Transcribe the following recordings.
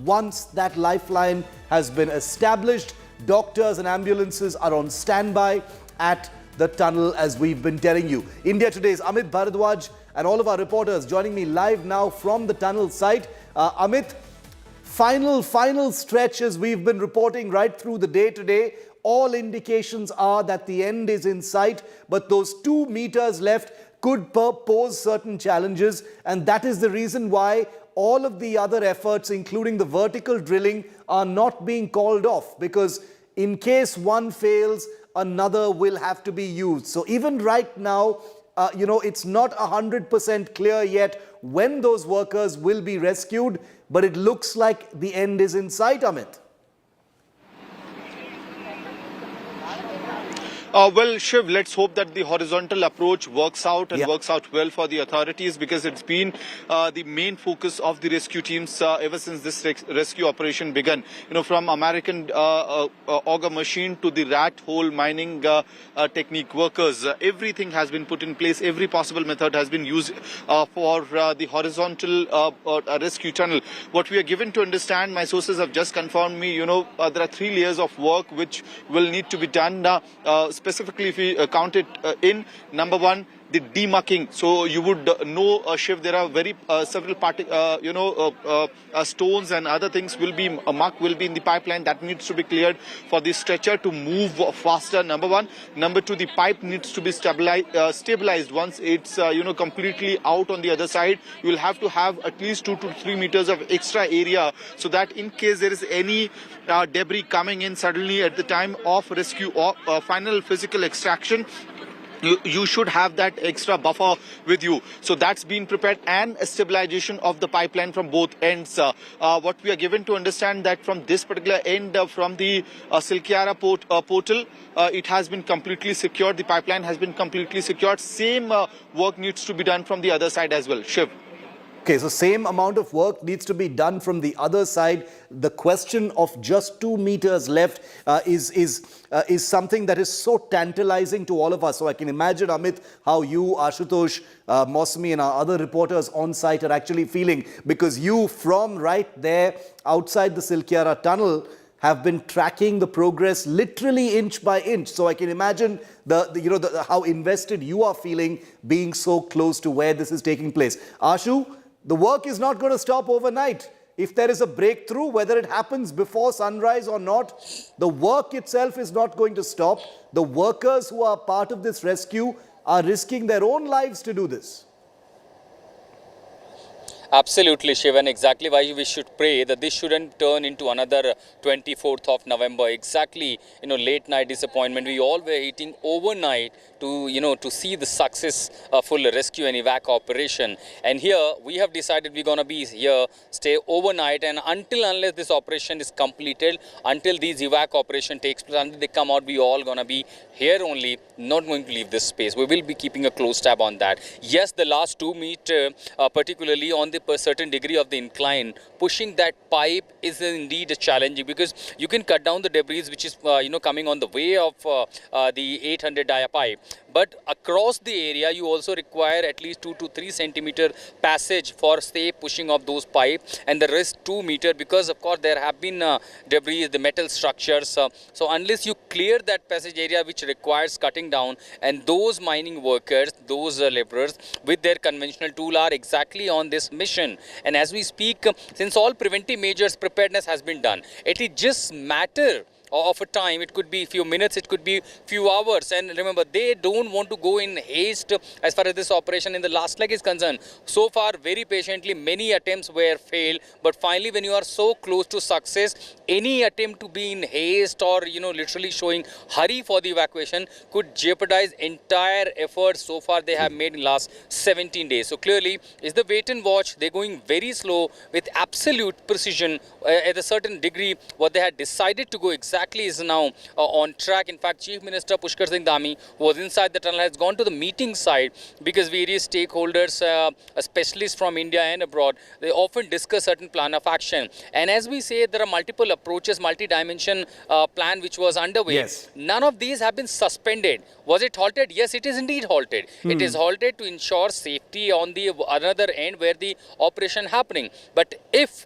Once that lifeline has been established, doctors and ambulances are on standby at the tunnel, as we've been telling you. India Today's Amit Bharadwaj and all of our reporters joining me live now from the tunnel site. Amit, final stretch, as we've been reporting right through the day today. All indications are that the end is in sight, but those 2 meters left could pose certain challenges, and that is the reason why all of the other efforts, including the vertical drilling, are not being called off, because in case one fails, another will have to be used. So even right now, it's not 100% clear yet when those workers will be rescued, but it looks like the end is in sight, Amit. Well, Shiv, let's hope that the horizontal approach works out and works out well for the authorities, because it's been the main focus of the rescue teams ever since this rescue operation began. From American auger machine to the rat hole mining technique workers, everything has been put in place. Every possible method has been used for the horizontal rescue tunnel. What we are given to understand, my sources have just confirmed me, there are 3 layers of work which will need to be done. Specifically, if we count it in, number 1, the demucking. So you would know, Shiv, there are several stones and other things will be muck will be in the pipeline that needs to be cleared for the stretcher to move faster. Number 1. Number 2, the pipe needs to be stabilized. Once it's completely out on the other side, you will have to have at least 2 to 3 meters of extra area, so that in case there is any debris coming in suddenly at the time of rescue or final physical extraction, you should have that extra buffer with you. So that's been prepared, and a stabilization of the pipeline from both ends. What we are given to understand that from this particular end, from the Silkyara portal, it has been completely secured. The pipeline has been completely secured. Same work needs to be done from the other side as well. Shiv. Okay, so same amount of work needs to be done from the other side. The question of just 2 meters left is something that is so tantalizing to all of us. So I can imagine, Amit, how you, Ashutosh, Mosmi and our other reporters on site are actually feeling, because you, from right there outside the Silkyara tunnel, have been tracking the progress literally inch by inch. So I can imagine how invested you are feeling, being so close to where this is taking place. Ashu, the work is not going to stop overnight. If there is a breakthrough, whether it happens before sunrise or not, the work itself is not going to stop. The workers who are part of this rescue are risking their own lives to do this. Absolutely, Shiv, and exactly why we should pray that this shouldn't turn into another 24th of November. Exactly, late night disappointment. We all were waiting overnight to see the successful rescue and evac operation. And here we have decided we're going to be here, stay overnight, and unless this operation is completed, until these evac operation takes place, until they come out, we all going to be here only, not going to leave this space. We will be keeping a close tab on that. Yes, the last 2 meters, particularly on the certain degree of the incline, pushing that pipe is indeed challenging, because you can cut down the debris which is coming on the way of the 800 dia pipe, but across the area you also require at least 2 to 3 centimeter passage for say pushing of those pipes, and the rest 2 meters, because of course there have been debris, the metal structures. So unless you clear that passage area which requires cutting down, and those mining workers, those laborers with their conventional tool are exactly on this mission. And as we speak, since all preventive measures, preparedness has been done, it is just matter of a time. It could be few minutes, it could be few hours. And remember, they don't want to go in haste as far as this operation in the last leg is concerned. So far, very patiently, many attempts were failed, but finally when you are so close to success, any attempt to be in haste or literally showing hurry for the evacuation could jeopardize entire effort so far they have made in last 17 days. So clearly is the wait and watch. They're going very slow with absolute precision at a certain degree. What they had decided to go exactly is now on track. In fact, Chief Minister Pushkar Singh Dhami, who was inside the tunnel, has gone to the meeting side, because various stakeholders, specialists from India and abroad, they often discuss certain plan of action. And as we say, there are multiple approaches, multi-dimension plan which was underway. Yes. None of these have been suspended. Was it halted? Yes, it is indeed halted. It is halted to ensure safety on the another end where the operation happening. But if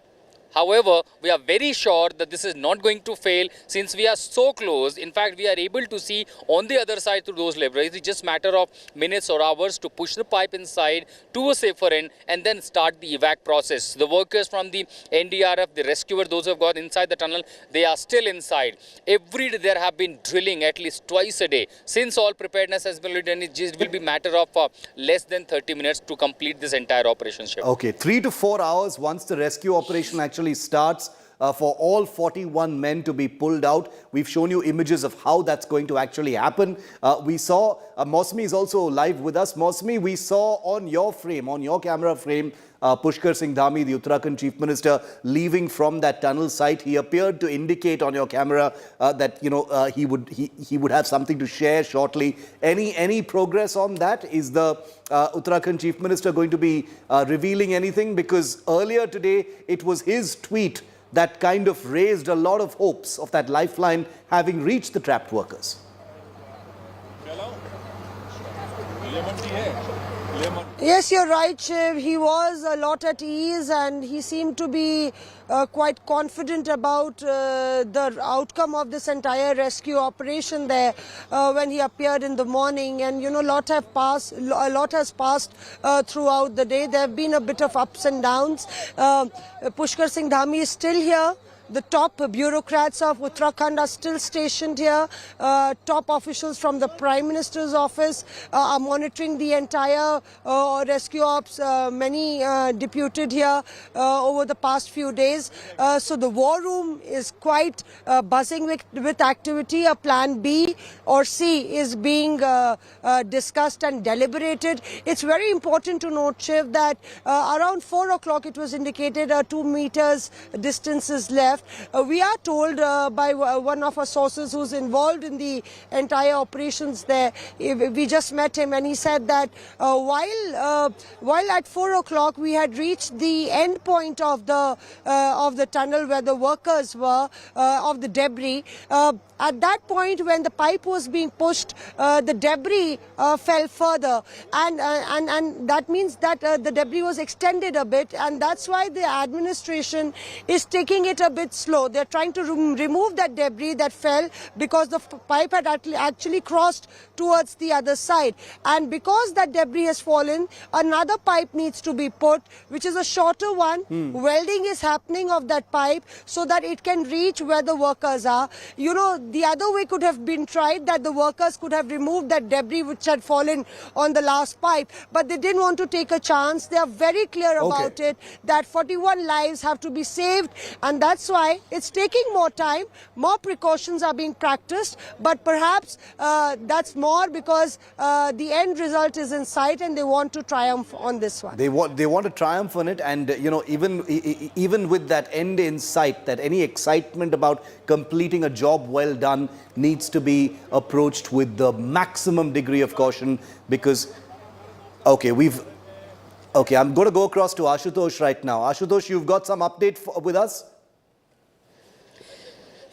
However, we are very sure that this is not going to fail since we are so close. In fact, we are able to see on the other side through those laboratories. It's just a matter of minutes or hours to push the pipe inside to a safer end and then start the evac process. The workers from the NDRF, the rescuers, those who have got inside the tunnel, they are still inside. Every day there have been drilling at least twice a day. Since all preparedness has been done, it just will be a matter of less than 30 minutes to complete this entire operation. Okay, 3 to 4 hours once the rescue operation actually starts for all 41 men to be pulled out. We've shown you images of how that's going to actually happen. We saw, Mosmi is also live with us. Mosmi, we saw on your frame, on your camera frame, Pushkar Singh Dhami, the Uttarakhand Chief Minister, leaving from that tunnel site. He appeared to indicate on your camera that he would have something to share shortly. Any progress on that? Is the Uttarakhand Chief Minister going to be revealing anything? Because earlier today it was his tweet that kind of raised a lot of hopes of that lifeline having reached the trapped workers. Yes, you're right, Shiv. He was a lot at ease and he seemed to be quite confident about the outcome of this entire rescue operation there when he appeared in the morning. And, a lot has passed throughout the day. There have been a bit of ups and downs. Pushkar Singh Dhami is still here. The top bureaucrats of Uttarakhand are still stationed here. Top officials from the Prime Minister's office are monitoring the entire rescue ops. Many deputed here over the past few days. So the war room is quite buzzing with activity. A plan B or C is being discussed and deliberated. It's very important to note, Shiv, that around 4 o'clock it was indicated 2 meters distance is left. We are told by one of our sources who's involved in the entire operations there. We just met him and he said that while at 4 o'clock we had reached the end point of the tunnel where the workers were of the debris. At that point, when the pipe was being pushed, the debris fell further, and that means that the debris was extended a bit, and that's why the administration is taking it a bit slow. They're trying to remove that debris that fell because the pipe had actually crossed towards the other side, and because that debris has fallen, another pipe needs to be put, which is a shorter one. Welding is happening of that pipe so that it can reach where the workers are. The other way could have been tried, that the workers could have removed that debris which had fallen on the last pipe, but they didn't want to take a chance. They are very clear about it, that 41 lives have to be saved, and that's why it's taking more time. More precautions are being practiced, but perhaps that's more because the end result is in sight and they want to triumph on this one. They want to triumph on it, and even with that end in sight, that any excitement about completing a job well done needs to be approached with the maximum degree of caution, because I'm going to go across to Ashutosh right now. Ashutosh, you've got some update with us?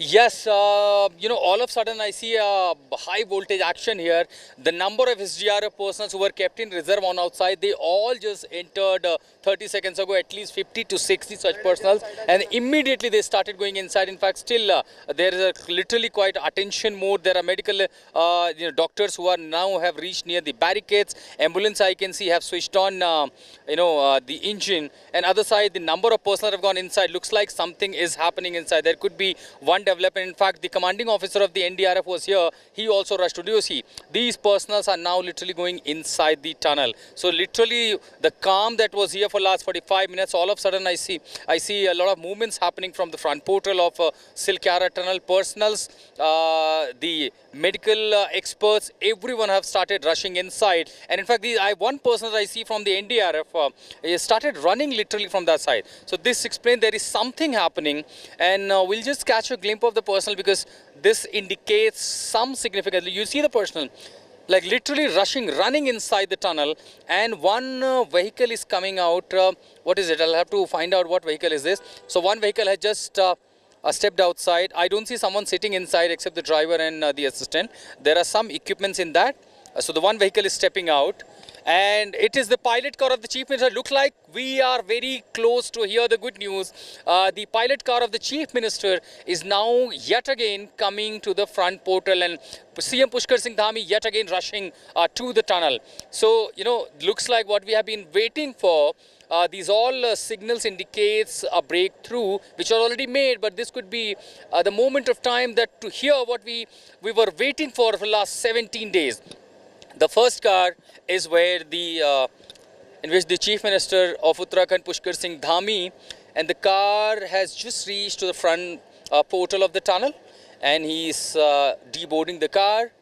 Yes, all of a sudden I see a high voltage action here. The number of SDRF persons who were kept in reserve on outside, they all just entered 30 seconds ago, at least 50 to 60 such personnel, and immediately they started going inside. In fact, still there is a literally quite attention mode. There are medical doctors who are now have reached near the barricades. Ambulance I can see have switched on the engine, and other side the number of personnel have gone inside. Looks like something is happening inside. There could be one development. In fact, the commanding officer of the NDRF was here. He also rushed to do see. These personnel are now literally going inside the tunnel. So literally the calm that was here for last 45 minutes, all of a sudden I see a lot of movements happening from the front portal of Silkyara tunnel. Personnels, the medical experts, everyone have started rushing inside. And in fact, one person that I see from the NDRF started running literally from that side. So this explains there is something happening, and we'll just catch a glimpse of the personnel because this indicates some significance. You see the personnel like literally running inside the tunnel, and one vehicle is coming out. What is it? I'll have to find out what vehicle is this. So one vehicle has just stepped outside. I don't see someone sitting inside except the driver and the assistant. There are some equipments in that. So the one vehicle is stepping out, And it is the pilot car of the Chief Minister. Look like we are very close to hear the good news. The pilot car of the Chief Minister is now yet again coming to the front portal, and CM Pushkar Singh Dhami yet again rushing to the tunnel. So, looks like what we have been waiting for. These all signals indicates a breakthrough which are already made, but this could be the moment of time that to hear what we were waiting for the last 17 days. The first car is where in which the Chief Minister of Uttarakhand, Pushkar Singh Dhami, and the car has just reached to the front portal of the tunnel, and he's deboarding the car.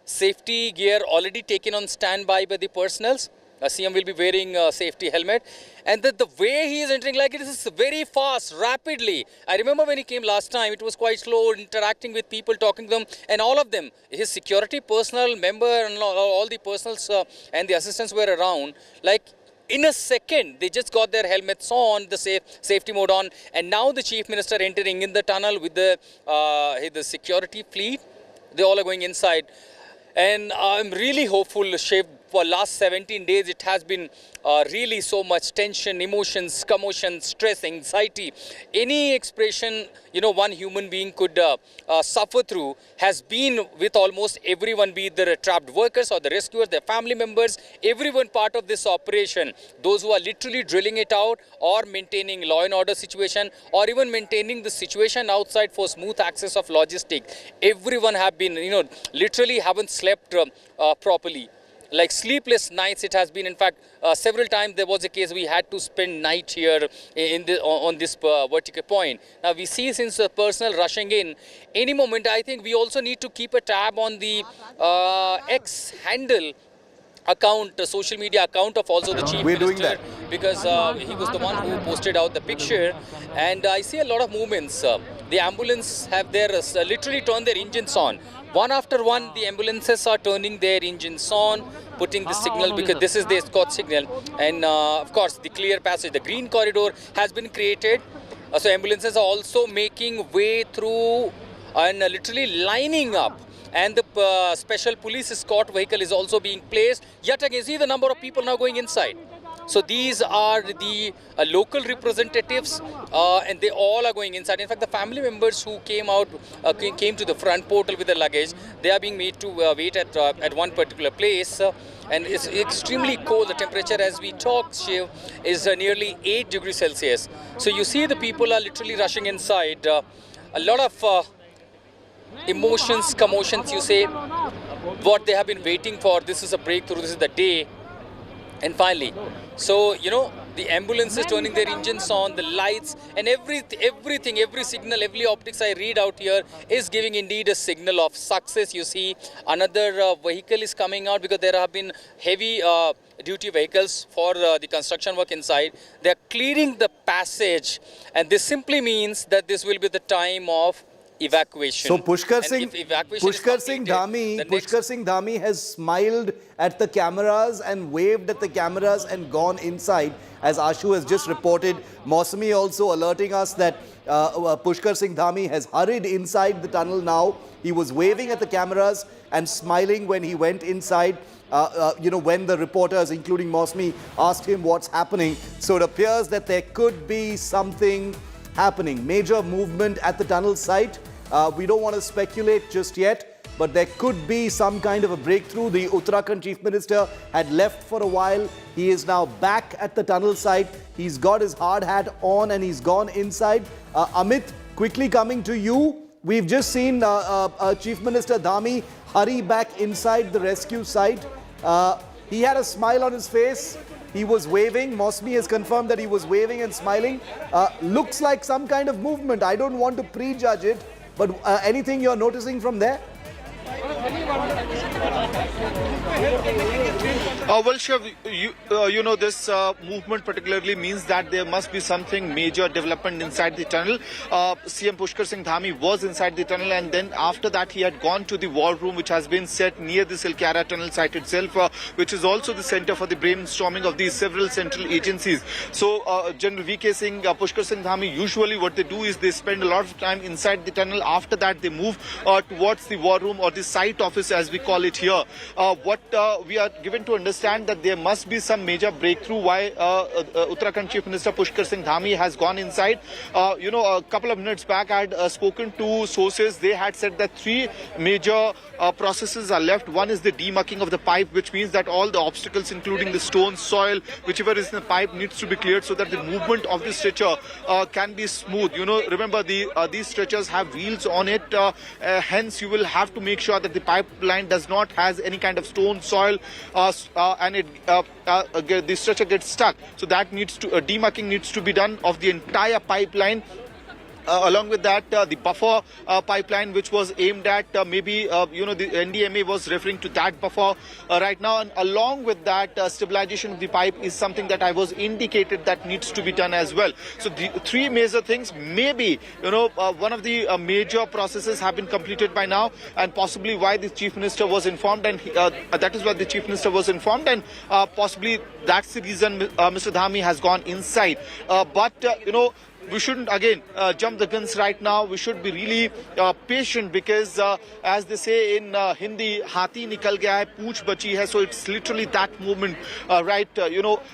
Safety gear already taken on standby by the personals. CM will be wearing a safety helmet, and the way he is entering, like it is very fast, rapidly. I remember when he came last time, it was quite slow, interacting with people, talking to them, and all of them, his security personnel member and all the personals and the assistants were around. Like in a second, they just got their helmets on, the safety mode on, and now the Chief Minister entering in the tunnel with the security fleet. They all are going inside. And I'm really hopeful, Shiv. For last 17 days, it has been really so much tension, emotions, commotion, stress, anxiety. Any expression, one human being could suffer through has been with almost everyone, be it the trapped workers or the rescuers, their family members, everyone part of this operation. Those who are literally drilling it out or maintaining law and order situation or even maintaining the situation outside for smooth access of logistics. Everyone have been, literally haven't slept properly. Like sleepless nights it has been. In fact, several times there was a case we had to spend night here on this vertical point. Now we see, since the personnel rushing in, any moment I think we also need to keep a tab on the X handle account, social media account of also the Chief Minister, because he was the one who posted out the picture, and I see a lot of movements. The ambulance have literally turned their engines on. One after one, the ambulances are turning their engines on, putting the signal, because this is the escort signal. And of course, the clear passage, the green corridor has been created. So ambulances are also making way through and literally lining up. And the special police escort vehicle is also being placed. Yet again, see the number of people now going inside. So these are the local representatives, and they all are going inside. In fact, the family members who came came to the front portal with their luggage, they are being made to wait at one particular place. And it's extremely cold. The temperature as we talk, Shiv, is nearly 8 degrees Celsius. So you see the people are literally rushing inside. A lot of emotions, commotions, you say, what they have been waiting for. This is a breakthrough, this is the day. And finally, so, the ambulances turning their engines on, the lights and everything, every signal, every optics I read out here is giving indeed a signal of success. You see another vehicle is coming out, because there have been heavy duty vehicles for the construction work inside. They are clearing the passage, and this simply means that this will be the time of evacuation. So Pushkar Singh Dhami has smiled at the cameras and waved at the cameras and gone inside. As Ashu has just reported, Mausami also alerting us that Pushkar Singh Dhami has hurried inside the tunnel now. He was waving at the cameras and smiling when he went inside. When the reporters, including Mausami, asked him what's happening. So it appears that there could be something happening. Major movement at the tunnel site. We don't want to speculate just yet, but there could be some kind of a breakthrough. The Uttarakhand Chief Minister had left for a while. He is now back at the tunnel site. He's got his hard hat on and he's gone inside. Amit, quickly coming to you. We've just seen Chief Minister Dhami hurry back inside the rescue site. He had a smile on his face. He was waving. Mausami has confirmed that he was waving and smiling. Looks like some kind of movement. I don't want to prejudge it, but anything you're noticing from there? Well, Shiv, this movement particularly means that there must be something major development inside the tunnel. CM Pushkar Singh Dhami was inside the tunnel, and then after that he had gone to the war room which has been set near the Silkyara tunnel site itself, which is also the center for the brainstorming of these several central agencies. So General VK Singh, Pushkar Singh Dhami, usually what they do is they spend a lot of time inside the tunnel. After that they move towards the war room or the site office as we call it here. What we are given to understand understand that there must be some major breakthrough why Uttarakhand Chief Minister Pushkar Singh Dhami has gone inside. A couple of minutes back I had spoken to sources. They had said that three major processes are left. One is the demucking of the pipe, which means that all the obstacles, including the stones, soil, whichever is in the pipe, needs to be cleared so that the movement of the stretcher can be smooth. Remember these stretchers have wheels on it. Hence, you will have to make sure that the pipeline does not has any kind of stone, soil, and the stretcher gets stuck. So that demucking needs to be done of the entire pipeline. Along with that, the buffer pipeline, which was aimed at the NDMA was referring to that buffer right now. And along with that, stabilization of the pipe is something that I was indicated that needs to be done as well. So the three major things, maybe, one of the major processes have been completed by now, and possibly why the Chief Minister was informed, and that is why the Chief Minister was informed, and possibly that's the reason Mr. Dhami has gone inside. We shouldn't again jump the guns right now. We should be really patient because as they say in Hindi, hati nikal gaya hai, pooch bachi hai. So it's literally that movement, right?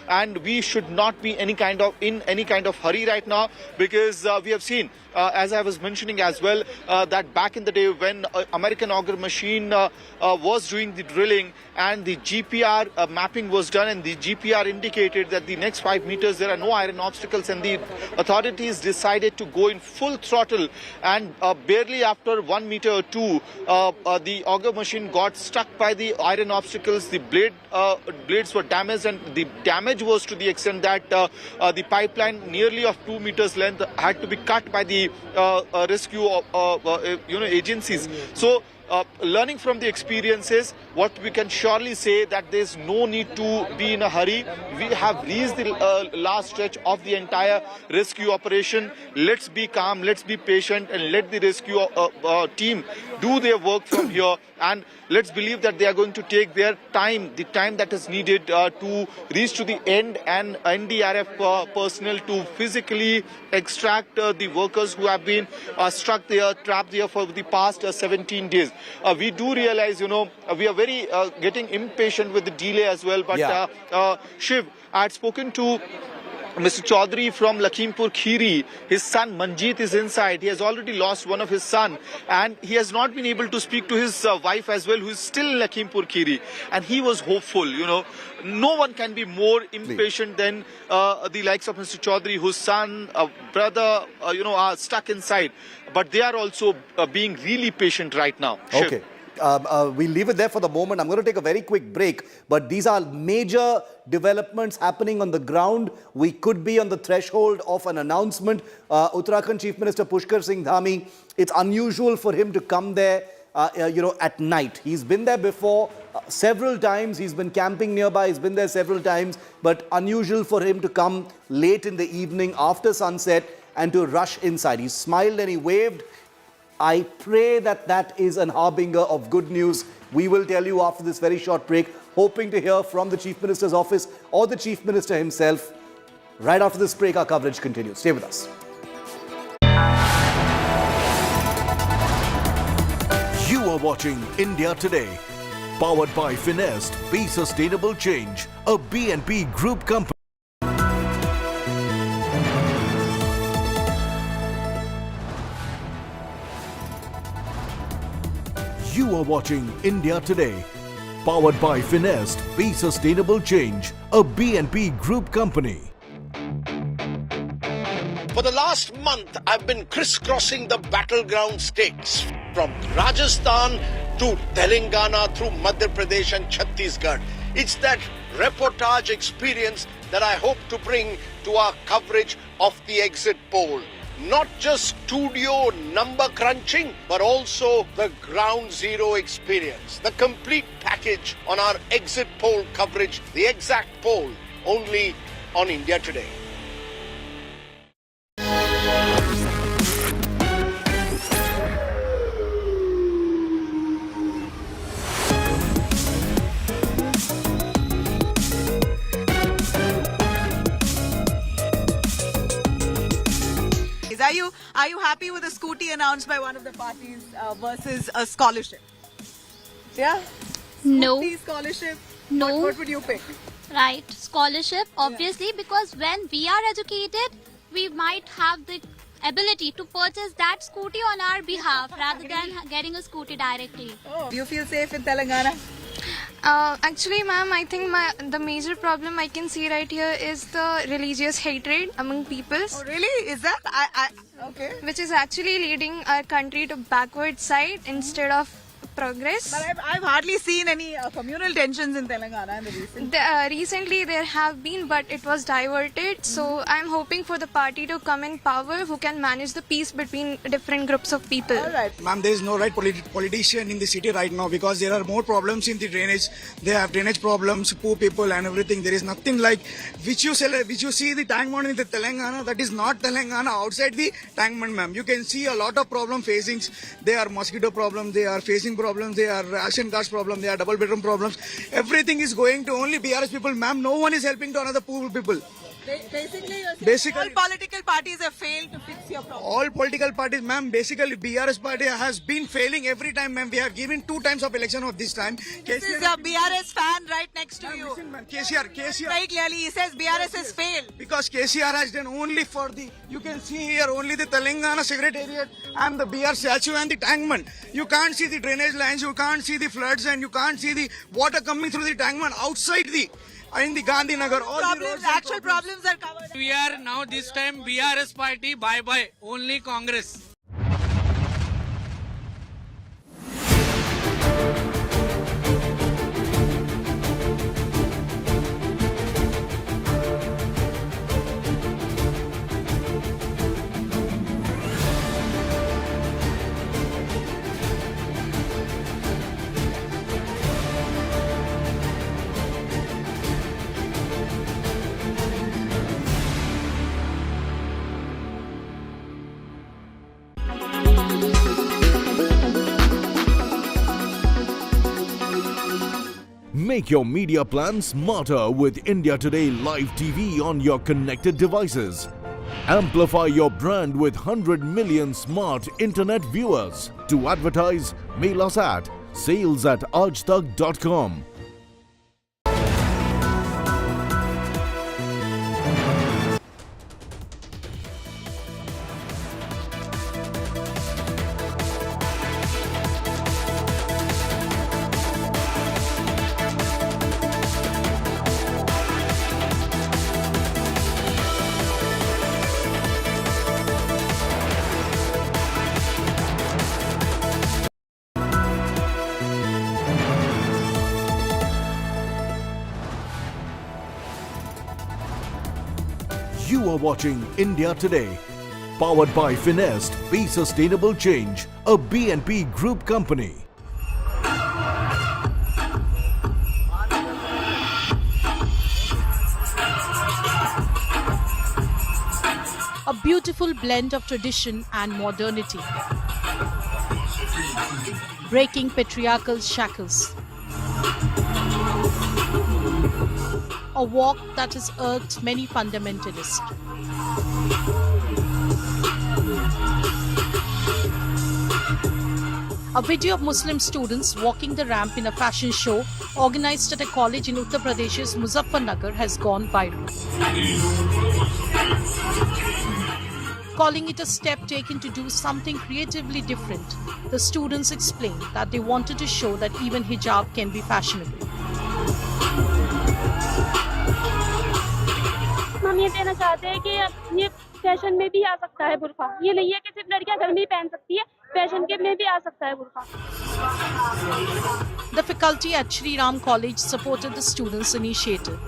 And we should not be in any kind of hurry right now, because we have seen, as I was mentioning as well, that back in the day when American auger machine was doing the drilling and the GPR mapping was done, and the GPR indicated that the next 5 meters there are no iron obstacles, and the authorities decided to go in full throttle, and barely after 1 meter or two, the auger machine got stuck by the iron obstacles. The blades were damaged, and the damage was to the extent that the pipeline nearly of 2 meters length had to be cut by the rescue agencies. So learning from the experiences, what we can surely say that there's no need to be in a hurry. We have reached the last stretch of the entire rescue operation. Let's be calm, let's be patient, and let the rescue team do their work from here. And let's believe that they are going to take their time, the time that is needed to reach to the end, and NDRF personnel to physically extract the workers who have been stuck there, trapped there for the past 17 days. We do realize, we are very getting impatient with the delay as well. But Shiv, I had spoken to Mr. Chaudhary from Lakhimpur Kheri. His son Manjeet is inside. He has already lost one of his son, and he has not been able to speak to his wife as well, who is still in Lakhimpur Kheri. And he was hopeful. No one can be more impatient than the likes of Mr. Chaudhary, whose son, brother, are stuck inside. But they are also being really patient right now. Okay. We'll leave it there for the moment. I'm going to take a very quick break, but these are major developments happening on the ground. We could be on the threshold of an announcement. Uttarakhand Chief Minister Pushkar Singh Dhami, it's unusual for him to come there, at night. He's been there before several times. He's been camping nearby. He's been there several times, but unusual for him to come late in the evening after sunset and to rush inside. He smiled and he waved. I pray that that is an harbinger of good news. We will tell you after this very short break, hoping to hear from the Chief Minister's office or the Chief Minister himself. Right after this break, our coverage continues. Stay with us. You are watching India Today, powered by Finest, Be Sustainable Change, a B&P Group company. You are watching India Today, powered by Finest, Be Sustainable Change, a B&P Group company. For the last month, I've been crisscrossing the battleground states from Rajasthan to Telangana through Madhya Pradesh and Chhattisgarh. It's that reportage experience that I hope to bring to our coverage of the exit poll. Not just studio number crunching, but also the ground zero experience. The complete package on our exit poll coverage, the exact poll, only on India Today. Are you happy with a scooty announced by one of the parties versus a scholarship? Yeah? No. Scooty, scholarship. No. What would you pick? Right. Scholarship, obviously, because when we are educated, we might have the ability to purchase that scooty on our behalf rather than getting a scooty directly. Do you feel safe in Telangana? Actually, ma'am, I think the major problem I can see right here is the religious hatred among peoples, Oh, really? Is that? Okay. which is actually leading our country to backward side instead of progress. But I've hardly seen any communal tensions in Telangana in the recent. Recently there have been, but it was diverted. So I'm hoping for the party to come in power who can manage the peace between different groups of people. All right. Ma'am, there is no right politician in the city right now because there are more problems in the drainage. They have drainage problems, poor people and everything. There is nothing like which you see the Tangman in the Telangana. That is not Telangana outside the Tangman, ma'am. You can see a lot of problem facing. They are mosquito problems. They are facing problems. They are ration cards problems. They are double bedroom problems. Everything is going to only BRS people, ma'am. No one is helping to another poor people. Basically, you're saying all political parties have failed to fix your problem. All political parties, ma'am, basically BRS party has been failing every time, ma'am. We have given 2 times of election of this time. This is a BRS fan right next to you. Listen, ma'am, KCR. Very clearly, he says BRS has failed. Because KCR has done only for the, you can see here only the Telangana Secretariat and the BR statue and the Tangman. You can't see the drainage lines, you can't see the floods and you can't see the water coming through the Tangman outside the, in the Gandhinagar. All the roads and Actual problems are covered. We are now this time BRS party, bye-bye, only Congress. Make your media plan smarter with India Today Live TV on your connected devices. Amplify your brand with 100 million smart internet viewers. To advertise, mail us at sales@aajtak.com. You are watching India Today, powered by Finest, Be Sustainable Change, a BNP Group company. A beautiful blend of tradition and modernity, breaking patriarchal shackles. A walk that has irked many fundamentalists. A video of Muslim students walking the ramp in a fashion show organized at a college in Uttar Pradesh's Muzaffarnagar has gone viral. Calling it a step taken to do something creatively different, the students explained that they wanted to show that even hijab can be fashionable. हम ये कहना चाहते हैं कि ये fashion में भी आ सकता है बुर्का, ये नहीं है कि सिर्फ लड़कियां घर में ही पहन सकती है, फैशन के में भी आ सकता है बुर्का. The faculty at Shri Ram College supported the students' initiative.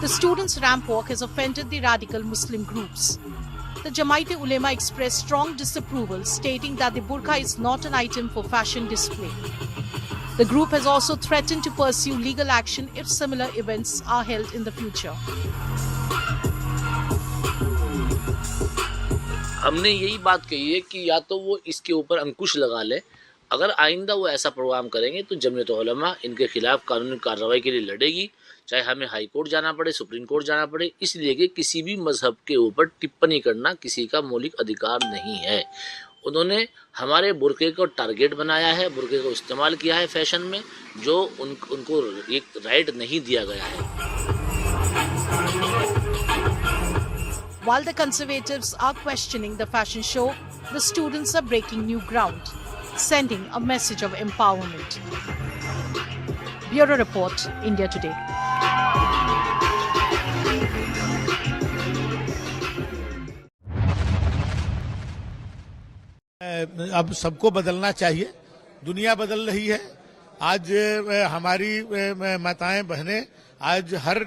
The students' ramp walk has offended the radical Muslim groups. The Jamaat-e-Ulema expressed strong disapproval, stating that the burqa is not an item for fashion display. The group has also threatened to pursue legal action if similar events are held in the future. हमने यही बात कही है कि या तो वो इसके ऊपर अंकुश लगा ले, अगर आइंदा वो ऐसा प्रोग्राम करेंगे तो जमीयत उलमा इनके खिलाफ कानूनी कार्रवाई के लिए लड़ेगी, चाहे हमें हाई कोर्ट जाना पड़े, सुप्रीम कोर्ट जाना पड़े, इसलिए कि किसी भी मजहब के ऊपर टिप्पणी करना किसी का मौलिक अधिकार नहीं है उन्होंने हमारे बुर्के को टारगेट बनाया है, बुर्के को इस्तेमाल किया है फैशन में, जो उनको एक राइट नहीं दिया गया है। While the Conservatives are questioning the fashion show, the students are breaking new ground, sending a message of empowerment. Bureau Report, India Today. अब सबको बदलना चाहिए, दुनिया बदल रही है। आज हमारी माताएं बहनें आज हर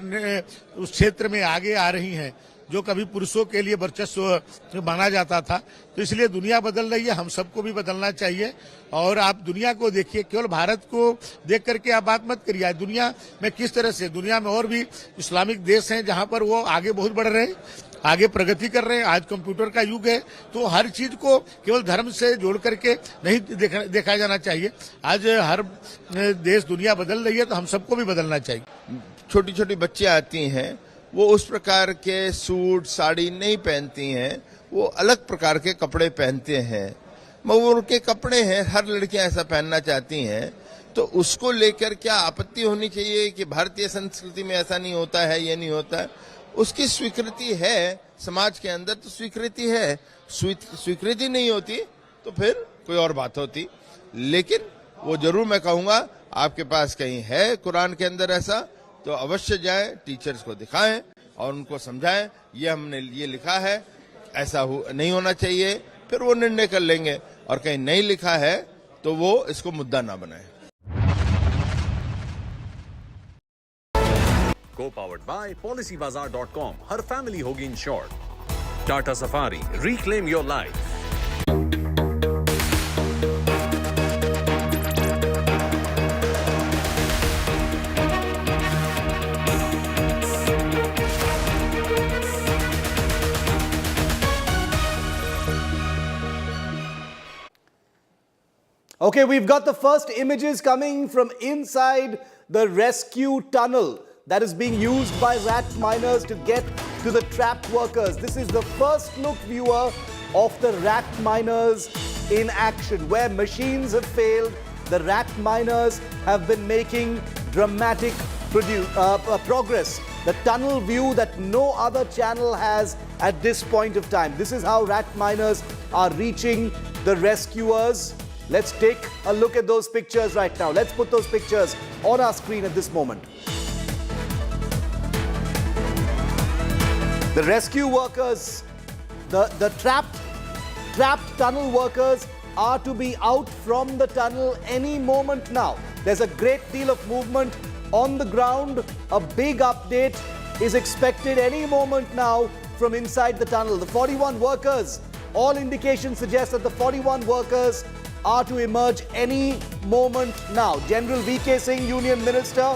उस क्षेत्र में आगे आ रही हैं जो कभी पुरुषों के लिए वर्चस्व माना जाता था। तो इसलिए दुनिया बदल रही है, हम सबको भी बदलना चाहिए। और आप दुनिया को देखिए, केवल भारत को देख करके आप बात मत करिए। दुनिया में किस तरह से, दुनिया में और भी इस्लामिक देश हैं जहां पर वो आगे बहुत बढ़ रहे हैं, आगे प्रगति कर रहे हैं। आज कंप्यूटर का युग है, तो हर चीज को केवल धर्म से जोड़ करके नहीं देखा जाना चाहिए। आज हर देश दुनिया बदल रही है, तो हम सबको भी बदलना चाहिए। छोटी छोटी बच्चियां आती हैं, वो उस प्रकार के सूट साड़ी नहीं पहनती हैं, वो अलग प्रकार के कपड़े पहनते हैं। मगर उनके कपड़े हैं, हर लड़कियां ऐसा पहनना चाहती हैं, तो उसको लेकर क्या आपत्ति होनी चाहिए कि भारतीय संस्कृति में ऐसा नहीं होता है, ये नहीं होता है। उसकी स्वीकृति है समाज के अंदर, तो स्वीकृति है। स्वीकृति नहीं होती तो फिर कोई और बात होती। लेकिन वो जरूर मैं कहूंगा, आपके पास कहीं है कुरान के अंदर ऐसा, तो अवश्य जाएं, टीचर्स को दिखाएं और उनको समझाएं, ये हमने ये लिखा है, ऐसा नहीं होना चाहिए। फिर वो निर्णय कर लेंगे। और कहीं नहीं लिखा है तो वो इसको मुद्दा ना बनाए। Co-powered by PolicyBazaar.com. हर फैमिली होगी insured. Tata Safari, reclaim your life. Okay, we've got the first images coming from inside the rescue tunnel that is being used by rat miners to get to the trapped workers. This is the first look, viewer, of the rat miners in action, where machines have failed. The rat miners have been making dramatic progress. The tunnel view that no other channel has at this point of time. This is how rat miners are reaching the rescuers. Let's take a look at those pictures right now. Let's put those pictures on our screen at this moment. The rescue workers, the trapped tunnel workers are to be out from the tunnel any moment now. There's a great deal of movement on the ground. A big update is expected any moment now from inside the tunnel. The 41 workers, all indications suggest that the 41 workers are to emerge any moment now. General VK Singh, Union Minister,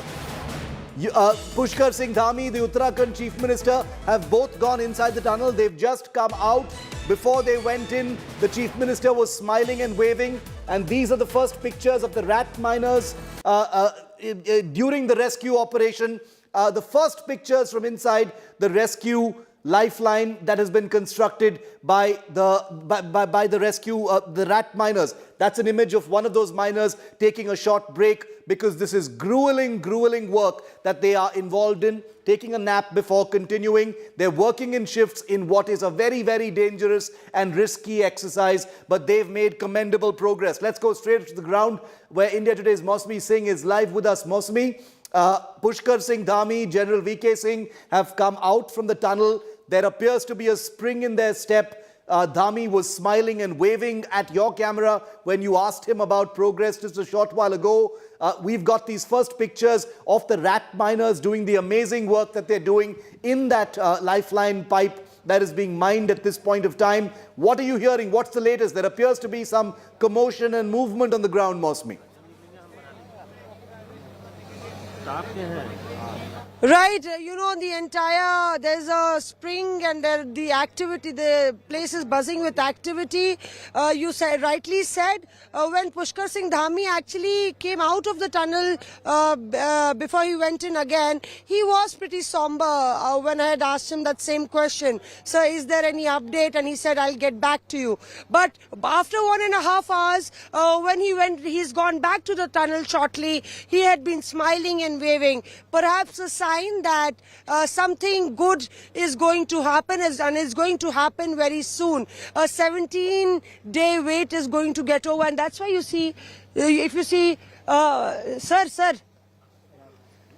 Pushkar Singh Dhami, the Uttarakhand Chief Minister, have both gone inside the tunnel. They've just come out. Before they went in, the Chief Minister was smiling and waving. And these are the first pictures of the rat miners during the rescue operation. The first pictures from inside the rescue lifeline that has been constructed by the rescue, the rat miners. That's an image of one of those miners taking a short break, because this is grueling work that they are involved in, taking a nap before continuing. They're working in shifts in what is a very dangerous and risky exercise, but they've made commendable progress. Let's go straight to the ground where India Today's Mosmi Singh is live with us. Mosmi, Pushkar Singh Dhami, General VK Singh have come out from the tunnel. There appears to be a spring in their step. Dhami was smiling and waving at your camera when you asked him about progress just a short while ago. We've got these first pictures of the rat miners doing the amazing work that they're doing in that lifeline pipe that is being mined at this point of time. What are you hearing? What's the latest? There appears to be some commotion and movement on the ground, Mosmi. Right, you know, there's a spring and the place is buzzing with activity. You rightly said, when Pushkar Singh Dhami actually came out of the tunnel before he went in again, he was pretty somber when I had asked him that same question. Sir, is there any update? And he said, I'll get back to you. But after 1.5 hours, when he's gone back to the tunnel shortly, he had been smiling and waving. Perhaps a sign that something good is going to happen and is going to happen very soon. A 17-day wait is going to get over, and that's why you see, if you see, sir.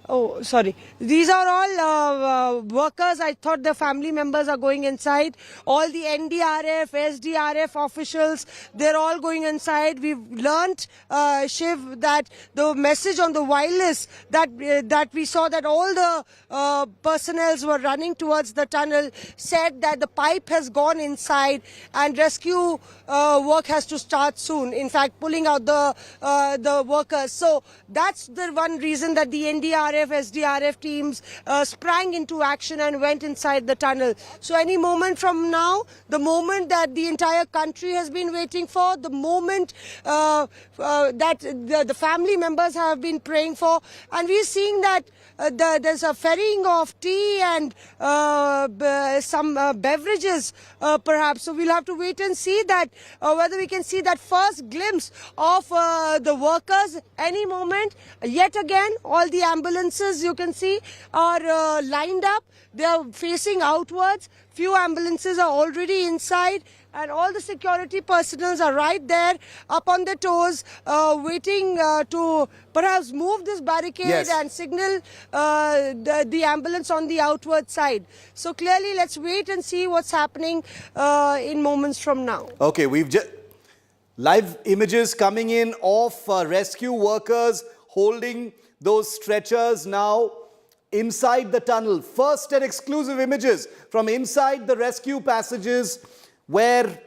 Oh, sorry. These are all workers. I thought the family members are going inside. All the NDRF, SDRF officials, they're all going inside. We've learnt, Shiv, that the message on the wireless that we saw that all the personnel were running towards the tunnel said that the pipe has gone inside and rescue work has to start soon. In fact, pulling out the workers. So that's the one reason that the NDRF, SDRF teams sprang into action and went inside the tunnel. So any moment from now, the moment that the entire country has been waiting for, the moment that the family members have been praying for, and we're seeing that there's a ferrying of tea and some beverages perhaps. So we'll have to wait and see that whether we can see that first glimpse of the workers any moment. Yet again, all the ambulances you can see are lined up. They are facing outwards. Few ambulances are already inside, and all the security personnel are right there up on their toes, waiting to perhaps move this barricade and signal the ambulance on the outward side. So clearly, let's wait and see what's happening in moments from now. Okay, we've just live images coming in of rescue workers holding those stretchers now inside the tunnel. First and exclusive images from inside the rescue passages where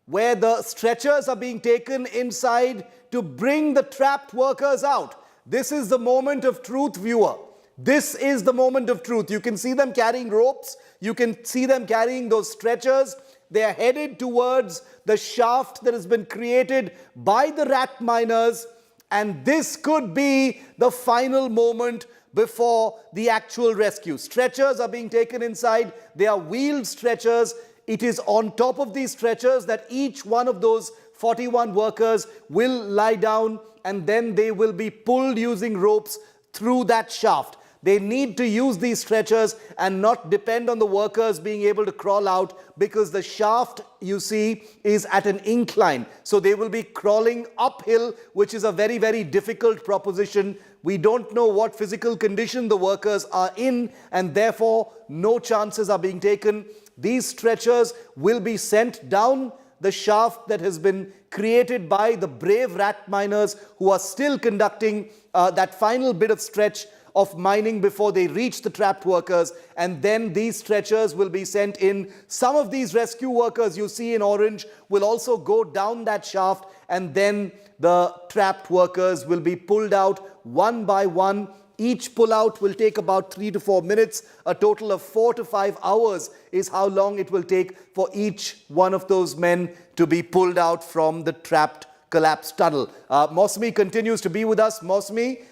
the stretchers are being taken inside to bring the trapped workers out. This is the moment of truth, viewer. This is the moment of truth. You can see them carrying ropes. You can see them carrying those stretchers. They are headed towards the shaft that has been created by the rat miners. And this could be the final moment before the actual rescue. Stretchers are being taken inside. They are wheeled stretchers. It is on top of these stretchers that each one of those 41 workers will lie down, and then they will be pulled using ropes through that shaft. They need to use these stretchers and not depend on the workers being able to crawl out, because the shaft, you see, is at an incline. So they will be crawling uphill, which is a very, very difficult proposition. We don't know what physical condition the workers are in, and therefore no chances are being taken. These stretchers will be sent down the shaft that has been created by the brave rat miners who are still conducting that final bit of stretch of mining before they reach the trapped workers, and then these stretchers will be sent in. Some of these rescue workers you see in orange will also go down that shaft, and then the trapped workers will be pulled out one by one. Each pull-out will take about 3 to 4 minutes. A total of 4 to 5 hours is how long it will take for each one of those men to be pulled out from the trapped, collapsed tunnel. Mosmi continues to be with us. Mosmi,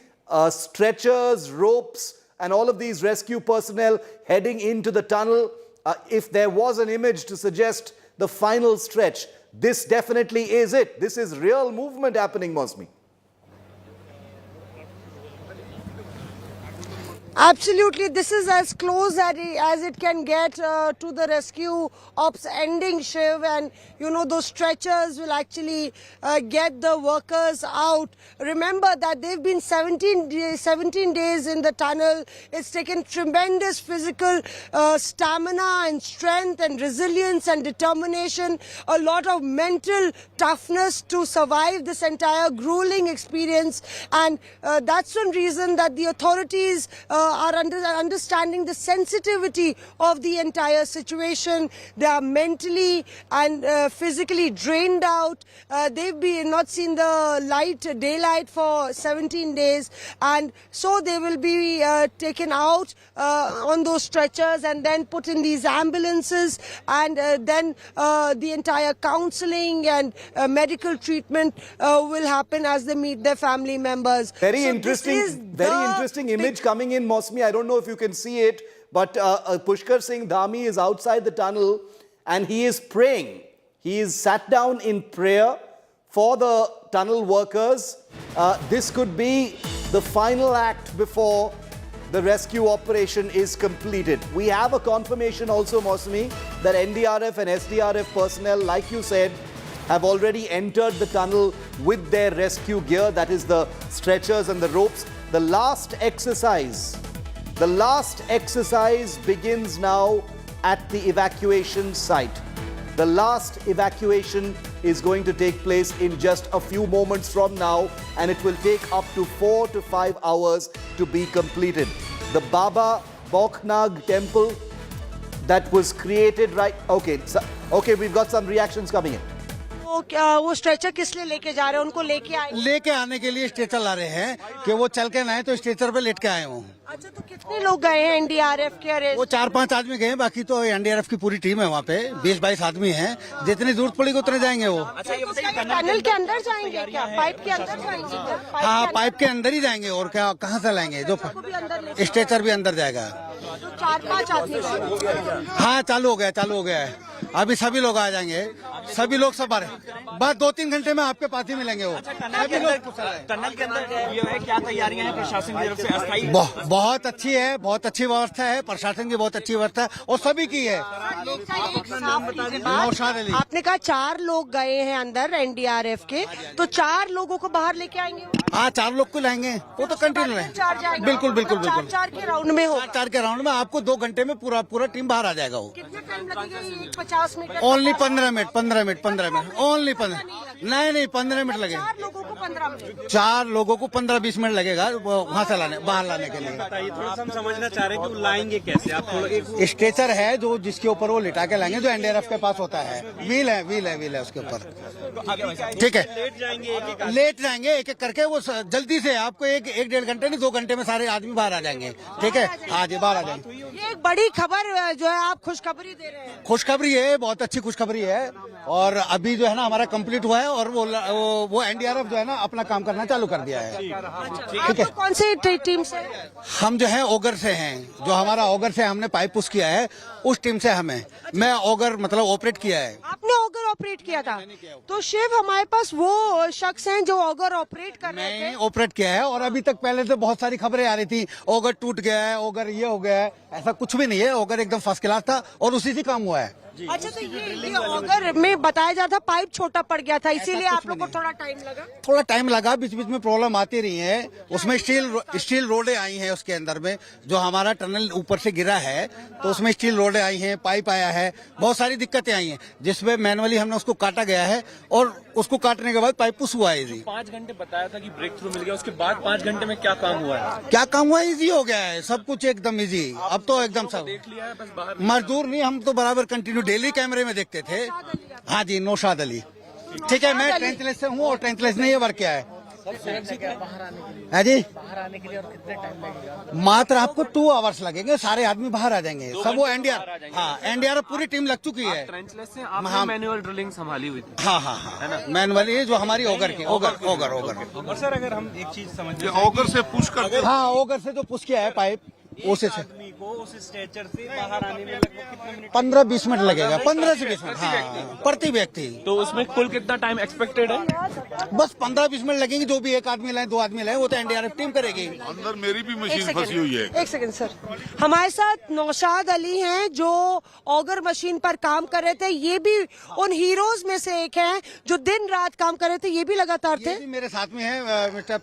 stretchers, ropes, and all of these rescue personnel heading into the tunnel. If there was an image to suggest the final stretch, this definitely is it. This is real movement happening, Mosmi. Absolutely, this is as close as it can get to the rescue ops ending, Shiv, and you know those stretchers will actually get the workers out. Remember that they've been 17 days in the tunnel. It's taken tremendous physical stamina and strength and resilience and determination, a lot of mental toughness to survive this entire grueling experience, and that's one reason that the authorities are understanding the sensitivity of the entire situation. They are mentally and physically drained out. They've not seen the daylight for 17 days, and so they will be taken out on those stretchers and then put in these ambulances, and then the entire counseling and medical treatment will happen as they meet their family members. Very interesting image coming in, Mosmi. I don't know if you can see it, but Pushkar Singh Dhami is outside the tunnel and he is praying. He is sat down in prayer for the tunnel workers. This could be the final act before the rescue operation is completed. We have a confirmation also, Mosmi, that NDRF and SDRF personnel, like you said, have already entered the tunnel with their rescue gear, that is the stretchers and the ropes. The last exercise begins now at the evacuation site. The last evacuation is going to take place in just a few moments from now, and it will take up to 4 to 5 hours to be completed. The Baba Boknag temple that was created okay, we've got some reactions coming in. वो stretcher किस लिए लेके जा रहे हैं? उनको लेके आने के लिए स्ट्रेचर ला रहे हैं कि वो चल के ना आए तो स्ट्रेचर पे लेट के आए वो। अच्छा, तो कितने लोग गए हैं एनडीआरएफ के? वो 4-5 आदमी गए, बाकी तो एनडीआरएफ की पूरी टीम है वहाँ पे, 20-22 आदमी हैं। जितनी जरूरत पड़ेगी उतने जाएंगे वो। अच्छा, ये बताइए टनल के अंदर जाएंगे क्या? पाइप के अंदर जाएंगे? हाँ, पाइप के अंदर ही जाएंगे और क्या, कहाँ से लाएंगे? जो स्ट्रेचर भी अंदर जाएगा। 4-5 आदमी? हाँ, चालू हो गया है। अभी सभी लोग आ जाएंगे, सभी लोग सब आ रहे हैं। बस 2-3 घंटे में आपके पास ही मिलेंगे वो। टनल के अंदर क्या तैयारियां हैं प्रशासन की तरफ से? अस्थायी बहुत अच्छी है, बहुत अच्छी व्यवस्था है, प्रशासन की बहुत अच्छी व्यवस्था है और सभी की है। आपने कहा 4 लोग गए हैं अंदर एनडीआरएफ के, तो 4 लोगों को बाहर लेके आएंगे? हाँ, 4 लोग को लाएंगे, वो तो कंटिन्यू है। बिल्कुल 4 के राउंड में हो? 4 के राउंड में आपको 2 घंटे में पूरा टीम बाहर आ जाएगा वो। कितना टाइम लगेगा? 50 minute? Only 15 minute, 15 minute, only 15। नहीं 15 मिनट लगेगा। 4 लोगों को 15 मिनट? 4 लोगों को 15-20 मिनट लगेगा वहाँ से बाहर लाने के लिए। थोड़ा सा हम समझना चाह रहे हैं कि वो लाएंगे कैसे? आप थोड़ा स्ट्रेचर है जो जिसके ऊपर वो लिटा के लाएंगे, जो एनडीआरएफ के पास होता है। व्हील है उसके ऊपर। ठीक है, लेट जाएंगे एक एक करके। वो जल्दी से आपको 1-1.5 घंटे नहीं, 2 घंटे में सारे आदमी बाहर आ जाएंगे। ठीक है, हाँ जी, बाहर आ जाएंगे। ये एक बड़ी खबर जो है, आप खुशखबरी दे रहे हैं? खुशखबरी है, बहुत अच्छी खुशखबरी है। और अभी जो है ना हमारा कंप्लीट हुआ है और वो एनडीआरएफ जो है ना अपना काम करना चालू कर दिया है। ठीक है, कौन सी टीम से? हम जो है ओगर से हैं, जो हमारा ओगर से हमने पाइप पुश किया है, उस टीम से मैं ओगर मतलब ऑपरेट किया है। आपने ओगर ऑपरेट किया था? तो शिव, हमारे पास वो शख्स हैं जो ओगर ऑपरेट कर रहे थे। ऑपरेट किया है और अभी तक पहले से बहुत सारी खबरें आ रही थी, ओगर टूट गया है, ओगर ये हो गया है। ऐसा कुछ भी नहीं है, ओगर एकदम फर्स्ट क्लास था और उसी से काम हुआ है। अच्छा, तो ये ओगर में बताया जा था पाइप छोटा पड़ गया था, इसीलिए आप लोग को थोड़ा टाइम लगा? बीच में प्रॉब्लम आती रही है। उसमें स्टील रोडें आई हैं उसके अंदर में, जो हमारा टनल ऊपर से गिरा है तो उसमें स्टील रोडें आई हैं, पाइप आया है, बहुत सारी दिक्कतें आई हैं, जिसमें मैनुअली हमने उसको काटा गया है और उसको काटने के बाद पाइप पुश हुआ है। इजी 5 घंटे बताया था कि ब्रेक थ्रू मिल गया, उसके बाद 5 घंटे में क्या काम हुआ है? क्या काम हुआ है? इजी हो गया है, सब कुछ एकदम इजी। अब तो एकदम सब देख लिया है, बस बाहर मजदूर नहीं, हम तो बराबर कंटिन्यू डेली कैमरे में देखते थे। हाँ जी, नौशाद अली। ठीक है, मैं टेंथलेस से हूँ और टेंथलेस ने ये वर्क किया है। है जी, बाहर आने के लिए और कितने टाइम लगेगा? मात्र आपको 2 आवर्स लगेंगे, सारे आदमी बाहर आ जाएंगे। सब वो एनडीआरएफ पूरी टीम लग चुकी है। ट्रेंचलेस से आपने मैनुअल ड्रिलिंग संभाली हुई थी? हाँ, मैनुअली जो हमारी ओगर की ओगर। और सर, अगर हम एक चीज समझ, ओगर से पुश करते हैं। हाँ, ओगर से जो पुश किया है पाइप, उसे आदमी को उस स्ट्रेचर से बाहर आने में लगभग कितने मिनट? 15-20 मिनट लगेगा, 15 से 20 मिनट। हाँ, प्रति व्यक्ति। तो उसमें कुल कितना टाइम एक्सपेक्टेड है? बस 15-20 मिनट लगेंगे। जो भी 1 आदमी लाए, 2 आदमी लाए, वो तो एनडीआरएफ टीम करेगी। अंदर मेरी भी मशीन फंसी हुई है। एक सेकंड सर, हमारे साथ नौशाद अली हैं जो ऑगर मशीन पर काम कर रहे थे। ये भी उन हीरोज में से एक हैं जो दिन रात काम कर रहे थे। ये भी लगातार थे। मेरे साथ में है मिस्टर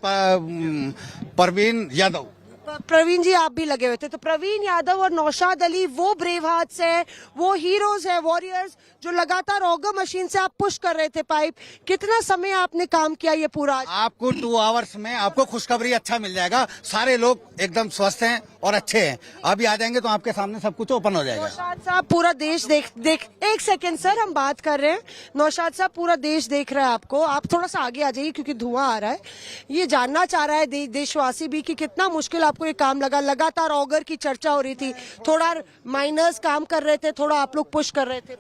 परवीन यादव। प्रवीण जी आप भी लगे हुए थे, तो प्रवीण यादव और नौशाद अली वो ब्रेव हार्ट्स हैं, वो हीरोज हैं, वॉरियर्स, जो लगातार ऑगर मशीन से आप पुश कर रहे थे पाइप। कितना समय आपने काम किया ये पूरा? आपको 2 आवर्स में आपको खुशखबरी अच्छा मिल जाएगा। सारे लोग एकदम स्वस्थ हैं और अच्छे हैं। अभी आ जाएंगे तो आपके सामने सब कुछ ओपन हो जाएगा। नौशाद साहब पूरा देश देख एक सेकेंड सर, हम बात कर रहे हैं। नौशाद साहब पूरा देश देख रहा है आपको, आप थोड़ा सा आगे आ जाइए क्योंकि धुआं आ रहा है। ये जानना चाह रहा है देशवासी भी कि कितना मुश्किल आपको ये काम लगा। लगातार ऑगर की चर्चा हो रही थी, थोड़ा माइनर्स काम कर रहे थे, थोड़ा आप लोग पुश कर रहे थे।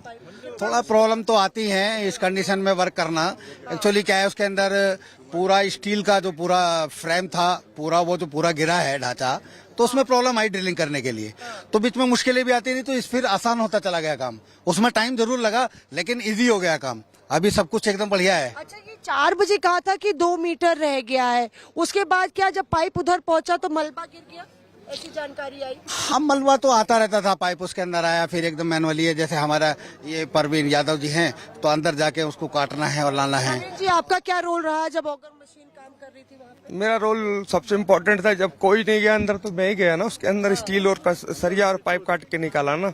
थोड़ा प्रॉब्लम तो आती है इस कंडीशन में वर्क करना। एक्चुअली क्या है, उसके अंदर पूरा स्टील का जो पूरा फ्रेम था पूरा वो जो पूरा गिरा है ढांचा, तो उसमें प्रॉब्लम आई ड्रिलिंग करने के लिए। तो बीच में मुश्किलें भी आती नहीं, तो इस फिर आसान होता चला गया काम। उसमें टाइम जरूर लगा लेकिन इजी हो गया काम। अभी सब कुछ एकदम बढ़िया है। अच्छा, ये 4 बजे कहा था कि 2 मीटर रह गया है, उसके बाद क्या जब पाइप उधर पहुंचा तो मलबा गिर गया, ऐसी जानकारी आई? हाँ, मलबा तो आता रहता था, पाइप उसके अंदर आया, फिर एकदम मैनुअली है। जैसे हमारा ये परवीन यादव जी हैं, तो अंदर जाके उसको काटना है और लाना है। जी आपका क्या रोल रहा जब ऑगर मशीन काम कर रही थी वहाँ पे? मेरा रोल सबसे इम्पोर्टेंट था। जब कोई नहीं गया अंदर तो मैं ही गया ना, उसके अंदर स्टील और सरिया और पाइप काट के निकाला ना।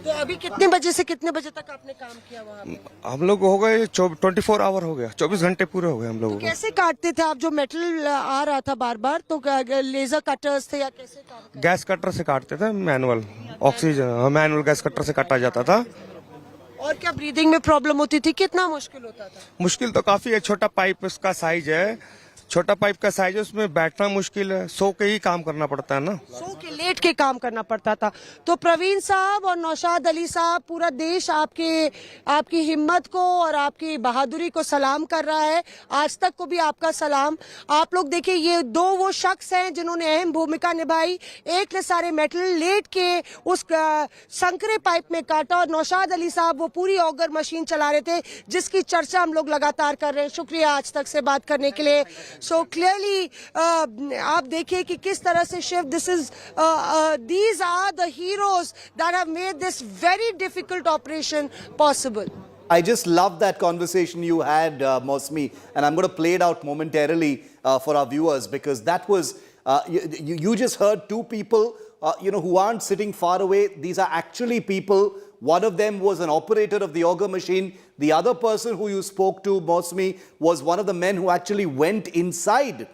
तो अभी कितने बजे से कितने बजे तक आपने काम किया वहाँ पे? हम लोग हो गए 24 आवर हो गया, 24 घंटे पूरे हो गए हम लोगों को। कैसे काटते थे आप? जो मेटल आ रहा था बार बार, तो लेजर कटर्स थे या कैसे काटते? गैस कटर से काटते थे, manual oxygen manual gas cutter से काटा जाता था। और क्या ब्रीदिंग में प्रॉब्लम होती थी? कितना मुश्किल होता था? मुश्किल तो काफी है। छोटा पाइप उसका साइज है, छोटा पाइप का साइज है, उसमें बैठना मुश्किल है। सो के ही काम करना पड़ता है ना, सो के लेट के काम करना पड़ता था। तो प्रवीण साहब और नौशाद अली साहब, पूरा देश आपकी हिम्मत को और आपकी बहादुरी को सलाम कर रहा है। आज तक को भी आपका सलाम। आप लोग देखिए, ये 2 वो शख्स हैं जिन्होंने अहम भूमिका निभाई। एक ने सारे मेटल लेट के उस संकरे पाइप में काटा, और नौशाद अली साहब वो पूरी ऑगर मशीन चला रहे थे जिसकी चर्चा हम लोग लगातार कर रहे हैं। शुक्रिया आज तक से बात करने के लिए। So clearly, आप देखिए कि किस तरह से Shiv, these are the heroes that have made this very difficult operation possible. I just love that conversation you had, Mosmi, and I'm going to play it out momentarily for our viewers, because that was, you just heard 2 people, who aren't sitting far away. These are actually people. One of them was an operator of the auger machine. The other person who you spoke to, Mosmi, was one of the men who actually went inside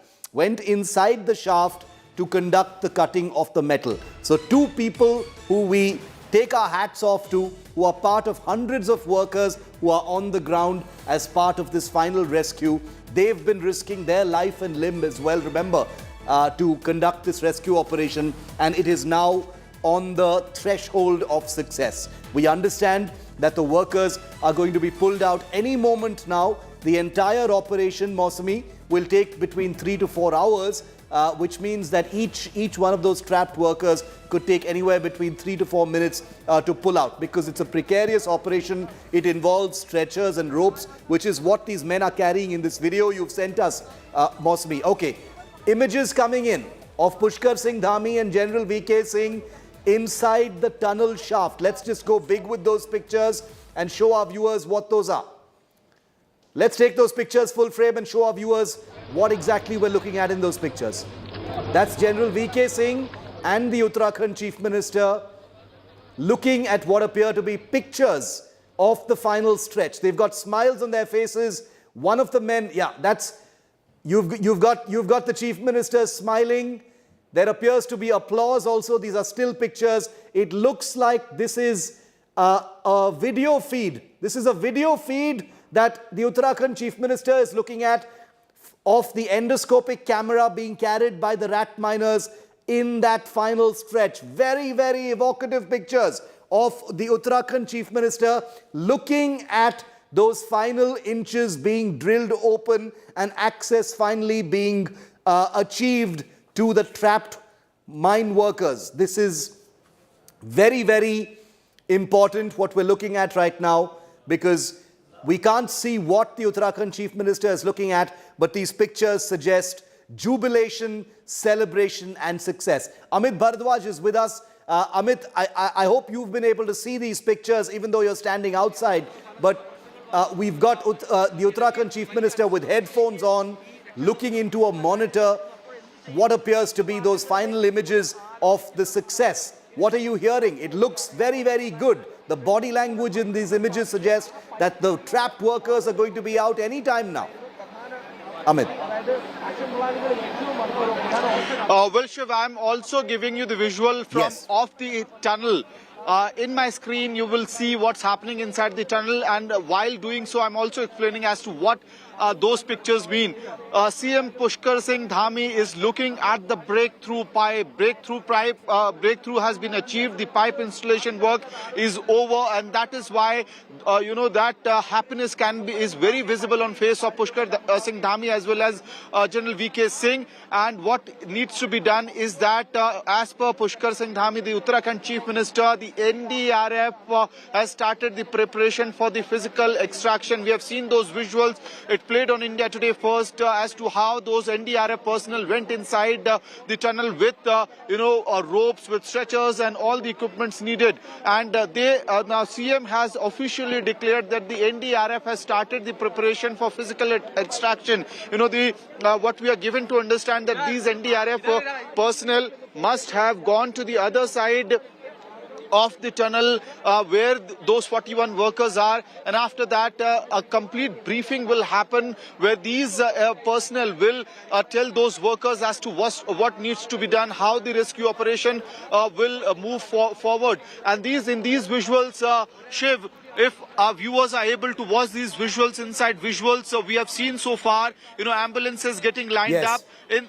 the shaft to conduct the cutting of the metal. So 2 people who we take our hats off to, who are part of hundreds of workers who are on the ground as part of this final rescue. They've been risking their life and limb as well, remember, to conduct this rescue operation, and it is now on the threshold of success. We understand that the workers are going to be pulled out any moment now. The entire operation, Mosami, will take between 3 to 4 hours, which means that each one of those trapped workers could take anywhere between 3 to 4 minutes to pull out, because it's a precarious operation. It involves stretchers and ropes, which is what these men are carrying in this video you've sent us, Mosami. Okay, images coming in of Pushkar Singh Dhami and General VK Singh inside the tunnel shaft. Let's just go big with those pictures and show our viewers what those are. Let's take those pictures full frame and show our viewers what exactly we're looking at in those pictures. That's General VK Singh and the Uttarakhand Chief Minister looking at what appear to be pictures of the final stretch. They've got smiles on their faces. One of the men, yeah, that's, you've got the Chief Minister smiling. There appears to be applause also. These are still pictures. It looks like this is a video feed. This is a video feed that the Uttarakhand Chief Minister is looking at of the endoscopic camera being carried by the rat miners in that final stretch. Very, very evocative pictures of the Uttarakhand Chief Minister looking at those final inches being drilled open and access finally being achieved to the trapped mine workers. This is very, very important what we're looking at right now, because we can't see what the Uttarakhand Chief Minister is looking at, but these pictures suggest jubilation, celebration and success. Amit Bharadwaj is with us. Amit, I hope you've been able to see these pictures even though you're standing outside, but we've got the Uttarakhand Chief Minister with headphones on, looking into a monitor. what appears to be those final images of the success. What are you hearing? It looks very, very good. The body language in these images suggests that the trapped workers are going to be out any time now. Amit. Well, Shiv, I'm also giving you the visual from off the tunnel. In my screen, you will see what's happening inside the tunnel, and while doing so, I'm also explaining as to what those pictures mean. CM Pushkar Singh Dhami is looking at the breakthrough pipe. Breakthrough has been achieved. The pipe installation work is over, and that is why that happiness is very visible on face of Pushkar Singh Dhami as well as General VK Singh. And what needs to be done is that, as per Pushkar Singh Dhami, the Uttarakhand Chief Minister, the NDRF has started the preparation for the physical extraction. We have seen those visuals. It played on India Today first as to how those NDRF personnel went inside the tunnel with ropes, with stretchers and all the equipments needed. And now CM has officially declared that the NDRF has started the preparation for physical extraction. What we are given to understand that these NDRF personnel must have gone to the other side of the tunnel where those 41 workers are, and after that a complete briefing will happen where these personnel will tell those workers as to what needs to be done, how the rescue operation will move forward. And in these visuals, Shiv, if our viewers are able to watch these visuals inside visuals, so we have seen so far, ambulances getting lined up.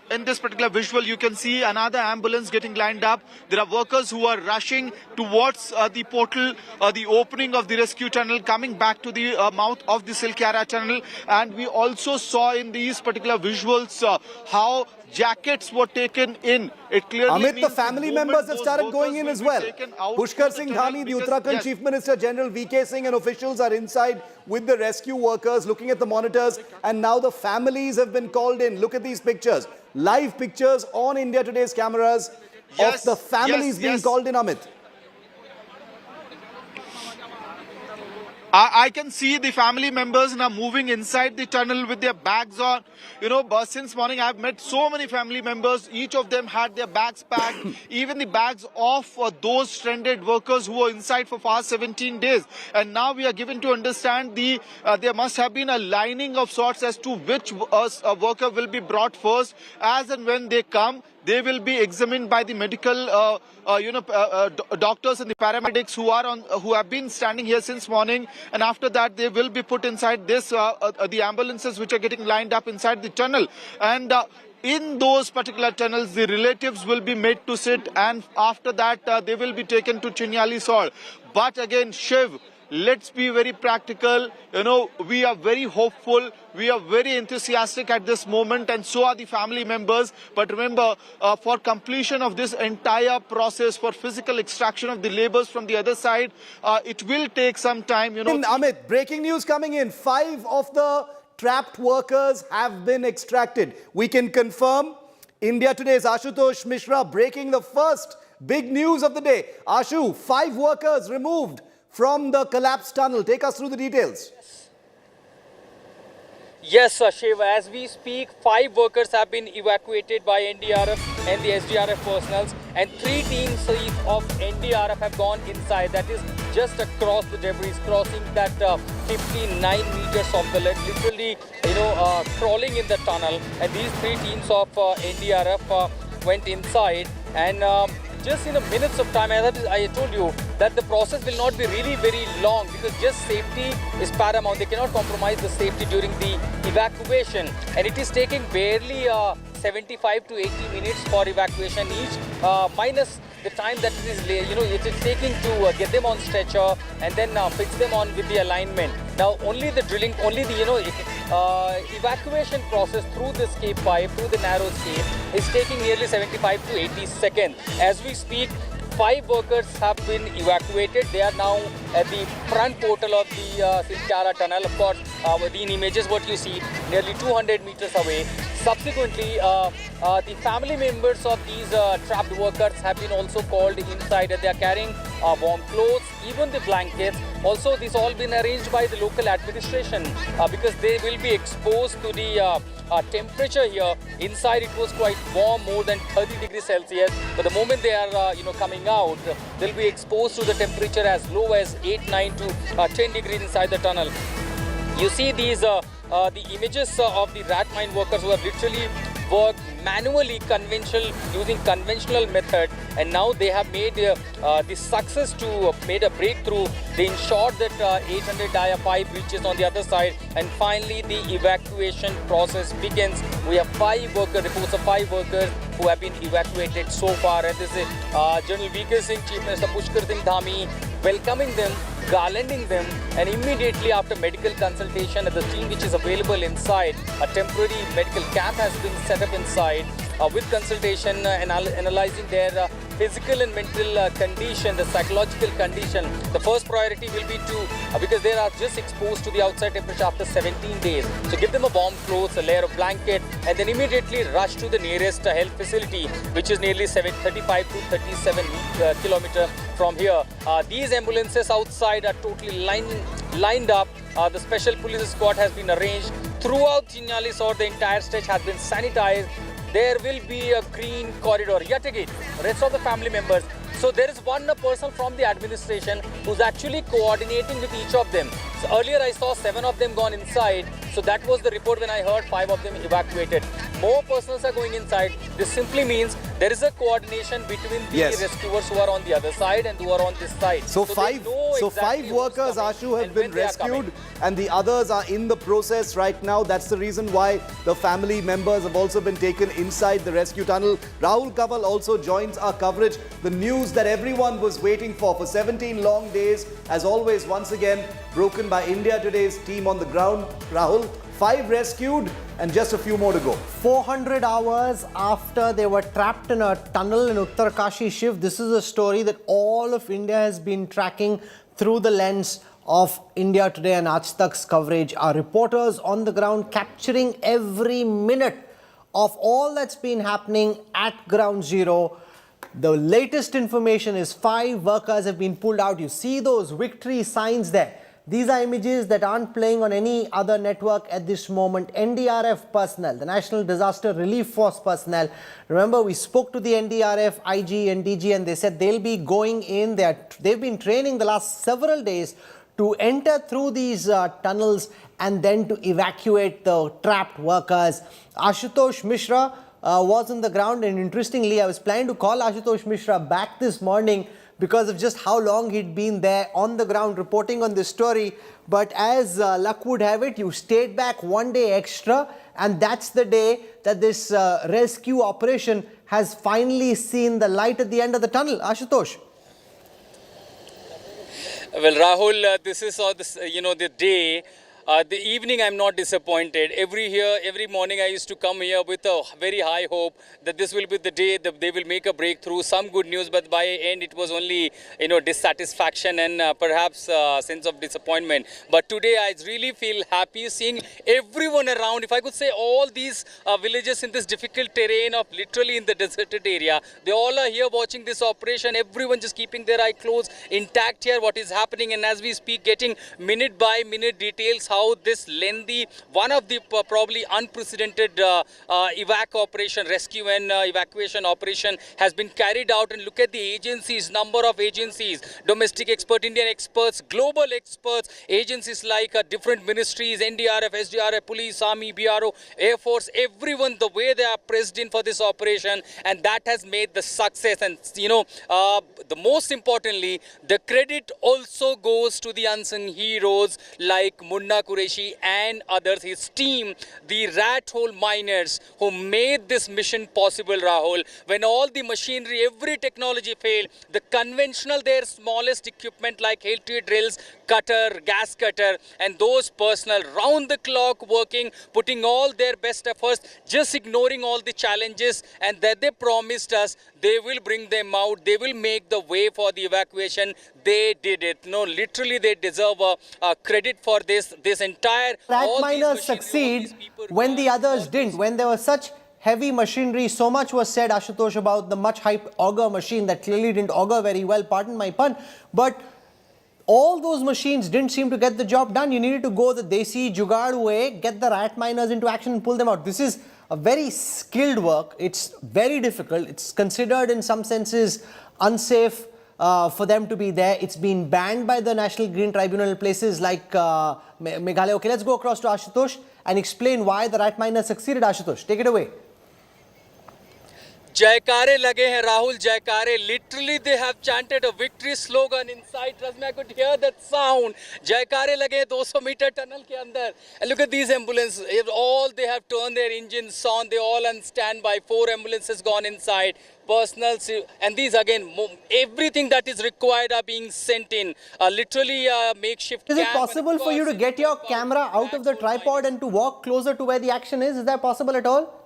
In this particular visual, you can see another ambulance getting lined up. There are workers who are rushing towards the portal, the opening of the rescue tunnel, coming back to the mouth of the Silkyara tunnel. And we also saw in these particular visuals how jackets were taken in. It clearly Amit, the family members have started going in as well. Pushkar Singh Dhami, the Uttarakhand Chief Minister, General VK Singh and officials are inside with the rescue workers looking at the monitors, and now the families have been called in. Look at these pictures. Live pictures on India Today's cameras of the families being called in, Amit. I can see the family members now moving inside the tunnel with their bags on. Since morning I've met so many family members. Each of them had their bags packed, even the bags of those stranded workers who were inside for past 17 days. And now we are given to understand there must have been a lining of sorts as to which worker will be brought first. As and when they come, they will be examined by the medical doctors and the paramedics who have been standing here since morning, and after that they will be put inside the ambulances which are getting lined up inside the tunnel. And in those particular tunnels, the relatives will be made to sit, and after that they will be taken to Chinyali Sor. But again, Shiv, let's be very practical. We are very hopeful. We are very enthusiastic at this moment, and so are the family members. But remember, for completion of this entire process, for physical extraction of the labours from the other side, it will take some time. Amit, breaking news coming in. 5 of the trapped workers have been extracted. We can confirm. India Today's Ashutosh Mishra breaking the first big news of the day. Ashu, 5 workers removed from the collapsed tunnel. Take us through the details. Yes, Shiv, as we speak, 5 workers have been evacuated by NDRF and the SDRF personnel, and 3 teams of NDRF have gone inside. That is just across the debris, crossing that 59 meters of the lead, literally, crawling in the tunnel. And these 3 teams of NDRF went inside, and just in minutes of time, as I told you, that the process will not be really very long, because just safety is paramount. They cannot compromise the safety during the evacuation, and it is taking barely 75 to 80 minutes for evacuation each, minus the time that it is taking to get them on stretcher and then fix them on with the alignment. Now only the drilling, only the evacuation process through the escape pipe, through the narrow escape, is taking nearly 75 to 80 seconds. As we speak, 5 workers have been evacuated. They are now at the front portal of the Silkyara tunnel. Of course, in images what you see, nearly 200 meters away. Subsequently, the family members of these trapped workers have been also called inside, and they are carrying warm clothes, even the blankets. Also, this all been arranged by the local administration because they will be exposed to the temperature here. Inside it was quite warm, more than 30 degrees Celsius. But the moment they are coming out, they'll be exposed to the temperature as low as 8, 9 to 10 degrees inside the tunnel. You see these the images of the rat mine workers who have literally worked manually using conventional method, and now they have made the success to made a breakthrough. They ensured that 800 dia pipe reaches on the other side, and finally the evacuation process begins. We have 5 workers, reports of 5 workers who have been evacuated so far, and this is General VK Singh, Chief Minister Pushkar Singh Dhami, welcoming them, garlanding them, and immediately after medical consultation at the team which is available inside, a temporary medical camp has been set up inside with consultation and analyzing their physical and mental condition, the psychological condition. The first priority will be to, because they are just exposed to the outside temperature after 17 days. So give them a warm clothes, a layer of blanket, and then immediately rush to the nearest health facility, which is nearly 35 to 37 kilometers from here. These ambulances outside are totally lined up. The special police squad has been arranged. Throughout Chinyalis or the entire stretch has been sanitized. There will be a green corridor. Yet again, rest of the family members. So there is one person from the administration who's actually coordinating with each of them. So earlier I saw 7 of them gone inside. So that was the report when I heard 5 of them evacuated. More persons are going inside. This simply means there is a coordination between the rescuers who are on the other side and who are on this side. So five workers, Ashu, have been rescued, and the others are in the process right now. That's the reason why the family members have also been taken inside the rescue tunnel. Rahul Kaval also joins our coverage. The news that everyone was waiting for 17 long days, as always, once again broken by India Today's team on the ground. Rahul, 5 rescued and just a few more to go. 400 hours after they were trapped in a tunnel in Uttarkashi, Shiv, this is a story that all of India has been tracking through the lens of India Today and Aaj Tak's coverage. Our reporters on the ground capturing every minute of all that's been happening at ground zero. The latest information is 5 workers have been pulled out. You see those victory signs there. These are images that aren't playing on any other network at this moment. NDRF personnel, the National Disaster Relief Force personnel. Remember, we spoke to the NDRF, IG and DG, and they said they'll be going in. They've been training the last several days to enter through these tunnels and then to evacuate the trapped workers. Ashutosh Mishra was on the ground, and interestingly, I was planning to call Ashutosh Mishra back this morning because of just how long he'd been there on the ground reporting on this story. But as luck would have it, you stayed back one day extra, and that's the day that this rescue operation has finally seen the light at the end of the tunnel. Ashutosh. Well, Rahul, this is the day. The evening, I'm not disappointed. Every morning I used to come here with a very high hope that this will be the day that they will make a breakthrough, some good news, but by end it was only, dissatisfaction and perhaps sense of disappointment. But today I really feel happy seeing everyone around. If I could say all these villages in this difficult terrain of literally in the deserted area, they all are here watching this operation. Everyone just keeping their eye closed, intact here, what is happening, and as we speak, getting minute by minute details how this lengthy, one of the probably unprecedented rescue and evacuation operation has been carried out. And look at the agencies, number of agencies, domestic expert, Indian experts, global experts, agencies like different ministries, NDRF, SDRF, police, army, BRO, Air Force, everyone, the way they are pressed in for this operation, and that has made the success. And the most importantly, the credit also goes to the unsung heroes like Munna Qureshi and others, his team, the rat hole miners who made this mission possible, Rahul. When all the machinery, every technology failed, the conventional, their smallest equipment like hail-to drills, cutter, gas cutter, and those personnel round the clock working, putting all their best efforts, just ignoring all the challenges, and that they promised us they will bring them out, they will make the way for the evacuation. They did it. No, literally they deserve a credit for this this entire... Rat all these miners machines, succeed when the others didn't. When there was such heavy machinery, so much was said, Ashutosh, about the much hyped auger machine that clearly didn't auger very well, pardon my pun. But all those machines didn't seem to get the job done. You needed to go the desi jugaad way, get the rat miners into action and pull them out. This is a very skilled work. It's very difficult. It's considered in some senses unsafe for them to be there. It's been banned by the National Green Tribunal in places like Meghalaya. Okay, let's go across to Ashutosh and explain why the rat miners succeeded. Ashutosh, take it away. Jaykare lage hain, Rahul, jaykare. Literally, they have chanted a victory slogan inside. Trust me, I could hear that sound. Jaykare lage hain 200-meter tunnel ke andar. And look at these ambulances. All they have turned their engines on. They all on standby. 4 ambulances gone inside. Personal, and these again, everything that is required are being sent in. Literally makeshift. Is it possible for you to get your camera out of the tripod and to walk closer to where the action is? Is that possible at all?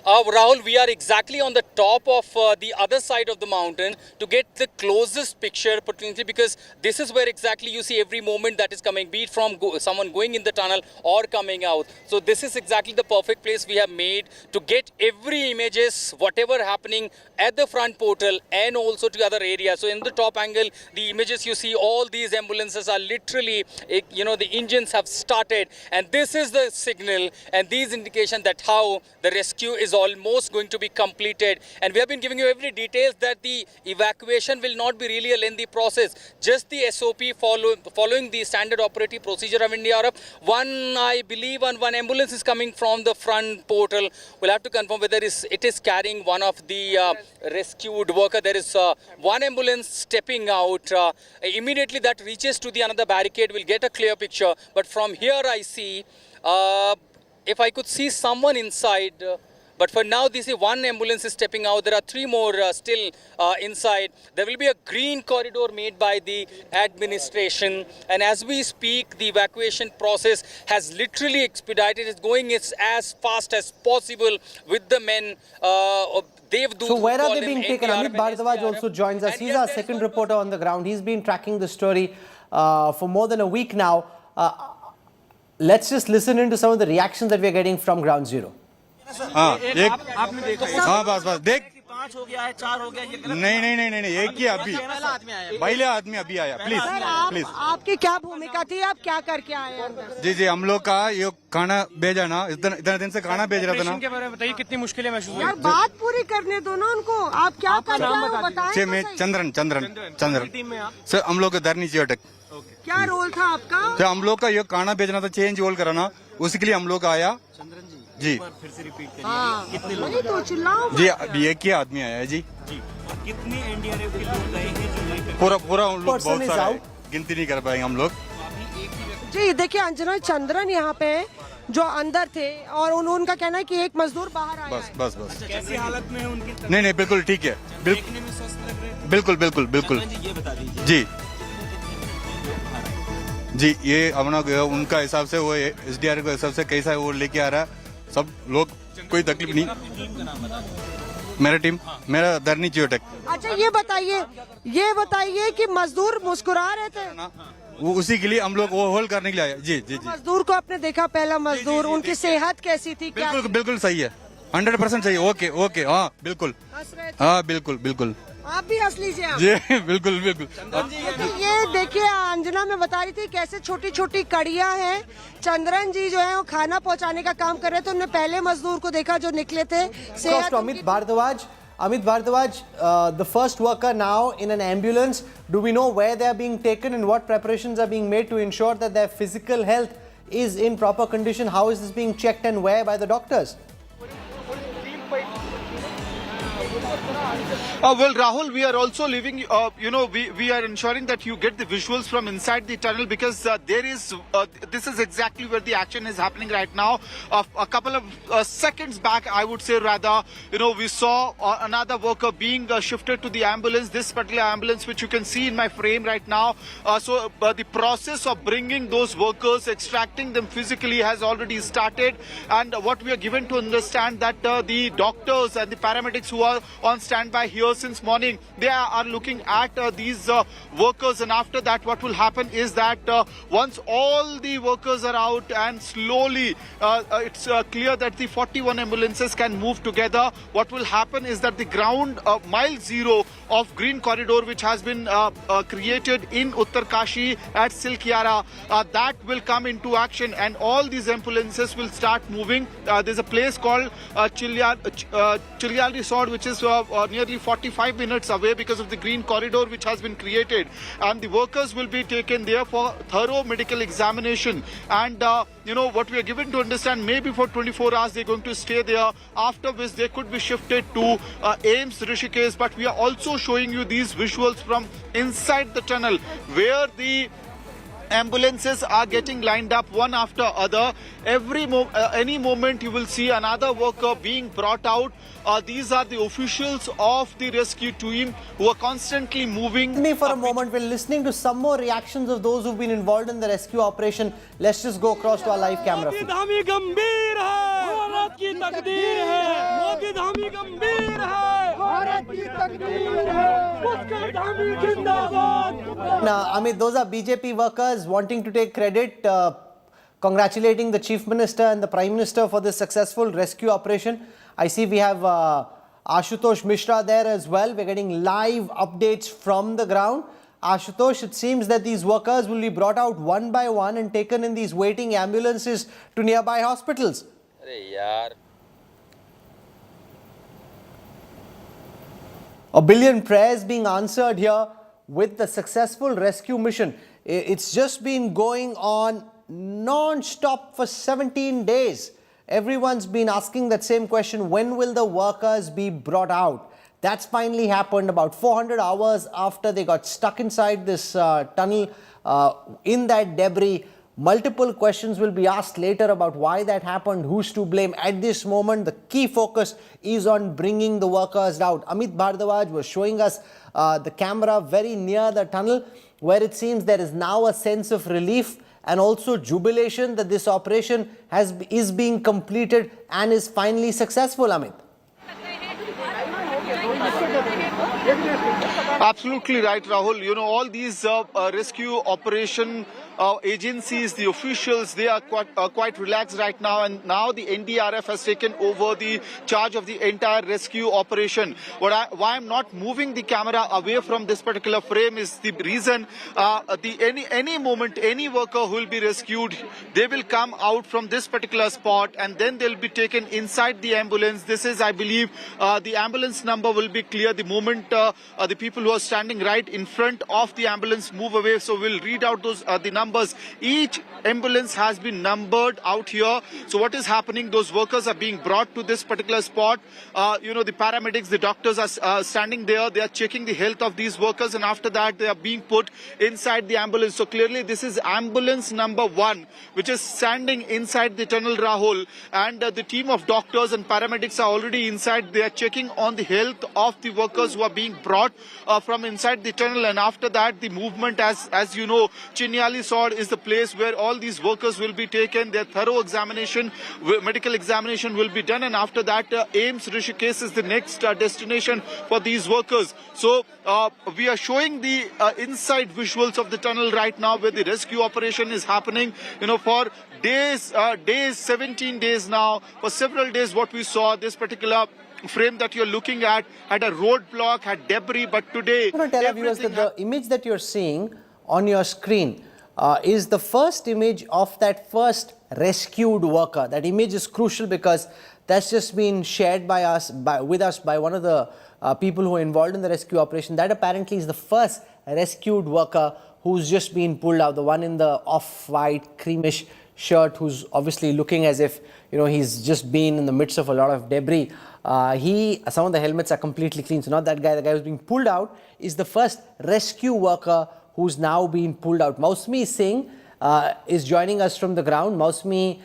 Rahul, we are exactly on the top of the other side of the mountain to get the closest picture potentially, because this is where exactly you see every moment that is coming, be it from someone going in the tunnel or coming out. So this is exactly the perfect place we have made to get every images, whatever happening at the front portal and also to other areas. So in the top angle, the images you see, all these ambulances are literally, the engines have started, and this is the signal and these indication that how the rescue is almost going to be completed. And we have been giving you every details that the evacuation will not be really a lengthy process. Just the SOP following the standard operative procedure of India. I believe one ambulance is coming from the front portal. We'll have to confirm whether it is carrying one of the rescued worker. There is one ambulance stepping out. Immediately that reaches to the another barricade, we'll get a clear picture. But from here I see, if I could see someone inside, but for now, this is one ambulance is stepping out. There are 3 more still inside. There will be a green corridor made by the administration. And as we speak, the evacuation process has literally expedited. It's going as fast as possible with the men. So where are they being taken? Amit Bharadwaj also joins us. He's our second reporter on the ground. He's been tracking the story for more than a week now. Let's just listen into some of the reactions that we're getting from Ground Zero. आपने देखा बस देख 5 हो गया है 4 हो गया नहीं एक ही अभी पहले आदमी अभी आया प्लीज आपकी क्या भूमिका थी आप क्या करके आए अंदर जी हम लोग का ये खाना भेजा ना इतने दिन से खाना भेज रहा था ना के बारे में बताइए कितनी मुश्किलें महसूस यार बात पूरी करने दो ना उनको आप क्या कर रहे हो बताएं चंद्रन सर हम लोग का धरनी चियोटक क्या रोल था आपका हम लोग का ये खाना भेजना था चेंज रोल कराना उसके लिए हम लोग आया जी फिर से रिपीट करिए कितने लोग तो चिल्लाओ जी अभी एक ही आदमी आया है जी कितने एनडीआरएफ के लोग गए हैं जो पूरा लोग बहुत सारे गिनती नहीं कर पाएंगे हम लोग जी देखिए अंजना चंद्रन यहाँ पे जो अंदर थे और उनका कहना है कि एक मजदूर बाहर आया बस कैसी हालत में है उनकी नहीं बिल्कुल ठीक है बिल्कुल ये बता दीजिए जी ये अपना उनका हिसाब से वो एसडीआर के हिसाब से कैसा वो लेके आ रहा है सब लोग कोई तकलीफ नहीं मेरा धरनी चियोटक अच्छा ये बताइए कि मजदूर मुस्कुरा रहे थे वो उसी के लिए हम लोग वो होल्ड करने के लिए आए जी मजदूर को आपने देखा पहला मजदूर उनकी सेहत कैसी थी बिल्कुल सही है 100% सही ओके हाँ बिल्कुल आप भी हंस लीजिए जी बिल्कुल ये देखिए अंजना में बता रही थी कैसे छोटी छोटी कड़ियां हैं चंद्रन जी जो है वो खाना पहुंचाने का काम कर रहे थे उन्होंने पहले मजदूर को देखा जो निकले थे Amit Bharadwaj, the first worker now in an ambulance. Do we know where they are being taken and what preparations are being made to ensure that their physical health is in proper condition? How is this being checked and where by the doctors? Well, Rahul, we are also leaving, we are ensuring that you get the visuals from inside the tunnel because this is exactly where the action is happening right now. A couple of seconds back, I would say rather, we saw another worker being shifted to the ambulance, this particular ambulance which you can see in my frame right now. So the process of bringing those workers, extracting them physically has already started. And what we are given to understand that the doctors and the paramedics who are on standby standby here since morning. They are looking at these workers, and after that what will happen is that once all the workers are out and slowly it's clear that the 41 ambulances can move together, what will happen is that the ground mile zero of green corridor which has been created in Uttarkashi at Silkyara, that will come into action, and all these ambulances will start moving. There's a place called Chilya Resort which is nearly 45 minutes away because of the green corridor which has been created, and the workers will be taken there for thorough medical examination, and what we are given to understand, maybe for 24 hours they're going to stay there, after which they could be shifted to AIMS Rishikesh. But we are also showing you these visuals from inside the tunnel where the ambulances are getting lined up one after other. Any moment you will see another worker being brought out. These are the officials of the rescue team who are constantly moving. Me for a moment, we're listening to some more reactions of those who've been involved in the rescue operation. Let's just go across to our live camera feed. Dhami गंभीर है, भारत की तकदीर है, मोदी धामी गंभीर है, भारत की तकदीर है, पुष्कर धामी जिंदाबाद. Now, Amit, those are BJP workers wanting to take credit, congratulating the Chief Minister and the Prime Minister for this successful rescue operation. I see we have Ashutosh Mishra there as well. We're getting live updates from the ground. Ashutosh, it seems that these workers will be brought out one by one and taken in these waiting ambulances to nearby hospitals. A billion prayers being answered here with the successful rescue mission. It's just been going on non-stop for 17 days. Everyone's been asking that same question, when will the workers be brought out? That's finally happened about 400 hours after they got stuck inside this tunnel in that debris. Multiple questions will be asked later about why that happened, who's to blame. At this moment, the key focus is on bringing the workers out. Amit Bharadwaj was showing us the camera very near the tunnel, where it seems there is now a sense of relief and also jubilation that this operation is being completed and is finally successful, Amit. Absolutely right, Rahul. All these rescue operation agencies, the officials, they are quite relaxed right now, and now the NDRF has taken over the charge of the entire rescue operation. Why I'm not moving the camera away from this particular frame is the reason any moment any worker who will be rescued, they will come out from this particular spot and then they'll be taken inside the ambulance. This is, I believe, the ambulance number will be clear the moment the people who are standing right in front of the ambulance move away. So we'll read out those the numbers. Each ambulance has been numbered out here. So what is happening? Those workers are being brought to this particular spot. The paramedics, the doctors are standing there. They are checking the health of these workers, and after that they are being put inside the ambulance. So clearly this is ambulance number 1, which is standing inside the tunnel, Rahul, and the team of doctors and paramedics are already inside. They are checking on the health of the workers who are being brought from inside the tunnel, and after that the movement, as you know, Chinyali Sword is the place where all these workers will be taken. Their thorough examination, medical examination will be done, and after that AIMS Rishikesh is the next destination for these workers. So we are showing the inside visuals of the tunnel right now where the rescue operation is happening. For days, 17 days now, for several days what we saw, this particular frame that you're looking at had a roadblock, had debris, but today... I want to tell our viewers that the image that you're seeing on your screen is the first image of that first rescued worker. That image is crucial because that's just been shared by us, by one of the people who are involved in the rescue operation. That apparently is the first rescued worker who's just been pulled out. The one in the off-white creamish shirt, who's obviously looking as if he's just been in the midst of a lot of debris. Some of the helmets are completely clean. So not that guy. The guy who's being pulled out is the first rescue worker who's now been pulled out. Mausmi Singh is joining us from the ground. Mausmi,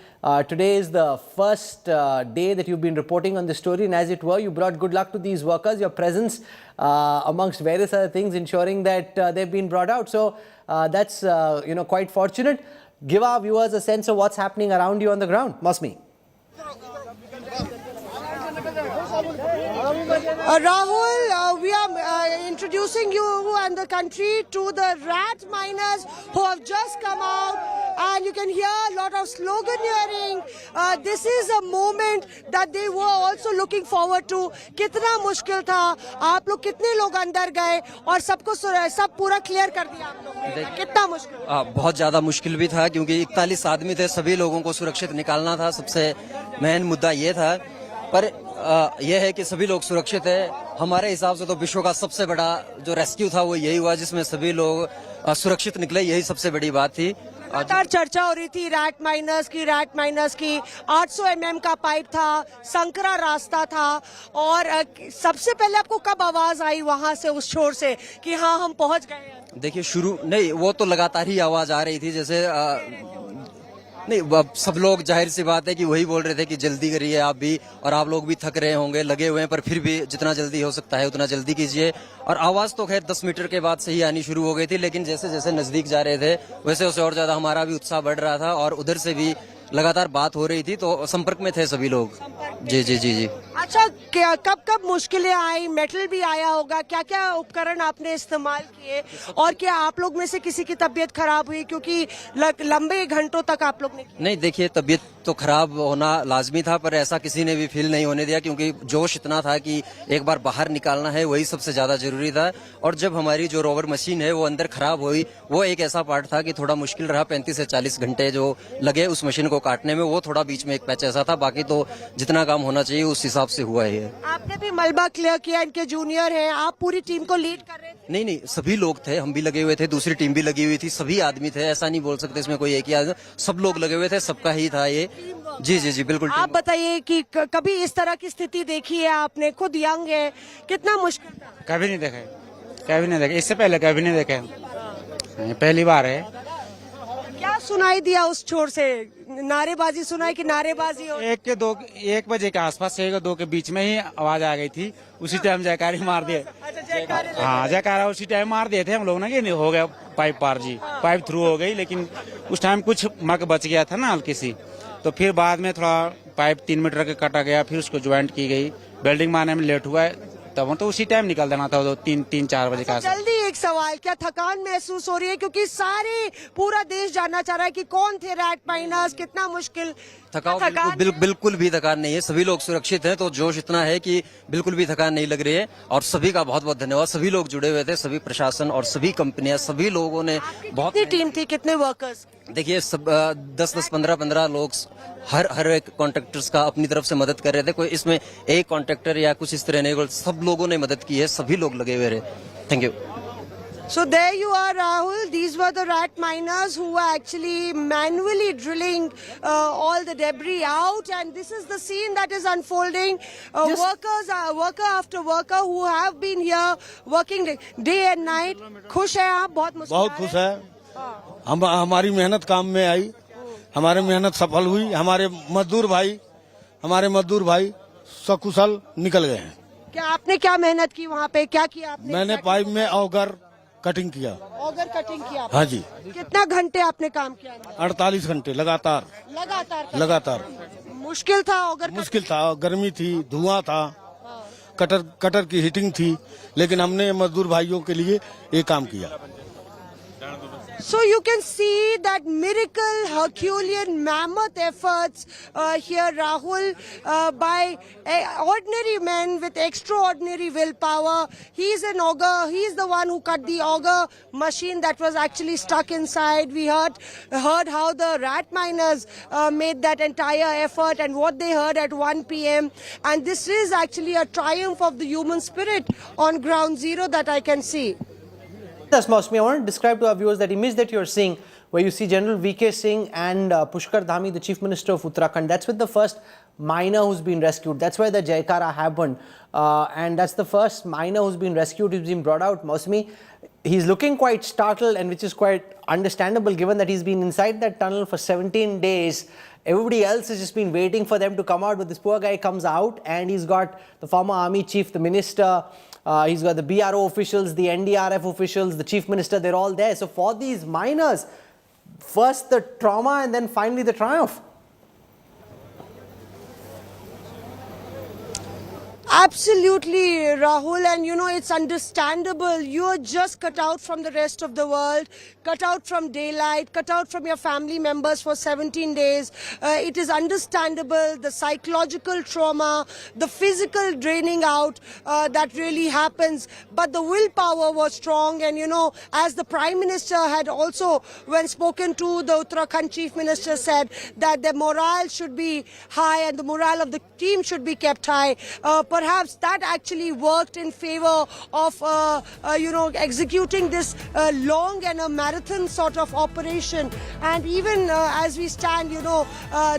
today is the first day that you've been reporting on this story, and as it were, you brought good luck to these workers. Your presence amongst various other things, ensuring that they've been brought out. So that's quite fortunate. Give our viewers a sense of what's happening around you on the ground, Mausmi. Rahul, we are introducing you and the country to the rat miners who have just come out, and you can hear a lot of sloganeering. This is a moment that they were also looking forward to. कितना मुश्किल था, आप लोग कितने लोग अंदर गए और सबको सब पूरा क्लियर कर दिया आप लोगों ने, कितना मुश्किल? बहुत ज्यादा मुश्किल भी था क्योंकि 41 आदमी थे, सभी लोगों को सुरक्षित निकालना था, सबसे मेन मुद्दा ये था। पर यह है कि सभी लोग सुरक्षित है। हमारे हिसाब से तो विश्व का सबसे बड़ा जो रेस्क्यू था वो यही हुआ जिसमें सभी लोग सुरक्षित निकले, यही सबसे बड़ी बात थी। लगातार चर्चा हो रही थी रैट माइनर्स की 800 mm का पाइप था, संकरा रास्ता था, और सबसे पहले आपको कब आवाज आई वहां से, उस छोर से, कि हाँ हम पहुंच गए हैं? देखिए शुरू नहीं, वो तो लगातार ही आवाज आ रही थी, जैसे नहीं सब लोग जाहिर सी बात है कि वही बोल रहे थे कि जल्दी करिए आप भी, और आप लोग भी थक रहे होंगे, लगे हुए हैं, पर फिर भी जितना जल्दी हो सकता है उतना जल्दी कीजिए। और आवाज तो खैर 10 मीटर के बाद से ही आनी शुरू हो गई थी, लेकिन जैसे जैसे नजदीक जा रहे थे वैसे वैसे और ज्यादा हमारा भी उत्साह बढ़ रहा था, और उधर से भी लगातार बात हो रही थी, तो संपर्क में थे सभी लोग। जी। अच्छा, कब मुश्किलें आई? मेटल भी आया होगा, क्या क्या उपकरण आपने इस्तेमाल किए, और क्या आप लोग में से किसी की तबीयत खराब हुई? क्योंकि लंबे घंटों तक आप लोग ने नहीं, देखिए तबीयत तो खराब होना लाजमी था, पर ऐसा किसी ने भी फील नहीं होने दिया, क्योंकि जोश इतना था कि एक बार बाहर निकालना है, वही सबसे ज्यादा जरूरी था। और जब हमारी जो रोवर मशीन है वो अंदर खराब हुई, वो एक ऐसा पार्ट था कि थोड़ा मुश्किल रहा, 35 से 40 घंटे जो लगे उस मशीन को काटने में, वो थोड़ा बीच में एक पैच ऐसा था, बाकी तो जितना काम होना चाहिए उस हिसाब से हुआ है। आपने भी मलबा क्लियर किया, इनके जूनियर हैं, आप पूरी टीम को लीड कर रहे थे? नहीं, सभी लोग थे, हम भी लगे हुए थे, दूसरी टीम भी लगी हुई थी, सभी आदमी थे, ऐसा नहीं बोल सकते इसमें कोई एक ही आदमी, सब लोग लगे हुए थे, सबका ही था ये। जी बिल्कुल। आप बताइए कि कभी इस तरह की स्थिति देखी है आपने? खुद यंग है, कितना मुश्किल था? कभी नहीं देखा, इससे पहले कभी नहीं देखा, पहली बार है। क्या सुनाई दिया उस छोर से? नारेबाजी सुनाई कि नारेबाजी? 1 बजे के आसपास, 1 और 2 के बीच में ही आवाज आ गई थी, उसी टाइम जयकारी मार दिए। हाँ, जयकारा उसी टाइम मार दिए थे हम लोग ना, कि हो गया पाइप पार जी, पाइप थ्रू हो गई, लेकिन उस टाइम कुछ मक बच गया था ना हल्की सी, तो फिर बाद में थोड़ा पाइप 3 मीटर का काटा गया, फिर उसको ज्वाइंट की गई, वेल्डिंग मारने में लेट हुआ, तब तो उसी टाइम निकल देना था, 3-4 बजे का। जल्दी एक सवाल, क्या थकान महसूस हो रही है? क्योंकि पूरा देश जानना चाह रहा है कि कौन थे रैट माइनर्स, कितना मुश्किल? बिल्कुल भी थकान नहीं है, सभी लोग सुरक्षित हैं, तो जोश इतना है कि बिल्कुल भी थकान नहीं लग रही है। और सभी का बहुत बहुत धन्यवाद, सभी लोग जुड़े हुए थे, सभी प्रशासन और सभी कंपनियां, सभी लोगों ने बहुत। कितनी टीम थी, कितने वर्कर्स? देखिए सब 10-10, 15-15 लोग हर एक कॉन्ट्रैक्टर्स का अपनी तरफ से मदद कर रहे थे, कोई इसमें एक कॉन्ट्रैक्टर या कुछ इस तरह नहीं, सब लोगों ने मदद की है, सभी लोग लगे हुए रहे। Thank you. So there you are, Rahul. These were the rat miners who were actually manually drilling all the debris out, and this is the scene that is unfolding. Worker after worker who have been here working day and night. खुश हैं आप? बहुत खुश है। हमारी मेहनत काम में आई, हमारी मेहनत सफल हुई, हमारे मजदूर भाई सकुशल निकल गए हैं। क्या आपने क्या मेहनत की वहाँ पे? क्या किया आपने? मैंने पाइप में ऑगर कटिंग किया। हाँ जी। कितना घंटे आपने काम किया? 48 घंटे लगातार। मुश्किल था ऑगर? मुश्किल था, गर्मी थी, धुआं था, कटर की हीटिंग थी, लेकिन हमने मजदूर भाइयों के लिए ये काम किया। So you can see that miracle, Herculean, mammoth efforts here, Rahul, by ordinary men with extraordinary willpower. He's an auger. He's the one who cut the auger machine that was actually stuck inside. We heard how the rat miners made that entire effort and what they heard at 1 p.m. And this is actually a triumph of the human spirit on ground zero that I can see. I want to describe to our viewers that image that you're seeing, where you see General VK Singh and Pushkar Dhami, the Chief Minister of Uttarakhand. That's with the first miner who's been rescued. That's where the Jaikara happened. And that's the first miner who's been rescued, who's been brought out. Mausami, he's looking quite startled, and which is quite understandable given that he's been inside that tunnel for 17 days. Everybody else has just been waiting for them to come out, but this poor guy comes out, and he's got the former army chief, the minister, he's got the BRO officials, the NDRF officials, the chief minister, they're all there. So for these miners, first the trauma and then finally the triumph. Absolutely, Rahul, and you know, it's understandable. You're just cut out from the rest of the world, cut out from daylight, cut out from your family members for 17 days. It is understandable, the psychological trauma, the physical draining out that really happens. But the willpower was strong, and you know, as the Prime Minister had also, when spoken to, the Uttarakhand Chief Minister said that the morale should be high and the morale of the team should be kept high. Perhaps that actually worked in favor of, you know, executing this long and a marathon sort of operation. And even as we stand, you know,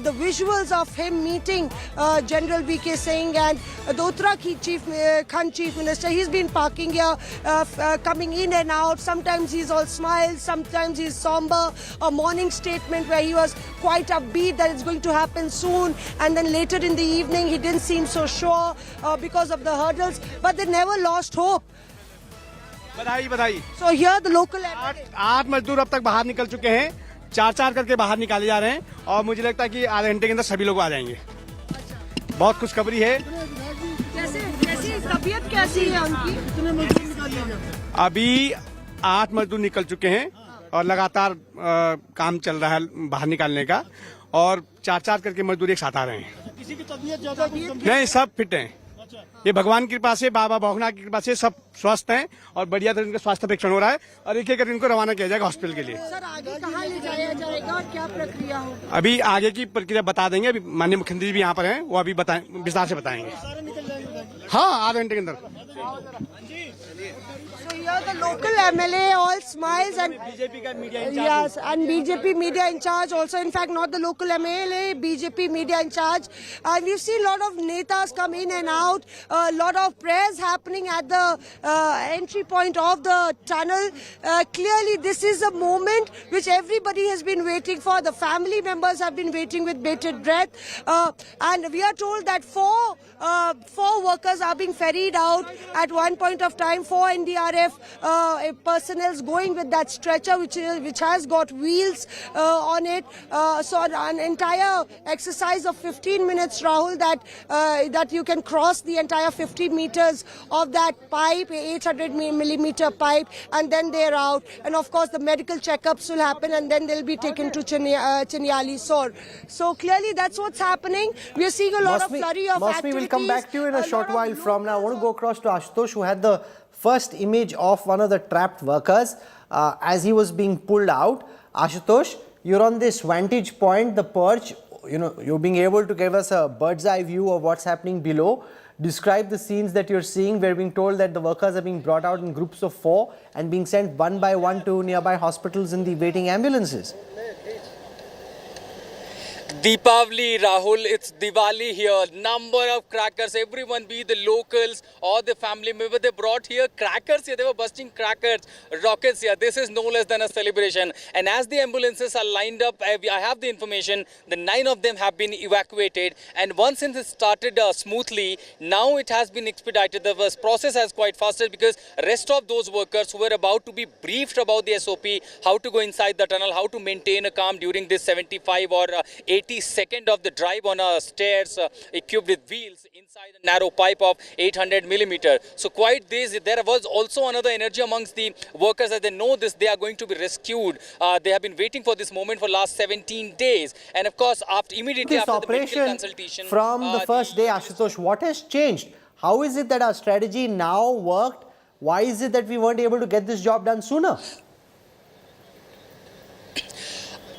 the visuals of him meeting General VK Singh and the Uttarakhand Chief Minister, he's been parking here, coming in and out. Sometimes he's all smiles, sometimes he's somber. A morning statement where he was quite upbeat that it's going to happen soon, and then later in the evening he didn't seem so sure because of the hurdles, but they never lost hope. बधाई So here the local 8 मजदूर अब तक बाहर निकल चुके हैं, 4-4 करके बाहर निकाले जा रहे हैं और मुझे लगता है कि आधे घंटे के अंदर सभी लोग आ जाएंगे। बहुत खुशखबरी है। कैसी तबीयत कैसी है उनकी? अभी 8 मजदूर निकल चुके हैं और लगातार काम चल रहा है बाहर निकालने का, और 4-4 करके मजदूर एक साथ आ रहे हैं। किसी की तबीयत ज्यादा नहीं, सब फिट हैं। ये भगवान की कृपा से, बाबा भोगनाथ की कृपा से सब स्वस्थ हैं और बढ़िया तरह इनका स्वास्थ्य परीक्षण हो रहा है और एक एक करके इनको रवाना किया जाएगा हॉस्पिटल के लिए। सर आगे कहाँ ले जाया जाएगा और क्या प्रक्रिया होगी? अभी आगे की प्रक्रिया बता देंगे। अभी माननीय मुख्यमंत्री भी यहाँ पर हैं, वो अभी विस्तार से बताएंगे। हाँ, आधे घंटे के अंदर। So here the local MLA all smiles and yes, and BJP media in charge also. In fact, not the local MLA, BJP media in charge. And we've seen a lot of netas come in and out. A lot of prayers happening at the entry point of the tunnel. Clearly, this is a moment which everybody has been waiting for. The family members have been waiting with bated breath. And we are told that four workers are being ferried out at one point of time. 4 NDRF personnel going with that stretcher which has got wheels on it. So an entire exercise of 15 minutes, Rahul, that you can cross the entire 50 meters of that pipe, 800 millimeter pipe, and then they're out. And of course the medical checkups will happen, and then they'll be taken to Chinyali Sor. So clearly that's what's happening. We're seeing a lot of flurry of activities. We'll come back to you in a short while from now. I want to go across to Ashutosh, who had the first image of one of the trapped workers as he was being pulled out. Ashutosh, you're on this vantage point, the perch. You know, you're being able to give us a bird's eye view of what's happening below. Describe the scenes that you're seeing. We're being told that the workers are being brought out in groups of 4 and being sent one by one to nearby hospitals in the waiting ambulances. Deepavali, Rahul, it's Diwali here. Number of crackers, everyone, be the locals or the family member, they brought here crackers here. They were busting crackers, rockets here. This is no less than a celebration. And as the ambulances are lined up, I have the information, the 9 of them have been evacuated. And once it started smoothly, now it has been expedited. The process has quite faster because rest of those workers who were about to be briefed about the SOP, how to go inside the tunnel, how to maintain a calm during this 75 or 80 second of the drive on stairs equipped with wheels inside a narrow pipe of 800 millimeter. So quite this, there was also another energy amongst the workers as they know this, they are going to be rescued. They have been waiting for this moment for last 17 days. And of course, immediately after the medical consultation. From the first day, Ashutosh, what has changed? How is it that our strategy now worked? Why is it that we weren't able to get this job done sooner?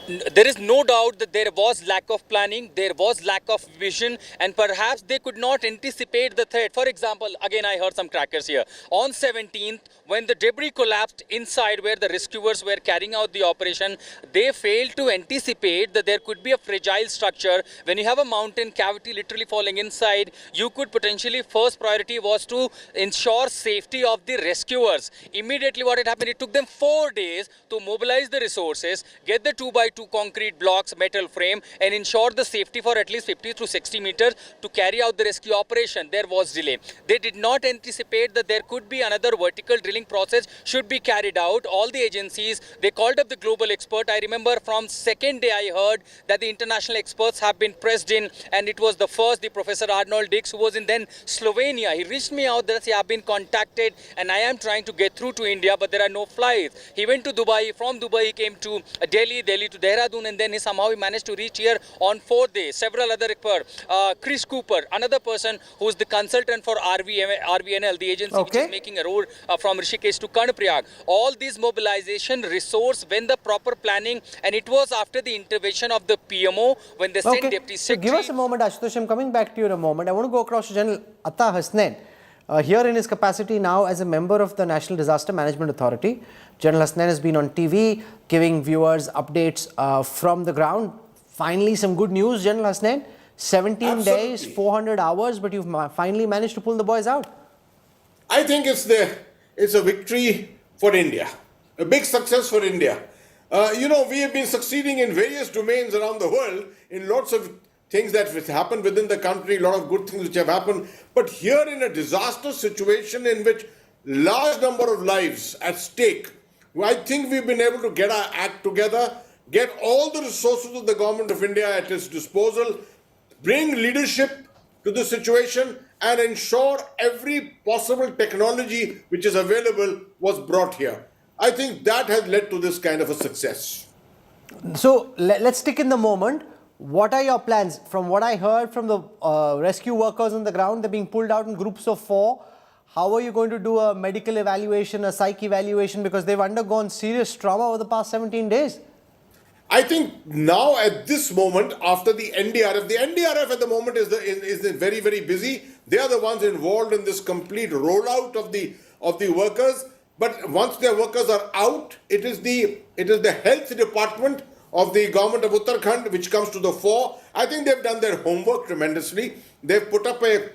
There is no doubt that there was lack of planning, there was lack of vision, and perhaps they could not anticipate the threat. For example, again I heard some crackers here. On 17th, when the debris collapsed inside where the rescuers were carrying out the operation, they failed to anticipate that there could be a fragile structure. When you have a mountain cavity literally falling inside, you could potentially, first priority was to ensure safety of the rescuers. Immediately what had happened, it took them 4 days to mobilize the resources, get the 2x2 two concrete blocks, metal frame, and ensure the safety for at least 50 to 60 meters to carry out the rescue operation. There was delay. They did not anticipate that there could be another vertical drilling process should be carried out. All the agencies, they called up the global expert. I remember from second day I heard that the international experts have been pressed in, and it was the first, the Professor Arnold Dix, who was in then Slovenia. He reached me out that I have been contacted and I am trying to get through to India, but there are no flights. He went to Dubai. From Dubai he came to Delhi to Dehradun, and then he somehow managed to reach here on 4th day. Several other experts, Chris Cooper, another person who is the consultant for RVNL, the agency which is making a road from Rishikesh to Karnaprayag. All these mobilization resource when the proper planning, and it was after the intervention of the PMO when they sent Deputy Secretary. So give us a moment, Ashutosh. I'm coming back to you in a moment. I want to go across to General Atta Hasnain. Here in his capacity now as a member of the National Disaster Management Authority, General Hasnain has been on TV giving viewers updates from the ground. Finally, some good news, General Hasnain. 17 days, 400 hours, but you've finally managed to pull the boys out. I think it's a victory for India, a big success for India. We have been succeeding in various domains around the world in lots of things that have happened within the country, a lot of good things which have happened. But here in a disaster situation in which large number of lives at stake, I think we've been able to get our act together, get all the resources of the government of India at its disposal, bring leadership to the situation and ensure every possible technology which is available was brought here. I think that has led to this kind of a success. So let's stick in the moment. What are your plans? From what I heard from the rescue workers on the ground, they're being pulled out in groups of 4. How are you going to do a medical evaluation, a psych evaluation? Because they've undergone serious trauma over the past 17 days. I think now at this moment, after the NDRF at the moment is very, very busy. They are the ones involved in this complete rollout of the workers. But once their workers are out, it is the health department of the government of Uttarakhand which comes to the fore. I think they've done their homework tremendously. They've put up a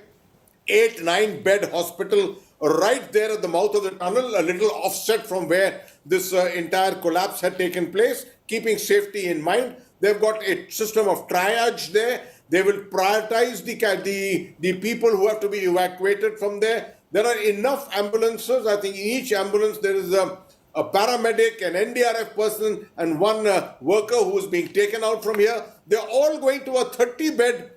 8-9 bed hospital right there at the mouth of the tunnel, a little offset from where this entire collapse had taken place, keeping safety in mind. They've got a system of triage there. They will prioritize the people who have to be evacuated from there. There are enough ambulances. I think in each ambulance there is a paramedic, an NDRF person, and one worker who is being taken out from here. They're all going to a 30-bed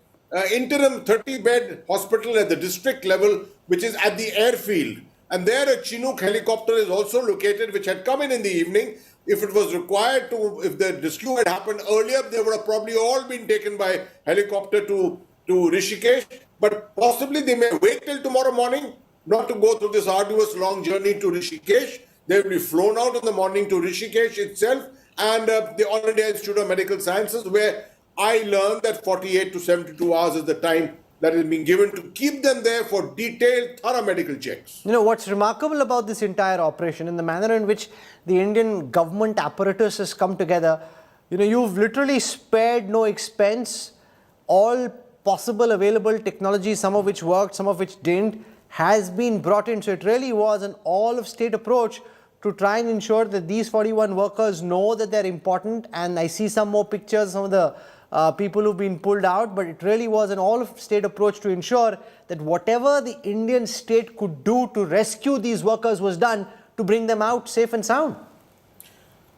interim 30-bed hospital at the district level, which is at the airfield. And there a Chinook helicopter is also located, which had come in the evening. If it was required to, if the rescue had happened earlier, they would have probably all been taken by helicopter to Rishikesh. But possibly they may wait till tomorrow morning, not to go through this arduous long journey to Rishikesh. They will be flown out in the morning to Rishikesh itself and the All India Institute of Medical Sciences, where I learned that 48 to 72 hours is the time that is being given to keep them there for detailed, thorough medical checks. You know, what's remarkable about this entire operation, in the manner in which the Indian government apparatus has come together, you know, you've literally spared no expense. All possible available technology, some of which worked, some of which didn't, has been brought in. So it really was an all-of-state approach to try and ensure that these 41 workers know that they're important. And I see some more pictures, some of the people who've been pulled out, but it really was an all-of-state approach to ensure that whatever the Indian state could do to rescue these workers was done to bring them out safe and sound.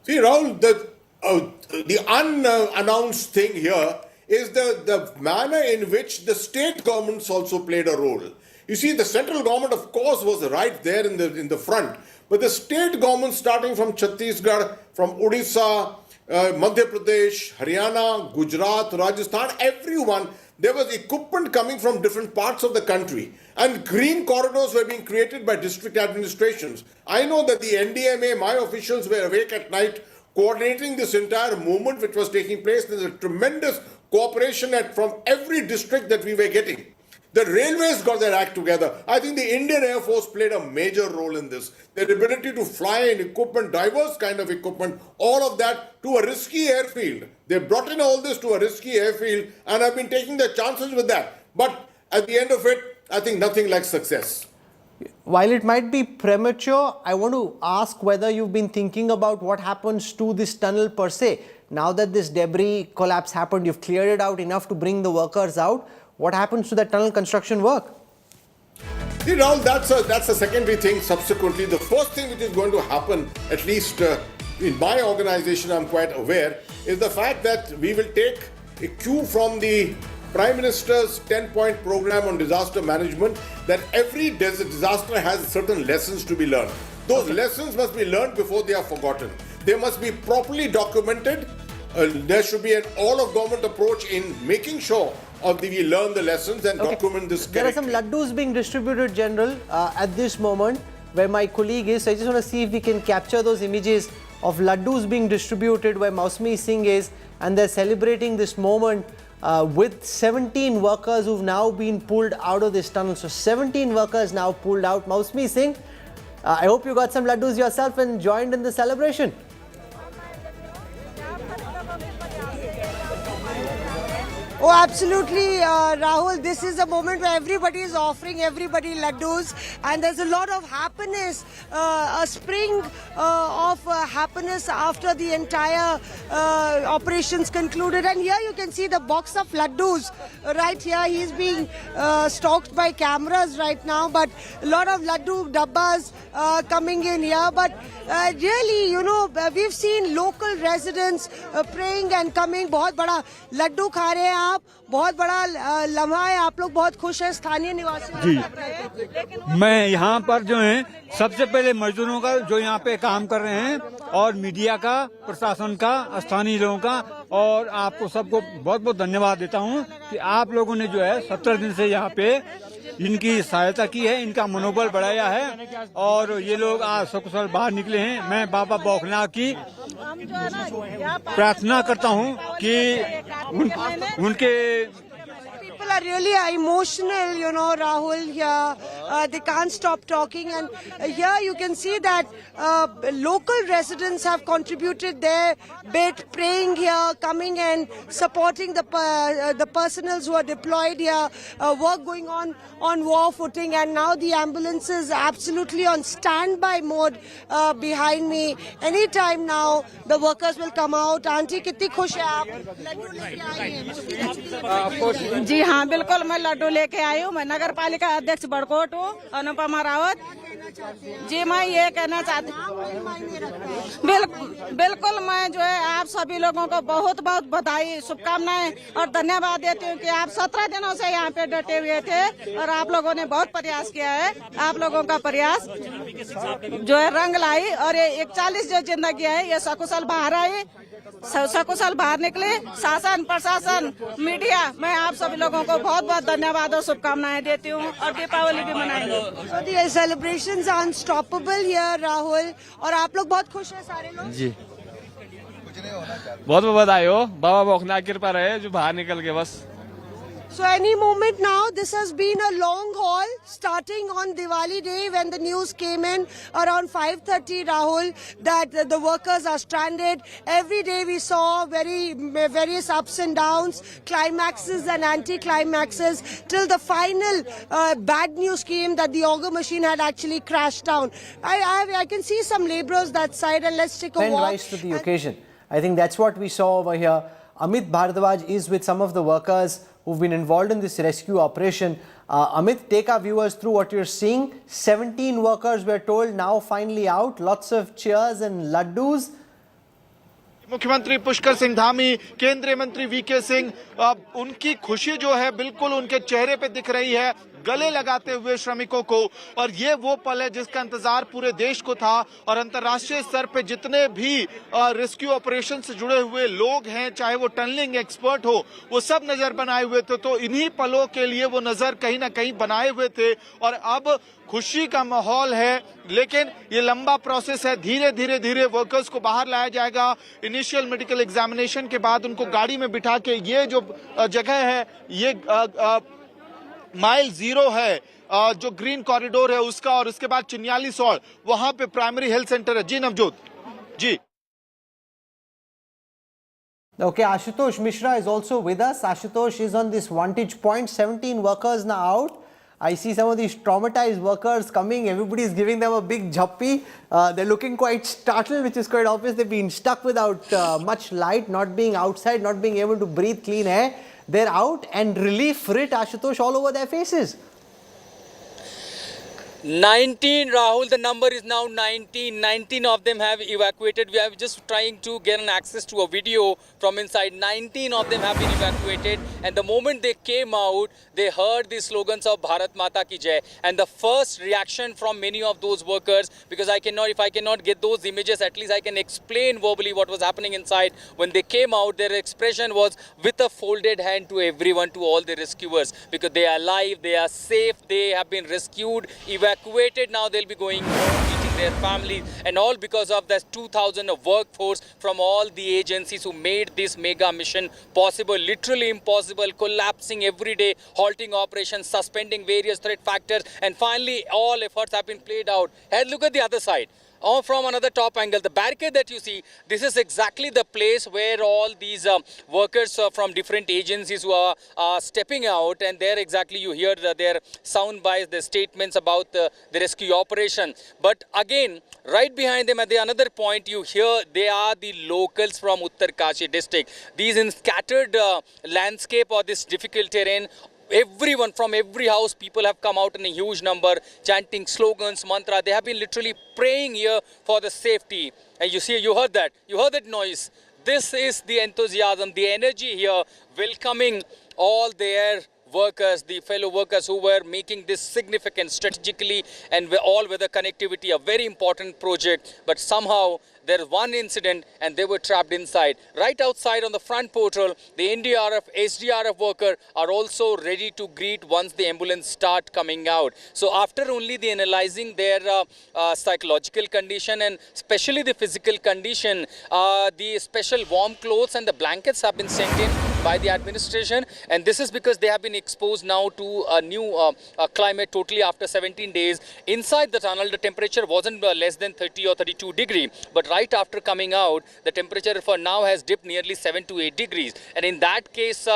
See, Rahul, the unannounced thing here is the manner in which the state governments also played a role. You see, the central government, of course, was right there in the front, but the state governments, starting from Chhattisgarh, from Odisha, Madhya Pradesh, Haryana, Gujarat, Rajasthan, everyone, there was equipment coming from different parts of the country. And green corridors were being created by district administrations. I know that the NDMA, my officials were awake at night coordinating this entire movement which was taking place. There's a tremendous cooperation from every district that we were getting. The railways got their act together. I think the Indian Air Force played a major role in this. Their ability to fly in equipment, diverse kind of equipment, all of that to a risky airfield. They brought in all this to a risky airfield and have been taking their chances with that. But at the end of it, I think nothing like success. While it might be premature, I want to ask whether you've been thinking about what happens to this tunnel per se. Now that this debris collapse happened, you've cleared it out enough to bring the workers out. What happens to that tunnel construction work? See, Rahul, that's a secondary thing. Subsequently, the first thing which is going to happen, at least in my organization, I'm quite aware, is the fact that we will take a cue from the Prime Minister's 10-point program on disaster management, that every disaster has certain lessons to be learned. Those lessons must be learned before they are forgotten. They must be properly documented. There should be an all-of-government approach in making sure we learn the lessons and document this correctly. There are some laddus being distributed, General, at this moment where my colleague is. So I just want to see if we can capture those images of laddus being distributed where VK Singh is, and they're celebrating this moment with 17 workers who've now been pulled out of this tunnel. So 17 workers now pulled out. VK Singh, I hope you got some laddus yourself and joined in the celebration. Oh, absolutely, Rahul. This is a moment where everybody is offering everybody laddus, and there's a lot of happiness, a spring of happiness after the entire operations concluded. And here you can see the box of laddus right here. He's being stalked by cameras right now, but a lot of laddu dabbas coming in here. But really, you know, we've seen local residents praying and coming. बहुत बड़ा लड्डू खा रहे हैं आप, बहुत बड़ा लम्हा है, आप लोग बहुत खुश हैं, स्थानीय निवासी जी। मैं यहाँ पर जो है सबसे पहले मजदूरों का जो यहाँ पे काम कर रहे हैं, और मीडिया का, प्रशासन का, स्थानीय लोगों का, और आपको सबको बहुत बहुत धन्यवाद देता हूँ कि आप लोगों ने जो है 17 दिन से यहाँ पे इनकी सहायता की है, इनका मनोबल बढ़ाया है, और ये लोग आज सकुशल बाहर निकले हैं। मैं बाबा बौखनाथ की प्रार्थना करता हूँ कि उनके people are really emotional, you know, Rahul, here. They can't stop talking. And here you can see that local residents have contributed their bit, praying here, coming and supporting the personals who are deployed here, work going on war footing. And now the ambulance is absolutely on standby mode behind me. Anytime now, the workers will come out. Auntie, कितनी खुश है आप? लड्डू लेके आई हैं। जी हाँ, बिल्कुल मैं लड्डू लेके आई हूँ। मैं नगर पालिका अध्यक्ष बड़कोट हूँ, अनुपमा रावत जी। मैं ये कहना चाहती हूँ, बिल्कुल मैं जो है आप सभी लोगों को बहुत बहुत बधाई, शुभकामनाएं और धन्यवाद देती हूँ कि आप 17 दिनों से यहाँ पे डटे हुए थे और आप लोगों ने बहुत प्रयास किया है। आप लोगों का प्रयास जो है रंग लाई, और ये 41 जो जिंदगी है ये सकुशल बाहर आई, सकुशल बाहर निकले। शासन, प्रशासन, मीडिया, मैं आप सभी लोगों को बहुत बहुत धन्यवाद और शुभकामनाएं देती हूँ, और दीपावली भी मनाएंगे। So the celebrations are unstoppable here, Rahul, और आप लोग बहुत खुश हैं सारे लोग? जी, बहुत बहुत बधाई हो, बाबा बौखनाथ की कृपा रहे जो बाहर निकल के बस। So any moment now, this has been a long haul, starting on Diwali day when the news came in around 5:30, Rahul, that the workers are stranded. Every day we saw various ups and downs, climaxes and anti-climaxes, till the final bad news came that the auger machine had actually crashed down. I can see some laborers that side, and let's take a walk. Rise to the occasion. I think that's what we saw over here. Amit Bharadwaj is with some of the workers who've been involved in this rescue operation. Amit, take our viewers through what you're seeing. 17 workers, we're told, now finally out. Lots of cheers and laddus. मुख्यमंत्री पुष्कर सिंह धामी, केंद्रीय मंत्री VK Singh, उनकी खुशी जो है बिल्कुल उनके चेहरे पे दिख रही है, गले लगाते हुए श्रमिकों को। और ये वो पल है जिसका इंतजार पूरे देश को था, और अंतर्राष्ट्रीय स्तर पे जितने भी रेस्क्यू ऑपरेशन से जुड़े हुए लोग हैं, चाहे वो टनलिंग एक्सपर्ट हो, वो सब नजर बनाए हुए थे। तो इन्हीं पलों के लिए वो नजर कहीं ना कहीं बनाए हुए थे, और अब खुशी का माहौल है। लेकिन ये लंबा प्रोसेस है, धीरे धीरे वर्कर्स को बाहर लाया जाएगा। इनिशियल मेडिकल एग्जामिनेशन के बाद उनको गाड़ी में बिठा के, ये जो जगह है ये माइल 0 है, जो ग्रीन कॉरिडोर है उसका, और उसके बाद चिन्याली सौड़, वहां पे प्राइमरी हेल्थ सेंटर है। जी नवजोत जी। Okay, Ashutosh Mishra is also with us. Ashutosh is on this vantage point. 17 workers now out. I see some of these traumatized workers coming. Everybody is giving them a big jhappi. They're looking quite startled, which is quite obvious. They've been stuck without much light, not being outside, not being able to breathe clean air. They're out, and relief writ, Ashutosh, all over their faces. 19, Rahul, the number is now 19. 19 of them have evacuated. We are just trying to get an access to a video from inside. 19 of them have been evacuated, and the moment they came out, they heard the slogans of Bharat Mata Ki Jai. And the first reaction from many of those workers, because if I cannot get those images, at least I can explain verbally what was happening inside. When they came out, their expression was with a folded hand to everyone, to all the rescuers, because they are alive, they are safe, they have been rescued, evacuated. Now they'll be going home, meeting their families, and all because of that 2,000 of workforce from all the agencies who made this mega mission possible. Literally impossible, collapsing every day, halting operations, suspending various threat factors, and finally all efforts have been played out. And look at the other side. Or from another top angle, the barricade that you see, this is exactly the place where all these workers from different agencies who are stepping out, and there exactly you hear their sound bites, their statements about the rescue operation. But again, right behind them at the another point, you hear they are the locals from Uttarkashi district. These in scattered landscape or this difficult terrain, everyone from every house, people have come out in a huge number, chanting slogans, mantra. They have been literally praying here for the safety. And you heard that noise. This is the enthusiasm, the energy here, welcoming all their workers, the fellow workers who were making this significant strategically and all weather connectivity, a very important project. But somehow there is one incident and they were trapped inside. Right outside on the front portal, the NDRF, SDRF worker are also ready to greet once the ambulance start coming out. So after only the analyzing their psychological condition and especially the physical condition, the special warm clothes and the blankets have been sent in by the administration, and this is because they have been exposed now to a new climate totally after 17 days. Inside the tunnel, the temperature wasn't less than 30 or 32 degrees, but right after coming out, the temperature for now has dipped nearly 7 to 8 degrees. And in that case,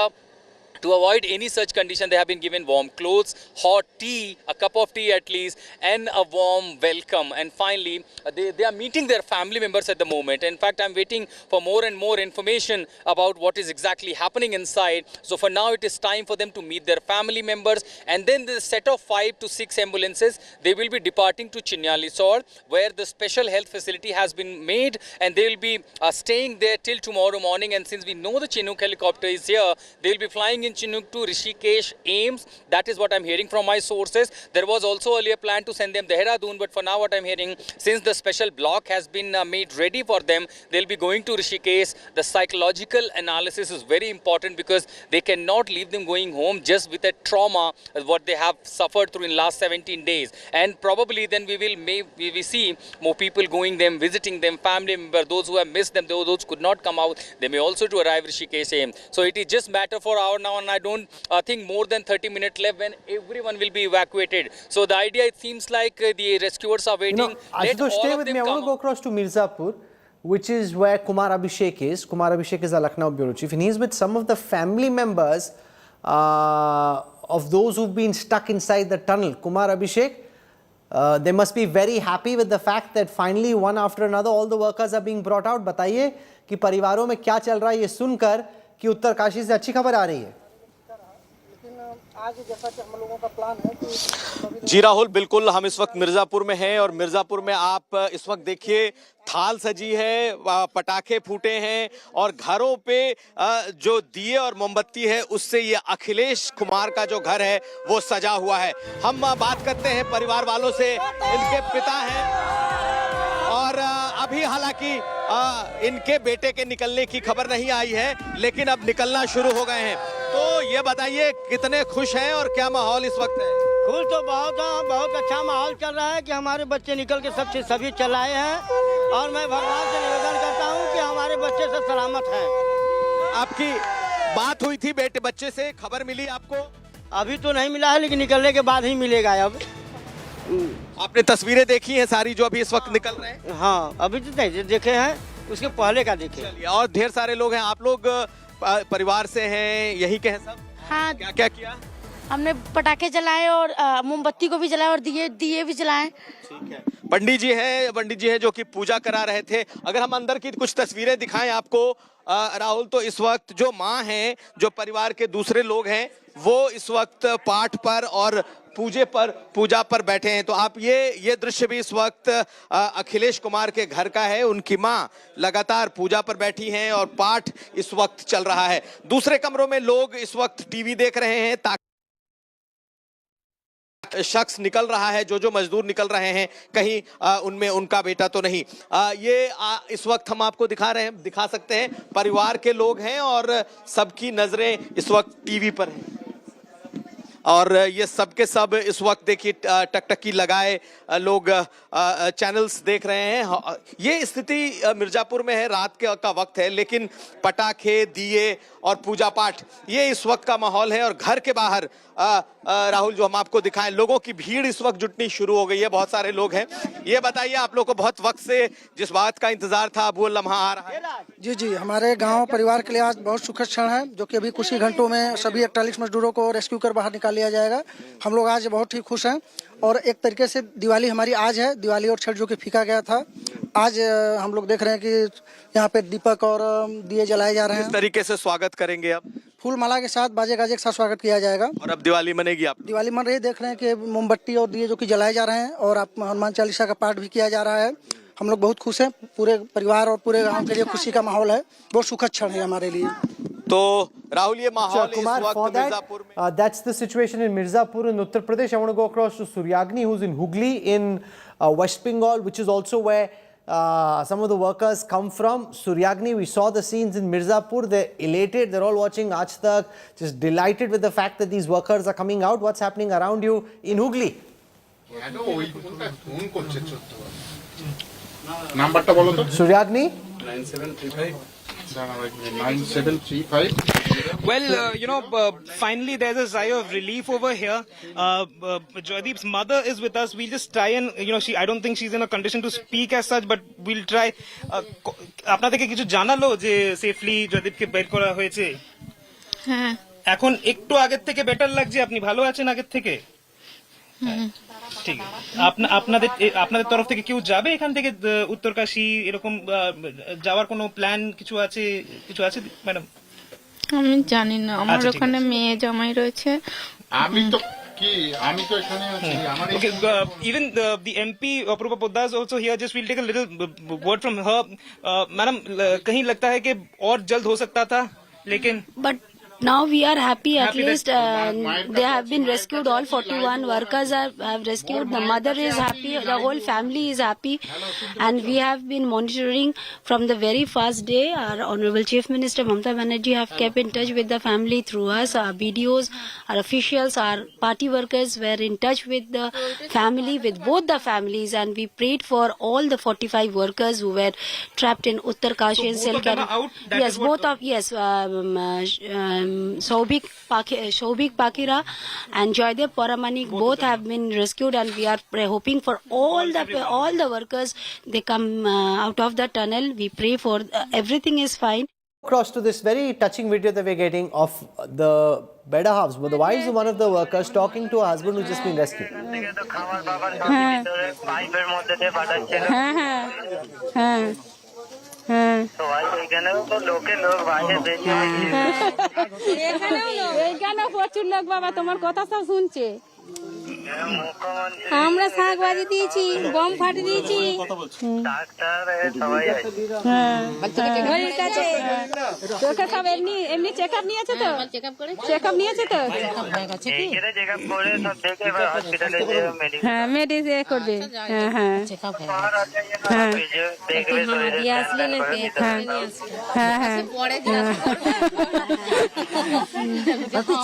to avoid any such condition, they have been given warm clothes, hot tea, a cup of tea at least, and a warm welcome. And finally, they are meeting their family members at the moment. In fact, I'm waiting for more and more information about what is exactly happening inside. So for now, it is time for them to meet their family members. And then the set of 5 to 6 ambulances, they will be departing to Chinnalisore, where the special health facility has been made, and they will be staying there till tomorrow morning. And since we know the Chinook helicopter is here, they will be flying in Chinook to Rishikesh, Ames. That is what I'm hearing from my sources. There was also earlier plan to send them Dehradun, but for now what I'm hearing, since the special block has been made ready for them, they'll be going to Rishikesh. The psychological analysis is very important because they cannot leave them going home just with a trauma, what they have suffered through in last 17 days. And probably then we will see more people going them, visiting them, family members, those who have missed them, those could not come out, they may also to arrive Rishikesh, Ames. So it is just matter for hour now, and I don't think more than 30 minutes left when everyone will be evacuated. So the idea, it seems like the rescuers are waiting. Ashutosh, stay with me. I want to go across to Mirzapur, which is where Kumar Abhishek is. Kumar Abhishek is a Lucknow bureau chief, and he's with some of the family members of those who've been stuck inside the tunnel. Kumar Abhishek, they must be very happy with the fact that finally one after another all the workers are being brought out. बताइए कि परिवारों में क्या चल रहा है ये सुनकर कि उत्तरकाशी से अच्छी खबर आ रही है। जी राहुल, बिल्कुल हम इस वक्त मिर्जापुर में हैं और मिर्जापुर में आप इस वक्त देखिए थाल सजी है, पटाखे फूटे हैं और घरों पे जो दिए और मोमबत्ती है उससे ये अखिलेश कुमार का जो घर है वो सजा हुआ है। हम बात करते हैं परिवार वालों से, इनके पिता हैं और अभी हालांकि इनके बेटे के निकलने की खबर नहीं आई है, लेकिन अब निकलना शुरू हो गए हैं। तो ये बताइए कितने खुश हैं और क्या माहौल इस वक्त है? खुश तो बहुत अच्छा माहौल चल रहा है कि हमारे बच्चे निकल के सभी चल आए हैं और मैं भगवान से निवेदन करता हूं कि हमारे बच्चे सब सलामत हैं। आपकी बात हुई थी बच्चे से, खबर मिली आपको? अभी तो नहीं मिला है, लेकिन निकलने के बाद ही मिलेगा। अब आपने तस्वीरें देखी हैं सारी जो अभी इस वक्त निकल रहे हैं? हाँ, अभी तो देखे हैं, उसके पहले का देखे। और ढेर सारे लोग हैं, आप लोग परिवार से हैं, यहीं के हैं सब? हाँ। क्या क्या किया? हमने पटाखे जलाए और मोमबत्ती को भी जलाए और दिए भी जलाए। ठीक है, पंडित जी हैं जो कि पूजा करा रहे थे। अगर हम अंदर की कुछ तस्वीरें दिखाएं आपको राहुल, तो इस वक्त जो माँ हैं, जो परिवार के दूसरे लोग हैं, वो इस वक्त पाठ पर और पूजा पर बैठे हैं। तो आप ये दृश्य भी इस वक्त अखिलेश कुमार के घर का है। उनकी माँ लगातार पूजा पर बैठी हैं और पाठ इस वक्त चल रहा है। दूसरे कमरों में लोग इस वक्त टीवी देख रहे हैं ताकि शख्स निकल रहा है, जो मजदूर निकल रहे हैं, कहीं उनमें उनका बेटा तो नहीं। इस वक्त हम आपको दिखा सकते हैं, परिवार के लोग हैं और सबकी नजरें इस वक्त टीवी पर हैं और ये सब के सब इस वक्त देखिए टकटकी लगाए लोग चैनल्स देख रहे हैं। ये स्थिति मिर्जापुर में है, रात का वक्त है, लेकिन पटाखे, दिए और पूजा पाठ, ये इस वक्त का माहौल है। और घर के बाहर राहुल जो हम आपको दिखाएं, लोगों की भीड़ इस वक्त जुटनी शुरू हो गई है। बहुत सारे लोग हैं। ये बताइए, आप लोग को बहुत वक्त से जिस बात का इंतजार था, अब वो लम्हा आ रहा है? जी, हमारे गांव परिवार के लिए आज बहुत सुखद क्षण है, जो कि अभी कुछ ही घंटों में सभी 41 मजदूरों को रेस्क्यू कर बाहर निकाल लिया जाएगा। हम लोग आज बहुत ही खुश हैं और एक तरीके से दिवाली हमारी आज है। दिवाली और छठ जो कि फीका गया था, आज हम लोग देख रहे हैं कि यहाँ पे दीपक और दिए जलाए जा रहे हैं। किस तरीके से स्वागत करेंगे अब? फूल माला के साथ, बाजे गाजे के साथ स्वागत किया जाएगा। और अब दिवाली मनेगी आप? दिवाली मन रही, देख रहे हैं कि मोमबत्ती और दिए जो कि जलाए जा रहे हैं और हनुमान चालीसा का पाठ भी किया जा रहा है। हम लोग बहुत खुश हैं, पूरे परिवार और पूरे गांव के लिए खुशी का माहौल है। बहुत सुखद क्षण है हमारे लिए। तो राहुल, ये माहौल इस वक्त मिर्जापुर में, that's the situation in Mirzapur in Uttar Pradesh. I want to go across to Suryagni, who's in Hooghly in West Bengal, which is also where some of the workers come from. Suryagni, we saw the scenes in Mirzapur. They're elated. They're all watching Aaj Tak, just delighted with the fact that these workers are coming out. What's happening around you in Hooghly? Suryagni? 9735. Well, finally there's a sigh of relief over here. Joydeep's mother is with us. We'll just try and, I don't think she's in a condition to speak as such, but we'll try. আপনা থেকে কিছু জানালো যে safely জয়দীপকে বের করা হয়েছে? হ্যাঁ, এখন একটু আগের থেকে বেটার লাগছে? আপনি ভালো আছেন আগের থেকে? ঠিক আছে। আপনাদের তরফ থেকে কেউ যাবে এখান থেকে উত্তরকাশী, এরকম যাওয়ার কোনো প্ল্যান কিছু আছে ম্যাডাম? আমি জানি না, আমার ওখানে মেয়ে জামাই রয়েছে। আমি তো এখানে আছি। Even the MP Apurva Poddar is also here. Just we'll take a little word from her. Madam, कहीं लगता है कि और जल्द हो सकता था, लेकिन Now we are happy, at least they have been rescued. All 41 workers have rescued. The mother is happy, the whole family is happy, and we have been monitoring from the very first day. Our Honorable Chief Minister Mamata Banerjee have kept in touch with the family through us. Our BDOs, our officials, our party workers were in touch with the family, with both the families, and we prayed for all the 45 workers who were trapped in Uttarkashi and Silkyara. Yes, both of Soubhik Pakira and Joydeep Paramanik both have been rescued, and we are hoping for all the workers they come out of the tunnel. We pray for everything is fine. Across to this very touching video that we're getting of the better halves, but the wives of one of the workers talking to a husband who's just been rescued. এখানে প্রচুর লোক বাবা তোমার কথা সব শুনছে। আমরা শাক ভাজি দিয়েছি, গম ফাটি দিয়েছি। তোকে সব এমনি চেক আপ নিয়েছে তো? চেক আপ নিয়েছে তো? হ্যাঁ, মেডিসিন করবে। হ্যাঁ,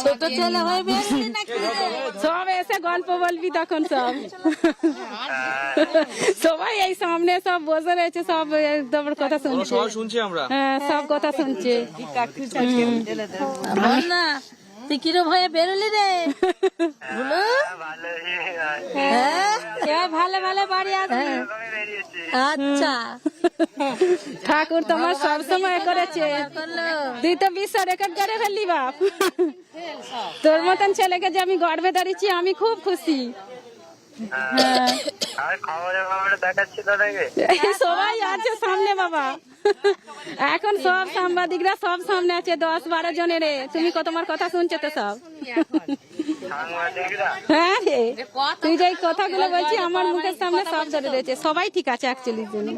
ছোট ছেলে হয়ে সব এসে গল্প বলবি তখন সব সবাই এই সামনে সব বসে রয়েছে, সব তোমার কথা শুনছে। শুনছি আমরা, হ্যাঁ, সব কথা শুনছে। তুই কিরম হয়ে বেরোলি রে বলো ভালো ভালো বাড়ি আছে আচ্ছা ঠাকুর তোমার সব সময় করেছে তুই তো বিশ্ব রেকর্ড করে ফেললি বাপ তোর মতন ছেলেকে যে আমি গর্বে দাঁড়িয়েছি আমি খুব খুশি সবাই আছে সামনে বাবা এখন সব সাংবাদিকরা সব সামনে আছে 10-12 জনের রে তুমি তোমার কথা শুনছো তো সব হ্যাঁ রে তুই যে কথাগুলো বলছি আমার মুখের সামনে সব ধরে রয়েছে সবাই ঠিক আছে অ্যাকচুয়ালি জন্য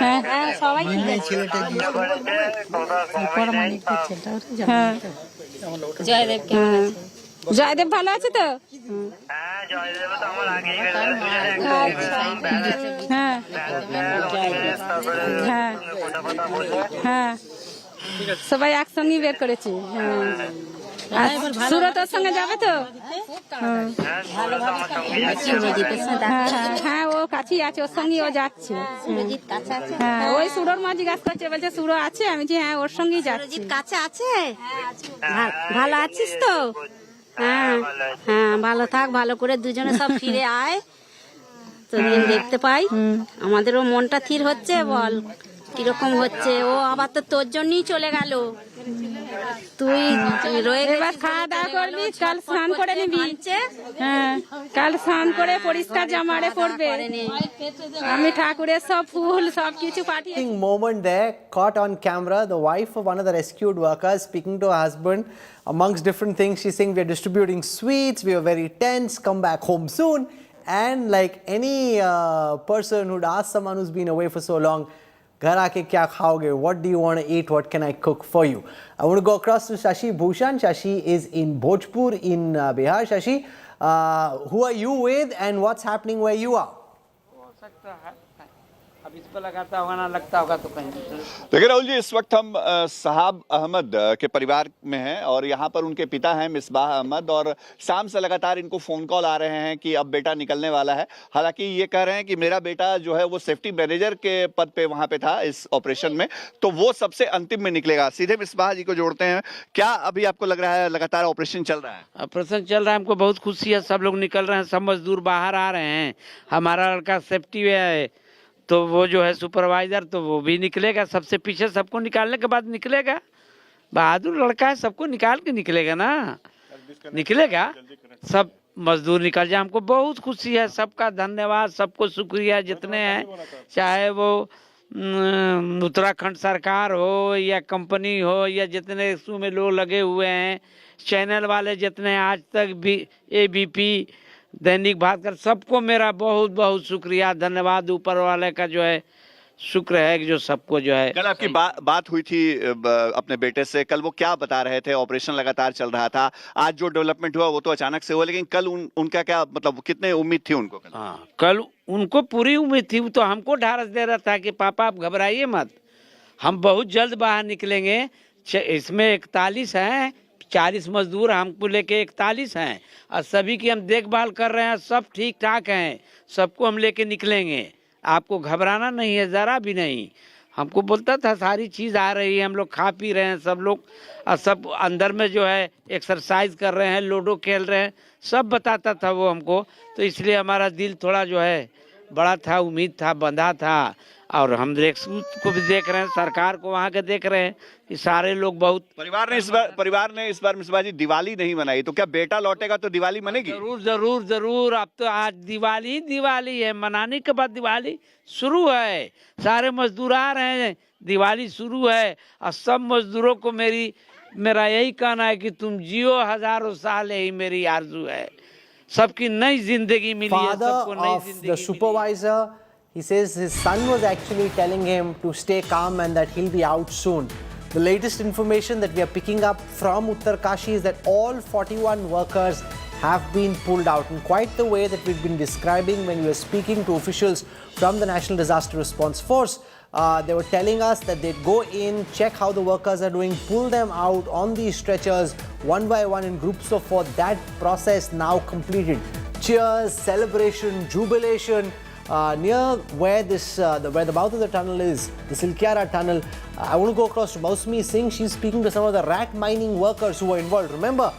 হ্যাঁ হ্যাঁ সবাই ঠিক আছে জয়দেব কেমন আছে জয়দেব ভালো আছে তো হ্যাঁ হ্যাঁ হ্যাঁ সবাই একসঙ্গে বের করেছি হ্যাঁ সুরতের সঙ্গে যাবে তো হ্যাঁ ও কাছেই আছে ওর সঙ্গে ও যাচ্ছে হ্যাঁ ওই সুরোর মা জিজ্ঞাসা করছে বলছে সুরো আছে আমি হ্যাঁ ওর সঙ্গেই যাচ্ছি কাছে আছে ভালো আছিস তো হ্যাঁ হ্যাঁ ভালো থাক ভালো করে দুজনে সব ফিরে আয় তোদের দেখতে পাই আমাদেরও মনটা থির হচ্ছে বল কিরকম হচ্ছে ও আবার তো তোর জন্যই চলে গেল তুই রয়ে এবার খাওয়া দাওয়া করবি কাল স্নান করে নিবি হ্যাঁ কাল স্নান করে পরিষ্কার জামারে পরবে আমি ঠাকুরের সব ফুল সব কিছু পাঠিয়ে moment there caught on camera the wife of one of the rescued workers speaking to her husband amongst different things she's saying we are distributing sweets we are very tense come back home soon and like any person who'd ask someone who's been away for so long घर आके क्या खाओगे what do you want to eat what can I cook for you I want to go across to Shashi Bhushan Shashi is in Bhojpur in Bihar Shashi who are you with and what's happening where you are अब इस पर लगाता होगा ना लगता होगा तो कहीं देखिए राहुल जी इस वक्त हम साहब अहमद के परिवार में हैं और यहाँ पर उनके पिता हैं मिसबाह अहमद और शाम से लगातार इनको फ़ोन कॉल आ रहे हैं कि अब बेटा निकलने वाला है हालांकि ये कह रहे हैं कि मेरा बेटा जो है वो सेफ्टी मैनेजर के पद पे वहाँ पे था इस ऑपरेशन में तो वो सबसे अंतिम में निकलेगा सीधे मिसबाह जी को जोड़ते हैं क्या अभी आपको लग रहा है लगातार ऑपरेशन चल रहा है ऑपरेशन चल रहा है हमको बहुत खुशी है सब लोग निकल रहे हैं सब मजदूर बाहर आ रहे हैं हमारा लड़का सेफ्टी में है तो वो जो है सुपरवाइजर तो वो भी निकलेगा सबसे पीछे सबको निकालने के बाद निकलेगा बहादुर लड़का है सबको निकाल के निकलेगा ना निकलेगा सब मजदूर निकल जाए हमको बहुत खुशी है सबका धन्यवाद सबको शुक्रिया जितने हैं चाहे वो उत्तराखंड सरकार हो या कंपनी हो या जितने इसमें लोग लगे हुए हैं चैनल वाले जितने आज तक भी ABP दैनिक भास्कर सबको मेरा बहुत बहुत शुक्रिया धन्यवाद ऊपर वाले का जो है शुक्र है कि जो सबको जो है कल आपकी बात हुई थी अपने बेटे से कल वो क्या बता रहे थे ऑपरेशन लगातार चल रहा था आज जो डेवलपमेंट हुआ वो तो अचानक से हुआ लेकिन कल उनका क्या मतलब कितने उम्मीद थी उनको कल उनको पूरी उम्मीद थी तो हमको ढारस दे रहा था कि पापा आप घबराइए मत हम बहुत जल्द बाहर निकलेंगे इसमें 41 हैं 40 मजदूर हमको लेके 41 हैं और सभी की हम देखभाल कर रहे हैं सब ठीक ठाक हैं सबको हम लेके निकलेंगे आपको घबराना नहीं है ज़रा भी नहीं हमको बोलता था सारी चीज़ आ रही है हम लोग खा पी रहे हैं सब लोग और सब अंदर में जो है एक्सरसाइज कर रहे हैं लूडो खेल रहे हैं सब बताता था वो हमको तो इसलिए हमारा दिल थोड़ा जो है बड़ा था उम्मीद था बंधा था और हम को भी देख रहे हैं सरकार को वहाँ के देख रहे हैं कि सारे लोग बहुत परिवार ने इस बार मिसबा जी दिवाली नहीं मनाई तो क्या बेटा लौटेगा तो दिवाली मनेगी जरूर जरूर जरूर अब तो आज दिवाली है मनाने के बाद दिवाली शुरू है सारे मजदूर आ रहे हैं दिवाली शुरू है और सब मजदूरों को मेरा यही कहना है कि तुम जियो हजारों साल यही मेरी आरजू है सबकी नई जिंदगी मिली है सबको नई जिंदगी supervisor he says his son was actually telling him to stay calm and that he'll be out soon. The latest information that we are picking up from Uttarkashi is that all 41 workers have been pulled out in quite the way that we've been describing when we were speaking to officials from the National Disaster Response Force. They were telling us that they'd go in, check how the workers are doing, pull them out on these stretchers one by one in groups of 4. That process now completed. Cheers, celebration, jubilation. near where where the mouth of the tunnel is, the Silkyara tunnel. I want to go across to VK Singh. She's speaking to some of the rat mining workers who were involved. Remember,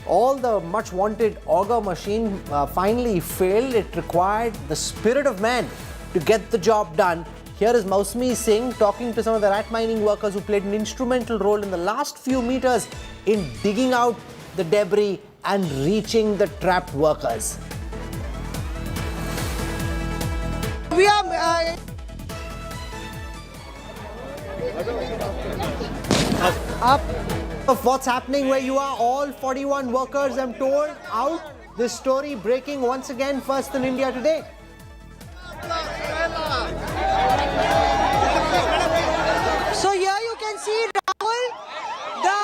all the much wanted auger machine finally failed. It required the spirit of man to get the job done. Here is VK Singh talking to some of the rat mining workers who played an instrumental role in the last few meters in digging out the debris and reaching the trapped workers. We are up of what's happening where you are. All 41 workers, I'm told, out. This story breaking once again first in India today. So here you can see, Rahul, the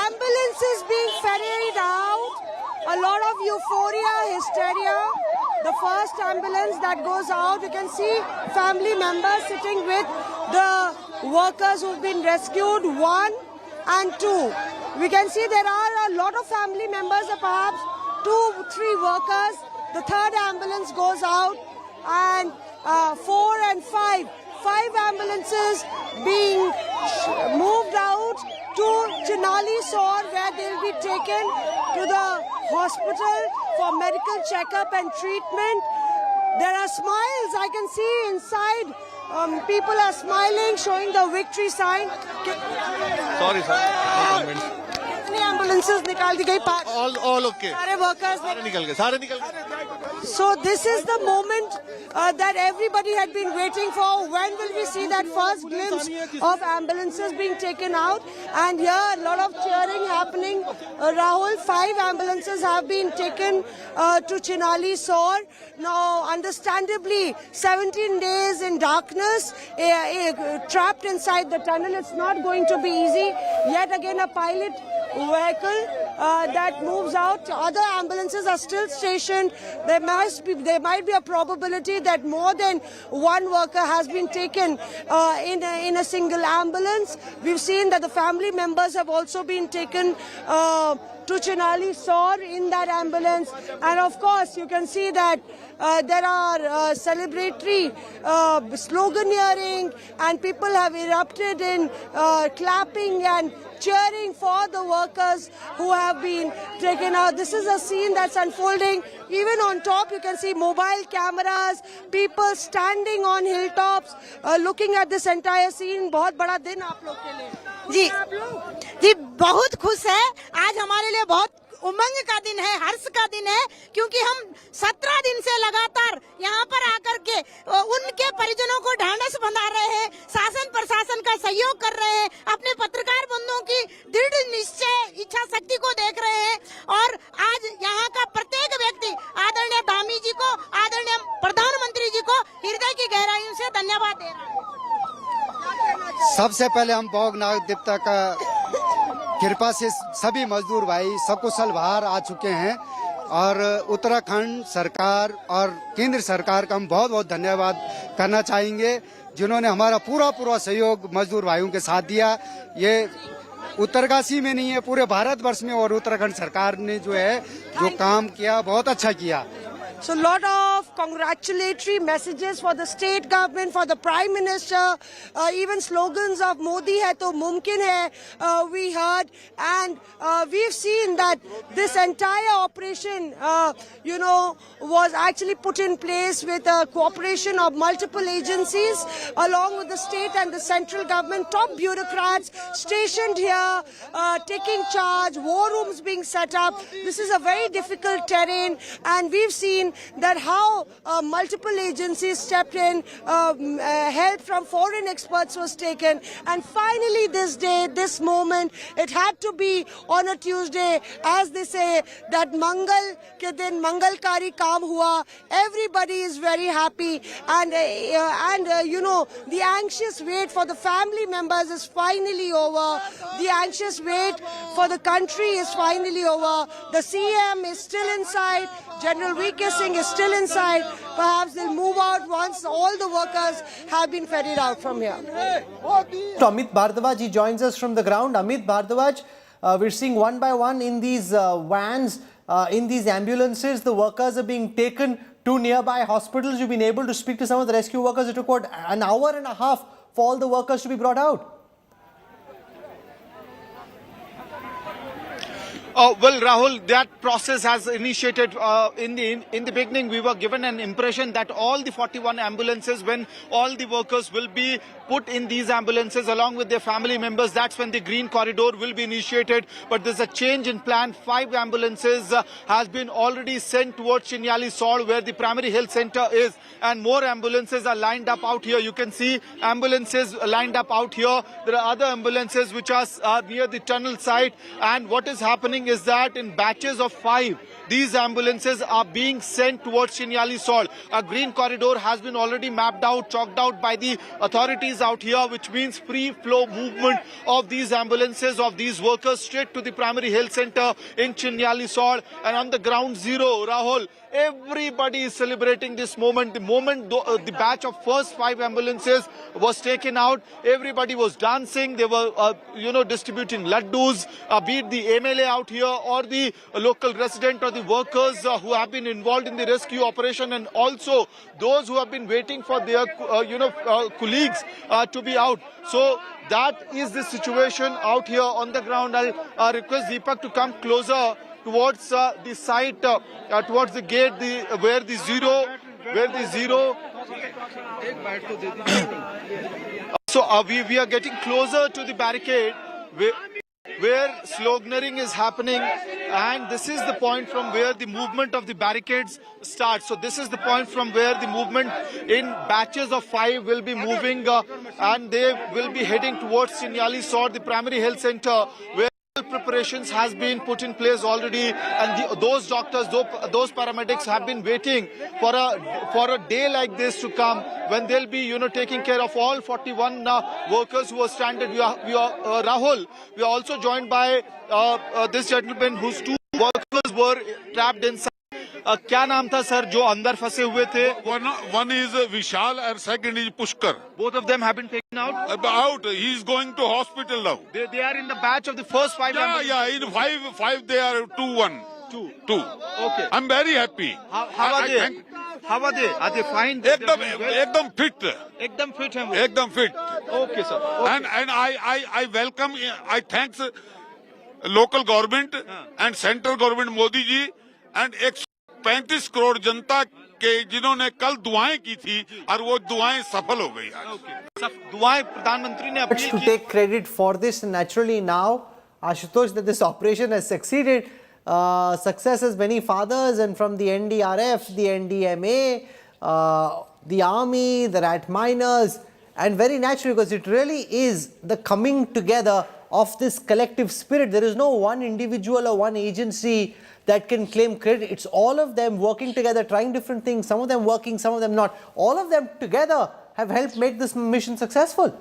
ambulance is being ferried out. A lot of euphoria, hysteria. The first ambulance that goes out, you can see family members sitting with the workers who've been rescued, 1 and 2. We can see there are a lot of family members, perhaps 2-3 workers. The third ambulance goes out, and 4 and 5 ambulances being moved out to Chinali Sor, where they'll be taken to the hospital for medical checkup and treatment. There are smiles I can see inside. People are smiling, showing the victory sign. Sorry, sir. कितनी ambulances निकाल दी गई? All okay. सारे workers सारे निकल गए. So this is the moment that everybody had been waiting for. When will we see that first glimpse of ambulances being taken out? And here a lot of cheering happening. Rahul, 5 ambulances have been taken to Chinali Sor. Now, understandably, 17 days in darkness, trapped inside the tunnel. It's not going to be easy. Yet again, a pilot vehicle that moves out. Other ambulances are still stationed. There might be a probability that more than one worker has been taken in a single ambulance. We've seen that the family members have also been taken to Chinali Sor in that ambulance. And of course, you can see that there are celebratory sloganeering, and people have erupted in clapping and cheering for the workers who have been taken out. This is a scene that's unfolding. Even on top, you can see mobile cameras, people standing on hilltops, looking at this entire scene. बहुत बड़ा दिन आप लोग के लिए. जी बहुत खुश है. आज हमारे लिए बहुत उमंग का दिन है, हर्ष का दिन है, क्योंकि हम 17 दिन से लगातार यहाँ पर आकर के उनके परिजनों को ढांढस बंधा रहे हैं, शासन प्रशासन का सहयोग कर रहे हैं, अपने पत्रकार बंधुओं की दृढ़ निश्चय इच्छा शक्ति को देख रहे हैं. और आज यहाँ का प्रत्येक व्यक्ति आदरणीय धामी जी को, आदरणीय प्रधानमंत्री जी को हृदय की गहराइयों से धन्यवाद दे रहे हैं. सबसे पहले हम भोग नाग देवता का कृपा से सभी मजदूर भाई सकुशल बाहर आ चुके हैं, और उत्तराखंड सरकार और केंद्र सरकार का हम बहुत बहुत धन्यवाद करना चाहेंगे, जिन्होंने हमारा पूरा सहयोग मजदूर भाइयों के साथ दिया. ये उत्तरकाशी में नहीं है, पूरे भारतवर्ष में, और उत्तराखंड सरकार ने जो काम किया बहुत अच्छा किया. So a lot of congratulatory messages for the state government, for the Prime Minister, even slogans of Modi hai to mumkin hai, we heard, and we've seen that this entire operation, was actually put in place with cooperation of multiple agencies along with the state and the central government. Top bureaucrats stationed here, taking charge, war rooms being set up. This is a very difficult terrain, and we've seen that how multiple agencies stepped in, help from foreign experts was taken, and finally this day, this moment, it had to be on a Tuesday, as they say that Mangal ke din Mangalkari kaam hua. Everybody is very happy, and the anxious wait for the family members is finally over. The anxious wait for the country is finally over. The CM is still inside. General VK Singh is still inside. Perhaps they'll move out once all the workers have been ferried out from here. Amit Bhardwaj, he joins us from the ground. Amit Bhardwaj, we're seeing one by one in these vans, in these ambulances, the workers are being taken to nearby hospitals. You've been able to speak to some of the rescue workers. It took about an hour and a half for all the workers to be brought out. Well, Rahul, that process has initiated in the beginning. We were given an impression that all the 41 ambulances, when all the workers will be put in these ambulances along with their family members, that's when the green corridor will be initiated. But there's a change in plan. 5 ambulances has been already sent towards Chinyali Sod, where the primary health center is, and more ambulances are lined up out here. You can see ambulances lined up out here. There are other ambulances which are near the tunnel site, and what is happening is that in batches of 5, these ambulances are being sent towards Chinyali Sod. A green corridor has been already mapped out, chalked out by the authorities out here, which means free flow movement of these ambulances, of these workers, straight to the primary health center in Chinyali Sod. And on the ground zero, Rahul, everybody is celebrating this moment. The moment the batch of first 5 ambulances was taken out, everybody was dancing. They were, distributing laddus, be it the MLA out here or the local resident or the workers who have been involved in the rescue operation, and also those who have been waiting for their, colleagues to be out. So that is the situation out here on the ground. I'll request Deepak to come closer towards the site, towards the gate, where the zero. So we are getting closer to the barricade where sloganeering is happening, and this is the point from where the movement of the barricades starts. So this is the point from where the movement in batches of 5 will be moving, and they will be heading towards Chinyali Sod, the primary health center, where preparations has been put in place already, and those doctors, those paramedics have been waiting for a day like this to come, when they'll be taking care of all 41 workers who are stranded. We are Rahul, we are also joined by this gentleman whose 2 workers were trapped inside. क्या नाम था sir जो अंदर फंसे हुए थे? One is Vishal and second is Pushkar. Both of them have been taken out? Out. He is going to hospital now. They are in the batch of the first 5 ambulances? Yeah, in 5 they are 2-1. 2. Okay. I'm very happy. How are they? How are they? Are they fine? एकदम fit. एकदम fit हैं वो? एकदम fit. Okay, sir. Okay. And I welcome, I thanks local government and central government Modi ji and 135 crore जनता के जिन्होंने कल दुआएं की थी, और वो दुआएं सफल हो गई आज। दुआएं प्रधानमंत्री ने अपील की। To take credit for this, naturally now, Ashutosh, that this operation has succeeded. Success has many fathers, and from the NDRF, the NDMA, the army, the rat miners, and very naturally, because it really is the coming together of this collective spirit. There is no one individual or one agency that can claim credit. It's all of them working together, trying different things, some of them working, some of them not. All of them together have helped make this mission successful.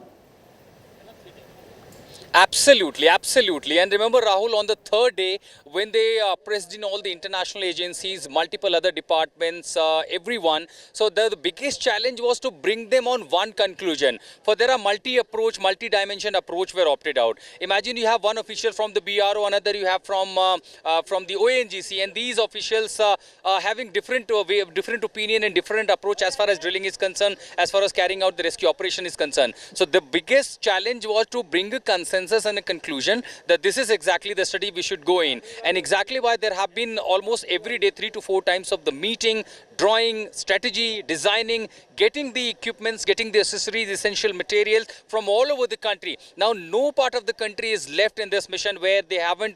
Absolutely, absolutely. And remember, Rahul, on the 3rd day, when they pressed in all the international agencies, multiple other departments, everyone, so the biggest challenge was to bring them on one conclusion. For there are multi-approach, multi-dimension approach were opted out. Imagine you have one official from the BRO, another you have from the ONGC, and these officials having different opinion and different approach as far as drilling is concerned, as far as carrying out the rescue operation is concerned. So the biggest challenge was to bring a consensus and a conclusion that this is exactly the study we should go in, and exactly why there have been almost every day 3 to 4 times of the meeting, drawing, strategy, designing, getting the equipments, getting the accessories, essential materials from all over the country. Now no part of the country is left in this mission where they haven't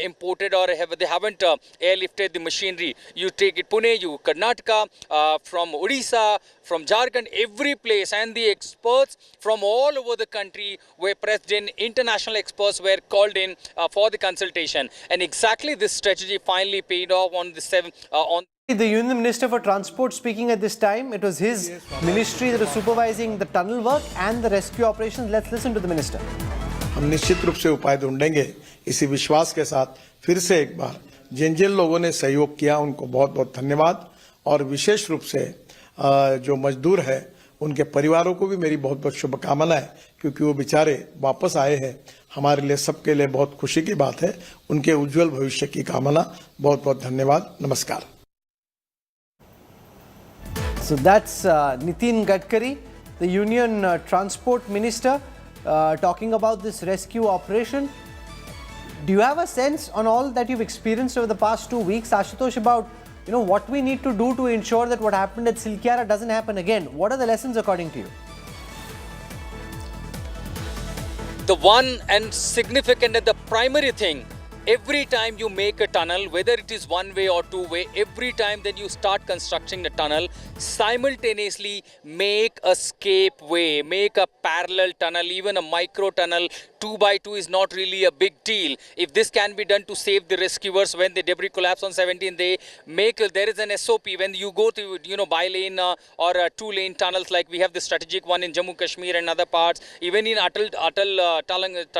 imported or they haven't airlifted the machinery. You take it Pune, you Karnataka, from Odisha, from Jharkhand, every place, and the experts from all over the country were pressed in. International experts were called in for the consultation, and exactly this strategy finally paid off on the 7th. The Union Minister for Transport speaking at this time. It was his ministry that was supervising the tunnel work and the rescue operations. Let's listen to the minister. हम निश्चित रूप से उपाय ढूंढेंगे इसी विश्वास के साथ। फिर से एक बार जिन जिन लोगों ने सहयोग किया उनको बहुत बहुत धन्यवाद, और विशेष रूप से जो मजदूर है उनके परिवारों को भी मेरी बहुत बहुत शुभकामनाएं, क्योंकि वो बेचारे वापस आए हैं। हमारे लिए सबके लिए बहुत खुशी की बात है। उनके उज्जवल भविष्य की कामना। बहुत बहुत धन्यवाद। नमस्कार। So that's Nitin Gadkari, the Union Transport Minister, talking about this rescue operation. Do you have a sense on all that you've experienced over the past 2 weeks, Ashutosh, about what we need to do to ensure that what happened at Silkyara doesn't happen again? What are the lessons according to you? The one and significant and the primary thing, every time you make a tunnel, whether it is one way or two way, every time that you start constructing the tunnel, simultaneously make a escape way, make a parallel tunnel, even a micro tunnel. 2 by 2 is not really a big deal. If this can be done to save the rescuers when the debris collapse on 17th day, there is an SOP when you go to bi-lane or 2-lane tunnels, like we have the strategic one in Jammu Kashmir and other parts. Even in Atal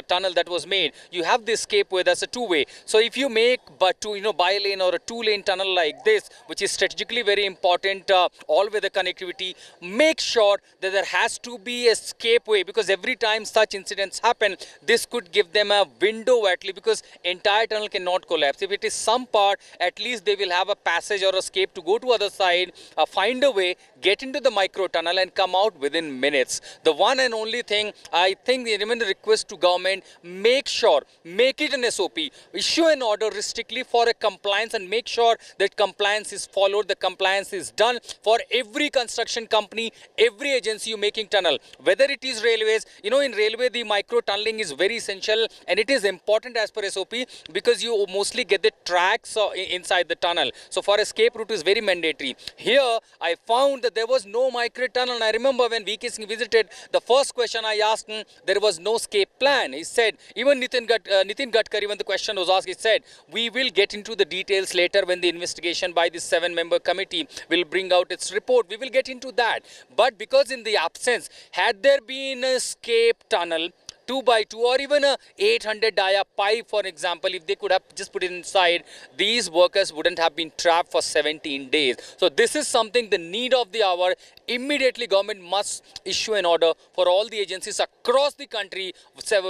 tunnel that was made, you have the escape way. That's a 2-way. So if you make bi-lane or a 2-lane tunnel like this, which is strategically very important, all-weather connectivity, make sure that there has to be escape way, because every time such incidents happen, this could give them a window at least, because entire tunnel cannot collapse. If it is some part, at least they will have a passage or escape to go to other side, find a way, get into the micro tunnel and come out within minutes. The one and only thing I think, even the request to government, make it an SOP, issue an order strictly for a compliance and make sure that compliance is followed, the compliance is done for every construction company, every agency you making tunnel, whether it is railways. In railway the micro tunneling is very essential and it is important as per SOP, because you mostly get the tracks inside the tunnel. So for escape route is very mandatory. Here I found that there was no micro tunnel, and I remember when VK Singh visited, the first question I asked him, there was no escape plan. He said, even Nitin Gadkari, when the question was asked, he said, we will get into the details later when the investigation by the 7-member committee will bring out its report. We will get into that. But because in the absence, had there been an escape tunnel, 2 by 2 or even a 800 dia pipe, for example, if they could have just put it inside, these workers wouldn't have been trapped for 17 days. So this is something, the need of the hour. Immediately government must issue an order for all the agencies across the country,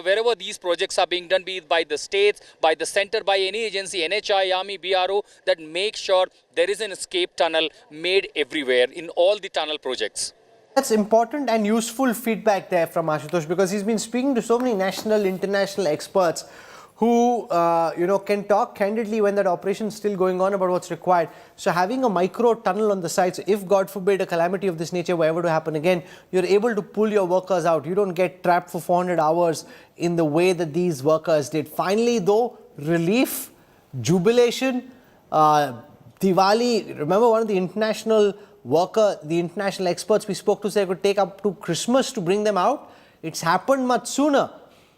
wherever these projects are being done, be it by the states, by the center, by any agency, NHI, Army, BRO, that make sure there is an escape tunnel made everywhere in all the tunnel projects. That's important and useful feedback there from Ashutosh, because he's been speaking to so many national, international experts who, can talk candidly when that operation is still going on about what's required. So having a micro tunnel on the side, so if God forbid a calamity of this nature were ever to happen again, you're able to pull your workers out. You don't get trapped for 400 hours in the way that these workers did. Finally, though, relief, jubilation, Diwali. Remember, one of the international experts we spoke to said it would take up to Christmas to bring them out. It's happened much sooner.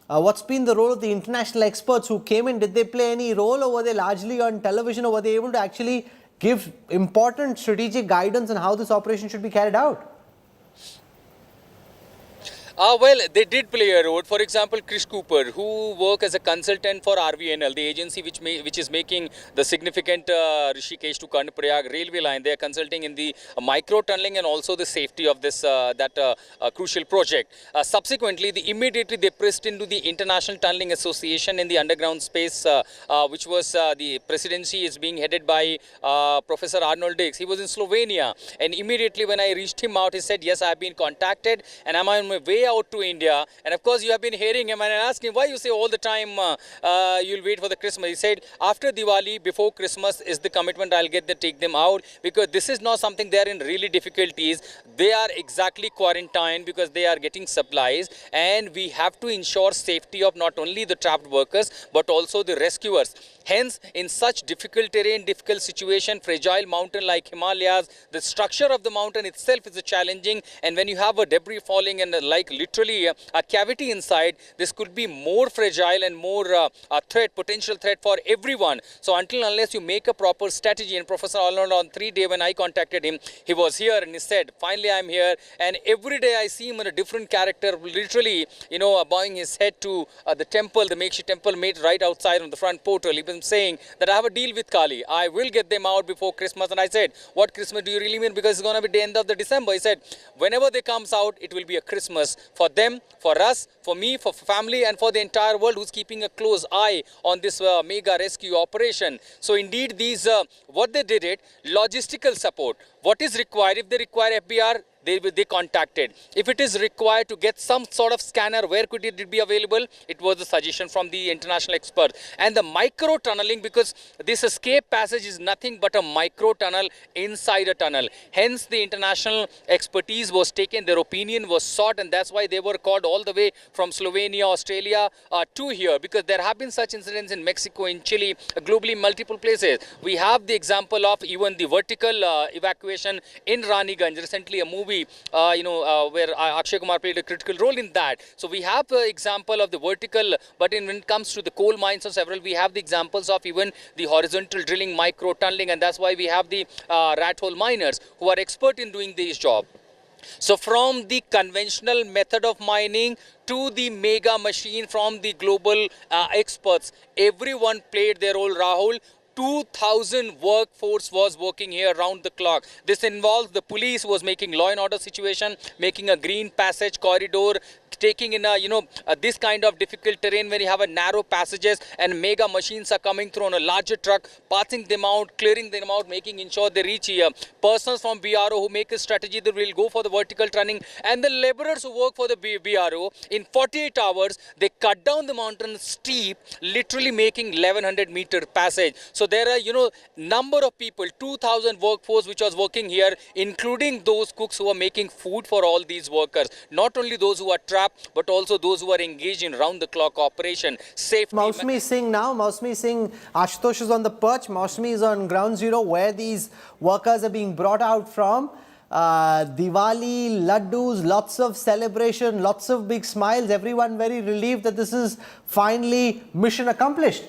What's been the role of the international experts who came in? Did they play any role, or were they largely on television, or were they able to actually give important strategic guidance on how this operation should be carried out? Well, they did play a role. For example, Chris Cooper, who worked as a consultant for RVNL, the agency which is making the significant Rishikesh to Karnaprayag railway line. They are consulting in the micro tunneling and also the safety of this crucial project. Subsequently, immediately they pressed into the International Tunneling Association in the underground space, which was the presidency is being headed by Professor Arnold Dix. He was in Slovenia, and immediately when I reached him out, he said, yes, I have been contacted and I'm on my way out to India. And of course, you have been hearing him, and I asked him, why you say all the time you'll wait for the Christmas? He said, after Diwali, before Christmas is the commitment, I'll take them out, because this is not something they are in really difficulties. They are exactly quarantined because they are getting supplies, and we have to ensure safety of not only the trapped workers but also the rescuers. Hence, in such difficult terrain, difficult situation, fragile mountain like Himalayas, the structure of the mountain itself is challenging, and when you have a debris falling and like literally a cavity inside, this could be more fragile and more potential threat for everyone. So unless you make a proper strategy, and Professor Arnold on 3 day when I contacted him, he was here and he said, finally I'm here, and every day I see him in a different character, literally, bowing his head to the temple, the makeshift temple made right outside on the front portal. He was saying that I have a deal with Kali. I will get them out before Christmas. And I said, what Christmas do you really mean? Because it's going to be the end of the December. He said, whenever they comes out, it will be a Christmas for them, for us, for me, for family, and for the entire world who's keeping a close eye on this mega rescue operation. So indeed, these what they did it, logistical support. What is required? If they require FBR, they contacted. If it is required to get some sort of scanner, where could it be available? It was a suggestion from the international experts. And the micro tunneling, because this escape passage is nothing but a micro tunnel inside a tunnel. Hence, the international expertise was taken, their opinion was sought, and that's why they were called all the way from Slovenia, Australia to here, because there have been such incidents in Mexico, in Chile, globally multiple places. We have the example of even the vertical evacuation in Raniganj, recently a movie where Akshay Kumar played a critical role in that. So we have the example of the vertical, but when it comes to the coal mines or several, we have the examples of even the horizontal drilling, micro tunneling, and that's why we have the rat hole miners who are expert in doing this job. So from the conventional method of mining to the mega machine from the global experts, everyone played their role, Rahul. 2,000 workforce was working here around the clock. This involves the police who was making law and order situation, making a green passage corridor, taking in this kind of difficult terrain where you have a narrow passages and mega machines are coming through on a larger truck, passing them out, clearing them out, making ensure they reach here. Persons from BRO who make a strategy, they will go for the vertical turning, and the laborers who work for the BRO, in 48 hours, they cut down the mountain steep, literally making 1100 meter passage. So there are, number of people, 2,000 workforce which was working here, including those cooks who are making food for all these workers. Not only those who are trapped, but also those who are engaged in round-the-clock operation. Safety. Mausmi Singh now. Mausmi Singh, Ashutosh is on the perch. Mausmi is on ground zero where these workers are being brought out from. Diwali, laddus, lots of celebration, lots of big smiles. Everyone very relieved that this is finally mission accomplished.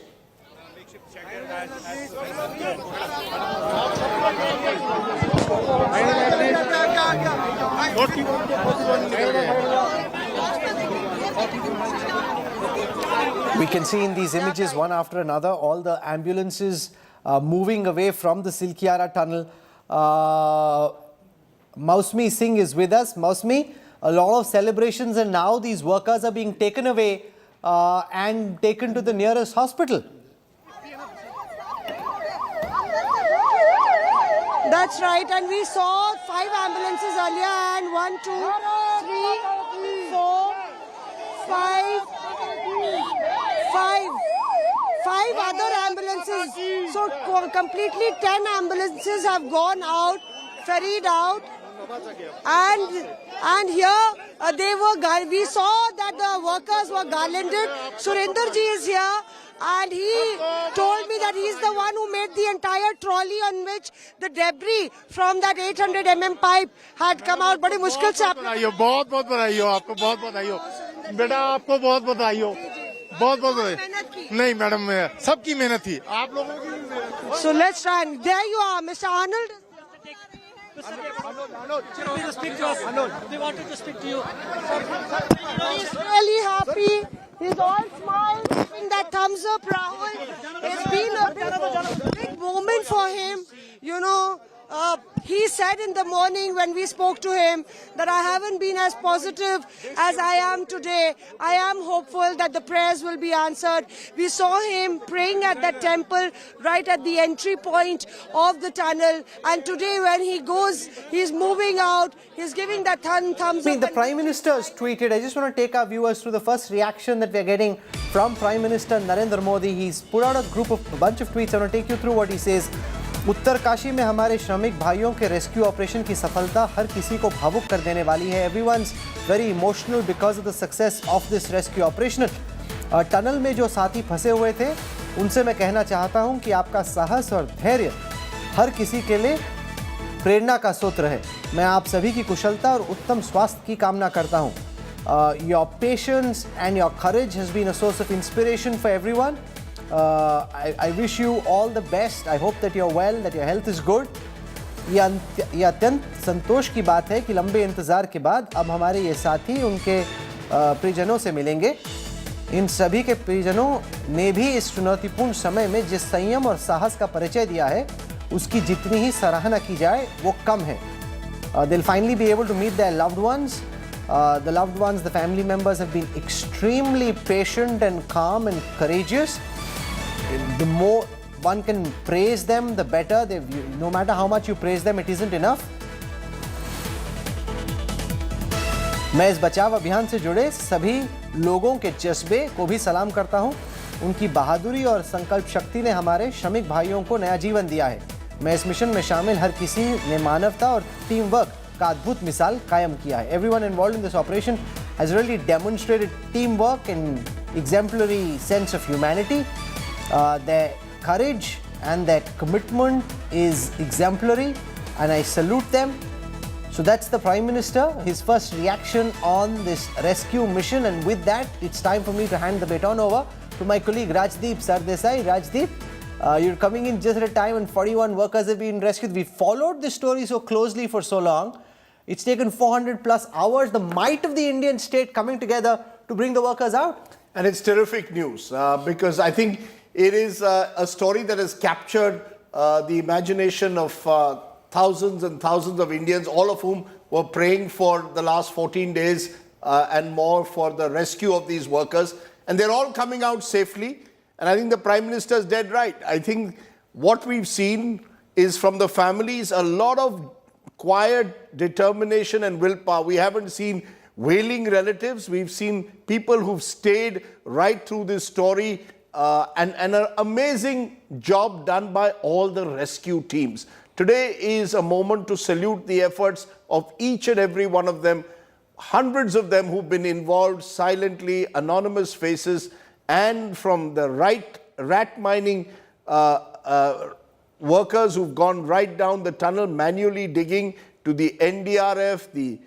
We can see in these images, one after another, all the ambulances moving away from the Silkyara tunnel. Mausmi Singh is with us. Mausmi, a lot of celebrations, and now these workers are being taken away and taken to the nearest hospital. That's right, and we saw 5 ambulances earlier, and 1, 2, 3, 4, 5 other ambulances. So completely 10 ambulances have gone out, ferried out, and here we saw that the workers were garlanded. Surinder ji is here, and he told me that he's the one who made the entire trolley on which the debris from that 800 mm pipe had come out. बड़ी मुश्किल से आपने बहुत बधाई हो आपको, बहुत बधाई हो बेटा, आपको बहुत बधाई हो, बहुत बधाई। नहीं मैडम, सबकी मेहनत थी, आप लोगों की भी मेहनत। So let's try, and there you are, Mr. Arnold. They wanted to speak to you. He's really happy. He's all smiles, giving that thumbs up, Rahul. It's been a big moment for him. He said in the morning when we spoke to him that I haven't been as positive as I am today. I am hopeful that the prayers will be answered. We saw him praying at that temple right at the entry point of the tunnel. And today when he goes, he's moving out, he's giving that thumbs up. The Prime Minister has tweeted. I just want to take our viewers through the first reaction that we're getting from Prime Minister Narendra Modi. He's put out a bunch of tweets. I want to take you through what he says. Uttarkashi में हमारे श्रमिक भाइयों के rescue operation की सफलता हर किसी को भावुक कर देने वाली है. Everyone's very emotional because of the success of this rescue operation. Tunnel में जो साथी फंसे हुए थे उनसे मैं कहना चाहता हूं कि आपका साहस और धैर्य हर किसी के लिए प्रेरणा का स्रोत रहे. मैं आप सभी की कुशलता और उत्तम स्वास्थ्य की कामना करता हूं. Your patience and your courage has been a source of inspiration for everyone. I wish you all the best. I hope that you're well, that your health is good. ये अत्यंत संतोष की बात है कि लंबे इंतज़ार के बाद अब हमारे ये साथी उनके परिजनों से मिलेंगे. इन सभी के परिजनों ने भी इस चुनौतीपूर्ण समय में जिस संयम और साहस का परिचय दिया है उसकी जितनी ही सराहना की जाए वो कम है. They'll finally be able to meet their loved ones The loved ones, the family members have been extremely patient and calm and courageous. The more one can praise them, the better. No matter how much you praise them, it isn't enough. मैं इस बचाव अभियान से जुड़े सभी लोगों के जज्बे को भी सलाम करता हूं। उनकी बहादुरी और संकल्प शक्ति ने हमारे श्रमिक भाइयों को नया जीवन दिया है। मैं इस मिशन में शामिल हर किसी ने मानवता और टीम वर्क का अद्भुत मिसाल कायम किया है। Everyone involved in this operation has really demonstrated teamwork and exemplary sense of humanity. Their courage and their commitment is exemplary, and I salute them. So that's the Prime Minister, his first reaction on this rescue mission, and with that, it's time for me to hand the baton over to my colleague Rajdeep Sardesai. Rajdeep, you're coming in just at a time when 41 workers have been rescued. We followed this story so closely for so long. It's taken 400 plus hours, the might of the Indian state coming together to bring the workers out. And it's terrific news because I think it is a story that has captured the imagination of thousands and thousands of Indians, all of whom were praying for the last 14 days and more for the rescue of these workers. And they're all coming out safely. And I think the Prime Minister is dead right. I think what we've seen is from the families a lot of quiet determination and willpower. We haven't seen wailing relatives. We've seen people who've stayed right through this story and an amazing job done by all the rescue teams. Today is a moment to salute the efforts of each and every one of them, hundreds of them who've been involved silently, anonymous faces, and from the rat mining workers who've gone right down the tunnel manually digging, to the NDRF, the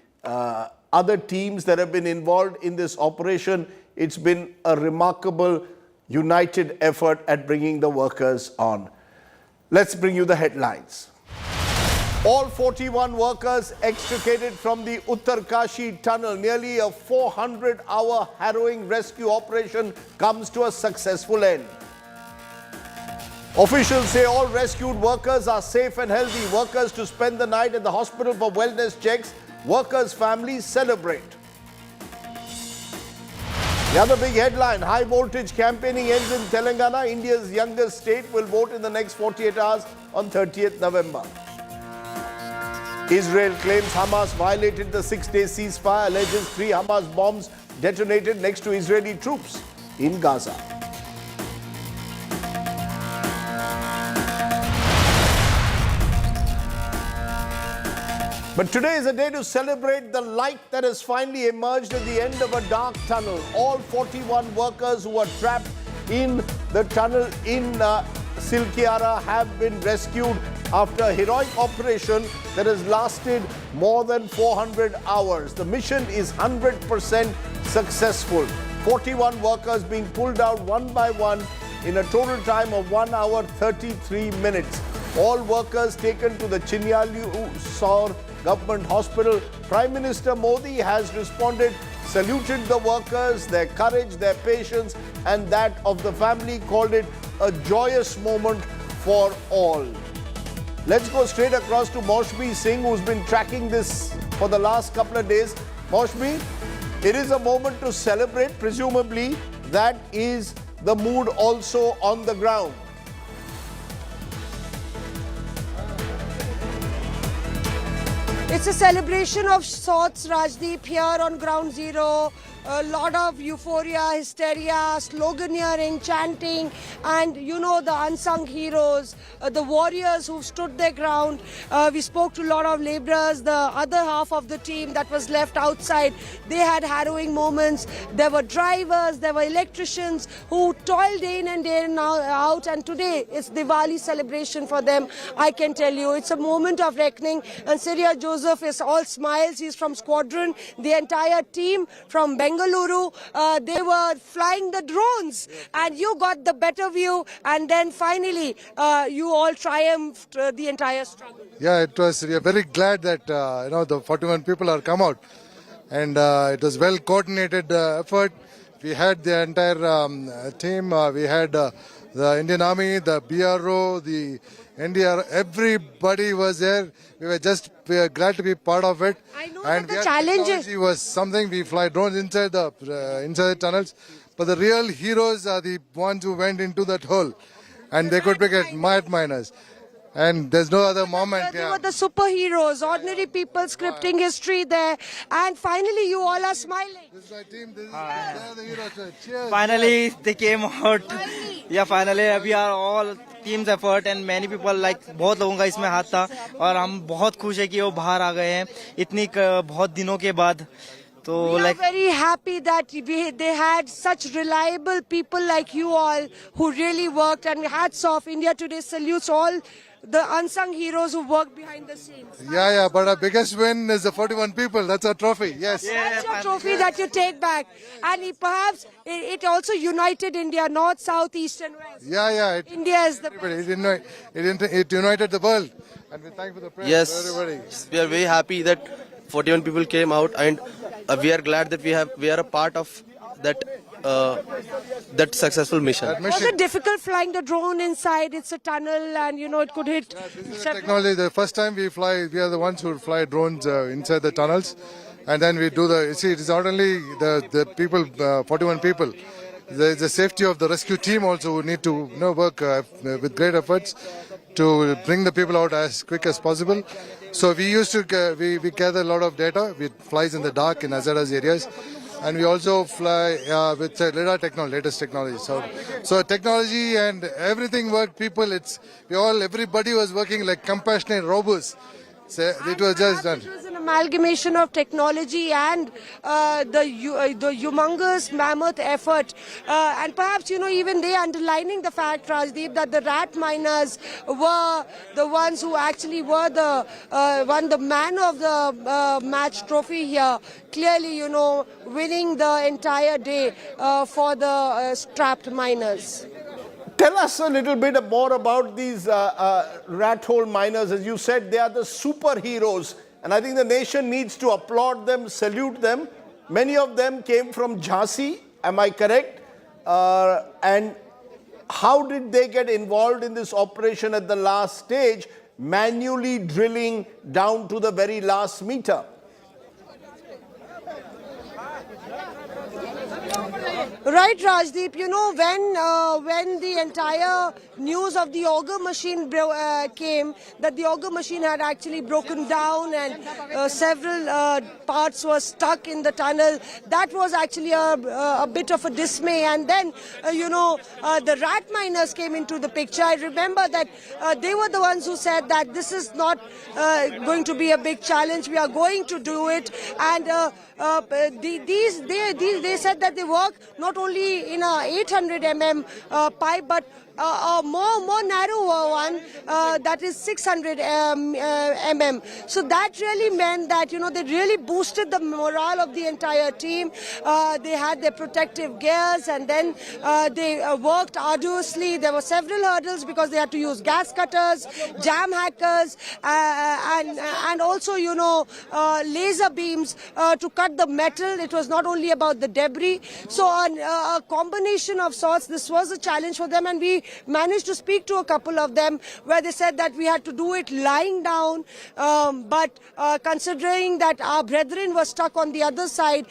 other teams that have been involved in this operation. It's been a remarkable united effort at bringing the workers on. Let's bring you the headlines. All 41 workers extricated from the Uttarkashi tunnel. Nearly a 400-hour harrowing rescue operation comes to a successful end. Officials say all rescued workers are safe and healthy. Workers to spend the night at the hospital for wellness checks. Workers' families celebrate. The other big headline, high voltage campaigning ends in Telangana. India's youngest state will vote in the next 48 hours on 30th November. Israel claims Hamas violated the 6-day ceasefire, alleges 3 Hamas bombs detonated next to Israeli troops in Gaza. But today is a day to celebrate the light that has finally emerged at the end of a dark tunnel. All 41 workers who were trapped in the tunnel in Silkyara have been rescued after a heroic operation that has lasted more than 400 hours. The mission is 100% successful. 41 workers being pulled out one by one in a total time of 1 hour 33 minutes. All workers taken to the Chinnyalu Government Hospital. Prime Minister Modi has responded, saluted the workers, their courage, their patience, and that of the family, called it a joyous moment for all. Let's go straight across to VK Singh, who's been tracking this for the last couple of days. VK, it is a moment to celebrate. Presumably, that is the mood also on the ground. It's a celebration of sorts, Rajdeep, here on Ground Zero. A lot of euphoria, hysteria, sloganeering, chanting, and you know the unsung heroes, the warriors who stood their ground. We spoke to a lot of labourers, the other half of the team that was left outside. They had harrowing moments. There were drivers, there were electricians who toiled in and day and out, and today it's Diwali celebration for them. I can tell you, it's a moment of reckoning, and Syria Joseph is all smiles. He's from Squadron. The entire team from Bengaluru, they were flying the drones, and you got the better view, and then finally you all triumphed the entire struggle. Yeah, it was. We are very glad that the 41 people are come out, and it was well coordinated effort. We had the entire team. We had the Indian Army, the BRO, the NDR, everybody was there. We were glad to be part of it. I know And that the challenge technology was something. We fly drones inside the tunnels, but the real heroes are the ones who went into that hole, and they could pick at miners. And there's no other moment. They were the superheroes, ordinary people scripting history there. And finally, you all are smiling. This is my team. They are the heroes. Cheers. Finally, they came out. Yeah, finally, we are all team's effort and many people like बहुत लोगों का इसमें हाथ था और हम बहुत खुश है कि वो बाहर आ गए हैं इतनी बहुत दिनों के बाद. So, we are very happy that they had such reliable people like you all who really worked, and hats off. India Today salutes all the unsung heroes who work behind the scenes. Yeah, but our biggest win is the 41 people. That's our trophy. Yes. That's your trophy that you take back. And perhaps it also united India, north, south, east and west. Yeah. India is the It united the world. And we thank for the prayers. Yes, everybody. we are very happy that 41 people came out, and we are glad that we are a part of that successful mission. Was it difficult flying the drone inside? It's a tunnel and it could hit. Technology, the first time we are the ones who fly drones inside the tunnels, and then we do it is not only the people, 41 people. There is the safety of the rescue team also who need to work with great efforts to bring the people out as quick as possible. So we used to we gather a lot of data. We flies in the dark in hazardous areas, and we also fly with radar technology, latest technology. So technology and everything worked. People, everybody was working like compassionate robots. So it was just done. It was an amalgamation of technology and the humongous mammoth effort, and perhaps even they underlining the fact, Rajdeep, that the rat miners were the ones who actually were won the man of the match trophy here. Clearly, winning the entire day for the strapped miners. Tell us a little bit more about these rat hole miners. As you said, they are the superheroes. And I think the nation needs to applaud them, salute them. Many of them came from Jhansi, am I correct? And how did they get involved in this operation at the last stage, manually drilling down to the very last meter? Right, Rajdeep, when the entire news of the auger machine came, that the auger machine had actually broken down and several parts were stuck in the tunnel, that was actually a bit of a dismay. And then, the rat miners came into the picture. I remember that they were the ones who said that this is not going to be a big challenge, we are going to do it. And they said that they work not only in a 800 pipe, but a more narrower one that is 600 So that really meant that they really boosted the morale of the entire team. They had their protective gears, and then they worked arduously. There were several hurdles because they had to use gas cutters, jam hackers, and also laser beams to cut the metal. It was not only about the debris. So a combination of sorts. This was a challenge for them, and we managed to speak to a couple of them where they said that we had to do it lying down, but considering that our brethren were stuck on the other side,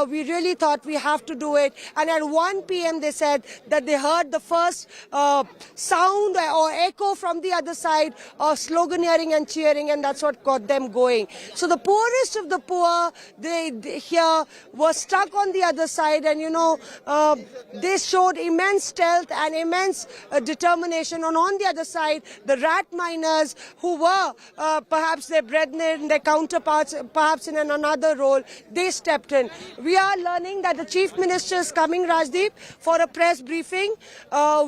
we really thought we have to do it. And at 1 p.m. they said that they heard the first sound or echo from the other side of sloganeering and cheering, and that's what got them going. So the poorest of the poor, they here were stuck on the other side, and they showed immense stealth and immense determination. And on the other side, the rat miners, who were perhaps their brethren, their counterparts, perhaps in another role, they stepped in. We are learning that the Chief Minister is coming, Rajdeep, for a press briefing.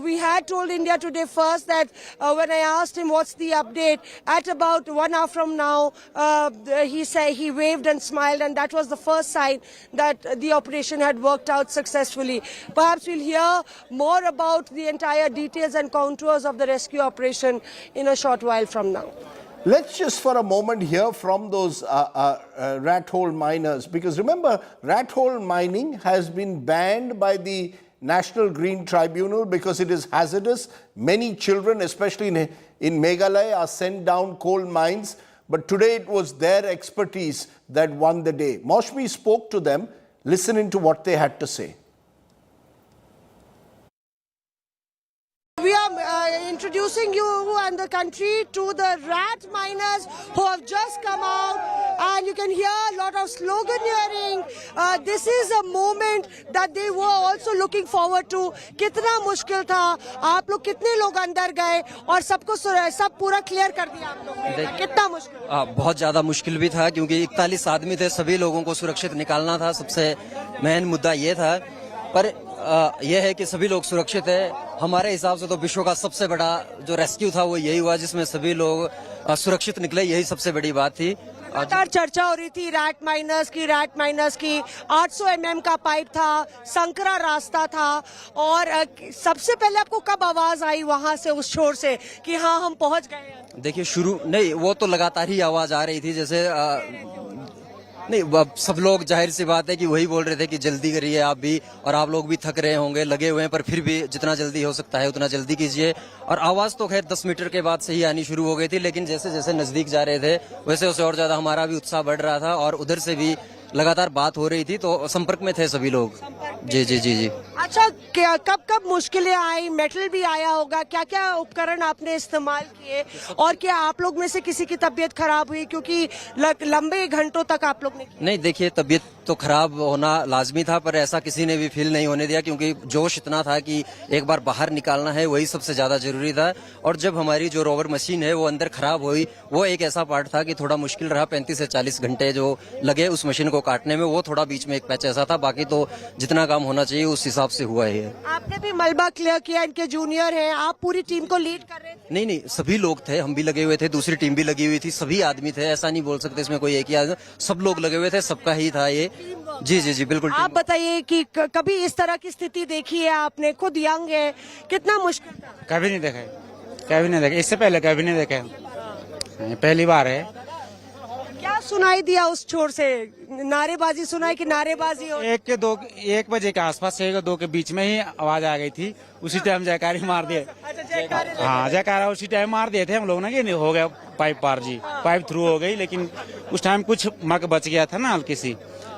We had told India Today first that when I asked him what's the update, at about 1 hour from now, he said he waved and smiled, and that was the first sign that the operation had worked out successfully. Perhaps we'll hear more about the entire details and contours of the rescue operation in a short while from now. Let's just for a moment hear from those rat hole miners, because remember, rat hole mining has been banned by the National Green Tribunal because it is hazardous. Many children, especially in Meghalaya, are sent down coal mines. But today it was their expertise that won the day. Maushmi spoke to them. Listen into what they had to say. We are introducing you and the country to the rat miners who have just come out, and you can hear a lot of sloganeering. This is a moment that they were also looking forward to. कितना मुश्किल था, आप लोग कितने लोग अंदर गए और सबको सब पूरा क्लियर कर दिया आप लोगों ने? कितना मुश्किल? बहुत ज्यादा मुश्किल भी था क्योंकि 41 आदमी थे, सभी लोगों को सुरक्षित निकालना था। सबसे मेन मुद्दा ये था, पर यह है कि सभी लोग सुरक्षित है। हमारे हिसाब से तो विश्व का सबसे बड़ा जो रेस्क्यू था वो यही हुआ जिसमें सभी लोग सुरक्षित निकले, यही सबसे बड़ी बात थी। लगातार चर्चा हो रही थी रैट माइनर्स की 800 mm का पाइप था, संकरा रास्ता था, और सबसे पहले आपको कब आवाज आई वहां से, उस छोर से, कि हाँ हम पहुंच गए हैं? देखिए नहीं, वो तो लगातार ही आवाज आ रही थी, जैसे नहीं, सब लोग जाहिर सी बात है कि वही बोल रहे थे कि जल्दी करिए आप भी, और आप लोग भी थक रहे होंगे, लगे हुए हैं, पर फिर भी जितना जल्दी हो सकता है उतना जल्दी कीजिए। और आवाज तो खैर 10 मीटर के बाद से ही आनी शुरू हो गई थी, लेकिन जैसे जैसे नजदीक जा रहे थे वैसे वैसे और ज्यादा हमारा भी उत्साह बढ़ रहा था, और उधर से भी लगातार बात हो रही थी, तो संपर्क में थे सभी लोग। जी। अच्छा, कब मुश्किलें आई? मेटल भी आया होगा, क्या उपकरण आपने इस्तेमाल किए, और क्या आप लोग में से किसी की तबीयत खराब हुई? क्योंकि लंबे घंटों तक आप लोग ने नहीं, देखिए तबीयत तो खराब होना लाजमी था, पर ऐसा किसी ने भी फील नहीं होने दिया, क्योंकि जोश इतना था कि एक बार बाहर निकालना है, वही सबसे ज्यादा जरूरी था। और जब हमारी जो रोवर मशीन है वो अंदर खराब हुई, वो एक ऐसा पार्ट था कि थोड़ा मुश्किल रहा। 35 से 40 घंटे जो लगे उस मशीन को काटने में, वो थोड़ा बीच में एक पैच ऐसा था, बाकी तो जितना काम होना चाहिए उस हिसाब से हुआ है। आपने भी मलबा क्लियर किया, इनके जूनियर हैं, आप पूरी टीम को लीड कर रहे थे? नहीं, सभी लोग थे, हम भी लगे हुए थे, दूसरी टीम भी लगी हुई थी, सभी आदमी थे, ऐसा नहीं बोल सकते इसमें कोई एक ही आदमी, सब लोग लगे हुए थे, सबका ही था ये। जी बिल्कुल। आप बताइए कि कभी इस तरह की स्थिति देखी है आपने? खुद यंग है, कितना मुश्किल था? कभी नहीं देखा, इससे पहले कभी नहीं देखा, पहली बार है। क्या सुनाई दिया उस छोर से? नारेबाजी सुनाई कि नारेबाजी? 1 बजे के आसपास, 1 और 2 के बीच में ही आवाज आ गई थी, उसी टाइम जयकारी मार दिए। हाँ, जयकारा उसी टाइम मार दिए थे हम लोग ना, कि हो गया पाइप पार जी, पाइप थ्रू हो गई। लेकिन उस टाइम कुछ मग बच गया था ना हल्की सी,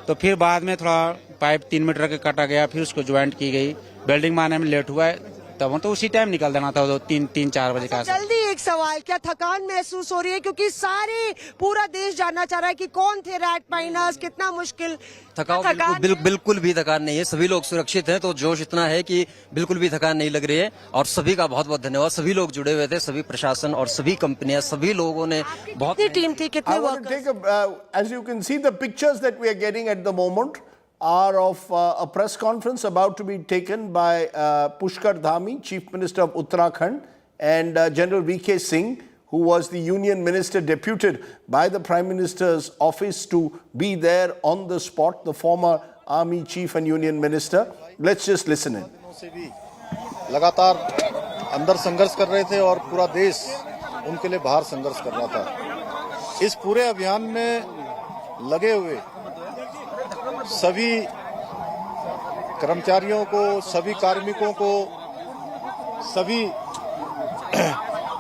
तो फिर बाद में थोड़ा पाइप 3 मीटर का काटा गया, फिर उसको ज्वाइंट की गई, वेल्डिंग मारने में लेट हुआ है, तब तो उसी टाइम निकल देना था, 3-4 बजे का। जल्दी एक सवाल, क्या थकान महसूस हो रही है? क्योंकि पूरा देश जानना चाह रहा है कि कौन थे रैट माइनर्स, कितना मुश्किल? थकान बिल्कुल भी थकान नहीं है, सभी लोग सुरक्षित हैं, तो जोश इतना है कि बिल्कुल भी थकान नहीं लग रही है। और सभी का बहुत बहुत धन्यवाद, सभी लोग जुड़े हुए थे, सभी प्रशासन और सभी कंपनियां, सभी लोगों ने बहुत। टीम थी, कितने workers? As you can see, the pictures that we are getting at the moment are of a press conference about to be taken by Pushkar Dhami, Chief Minister of Uttarakhand, and General VK Singh, who was the Union Minister deputed by the Prime Minister's office to be there on the spot, the former Army Chief and Union Minister. Let's just listen in. लगातार अंदर संघर्ष कर रहे थे और पूरा देश उनके लिए बाहर संघर्ष कर रहा था। इस पूरे अभियान में लगे हुए सभी कर्मचारियों को, सभी कार्मिकों को, सभी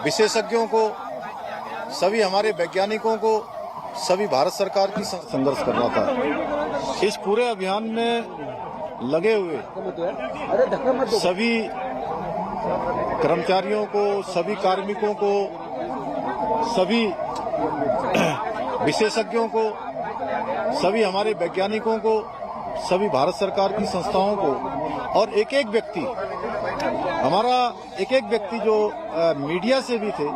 विशेषज्ञों को, सभी हमारे वैज्ञानिकों को, सभी भारत सरकार की संघर्ष कर रहा था। इस पूरे अभियान में लगे हुए सभी कर्मचारियों को, सभी कार्मिकों को, सभी विशेषज्ञों को, सभी हमारे वैज्ञानिकों को, सभी भारत सरकार की संस्थाओं को, और एक एक व्यक्ति जो मीडिया से भी थे,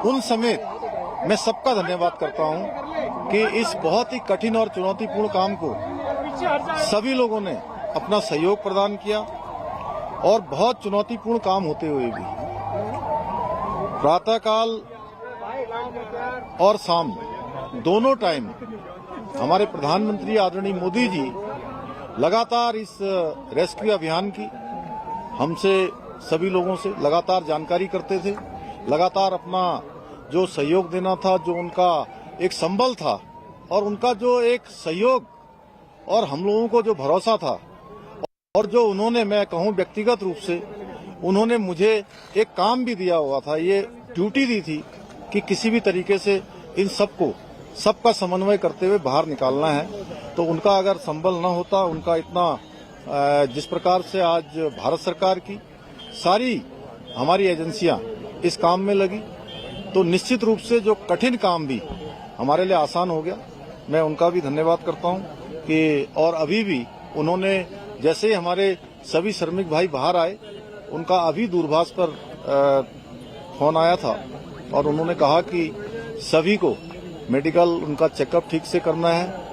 उन समेत मैं सबका धन्यवाद करता हूं कि इस बहुत ही कठिन और चुनौतीपूर्ण काम को सभी लोगों ने अपना सहयोग प्रदान किया। और बहुत चुनौतीपूर्ण काम होते हुए भी प्रातःकाल और शाम दोनों टाइम हमारे प्रधानमंत्री आदरणीय मोदी जी लगातार इस रेस्क्यू अभियान की हमसे, सभी लोगों से लगातार जानकारी करते थे, लगातार अपना जो सहयोग देना था, जो उनका एक संबल था और उनका जो एक सहयोग और हम लोगों को जो भरोसा था, और जो उन्होंने, मैं कहूं व्यक्तिगत रूप से, उन्होंने मुझे एक काम भी दिया हुआ था, ये ड्यूटी दी थी कि किसी भी तरीके से इन सबका समन्वय करते हुए बाहर निकालना है। तो उनका अगर संबल न होता, उनका इतना जिस प्रकार से आज भारत सरकार की सारी हमारी एजेंसियां इस काम में लगी, तो निश्चित रूप से जो कठिन काम भी हमारे लिए आसान हो गया। मैं उनका भी धन्यवाद करता हूं कि, और अभी भी उन्होंने, जैसे ही हमारे सभी श्रमिक भाई बाहर आए, उनका अभी दूरभाष पर फोन आया था और उन्होंने कहा कि सभी को मेडिकल उनका चेकअप ठीक से करना है,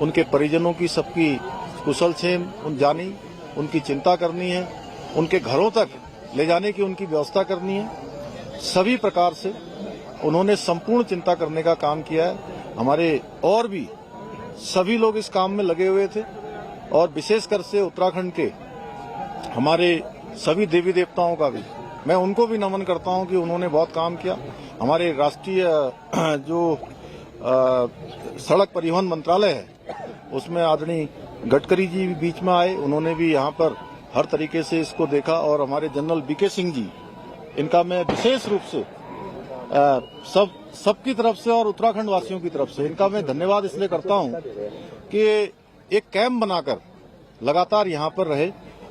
उनके परिजनों की सबकी कुशल क्षेम जानी, उनकी चिंता करनी है, उनके घरों तक ले जाने की उनकी व्यवस्था करनी है। सभी प्रकार से उन्होंने संपूर्ण चिंता करने का काम किया है। हमारे और भी सभी लोग इस काम में लगे हुए थे और विशेषकर से उत्तराखंड के हमारे सभी देवी देवताओं का भी मैं उनको भी नमन करता हूं कि उन्होंने बहुत काम किया। हमारे राष्ट्रीय जो सड़क परिवहन मंत्रालय है, उसमें आदरणीय गडकरी जी बीच में आए, उन्होंने भी यहाँ पर हर तरीके से इसको देखा। और हमारे जनरल VK सिंह जी, इनका मैं विशेष रूप से सबकी तरफ से और उत्तराखंड वासियों की तरफ से इनका मैं धन्यवाद इसलिए करता हूं कि एक कैंप बनाकर लगातार यहाँ पर रहे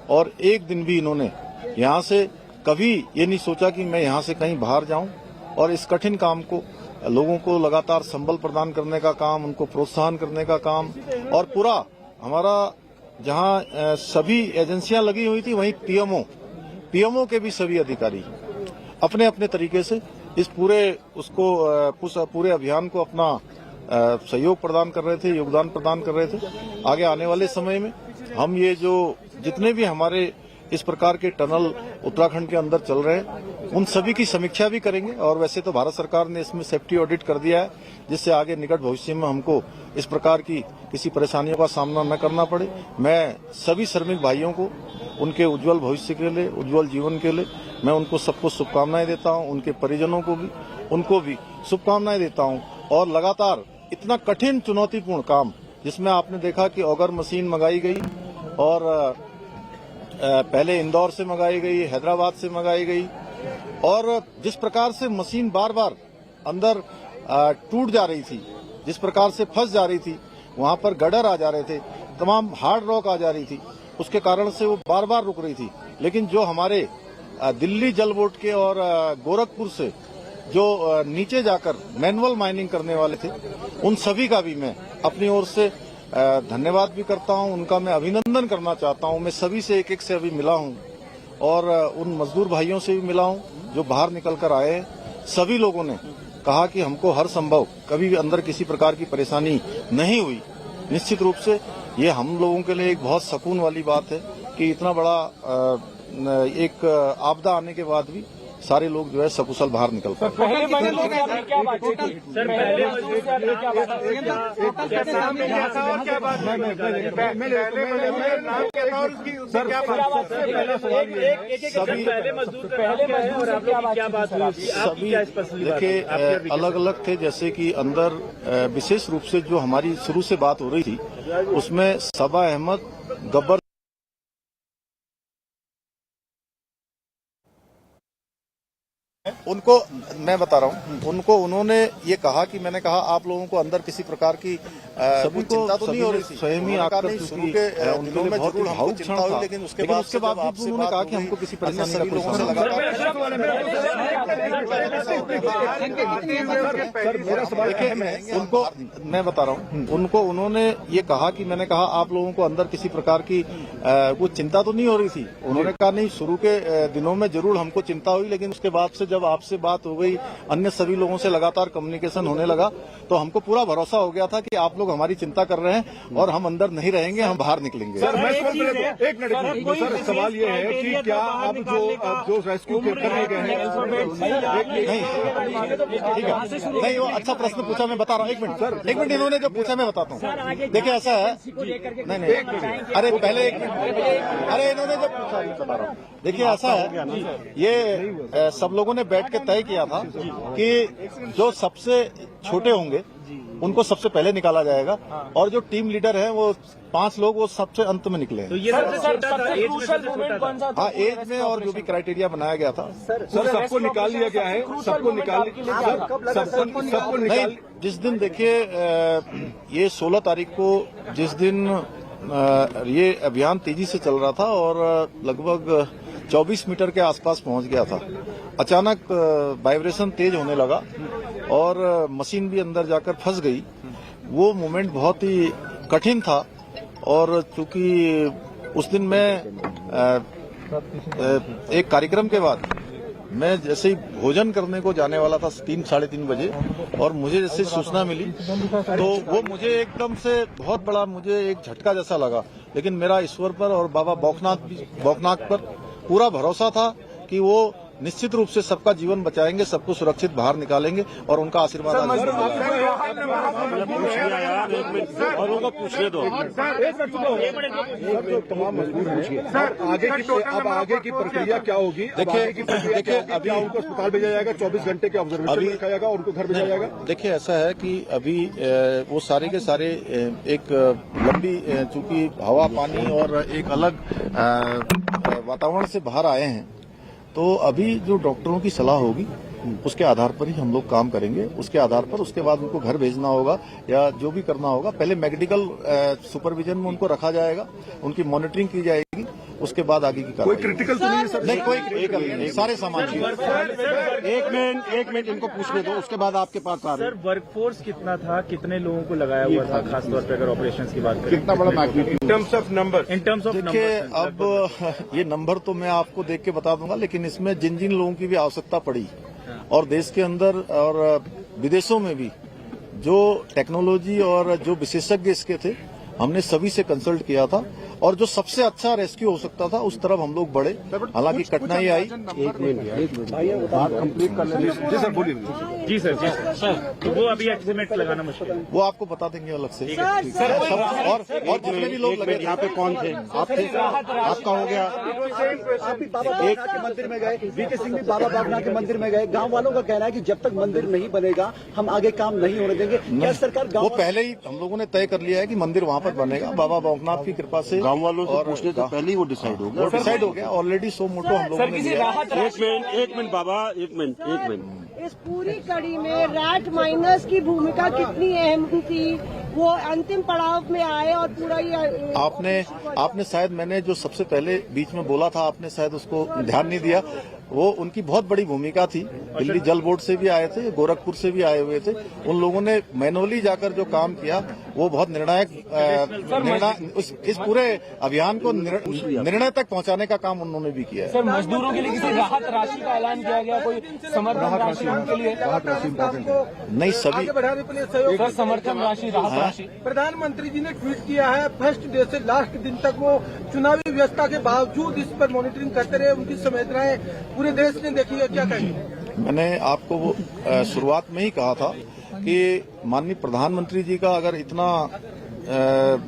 और एक दिन भी इन्होंने यहाँ से कभी ये नहीं सोचा कि मैं यहाँ से कहीं बाहर जाऊं, और इस कठिन काम को, लोगों को लगातार संबल प्रदान करने का काम, उनको प्रोत्साहन करने का काम, और पूरा हमारा जहाँ सभी एजेंसियां लगी हुई थी, वहीं पीएमओ के भी सभी अधिकारी अपने अपने तरीके से इस पूरे अभियान को अपना सहयोग प्रदान कर रहे थे, योगदान प्रदान कर रहे थे। आगे आने वाले समय में हम ये जो जितने भी हमारे इस प्रकार के टनल उत्तराखंड के अंदर चल रहे हैं, उन सभी की समीक्षा भी करेंगे। और वैसे तो भारत सरकार ने इसमें सेफ्टी ऑडिट कर दिया है, जिससे आगे निकट भविष्य में हमको इस प्रकार की किसी परेशानियों का सामना न करना पड़े। मैं सभी श्रमिक भाइयों को उनके उज्जवल भविष्य के लिए, उज्जवल जीवन के लिए मैं उनको सबको शुभकामनाएं देता हूं, उनके परिजनों को भी, उनको भी शुभकामनाएं देता हूं। और लगातार इतना कठिन चुनौतीपूर्ण काम, जिसमें आपने देखा कि ऑगर मशीन मंगाई गई और पहले इंदौर से मंगाई गई, हैदराबाद से मंगाई गई, और जिस प्रकार से मशीन बार बार अंदर टूट जा रही थी, जिस प्रकार से फंस जा रही थी, वहां पर गडर आ जा रहे थे, तमाम हार्ड रॉक आ जा रही थी, उसके कारण से वो बार बार रुक रही थी। लेकिन जो हमारे दिल्ली जल बोर्ड के और गोरखपुर से जो नीचे जाकर मैनुअल माइनिंग करने वाले थे, उन सभी का भी मैं अपनी ओर से धन्यवाद भी करता हूं, उनका मैं अभिनंदन करना चाहता हूं। मैं सभी से एक से अभी मिला हूं और उन मजदूर भाइयों से भी मिला हूं जो बाहर निकल कर आए हैं। सभी लोगों ने कहा कि हमको हर संभव, कभी भी अंदर किसी प्रकार की परेशानी नहीं हुई। निश्चित रूप से ये हम लोगों के लिए एक बहुत सुकून वाली बात है कि इतना बड़ा एक आपदा आने के बाद भी सारे लोग जो है सकुशल बाहर निकल पाए। सभी देखिए अलग अलग थे, जैसे कि अंदर विशेष रूप से जो हमारी शुरू से बात हो रही थी, उसमें सबा अहमद, गब्बर, उनको मैं बता रहा हूँ, उन्होंने ये कहा कि मैंने कहा आप लोगों को अंदर किसी प्रकार की सभी चिंता तो नहीं हो रही थी, स्वयं ही आकर शुरू के दिनों में जरूर हमको चिंता हुई, लेकिन उसके बाद उन्होंने कहा कि हमको किसी परेशानी का लोगों से देखिए उनको मैं बता रहा हूँ, उन्होंने ये कहा कि मैंने कहा आप लोगों को अंदर किसी प्रकार की कुछ चिंता तो नहीं हो रही थी। उन्होंने कहा नहीं, शुरू के दिनों में जरूर हमको चिंता हुई, लेकिन उसके बाद से जब आपसे बात हो गई, अन्य सभी लोगों से लगातार कम्युनिकेशन होने लगा, तो हमको पूरा भरोसा हो गया था कि आप लोग हमारी चिंता कर रहे हैं और हम अंदर नहीं रहेंगे, हम बाहर निकलेंगे। एक मिनट सर, सवाल ये है कि क्या अब जो रेस्क्यू करने गए हैं, नहीं वो अच्छा प्रश्न पूछा, मैं बता रहा हूँ। एक मिनट इन्होंने जो पूछा मैं बताता हूँ। देखिए ऐसा है, नहीं अरे पहले एक मिनट, अरे इन्होंने जो पूछा मैं बता रहा हूँ। देखिए ऐसा है, ये सब लोगों ने बैठ के तय किया था कि जो सबसे छोटे होंगे उनको सबसे पहले निकाला जाएगा। और जो टीम लीडर है वो 5 लोग वो सबसे अंत में निकले। तो ये सबसे क्रूशियल मोमेंट कौन सा? हाँ, एज में और जो भी क्राइटेरिया बनाया गया था। सर सबको निकाल लिया गया है, सबको निकाल नहीं, जिस दिन देखिए ये 16 तारीख को जिस दिन ये अभियान तेजी से चल रहा था और लगभग 24 मीटर के आसपास पहुंच गया था, अचानक वाइब्रेशन तेज होने लगा और मशीन भी अंदर जाकर फंस गई। वो मोमेंट बहुत ही कठिन था और चूंकि उस दिन मैं एक कार्यक्रम के बाद मैं जैसे ही भोजन करने को जाने वाला था 3-3:30 बजे और मुझे जैसे सूचना मिली तो वो मुझे एकदम से बहुत बड़ा मुझे एक झटका जैसा लगा। लेकिन मेरा ईश्वर पर और बाबा बौखनाथ पर पूरा भरोसा था कि वो निश्चित रूप से सबका जीवन बचाएंगे, सबको सुरक्षित बाहर निकालेंगे और उनका आशीर्वाद आगे की प्रक्रिया क्या होगी? देखिए अभी उनको अस्पताल भेजा जाएगा, 24 घंटे के ऑब्जर्वेशन में रखा जाएगा और उनको घर भेजा जाएगा। देखिए ऐसा है कि अभी वो सारे के सारे एक लंबी चूंकि हवा पानी और एक अलग वातावरण से बाहर आए हैं, तो अभी जो डॉक्टरों की सलाह होगी उसके आधार पर ही हम लोग काम करेंगे। उसके आधार पर उसके बाद उनको घर भेजना होगा या जो भी करना होगा, पहले मेडिकल सुपरविजन में उनको रखा जाएगा, उनकी मॉनिटरिंग की जाएगी, उसके बाद आगे की कोई क्रिटिकल तो नहीं है सर? नहीं, कोई क्रिटिकल नहीं, सारे सामान। एक मिनट इनको पूछने दो, उसके बाद आपके पास आ रहे हैं। सर वर्कफोर्स कितना था, कितने लोगों को लगाया हुआ था, खासतौर पर अगर ऑपरेशंस की बात करें? कितना बड़ा magnitude in terms of number? देखिए अब ये नंबर तो मैं आपको देख के बता दूंगा, लेकिन इसमें जिन जिन लोगों की भी आवश्यकता पड़ी और देश के अंदर और विदेशों में भी जो टेक्नोलॉजी और जो विशेषज्ञ इसके थे, हमने सभी से कंसल्ट किया था और जो सबसे अच्छा रेस्क्यू हो सकता था उस तरफ हम लोग बढ़े। हालांकि कठिनाई आई। एक मिनट बात कंप्लीट कर लेंगे। जी सर बोलिए। जी सर तो वो अभी एस्टिमेट लगाना मुश्किल है, वो आपको बता देंगे अलग से। और जितने भी लोग लगे यहाँ पे कौन थे? आप थे, आपका हो गया। आप भी बाबा बागनाथ के मंदिर में गए, वीके सिंह भी बाबा बागनाथ के मंदिर में गए। गांव वालों का कहना है कि जब तक मंदिर नहीं बनेगा हम आगे काम नहीं होने देंगे। क्या सरकार वो पहले ही हम लोगों ने तय कर लिया है कि मंदिर वहाँ पर बनेगा, बाबा बौखनाथ की कृपा से। गांव वालों से पूछने से पहले ही वो डिसाइड हो गया। डिसाइड हो गया ऑलरेडी। सो मोटो हम लोगों ने लिया। एक मिनट बाबा, एक मिनट। इस पूरी कड़ी में रैट माइनर्स की भूमिका कितनी अहम थी? वो अंतिम पड़ाव में आए और पूरा ये आपने शायद मैंने जो सबसे पहले बीच में बोला था, आपने शायद उसको ध्यान नहीं दिया। वो उनकी बहुत बड़ी भूमिका थी। दिल्ली जल बोर्ड से भी आए थे, गोरखपुर से भी आए हुए थे। उन लोगों ने मैनुअली जाकर जो काम किया वो बहुत निर्णायक इस पूरे अभियान को निर्णय तक पहुंचाने का काम उन्होंने भी किया है। सर मजदूरों के लिए किसी राहत राशि का ऐलान किया गया, कोई समर्थन राशि उनके लिए? नहीं, सभी सर समर्थन राशि, राहत राशि। प्रधानमंत्री जी ने ट्वीट किया है, फर्स्ट डे से लास्ट दिन तक वो चुनावी व्यवस्था के बावजूद इस पर मॉनिटरिंग करते रहे। उनकी संवेदनाएं पूरे देश ने देखी है, क्या कहेंगे? मैंने आपको वो शुरुआत में ही कहा था कि माननीय प्रधानमंत्री जी का अगर इतना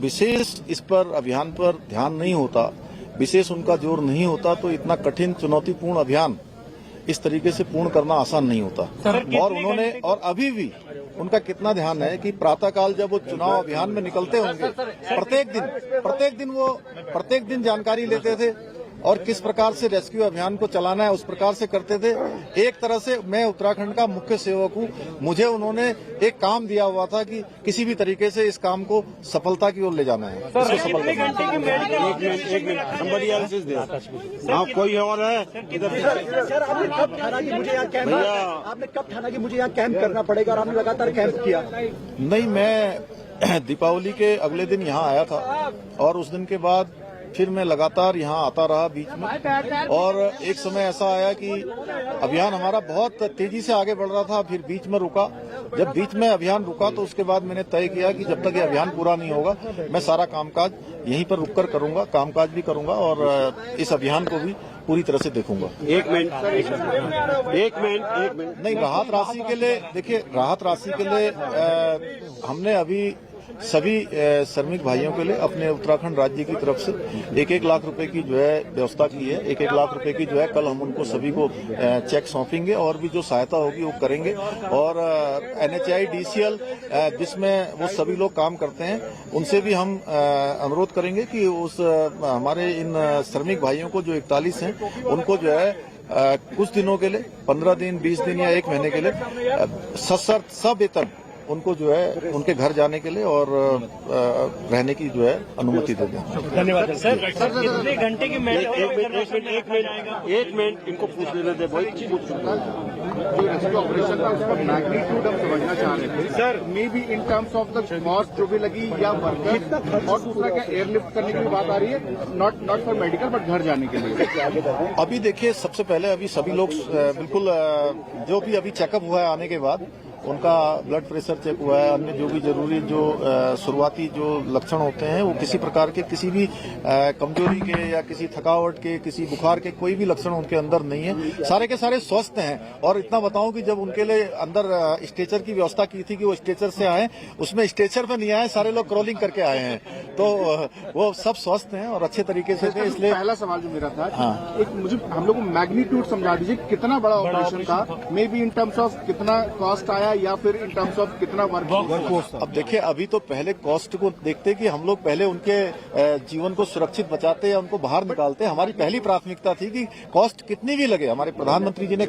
विशेष इस पर अभियान पर ध्यान नहीं होता, विशेष उनका जोर नहीं होता, तो इतना कठिन चुनौतीपूर्ण अभियान इस तरीके से पूर्ण करना आसान नहीं होता। और उन्होंने और अभी भी उनका कितना ध्यान है कि प्रातःकाल जब वो चुनाव अभियान में निकलते होंगे, प्रत्येक दिन जानकारी लेते थे और किस प्रकार से रेस्क्यू अभियान को चलाना है उस प्रकार से करते थे। एक तरह से मैं उत्तराखंड का मुख्य सेवक हूँ, मुझे उन्होंने एक काम दिया हुआ था कि किसी भी तरीके से इस काम को सफलता की ओर ले जाना है। कोई और है सर आपने कब ठाना कि मुझे यहाँ कैंप करना पड़ेगा और आपने लगातार कैंप किया? नहीं, मैं दीपावली के अगले दिन यहाँ आया था और उस दिन के बाद फिर मैं लगातार यहाँ आता रहा बीच में। और एक समय ऐसा आया कि अभियान हमारा बहुत तेजी से आगे बढ़ रहा था, फिर बीच में रुका। जब बीच में अभियान रुका तो उसके बाद मैंने तय किया कि जब तक ये अभियान पूरा नहीं होगा मैं सारा कामकाज यहीं पर रुककर करूंगा, कामकाज भी करूंगा और इस अभियान को भी पूरी तरह से देखूंगा। एक मिनट नहीं, राहत राशि के लिए देखिए, राहत राशि के लिए हमने अभी सभी श्रमिक भाइयों के लिए अपने उत्तराखंड राज्य की तरफ से 1-1 लाख रुपए की जो है व्यवस्था की है। 1-1 लाख रुपए की जो है कल हम उनको सभी को चेक सौंपेंगे और भी जो सहायता होगी वो करेंगे। और NHI DCL जिसमें वो सभी लोग काम करते हैं उनसे भी हम अनुरोध करेंगे कि उस हमारे इन श्रमिक भाइयों को जो 41 हैं उनको जो है कुछ दिनों के लिए 15 दिन 20 दिन या 1 महीने के लिए सशर्त सवेतन उनको जो है उनके घर जाने के लिए और रहने की जो है अनुमति दे दें। धन्यवाद सर। कितने घंटे की एक मिनट इनको पूछ लेने दे भाई। ऑपरेशन था उसका मैग्नीट्यूड हम समझना चाह रहे थे sir, may be in terms of the cost जो भी लगी या वर्कर, और दूसरा क्या एयरलिफ्ट करने की बात आ रही है, नॉट फॉर मेडिकल बट घर जाने के लिए। अभी देखिए सबसे पहले अभी सभी लोग बिल्कुल जो भी अभी चेकअप हुआ है आने के बाद उनका ब्लड प्रेशर चेक हुआ है, अन्य जो भी जरूरी जो शुरुआती जो लक्षण होते हैं वो किसी प्रकार के किसी भी कमजोरी के या किसी थकावट के किसी बुखार के कोई भी लक्षण उनके अंदर नहीं है, सारे के सारे स्वस्थ हैं। और इतना बताऊं कि जब उनके लिए अंदर स्ट्रेचर की व्यवस्था की थी कि वो स्ट्रेचर से आए, उसमें स्ट्रेचर पे नहीं आए, सारे लोग क्रॉलिंग करके आए हैं, तो वो सब स्वस्थ हैं और अच्छे तरीके से थे। इसलिए पहला सवाल जो मेरा था, हाँ, एक मुझे हम लोग को मैग्नीट्यूड समझा दीजिए, कितना बड़ा ऑपरेशन था, may be in terms of कितना कॉस्ट आया या फिर इन टर्म्स ऑफ कितना वर्क। अब देखिए अभी तो पहले कॉस्ट को देखते कि हम लोग पहले उनके जीवन को सुरक्षित बचाते या उनको बाहर निकालते। हमारी पहली प्राथमिकता थी कि कॉस्ट कितनी भी लगे। हमारे प्रधानमंत्री जी ने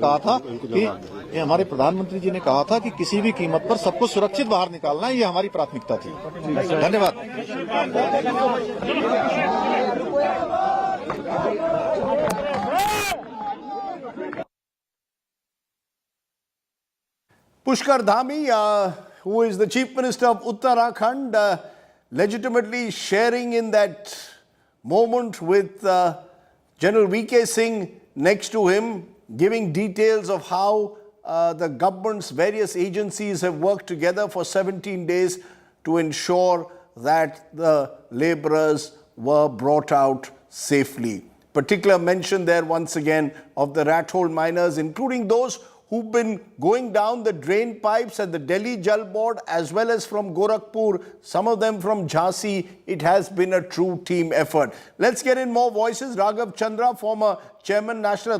कहा था कि किसी भी कीमत पर सबको सुरक्षित बाहर निकालना, ये हमारी प्राथमिकता थी। धन्यवाद। Pushkar Dhami, who is the Chief Minister of Uttarakhand, legitimately sharing in that moment with General VK Singh next to him, giving details of how the government's various agencies have worked together for 17 days to ensure that the labourers were brought out safely. Particular mention there once again of the rat hole miners, including those who've been going down the drain pipes at the Delhi Jal Board as well as from Gorakhpur, some of them from Jhansi. It has been a true team effort. Let's get in more voices. Raghav Chandra, former Chairman, National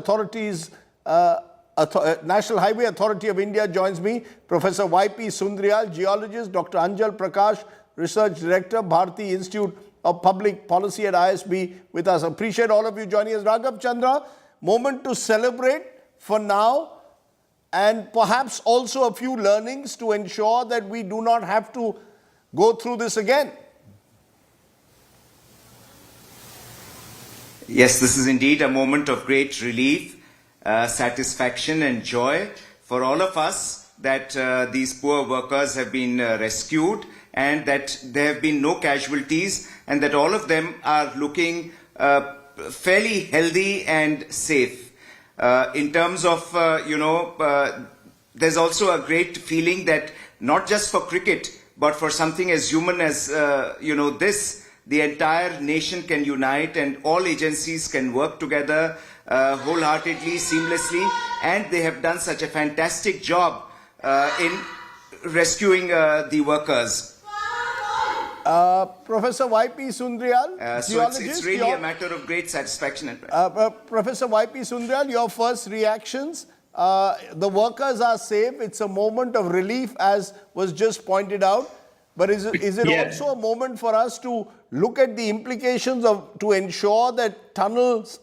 Highway Authority of India, joins me. Professor YP Sundrial, geologist. Dr. Anjal Prakash, Research Director, Bharati Institute of Public Policy at ISB, with us. Appreciate all of you joining us. Raghav Chandra, moment to celebrate for now, and perhaps also a few learnings to ensure that we do not have to go through this again. Yes, this is indeed a moment of great relief, satisfaction and joy for all of us that these poor workers have been rescued and that there have been no casualties and that all of them are looking fairly healthy and safe. In terms of, there's also a great feeling that not just for cricket, but for something as human as, this, the entire nation can unite and all agencies can work together wholeheartedly, seamlessly, and they have done such a fantastic job in rescuing the workers. Professor YP Sundrial, geologist. It's really a matter of great satisfaction. Professor YP Sundrial, your first reactions. The workers are safe. It's a moment of relief, as was just pointed out. But is it Yes. also a moment for us to look at the implications to ensure that tunnels,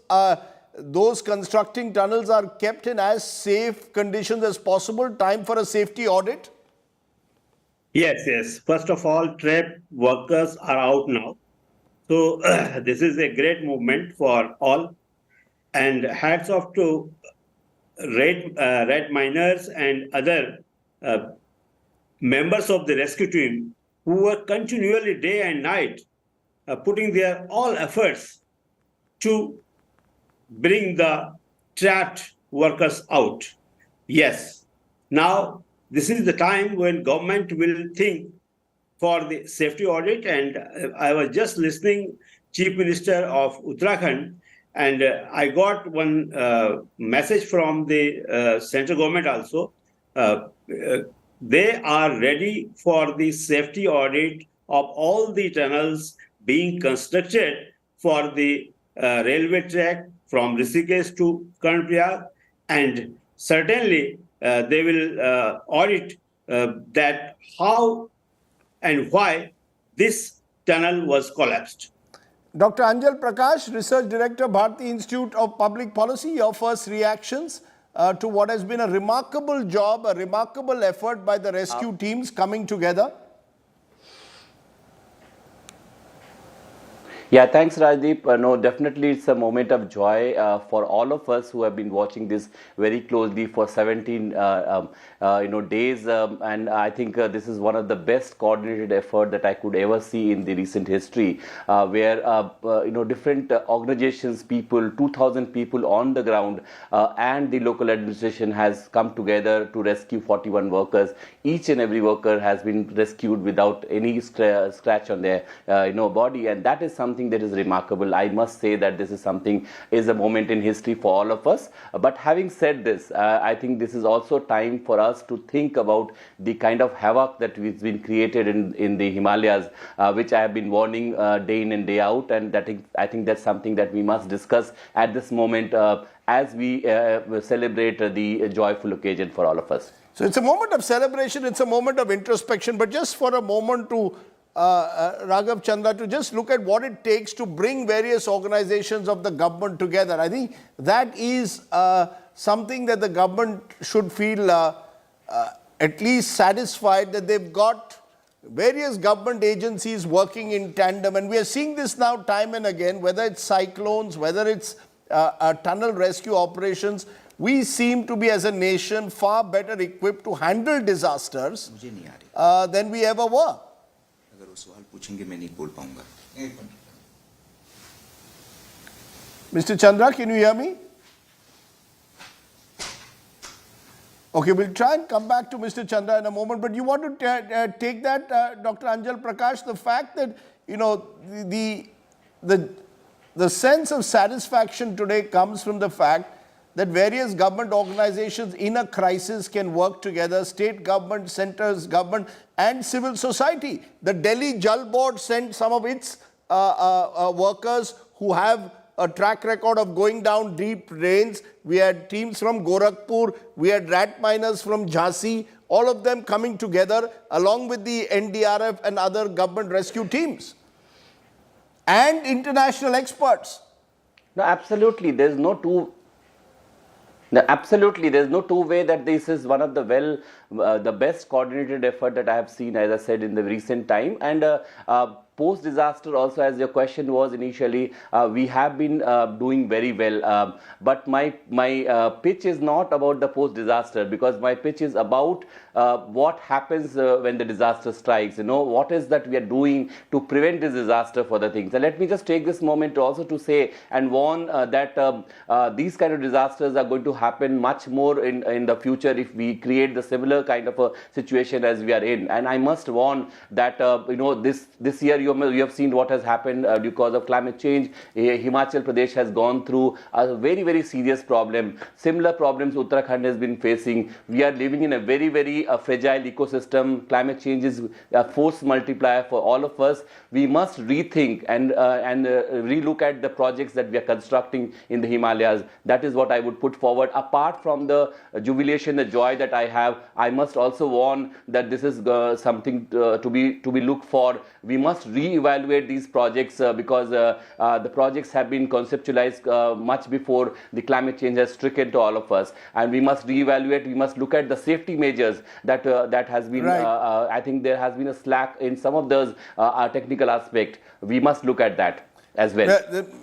those constructing tunnels are kept in as safe conditions as possible? Time for a safety audit? Yes. First of all, trapped workers are out now. So this is a great movement for all. And hats off to red miners and other members of the rescue team who were continually day and night putting their all efforts to bring the trapped workers out. Yes. Now, this is the time when government will think for the safety audit, and I was just listening Chief Minister of Uttarakhand, and I got one message from the central government also. They are ready for the safety audit of all the tunnels being constructed for the railway track from Rishikesh to Karnaprayag, and certainly they will audit that how and why this tunnel was collapsed. Dr. Anjal Prakash, Research Director, Bharati Institute of Public Policy, your first reactions to what has been a remarkable job, a remarkable effort by the rescue teams coming together? Yeah, thanks, Rajdeep. No, definitely it's a moment of joy for all of us who have been watching this very closely for 17 days, and I think this is one of the best coordinated effort that I could ever see in the recent history, where different organizations, people, 2,000 people on the ground, and the local administration has come together to rescue 41 workers. Each and every worker has been rescued without any scratch on their body, and that is something that is remarkable. I must say that this is a moment in history for all of us. But having said this, I think this is also time for us to think about the kind of havoc that has been created in the Himalayas, which I have been warning day in and day out, and I think that's something that we must discuss at this moment as we celebrate the joyful occasion for all of us. So it's a moment of celebration, it's a moment of introspection, but just for a moment to Raghav Chandra, to just look at what it takes to bring various organizations of the government together. I think that is something that the government should feel at least satisfied that they've got various government agencies working in tandem. And we are seeing this now time and again, whether it's cyclones, whether it's tunnel rescue operations. We seem to be, as a nation, far better equipped to handle disasters than we ever were. Mr. Chandra, can you hear me? Okay, we'll try and come back to Mr. Chandra in a moment, but you want to take that, Dr. Anjal Prakash, the fact that, the sense of satisfaction today comes from the fact that various government organizations in a crisis can work together, state government, centers government, and civil society. The Delhi Jal Board sent some of its workers who have a track record of going down deep drains. We had teams from Gorakhpur, we had rat miners from Jhansi, all of them coming together along with the NDRF and other government rescue teams and international experts. No, absolutely. There's no two way that this is one of the best coordinated effort that I have seen, as I said, in the recent time. And post-disaster also, as your question was initially, we have been doing very well. But my pitch is not about the post-disaster, because my pitch is about what happens when the disaster strikes. What is that we are doing to prevent this disaster for the things. And let me just take this moment also to say and warn that these kind of disasters are going to happen much more in the future if we create the similar kind of a situation as we are in. And I must warn that this year you have seen what has happened because of climate change. Himachal Pradesh has gone through a very, very serious problem. Similar problems Uttarakhand has been facing. We are living in a very, very fragile ecosystem. Climate change is a force multiplier for all of us. We must rethink and relook at the projects that we are constructing in the Himalayas. That is what I would put forward. Apart from the jubilation, the joy that I have, I must also warn that this is something to be looked for. We must re-evaluate these projects because the projects have been conceptualized much before the climate change has stricken to all of us, and we must re-evaluate. We must look at the safety measures that has been. Right. I think there has been a slack in some of those technical aspects. We must look at that as well.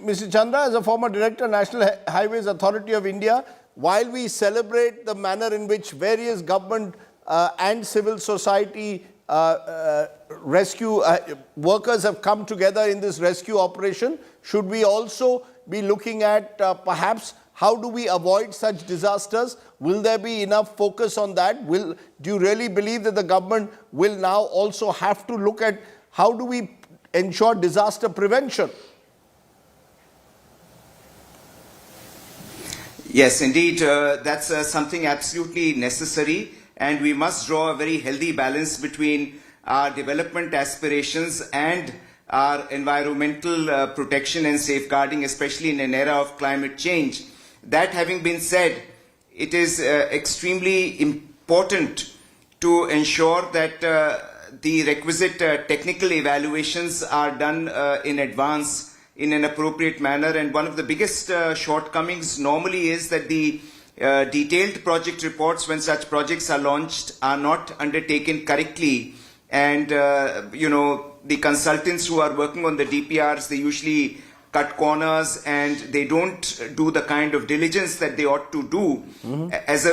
Mr. Chandra, as a former director, National Highways Authority of India, while we celebrate the manner in which various government and civil society rescue workers have come together in this rescue operation, should we also be looking at perhaps how do we avoid such disasters? Will there be enough focus on that? Do you really believe that the government will now also have to look at how do we ensure disaster prevention? Yes, indeed, that's something absolutely necessary, and we must draw a very healthy balance between our development aspirations and our environmental protection and safeguarding, especially in an era of climate change. That having been said, it is extremely important to ensure that the requisite technical evaluations are done in advance in an appropriate manner. And one of the biggest shortcomings normally is that the detailed project reports, when such projects are launched, are not undertaken correctly. And, the consultants who are working on the DPRs, they usually cut corners and they don't do the kind of diligence that they ought to do, as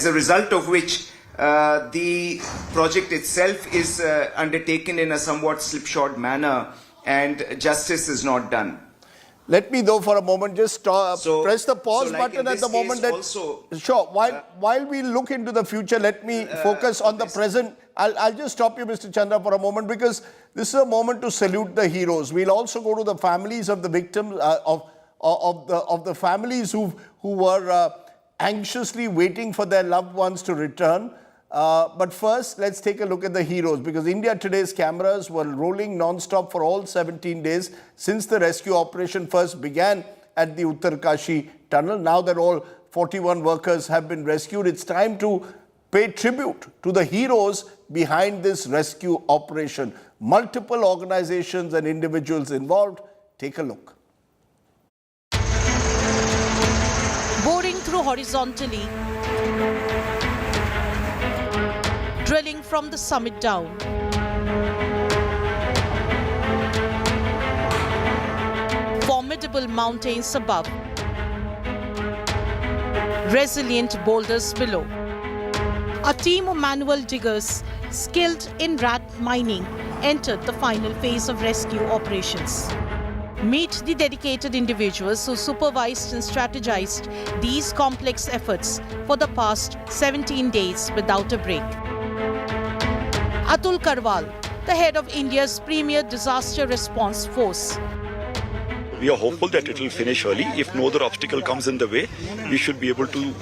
a result of which the project itself is undertaken in a somewhat slipshod manner and justice is not done. Let me, though, for a moment just press the pause button at the moment. Sure. While we look into the future, let me focus on the present. I'll just stop you, Mr. Chandra, for a moment, because this is a moment to salute the heroes. We'll also go to the families of the victims, of the families who were anxiously waiting for their loved ones to return. But first, let's take a look at the heroes, because India Today's cameras were rolling non-stop for all 17 days since the rescue operation first began at the Uttarkashi tunnel. Now that all 41 workers have been rescued, it's time to pay tribute to the heroes behind this rescue operation. Multiple organizations and individuals involved. Take a look. Boring through horizontally, drilling from the summit down. Formidable mountains above. Resilient boulders below. A team of manual diggers skilled in rat mining entered the final phase of rescue operations. Meet the dedicated individuals who supervised and strategized these complex efforts for the past 17 days without a break. Atul Karwal, the head of India's premier disaster response force. We are hopeful that it will finish early. If no other obstacle comes in the way, we should be able to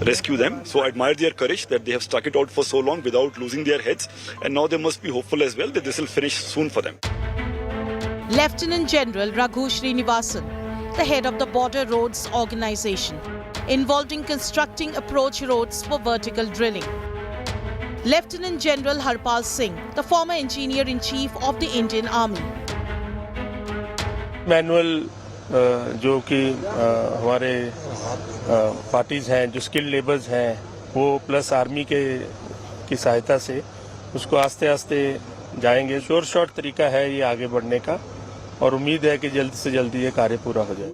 rescue them. So I admire their courage that they have stuck it out for so long without losing their heads. And now they must be hopeful as well that this will finish soon for them. Lieutenant General Raghu Srinivasan, the head of the Border Roads Organization, involved in constructing approach roads for vertical drilling. Lieutenant General Harpal Singh, the former engineer-in-chief of the Indian Army. Manual जो कि हमारे parties हैं, जो skilled labours हैं, वो plus army की सहायता से उसको आस्ते आस्ते जाएंगे. श्योर शॉर्ट तरीका है ये आगे बढ़ने का और उम्मीद है कि जल्द से जल्द ये कार्य पूरा हो जाए.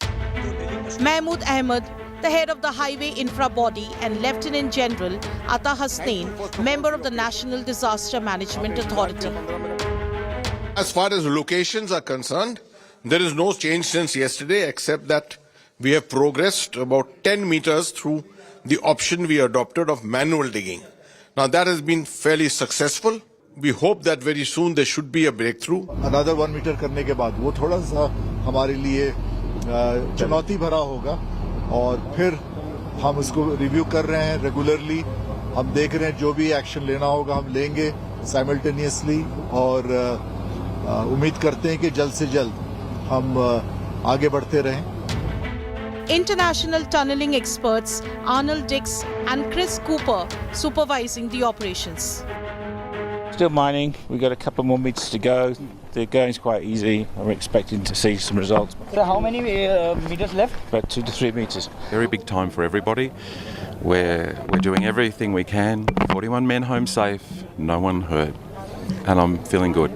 Mahmood Ahmed, the head of the Highway Infra Body, and Lieutenant General Ata Hasnain, member of the National Disaster Management Authority. As far as locations are concerned, there is no change since yesterday, except that we have progressed about 10 meters through the option we adopted of manual digging. Now that has been fairly successful. We hope that very soon there should be a breakthrough. Another 1 meter करने के बाद वो थोड़ा सा हमारे लिए चुनौती भरा होगा और फिर हम उसको रिव्यू कर रहे हैं रेगुलरली. हम देख रहे हैं जो भी एक्शन लेना होगा हम लेंगे साइमल्टेनियसली और उम्मीद करते हैं कि जल्द से जल्द हम आगे बढ़ते रहें. International tunneling experts Arnold Dix and Chris Cooper supervising the operations. Still mining, we've got a couple more meters to go. The going's quite easy. I'm expecting to see some results. So how many meters left? About 2 to 3 meters. Very big time for everybody. We're doing everything we can. 41 men home safe, no one hurt, and I'm feeling good.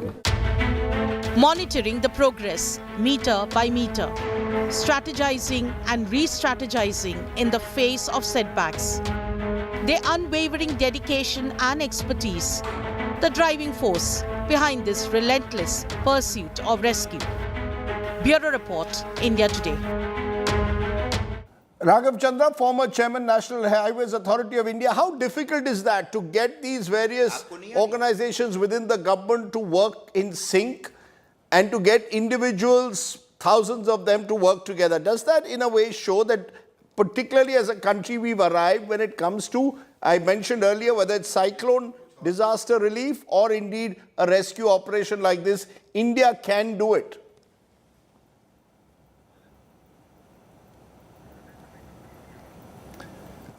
Monitoring the progress, meter by meter, strategizing and re-strategizing in the face of setbacks. Their unwavering dedication and expertise, the driving force behind this relentless pursuit of rescue. Bureau Report, India Today. Raghav Chandra, former Chairman, National Highways Authority of India. How difficult is that to get these various organizations within the government to work in sync and to get individuals, thousands of them, to work together? Does that in a way show that particularly as a country we've arrived when it comes to, I mentioned earlier, whether it's cyclone disaster relief or indeed a rescue operation like this. India can do it.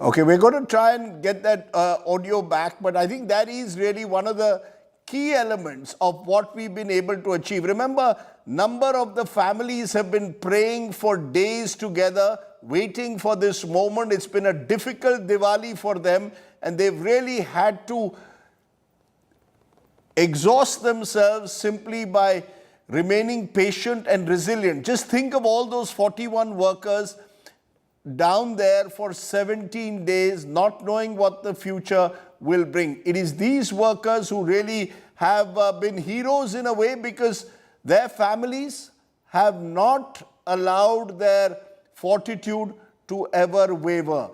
Okay, we're going to try and get that audio back, but I think that is really one of the key elements of what we've been able to achieve. Remember, number of the families have been praying for days together, waiting for this moment. It's been a difficult Diwali for them, and they've really had to exhaust themselves simply by remaining patient and resilient. Just think of all those 41 workers down there for 17 days, not knowing what the future will bring. It is these workers who really have been heroes in a way, because their families have not allowed their fortitude to ever waver.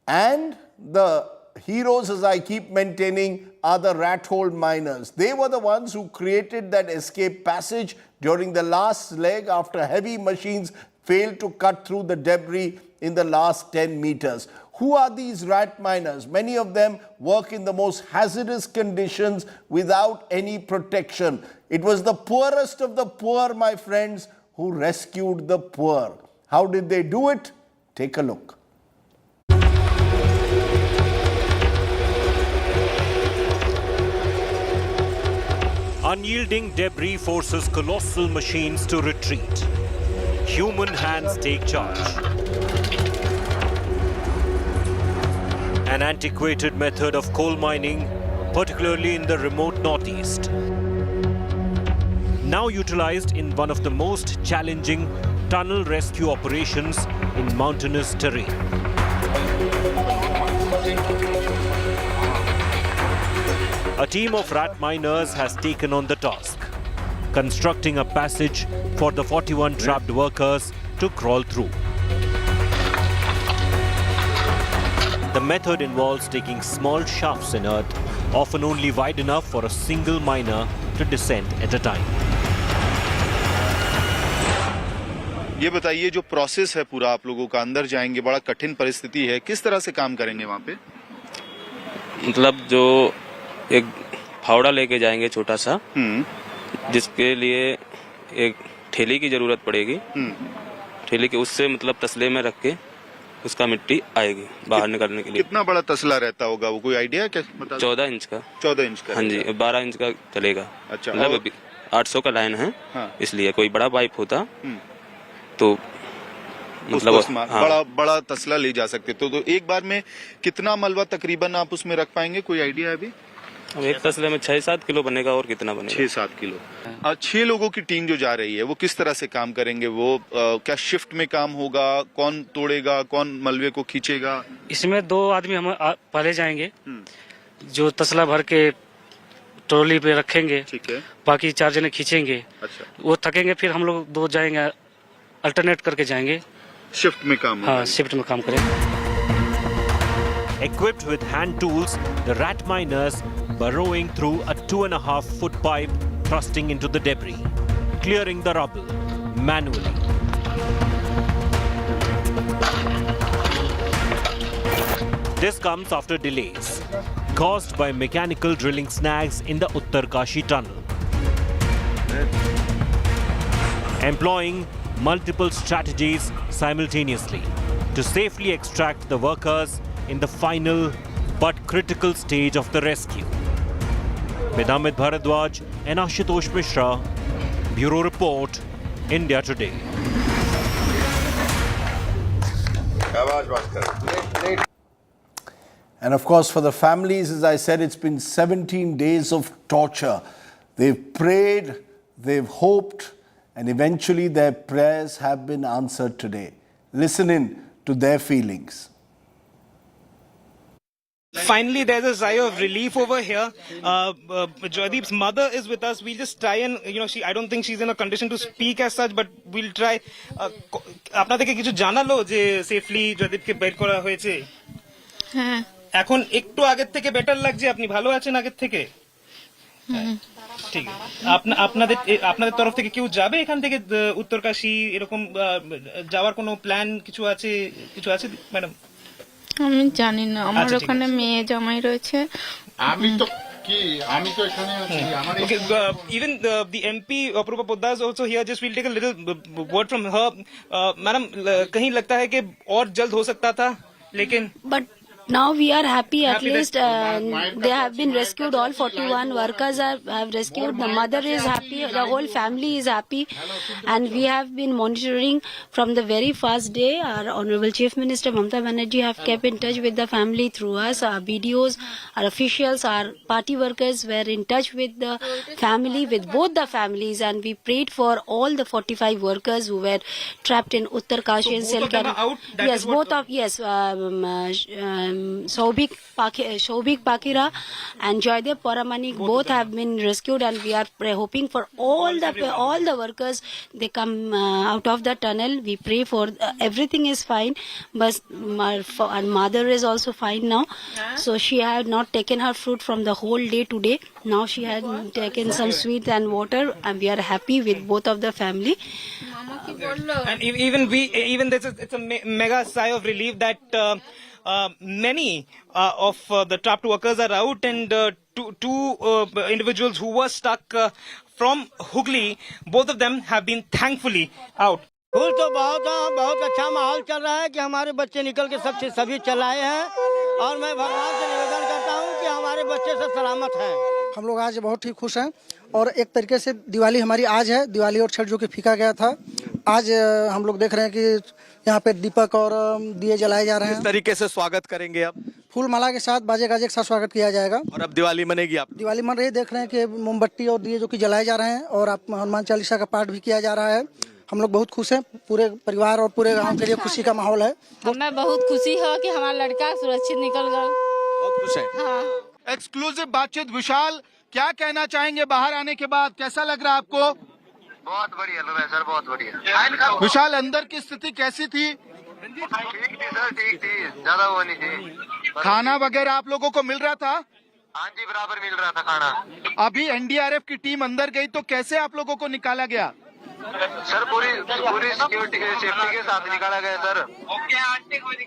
And the heroes, as I keep maintaining, are the rat hole miners. They were the ones who created that escape passage during the last leg after heavy machines failed to cut through the debris in the last 10 meters. Who are these rat miners? Many of them work in the most hazardous conditions without any protection. It was the poorest of the poor, my friends, who rescued the poor. How did they do it? Take a look. Unyielding debris forces colossal machines to retreat. Human hands take charge. An antiquated method of coal mining, particularly in the remote northeast, now utilized in one of the most challenging tunnel rescue operations in mountainous terrain. A team of rat miners has taken on the task, constructing a passage for the 41 trapped workers to crawl through. The method involves taking small shafts in earth, often only wide enough for a single miner to descend at a time. ये बताइए, जो process है पूरा, आप लोगों का अंदर जाएंगे, बड़ा कठिन परिस्थिति है, किस तरह से काम करेंगे वहाँ पे? मतलब जो एक फावड़ा लेके जाएंगे छोटा सा, जिसके लिए एक ठेली की जरूरत पड़ेगी। ठेली के उससे मतलब तसले में रख के उसका मिट्टी आएगी बाहर निकालने के लिए। कितना बड़ा तसला रहता होगा वो, कोई आइडिया है क्या? 14 इंच का। 14 इंच का? हाँ जी, 12 इंच का चलेगा। अच्छा, मतलब 800 का लाइन है। हाँ। इसलिए कोई बड़ा पाइप होता तो मतलब बड़ा तसला ले जा सकते। तो एक बार में कितना मलबा तकरीबन आप उसमें रख पाएंगे, कोई आइडिया है अभी? अब एक तसले में 6-7 किलो बनेगा, और कितना बनेगा? 6-7 किलो। 6 लोगों की टीम जो जा रही है वो किस तरह से काम करेंगे? वो क्या शिफ्ट में काम होगा? कौन तोड़ेगा, कौन मलबे को खींचेगा? इसमें 2 आदमी हम पहले जाएंगे, जो तसला भर के ट्रॉली पे रखेंगे। ठीक है। बाकी 4 जने खींचेंगे। अच्छा। वो थकेंगे, फिर हम लोग 2 जाएंगे, अल्टरनेट करके जाएंगे। शिफ्ट में काम? हाँ, शिफ्ट में काम करेंगे। Equipped with hand tools, the rat miners burrowing through a 2.5-foot pipe, thrusting into the debris, clearing the rubble manually. This comes after delays caused by mechanical drilling snags in the Uttarkashi tunnel. Employing multiple strategies simultaneously to safely extract the workers in the final but critical stage of the rescue. With Amit Bharadwaj and Ashutosh Mishra, Bureau Report, India Today. And of course, for the families, as I said, it's been 17 days of torture. They've prayed, they've hoped, and eventually their prayers have been answered today. Listen in to their feelings. Finally, there's a sigh of relief over here. Joydeep's mother is with us. We'll just try and, I don't think she's in a condition to speak as such, but we'll try. আপনাদেরকে কিছু জানালো যে safely জয়দীপকে বের করা হয়েছে? হ্যাঁ। এখন একটু আগের থেকে বেটার লাগছে? আপনি ভালো আছেন আগের থেকে? ঠিক আছে। আপনাদের তরফ থেকে কেউ যাবে এখান থেকে উত্তরকাশী, এরকম যাওয়ার কোনো প্ল্যান কিছু আছে ম্যাডাম? আমি জানি না, আমার ওখানে মেয়ে জামাই রয়েছে। আমি তো Okay, even the MP Aprupa Poddar is also here. Just we'll take a little word from her. Madam, कहीं लगता है कि और जल्द हो सकता था, लेकिन But now we are happy at least they have been rescued. All 41 workers have rescued. The mother is happy, the whole family is happy, and we have been monitoring from the very first day. Our Honorable Chief Minister Mamata Banerjee have kept in touch with the family through us. Our BDOs, our officials, our party workers were in touch with the family, with both the families, and we prayed for all the 45 workers who were trapped in Uttarkashi and Silkyara. Yes, both of Shobhik Pakira and Joydev Paramanik both have been rescued, and we are hoping for all the workers they come out of the tunnel. We pray for everything is fine, but our mother is also fine now. So she had not taken her fruit from the whole day today. Now she had taken some sweet and water, and we are happy with both of the family. And even it's a mega sigh of relief that many of the trapped workers are out, and two individuals who were stuck from Hooghly, both of them have been thankfully out. खुश तो बहुत अच्छा माहौल चल रहा है कि हमारे बच्चे निकल के सभी चलाए हैं, और मैं भगवान से निवेदन करता हूं कि हमारे बच्चे सब सलामत हैं। हम लोग आज बहुत ही खुश हैं, और एक तरीके से दिवाली हमारी आज है, दिवाली और छठ जो कि फीका गया था, आज हम लोग देख रहे हैं कि यहाँ पे दीपक और दिए जलाए जा रहे हैं। किस तरीके से स्वागत करेंगे आप? फूल माला के साथ, बाजे गाजे के साथ स्वागत किया जाएगा। और अब दिवाली मनेगी आप? दिवाली मन रही, देख रहे हैं कि मोमबत्ती और दिए जो कि जलाए जा रहे हैं, और आप हनुमान चालीसा का पाठ भी किया जा रहा है। हम लोग बहुत खुश हैं, पूरे परिवार और पूरे गांव के लिए खुशी का माहौल है। हमें बहुत खुशी है कि हमारा लड़का सुरक्षित निकल गया। बहुत खुश है। हाँ। एक्सक्लूसिव बातचीत। विशाल, क्या कहना चाहेंगे बाहर आने के बाद, कैसा लग रहा है आपको? बहुत बढ़िया लग रहा है सर, बहुत बढ़िया। विशाल, अंदर की स्थिति कैसी थी? ठीक थी सर, ठीक थी, ज्यादा वो नहीं थी। खाना वगैरह आप लोगों को मिल रहा था? हाँ जी, बराबर मिल रहा था खाना। अभी एनडीआरएफ की टीम अंदर गई तो कैसे आप लोगों को निकाला गया? सर पूरी सिक्योरिटी सेफ्टी के साथ निकाला गया सर।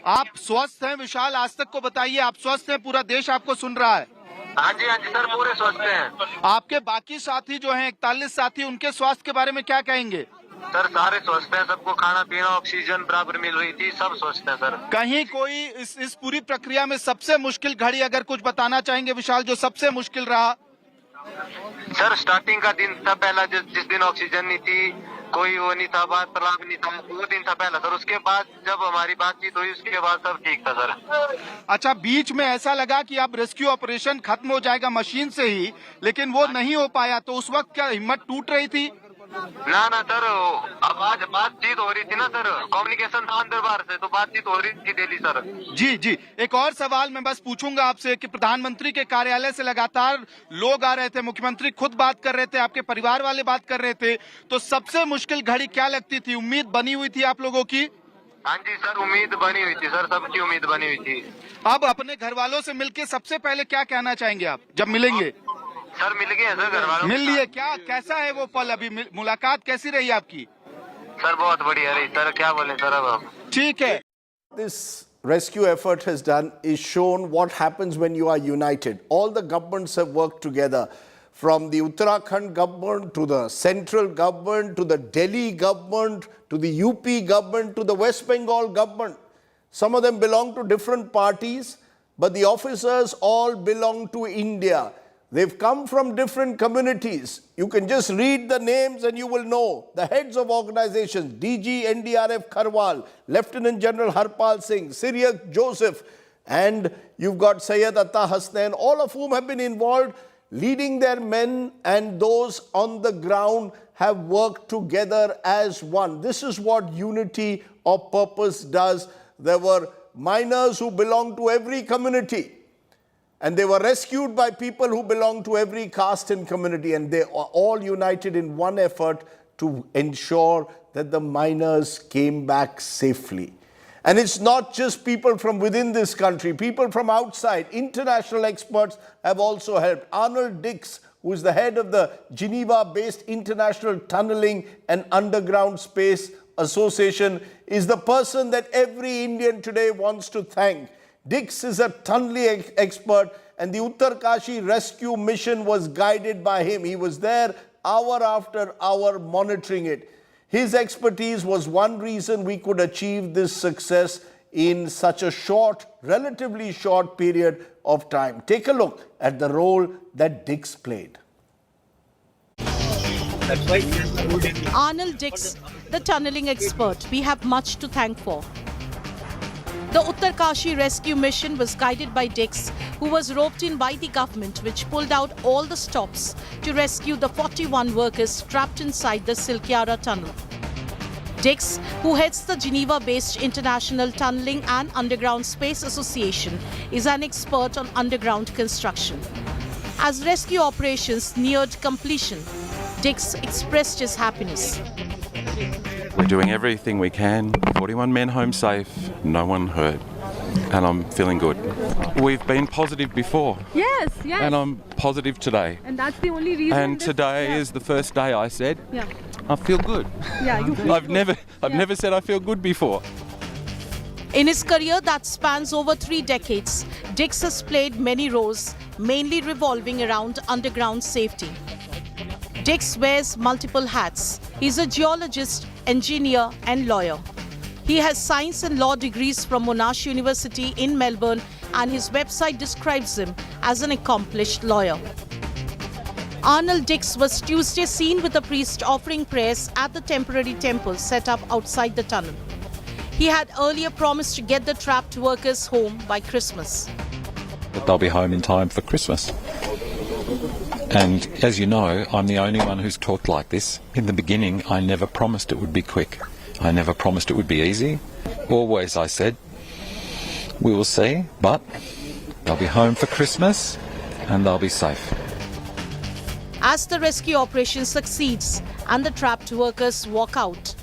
आप स्वस्थ हैं विशाल? आज तक को बताइए, आप स्वस्थ हैं? पूरा देश आपको सुन रहा है। हाँ जी सर, पूरे स्वस्थ हैं। आपके बाकी साथी जो हैं 41 साथी, उनके स्वास्थ्य के बारे में क्या कहेंगे? सर सारे स्वस्थ हैं, सबको खाना पीना ऑक्सीजन बराबर मिल रही थी, सब स्वस्थ हैं सर। कहीं कोई इस पूरी प्रक्रिया में सबसे मुश्किल घड़ी अगर कुछ बताना चाहेंगे विशाल, जो सबसे मुश्किल रहा? सर स्टार्टिंग का दिन था पहला, जिस दिन ऑक्सीजन नहीं थी, कोई वो नहीं था, बात तालाब नहीं था, वो दिन था पहला सर। उसके बाद जब हमारी बातचीत हुई उसके बाद सब ठीक था सर। अच्छा, बीच में ऐसा लगा कि अब रेस्क्यू ऑपरेशन खत्म हो जाएगा मशीन से ही, लेकिन वो नहीं हो पाया, तो उस वक्त क्या हिम्मत टूट रही थी? ना सर, अब आज बातचीत हो रही थी ना सर, कम्युनिकेशन था अंदर बाहर से, तो बातचीत हो रही थी डेली सर। जी। एक और सवाल मैं बस पूछूंगा आपसे कि प्रधानमंत्री के कार्यालय से लगातार लोग आ रहे थे, मुख्यमंत्री खुद बात कर रहे थे, आपके परिवार वाले बात कर रहे थे, तो सबसे मुश्किल घड़ी क्या लगती थी? उम्मीद बनी हुई थी आप लोगों की? हाँ जी सर, उम्मीद बनी हुई थी सर, सबकी उम्मीद बनी हुई थी। अब अपने घर वालों से मिलके सबसे पहले क्या कहना चाहेंगे आप जब मिलेंगे? सर मिल गए सर, घर वालों मिल लिए। क्या कैसा है वो पल? अभी मुलाकात कैसी रही आपकी? सर बहुत बढ़िया रही सर, क्या बोले सर अब। ठीक है। This rescue effort has done is shown what happens when you are united. All the governments have worked together, from the Uttarakhand government to the central government to the Delhi government to the UP government to the West Bengal government. Some of them belong to different parties, but the officers all belong to India. They've come from different communities. You can just read the names and you will know. The heads of organizations, DG NDRF Kharwal, Lieutenant General Harpal Singh, Syriac Joseph, and you've got Syed Atta Hasnain, all of whom have been involved, leading their men, and those on the ground have worked together as one. This is what unity of purpose does. There were miners who belonged to every community, and they were rescued by people who belong to every caste and community, and they are all united in one effort to ensure that the miners came back safely. And it's not just people from within this country, people from outside. International experts have also helped. Arnold Dix, who is the head of the Geneva-based International Tunneling and Underground Space Association, is the person that every Indian today wants to thank. Dix is a tunneling expert, and the Uttarkashi rescue mission was guided by him. He was there hour after hour monitoring it. His expertise was one reason we could achieve this success in such a short, relatively short period of time. Take a look at the role that Dix played. Arnold Dix, the tunneling expert, we have much to thank for. The Uttarkashi rescue mission was guided by Dix, who was roped in by the government, which pulled out all the stops to rescue the 41 workers trapped inside the Silkyara tunnel. Dix, who heads the Geneva-based International Tunneling and Underground Space Association, is an expert on underground construction. As rescue operations neared completion, Dix expressed his happiness. We're doing everything we can. 41 men home safe, no one hurt. And I'm feeling good. We've been positive before. Yes, yes. And I'm positive today. And that's the only reason. And today is the first day I said, yeah, I feel good. Yeah, you feel I've never said I feel good before. In his career that spans over 3 decades, Dix has played many roles, mainly revolving around underground safety. Dix wears multiple hats. He's a geologist, engineer and lawyer. He has science and law degrees from Monash University in Melbourne, and his website describes him as an accomplished lawyer. Arnold Dix was Tuesday seen with a priest offering prayers at the temporary temple set up outside the tunnel. He had earlier promised to get the trapped workers home by Christmas. But they'll be home in time for Christmas. And as you know, I'm the only one who's talked like this. In the beginning, I never promised it would be quick. I never promised it would be easy. Always I said, we will see, but they'll be home for Christmas and they'll be safe. As the rescue operation succeeds and the trapped workers walk out,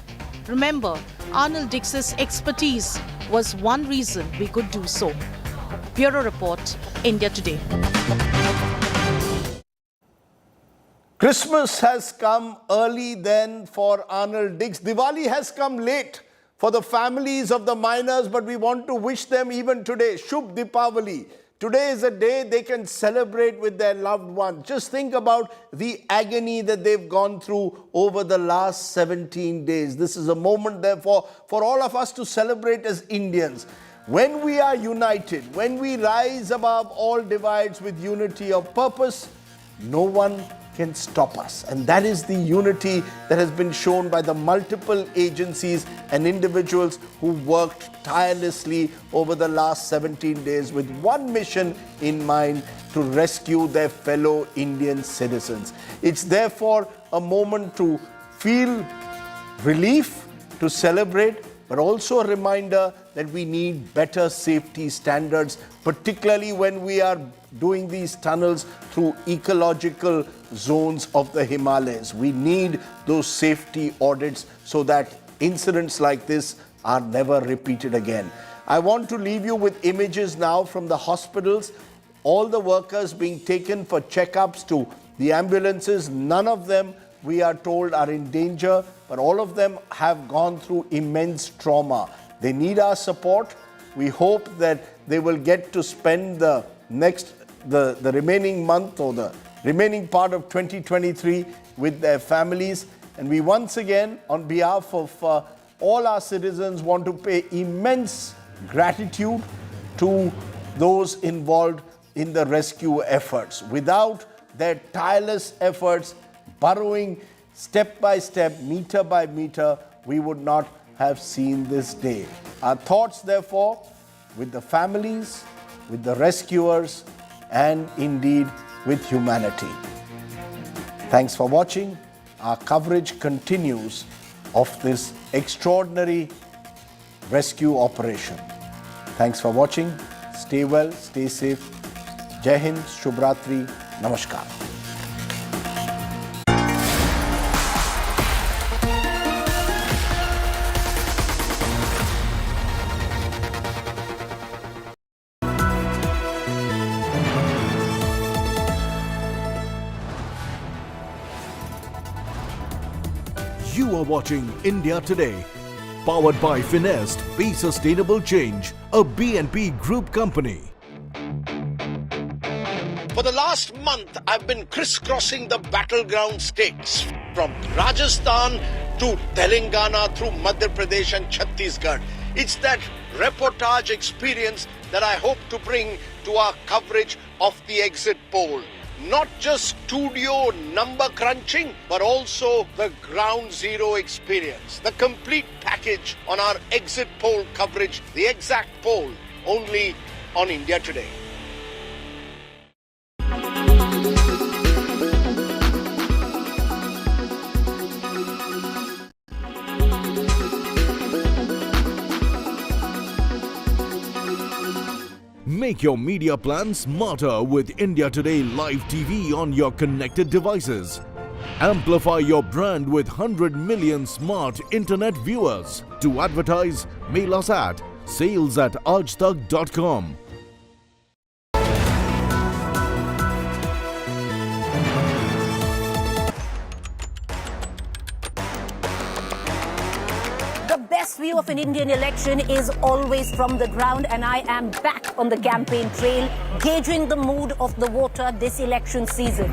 remember, Arnold Dix's expertise was one reason we could do so. Bureau Report, India Today. Christmas has come early then for Arnold Dix. Diwali has come late for the families of the miners, but we want to wish them even today, Shubh Deepavali. Today is a day they can celebrate with their loved ones. Just think about the agony that they've gone through over the last 17 days. This is a moment, therefore, for all of us to celebrate as Indians. When we are united, when we rise above all divides with unity of purpose, no one can stop us. And that is the unity that has been shown by the multiple agencies and individuals who worked tirelessly over the last 17 days with one mission in mind: to rescue their fellow Indian citizens. It's therefore a moment to feel relief, to celebrate, but also a reminder that we need better safety standards, particularly when we are doing these tunnels through ecological zones of the Himalayas. We need those safety audits so that incidents like this are never repeated again. I want to leave you with images now from the hospitals. All the workers being taken for checkups to the ambulances. None of them, we are told, are in danger, but all of them have gone through immense trauma. They need our support. We hope that they will get to spend the remaining month or the remaining part of 2023 with their families. And we once again, on behalf of all our citizens, want to pay immense gratitude to those involved in the rescue efforts. Without their tireless efforts, burrowing step by step, meter by meter, we would not have seen this day. Our thoughts, therefore, with the families, with the rescuers, and indeed with humanity. Thanks for watching. Our coverage continues of this extraordinary rescue operation. Thanks for watching. Stay well, stay safe. Jai Hind, Shubhratri, Namaskar. You are watching India Today, powered by Finest, Be Sustainable Change, a BNP Group company. For the last month, I've been crisscrossing the battleground states from Rajasthan to Telangana through Madhya Pradesh and Chhattisgarh. It's that reportage experience that I hope to bring to our coverage of the exit poll. Not just studio number crunching, but also the ground zero experience. The complete package on our exit poll coverage, the exact poll, only on India Today. Make your media plan smarter with India Today Live TV on your connected devices. Amplify your brand with 100 million smart internet viewers. To advertise, mail us at sales@aajtak.com. The best view of an Indian election is always from the ground, and I am back on the campaign trail, gauging the mood of the voter this election season.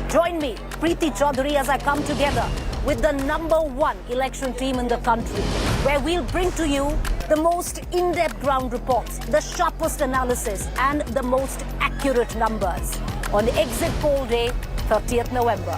Join me, Preeti Chaudhary, as I come together with the #1 election team in the country, where we'll bring to you the most in-depth ground reports, the sharpest analysis, and the most accurate numbers on Exit Poll Day, 30th November.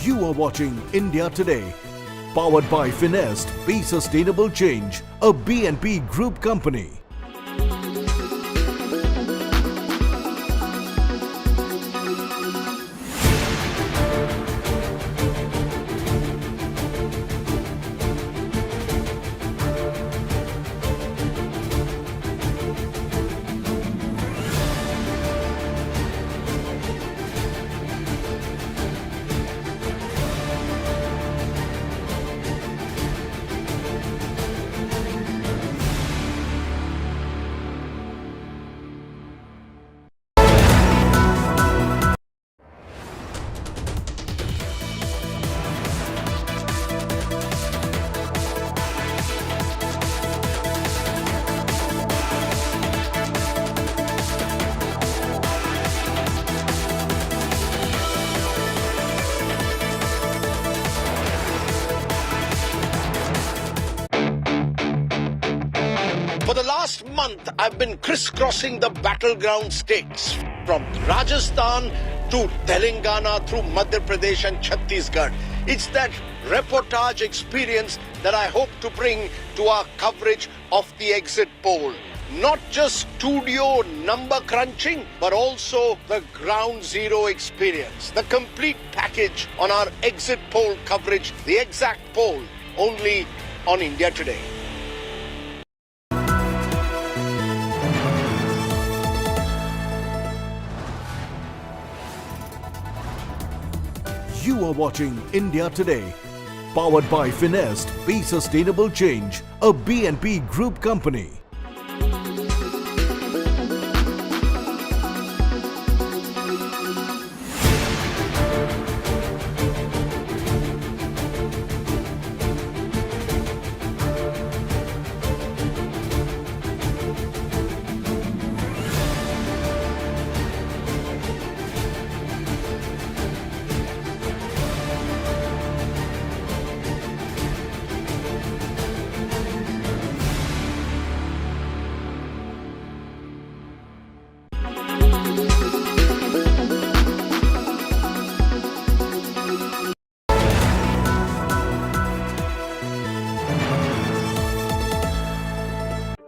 You are watching India Today, powered by Finest, Be Sustainable Change, a BNP Group company. For the last month, I've been crisscrossing the battleground states from Rajasthan to Telangana through Madhya Pradesh and Chhattisgarh. It's that reportage experience that I hope to bring to our coverage of the exit poll. Not just studio number crunching, but also the ground zero experience. The complete package on our exit poll coverage, the exact poll, only on India Today. You are watching India Today, powered by Finest, Be Sustainable Change, a BNP Group company.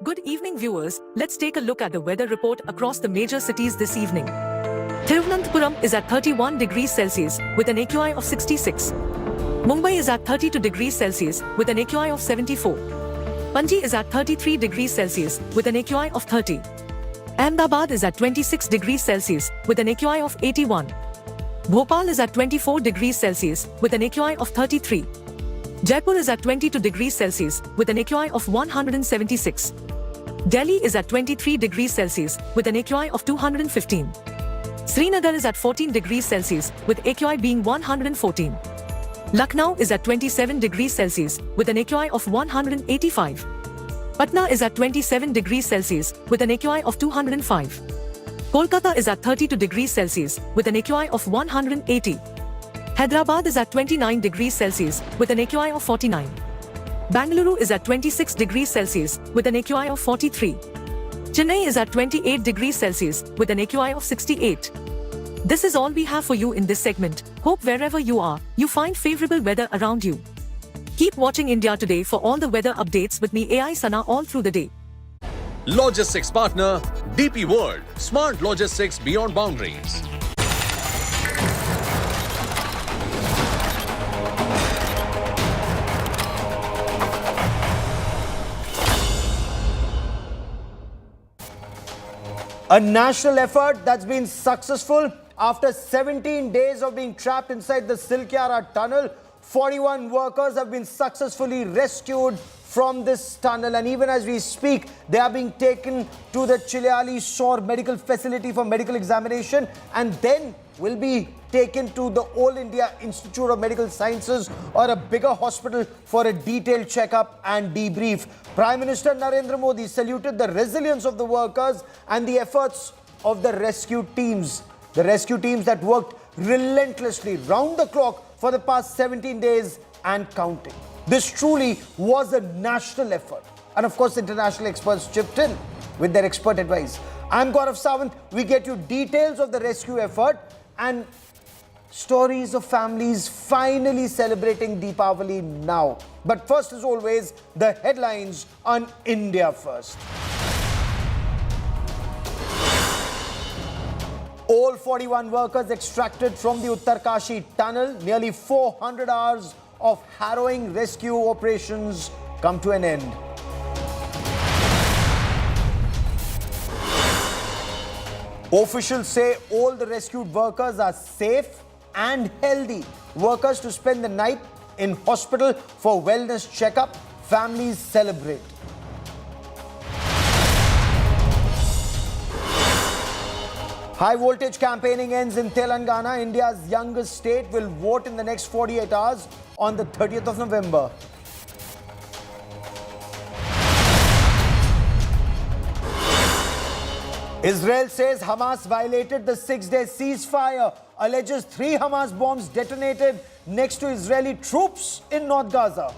Good evening, viewers. Let's take a look at the weather report across the major cities this evening. Thiruvananthapuram is at 31 degrees Celsius with an AQI of 66. Mumbai is at 32 degrees Celsius with an AQI of 74. Panji is at 33 degrees Celsius with an AQI of 30. Ahmedabad is at 26 degrees Celsius with an AQI of 81. Bhopal is at 24 degrees Celsius with an AQI of 33. Jaipur is at 22 degrees Celsius with an AQI of 176. Delhi is at 23 degrees Celsius with an AQI of 215. Srinagar is at 14 degrees Celsius with AQI being 114. Lucknow is at 27 degrees Celsius with an AQI of 185. Patna is at 27 degrees Celsius with an AQI of 205. Kolkata is at 32 degrees Celsius with an AQI of 180. Hyderabad is at 29 degrees Celsius with an AQI of 49. Bangalore is at 26 degrees Celsius with an AQI of 43. Chennai is at 28 degrees Celsius with an AQI of 68. This is all we have for you in this segment. Hope wherever you are, you find favorable weather around you. Keep watching India Today for all the weather updates with me AI Sana all through the day. Logistics partner DP World. Smart logistics beyond boundaries. A national effort that's been successful. After 17 days of being trapped inside the Silkyara tunnel, 41 workers have been successfully rescued from this tunnel, and even as we speak, they are being taken to the Chilayali Shore Medical Facility for medical examination, and then will be taken to the All India Institute of Medical Sciences or a bigger hospital for a detailed checkup and debrief. Prime Minister Narendra Modi saluted the resilience of the workers and the efforts of the rescue teams. The rescue teams that worked relentlessly round the clock for the past 17 days and counting. This truly was a national effort. And of course, international experts chipped in with their expert advice. I'm Gaurav Sawant. We get you details of the rescue effort and stories of families finally celebrating Deepavali now. But first, as always, the headlines on India First. All 41 workers extracted from the Uttarkashi tunnel. Nearly 400 hours of harrowing rescue operations come to an end. Officials say all the rescued workers are safe and healthy. Workers to spend the night in hospital for wellness checkup. Families celebrate. High voltage campaigning ends in Telangana. India's youngest state will vote in the next 48 hours on the 30th of November. Israel says Hamas violated the 6-day ceasefire. Alleges 3 Hamas bombs detonated next to Israeli troops in North Gaza.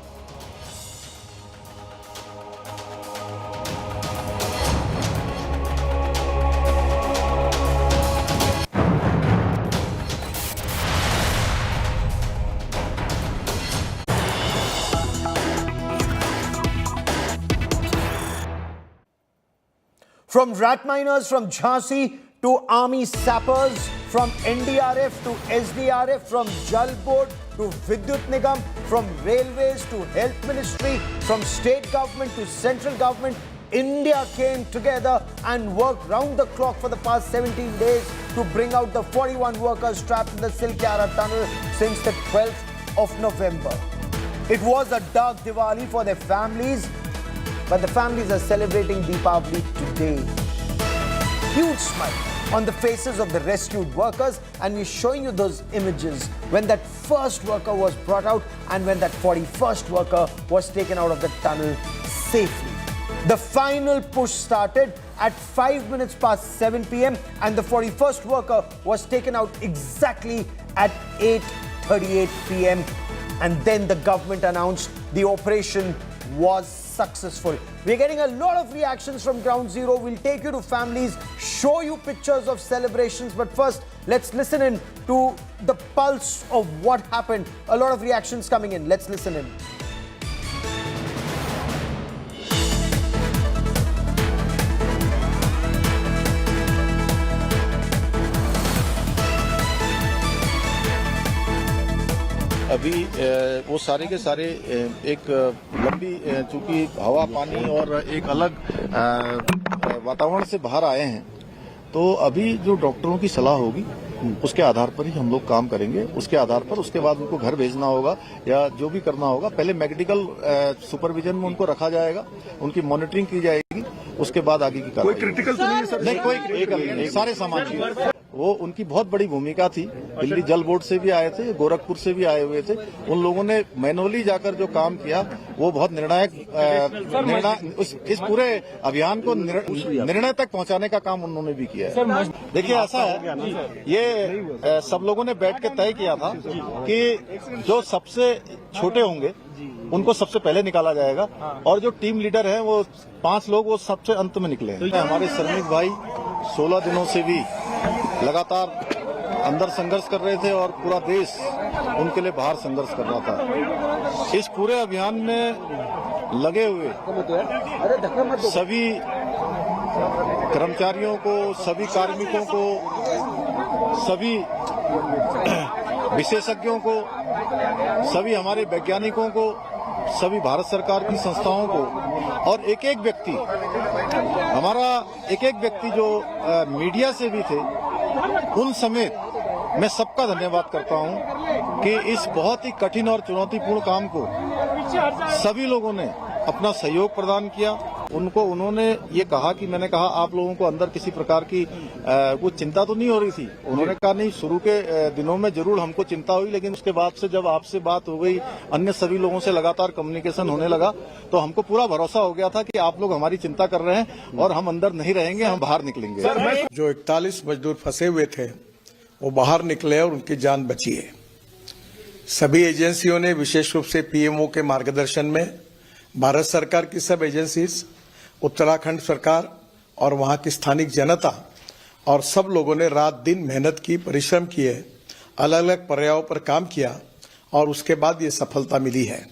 From rat miners from Jhansi to army sappers, from NDRF to SDRF, from Jal Board to Vidyut Nigam, from railways to health ministry, from state government to central government, India came together and worked round the clock for the past 17 days to bring out the 41 workers trapped in the Silkyara tunnel since the 12th of November. It was a dark Diwali for their families, but the families are celebrating Deepavali today. Huge smile on the faces of the rescued workers, and we're showing you those images when that first worker was brought out and when that 41st worker was taken out of the tunnel safely. The final push started at 5 minutes past 7 p.m. and the 41st worker was taken out exactly at 8:38 p.m. And then the government announced the operation was successful. We're getting a lot of reactions from Ground Zero. We'll take you to families, show you pictures of celebrations. But first, let's listen in to the pulse of what happened. A lot of reactions coming in. Let's listen in. अभी वो सारे के सारे एक लंबी चूंकि हवा पानी और एक अलग वातावरण से बाहर आए हैं, तो अभी जो डॉक्टरों की सलाह होगी उसके आधार पर ही हम लोग काम करेंगे। उसके आधार पर उसके बाद उनको घर भेजना होगा या जो भी करना होगा, पहले मेडिकल सुपरविजन में उनको रखा जाएगा, उनकी मॉनिटरिंग की जाएगी, उसके बाद आगे की कार्रवाई। कोई क्रिटिकल तो नहीं है सर? नहीं, कोई सारे सामान वो उनकी बहुत बड़ी भूमिका थी। दिल्ली जल बोर्ड से भी आए थे, गोरखपुर से भी आए हुए थे। उन लोगों ने मैनुअली जाकर जो काम किया वो बहुत निर्णायक इस पूरे अभियान को निर्णय तक पहुंचाने का काम उन्होंने भी किया है। देखिए ऐसा है, ये सब लोगों ने बैठ के तय किया था कि जो सबसे छोटे होंगे उनको सबसे पहले निकाला जाएगा और जो टीम लीडर हैं वो 5 लोग वो सबसे अंत में निकले हैं। हमारे श्रमिक भाई 16 दिनों से भी लगातार अंदर संघर्ष कर रहे थे और पूरा देश उनके लिए बाहर संघर्ष कर रहा था। इस पूरे अभियान में लगे हुए सभी कर्मचारियों को, सभी कार्मिकों को, सभी विशेषज्ञों को, सभी हमारे वैज्ञानिकों को, सभी भारत सरकार की संस्थाओं को और एक एक व्यक्ति जो मीडिया से भी थे उन समेत मैं सबका धन्यवाद करता हूं कि इस बहुत ही कठिन और चुनौतीपूर्ण काम को सभी लोगों ने अपना सहयोग प्रदान किया। उन्होंने ये कहा कि मैंने कहा आप लोगों को अंदर किसी प्रकार की कुछ चिंता तो नहीं हो रही थी? उन्होंने कहा नहीं, शुरू के दिनों में जरूर हमको चिंता हुई, लेकिन उसके बाद से जब आपसे बात हो गई, अन्य सभी लोगों से लगातार कम्युनिकेशन होने लगा, तो हमको पूरा भरोसा हो गया था कि आप लोग हमारी चिंता कर रहे हैं और हम अंदर नहीं रहेंगे, हम बाहर निकलेंगे। जो 41 मजदूर फंसे हुए थे वो बाहर निकले और उनकी जान बची है। सभी एजेंसियों ने विशेष रूप से पीएमओ के मार्गदर्शन में भारत सरकार की सब एजेंसीज, उत्तराखंड सरकार और वहां की स्थानिक जनता और सब लोगों ने रात दिन मेहनत की, परिश्रम किए, अलग अलग पर्यायों पर काम किया और उसके बाद ये सफलता मिली है।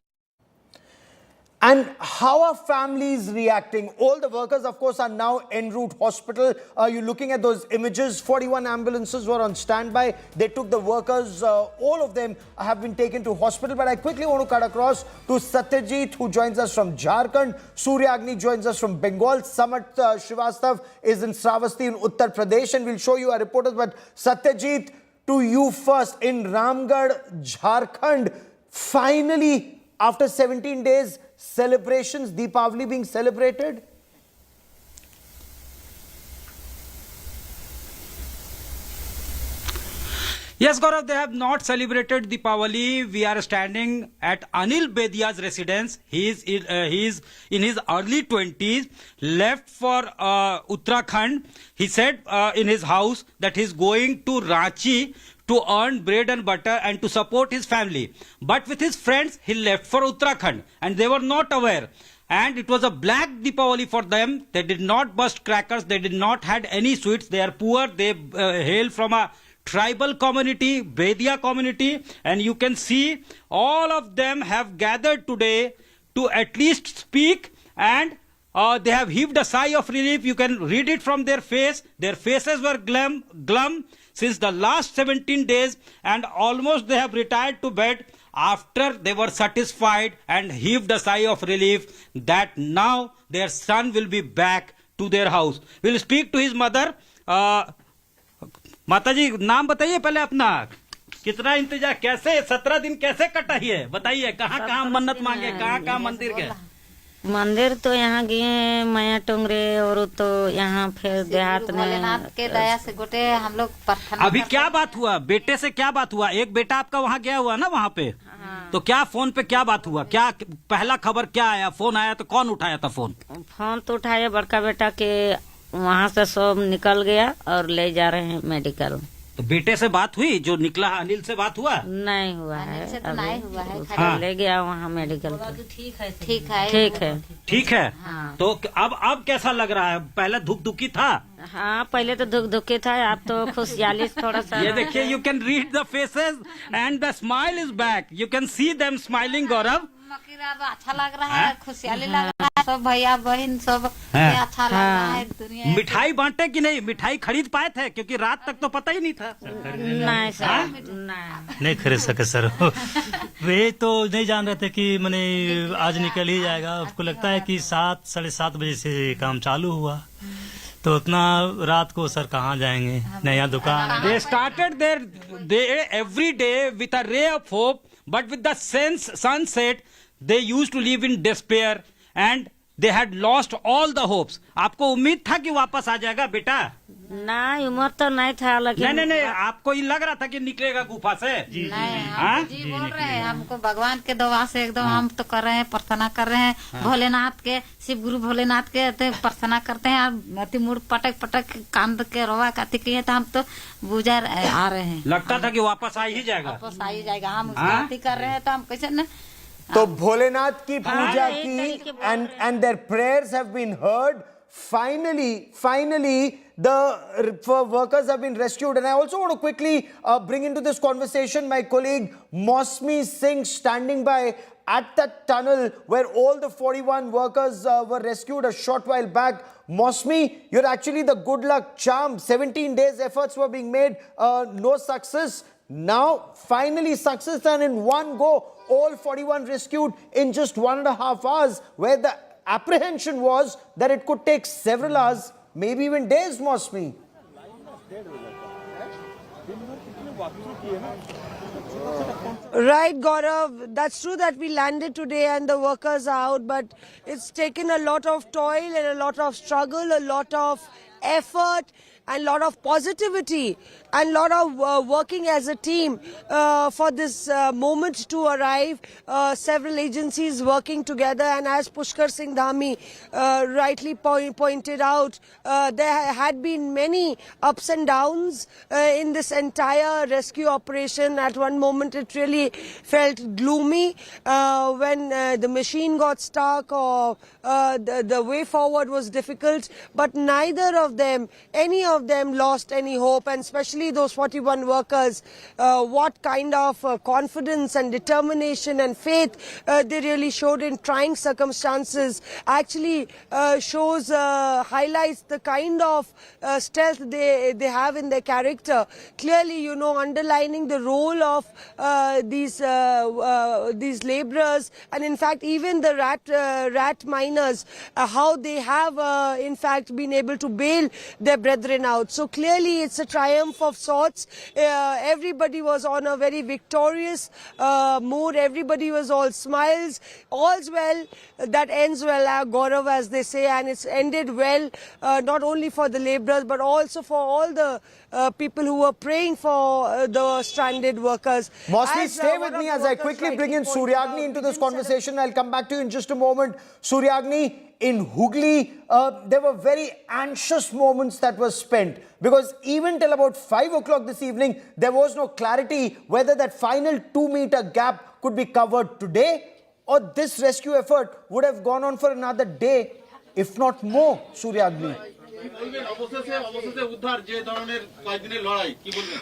And how are families reacting? All the workers, of course, are now en route hospital. You're looking at those images. 41 ambulances were on standby. They took the workers. All of them have been taken to hospital. But I quickly want to cut across to Satyajit, who joins us from Jharkhand. Suryagni joins us from Bengal. Samat Srivastav is in Sravasti in Uttar Pradesh. And we'll show you our reporters. But Satyajit, to you first. In Ramgarh, Jharkhand, finally, after 17 days, celebrations, Deepavali being celebrated? Yes, Gaurav, they have not celebrated Deepavali. We are standing at Anil Bedia's residence. He is in his early 20s, left for Uttarakhand. He said in his house that he is going to Ranchi to earn bread and butter and to support his family. But with his friends, he left for Uttarakhand and they were not aware. And it was a black Deepavali for them. They did not burst crackers. They did not had any sweets. They are poor. They hail from a tribal community, Bedia community. And you can see all of them have gathered today to at least speak, and they have heaved a sigh of relief. You can read it from their face. Their faces were glum since the last 17 days, and almost they have retired to bed after they were satisfied and heaved a sigh of relief that now their son will be back to their house. We'll speak to his mother. माता जी, नाम बताइए पहले अपना, कितना इंतजार, कैसे 17 दिन कैसे कटा है बताइए, कहाँ कहाँ मन्नत मांगे, कहाँ कहाँ मंदिर गए? मंदिर तो यहाँ गए माया टोंगरे, और तो यहाँ फिर देहात में के दया से गोटे हम लोग प्रार्थना। अभी क्या बात हुआ, बेटे से क्या बात हुआ? एक बेटा आपका वहाँ गया हुआ ना वहाँ पे, तो क्या फोन पे क्या बात हुआ, क्या पहला खबर क्या आया? फोन आया तो कौन उठाया था फोन? फोन तो उठाया बड़का बेटा के, वहाँ से सब निकल गया और ले जा रहे हैं मेडिकल। तो बेटे से बात हुई, जो निकला अनिल से बात हुआ? नहीं हुआ है, अनिल से तो नहीं हुआ है। हाँ। ले गया वहाँ मेडिकल। ठीक है। हाँ। तो अब कैसा लग रहा है? पहले दुखी था? हाँ, पहले तो दुखी था, अब तो खुशहाली थोड़ा सा। ये देखिए, you can read the faces and the smile is back. You can see them smiling, Gaurav. अच्छा लग रहा है, खुशहाली लग रहा है, सब भैया बहन सब अच्छा लग रहा है। दुनिया मिठाई बांटे कि नहीं, मिठाई खरीद पाए थे क्योंकि रात तक तो पता ही नहीं था। नहीं सर, नहीं खरीद सके सर। वे तो नहीं जान रहे थे कि मैंने आज निकल ही जाएगा। आपको लगता है कि 7 साढ़े 7 बजे से काम चालू हुआ, तो उतना रात को सर कहाँ जाएंगे, नया दुकान। They started their day every day with a ray of hope, but with the sunset, they used to live in despair and they had lost all the hopes. आपको उम्मीद था कि वापस आ जाएगा बेटा? नहीं, उम्र तो नहीं था, लेकिन नहीं, आपको ये लग रहा था कि निकलेगा गुफा से? नहीं, हम जी बोल रहे हैं, हमको भगवान के दुआ से एकदम हम तो कर रहे हैं, प्रार्थना कर रहे हैं भोलेनाथ के, शिव गुरु भोलेनाथ के तो प्रार्थना करते हैं। और मुड़ पटक कांद के रोवा काती किए तो हम तो गुजर आ रहे हैं। लगता था कि वापस आ ही जाएगा, वापस आ ही जाएगा। हम उसकी कर रहे हैं तो हम कैसे न। तो भोलेनाथ की पूजा की and their prayers have been heard. Finally, the workers have been rescued. And I also want to quickly bring into this conversation my colleague Mosmi Singh, standing by at that tunnel where all the 41 workers were rescued a short while back. Mosmi, you're actually the good luck charm. 17 days efforts were being made, no success. Now, finally success, and in one go, all 41 rescued in just 1.5 hours, where the apprehension was that it could take several hours, maybe even days, Mosmi. Right, Gaurav. That's true that we landed today and the workers are out, but it's taken a lot of toil and a lot of struggle, a lot of effort and a lot of positivity and a lot of working as a team for this moment to arrive. Several agencies working together, and as Pushkar Singh Dhami rightly pointed out, there had been many ups and downs in this entire rescue operation. At one moment it really felt gloomy when the machine got stuck or the way forward was difficult, but neither of them, any of them lost any hope, and especially those 41 workers, what kind of confidence and determination and faith they really showed in trying circumstances actually highlights the kind of stealth they have in their character. Clearly, you know, underlining the role of these laborers, and in fact even the rat miners, how they have in fact been able to bail their brethren out. So clearly it's a triumph of sorts. Everybody was on a very victorious mood. Everybody was all smiles. All's well that ends well, Gaurav, as they say, and it's ended well, not only for the laborers but also for all the people who were praying for the stranded workers. Mosmi, stay with me as I quickly bring in Suryagni into this conversation. I'll come back to you in just a moment. Suryagni, in Hooghly, there were very anxious moments that were spent, because even till about 5 o'clock this evening, there was no clarity whether that final 2-meter gap could be covered today, or this rescue effort would have gone on for another day, if not more. Suryagni.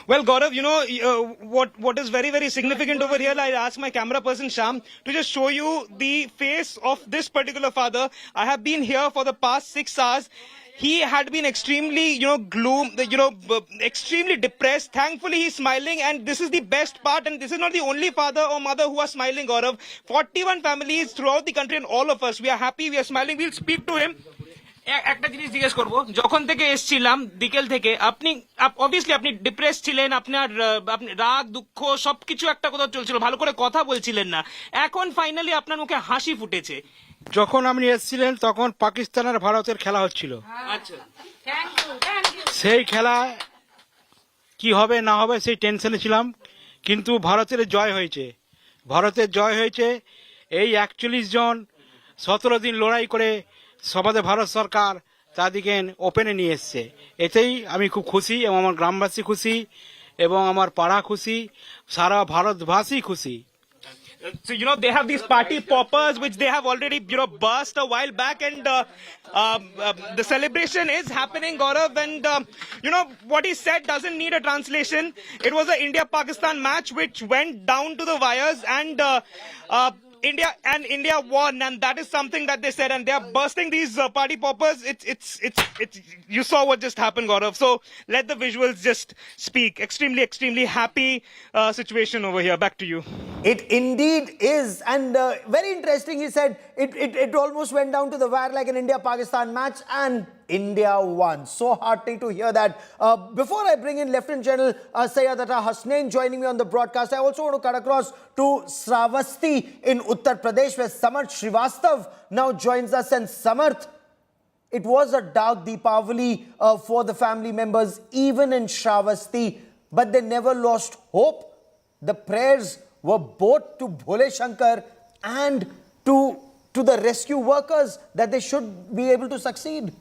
Well, Gaurav, you know, what is very, very significant over here, I asked my camera person Sham to just show you the face of this particular father. I have been here for the past 6 hours. He had been extremely, extremely depressed. Thankfully, he's smiling, and this is the best part. And this is not the only father or mother who are smiling, Gaurav. 41 families throughout the country, and all of us, we are happy, we are smiling. We'll speak to him. একটা জিনিস জিজ্ঞেস করবো, যখন থেকে এসছিলাম বিকেল থেকে, আপনি অবভিয়াসলি আপনি ডিপ্রেস ছিলেন, আপনার রাগ দুঃখ সবকিছু একটা কথা চলছিল, ভালো করে কথা বলছিলেন না, এখন ফাইনালি আপনার মুখে হাসি ফুটেছে। যখন আপনি এসেছিলেন তখন পাকিস্তান আর ভারতের খেলা হচ্ছিল। আচ্ছা, সেই খেলা কি হবে না হবে সেই টেনশনে ছিলাম, কিন্তু ভারতের জয় হয়েছে। ভারতের জয় হয়েছে। এই 41 জন 17 দিন লড়াই করে সবাদে ভারত সরকার তাদেরকে ওপেনে নিয়ে এসছে। এতেই আমি খুব খুশি, এবং আমার গ্রামবাসী খুশি, এবং আমার পাড়া খুশি, সারা ভারতবাসী খুশি। So, you know, they have these party poppers, which they have already, burst a while back, and the celebration is happening, Gaurav, and, what he said doesn't need a translation. It was an India-Pakistan match which went down to the wires, and India won, and that is something that they said, and they are bursting these party poppers. It's you saw what just happened, Gaurav. So let the visuals just speak. Extremely happy situation over here. Back to you. It indeed is, and very interesting. He said it almost went down to the wire like an India-Pakistan match, and India won. So heartening to hear that. Before I bring in Lieutenant General Syed Atta Hasnain joining me on the broadcast, I also want to cut across to Shravasti in Uttar Pradesh, where Samarth Srivastav now joins us. And Samarth, it was a dark Deepavali for the family members, even in Shravasti, but they never lost hope. The prayers were both to Bhole Shankar and to the rescue workers that they should be able to succeed.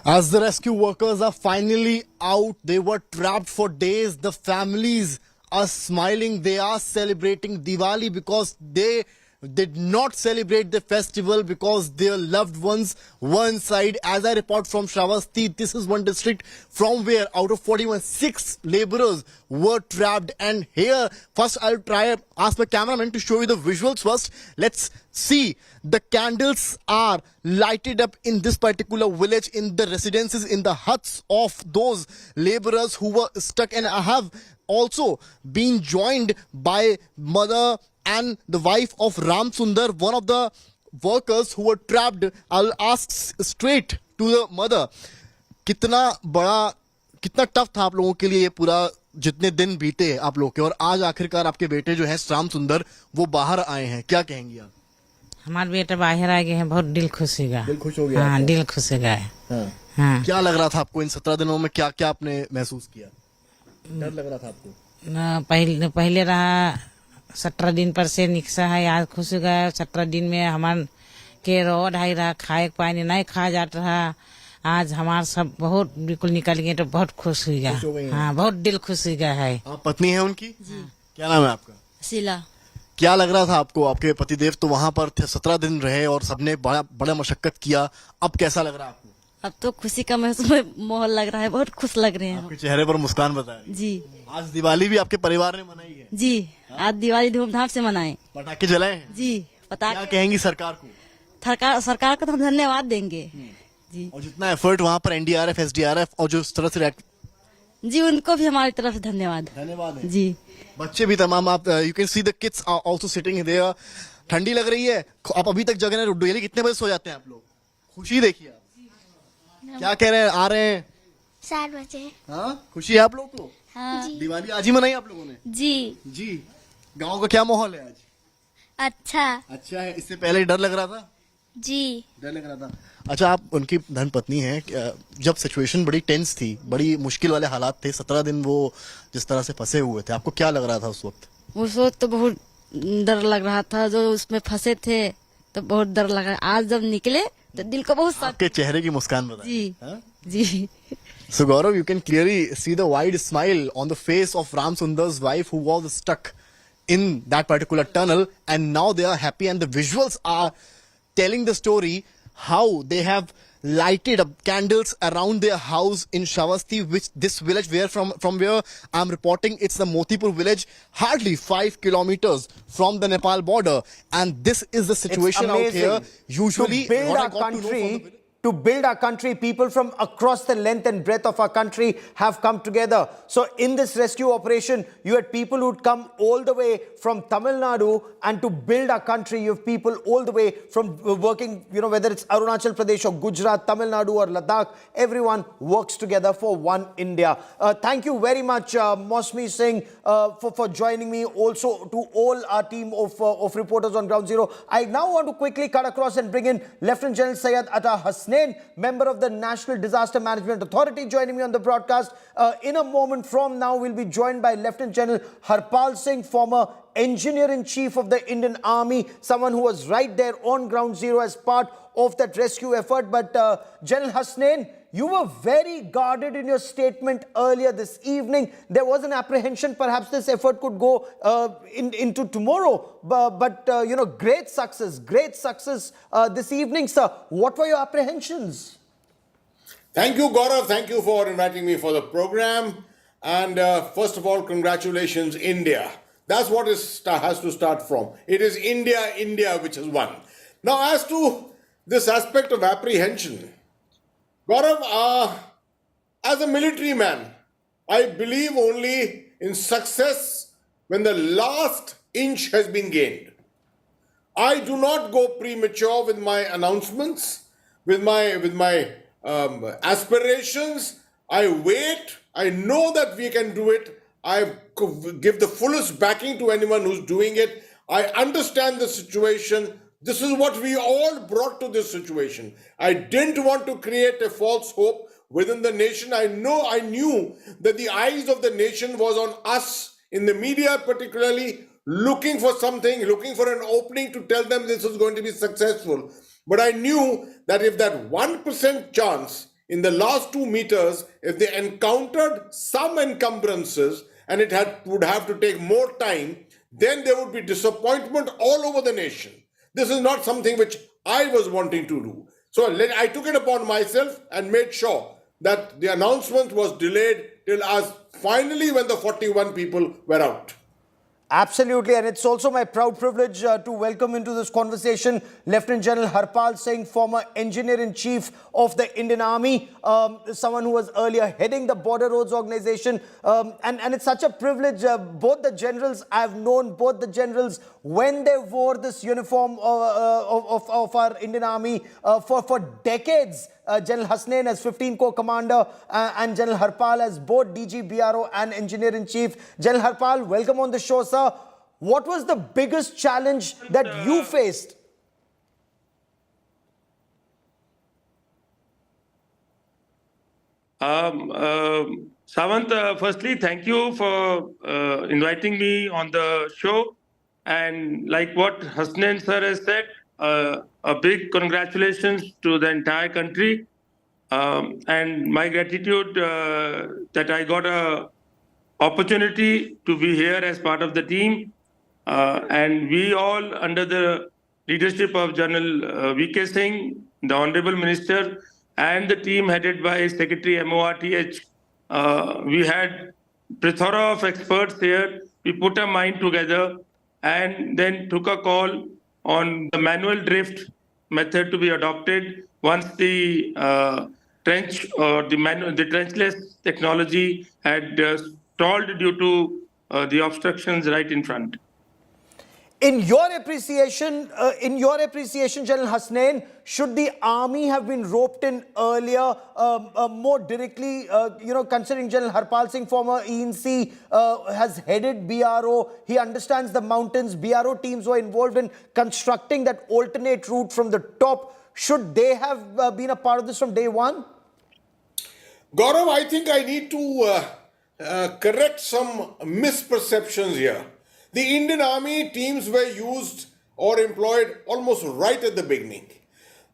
As the rescue workers are finally out, they were trapped for days. The families are smiling. They are celebrating Diwali because they did not celebrate the festival because their loved ones were inside. As I report from Shravasti, this is one district from where out of 41, 6 laborers were trapped. And here, first I'll ask my cameraman to show you the visuals first. Let's see. The candles are lighted up in this particular village, in the residences, in the huts of those laborers who were stuck. And I have also been joined by mother and the wife of Ram Sundar, one of the workers who were trapped. I'll ask straight to the mother, कितना tough था आप लोगों के लिए ये पूरा जितने दिन बीते आप लोगों के, और आज आखिरकार आपके बेटे जो हैं राम सुंदर वो बाहर आए हैं, क्या कहेंगी आप? हमारे बेटा बाहर आ गए हैं, बहुत दिल खुश हो गया। दिल खुश हो गया? हाँ, दिल खुश हो गया। हाँ। क्या लग रहा था आपको इन 17 दिनों में, क्या क्या आपने महसूस किया? डर लग रहा था आपको? पहले रहा 17 दिन पर से निकसा है, आज खुश हो गया। 17 दिन में हमारे के रो ढाई रहा, खाए पानी नहीं खा जाता रहा, आज हमारा सब बहुत बिल्कुल निकल गए, तो बहुत खुश हो गया। हाँ, बहुत दिल खुश हो गया है। आप पत्नी है उनकी? जी। क्या नाम है आपका? शीला। क्या लग रहा था आपको? आपके पतिदेव तो वहाँ पर थे, 17 दिन रहे और सबने बड़ा मशक्कत किया, अब कैसा लग रहा है आपको? अब तो खुशी का महसूस माहौल लग रहा है, बहुत खुश लग रहे हैं। आपके चेहरे पर मुस्कान बताए। जी। आज दिवाली भी आपके परिवार ने मनाई है? जी, आज दिवाली धूमधाम से मनाए। पटाखे जलाए हैं? जी। क्या कहेंगी सरकार को? सरकार को तो हम धन्यवाद देंगे। जी। और जितना एफर्ट वहाँ पर एनडीआरएफ, एसडीआरएफ और जो इस तरह से जी, उनको भी हमारी तरफ से धन्यवाद। धन्यवाद है। जी। बच्चे भी तमाम, आप you can see the kids are also sitting there. ठंडी लग रही है, आप अभी तक जगह नहीं, डेली कितने बजे सो जाते हैं आप लोग? खुशी देखिए आप क्या कह रहे हैं, आ रहे हैं 7 बजे। हाँ, खुशी है आप लोग को? हाँ। दिवाली आज ही मनाई आप लोगों ने? जी। जी। गांव का क्या माहौल है आज? अच्छा है। इससे पहले डर लग रहा था? जी। डर लग रहा था। अच्छा, आप उनकी धर्म पत्नी हैं, जब सिचुएशन बड़ी टेंस थी, बड़ी मुश्किल वाले हालात थे, 17 दिन वो जिस तरह से फंसे हुए थे, आपको क्या लग रहा था उस वक्त? उस वक्त तो बहुत डर लग रहा था, जो उसमें फंसे थे तो बहुत डर लग रहा। आज जब निकले तो दिल को बहुत आपके चेहरे की मुस्कान बताइए। जी। हा? जी। So Gaurav, you can clearly see the wide smile on the face of Ram Sundar's wife who was stuck in that particular tunnel, and now they are happy, and the visuals are telling the story how they have lighted up candles around their house in Shravasti, which this village from where I'm reporting, it's the Motipur village, hardly 5 kilometers from the Nepal border, and this is the situation out here. Usually, to build our country, people from across the length and breadth of our country have come together. So in this rescue operation, you had people who'd come all the way from Tamil Nadu, and to build our country, you have people all the way from working, whether it's Arunachal Pradesh or Gujarat, Tamil Nadu or Ladakh, everyone works together for one India. Thank you very much, Mosmi Singh, for joining me. Also to all our team of reporters on Ground Zero. I now want to quickly cut across and bring in Lieutenant General Syed Atta Hasnain, member of the National Disaster Management Authority, joining me on the broadcast. In a moment from now, we'll be joined by Lieutenant General Harpal Singh, former Engineer-in-Chief of the Indian Army, someone who was right there on Ground Zero as part of that rescue effort. But General Hasnain, you were very guarded in your statement earlier this evening. There was an apprehension perhaps this effort could go into tomorrow. But great success this evening, sir. What were your apprehensions? Thank you, Gaurav. Thank you for inviting me for the program. And first of all, congratulations, India. That's what it has to start from. It is India which has won. Now, as to this aspect of apprehension, Gaurav, as a military man, I believe only in success when the last inch has been gained. I do not go premature with my announcements, with my aspirations. I wait. I know that we can do it. I give the fullest backing to anyone who's doing it. I understand the situation. This is what we all brought to this situation. I didn't want to create a false hope within the nation. I knew that the eyes of the nation was on us, in the media particularly, looking for something, looking for an opening to tell them this is going to be successful. But I knew that if that 1% chance in the last 2 meters, if they encountered some encumbrances and would have to take more time, then there would be disappointment all over the nation. This is not something which I was wanting to do. So I took it upon myself and made sure that the announcement was delayed till us finally when the 41 people were out. Absolutely, and it's also my proud privilege to welcome into this conversation Lieutenant General Harpal Singh, former Engineer-in-Chief of the Indian Army, someone who was earlier heading the Border Roads Organization. And it's such a privilege. Both the generals, I've known both the generals when they wore this uniform of our Indian Army for decades. General Hasnain as 15 Corps Commander and General Harpal as both DG BRO and Engineer-in-Chief. General Harpal, welcome on the show, sir. What was the biggest challenge that you faced? Savant, firstly, thank you for inviting me on the show. And like what Hasnain sir has said, a big congratulations to the entire country, and my gratitude that I got a opportunity to be here as part of the team, and we all under the leadership of General VK Singh, the Honorable Minister, and the team headed by Secretary MORTH. We had plethora of experts here. We put a mind together and then took a call on the manual drift method to be adopted once the trench or the trenchless technology had stalled due to the obstructions right in front. In your appreciation, General Hasnain, should the army have been roped in earlier, more directly, considering General Harpal Singh, former ENC, has headed BRO, he understands the mountains, BRO teams were involved in constructing that alternate route from the top. Should they have been a part of this from day one? Gaurav, I think I need to correct some misperceptions here. The Indian Army teams were used or employed almost right at the beginning.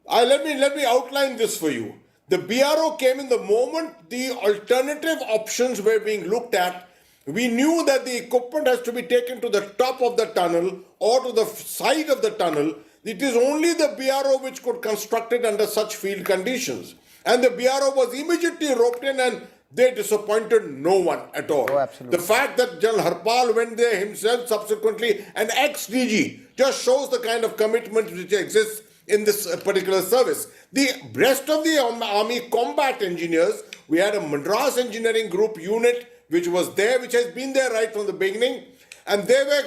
Let me outline this for you. The BRO came in the moment the alternative options were being looked at. We knew that the equipment has to be taken to the top of the tunnel or to the side of the tunnel. It is only the BRO which could construct it under such field conditions. And the BRO was immediately roped in and they disappointed no one at all. Oh, absolutely. The fact that General Harpal went there himself subsequently, an ex-DG, just shows the kind of commitment which exists in this particular service. The rest of the Army combat engineers, we had a Madras Engineering Group unit which was there, which has been there right from the beginning, and they were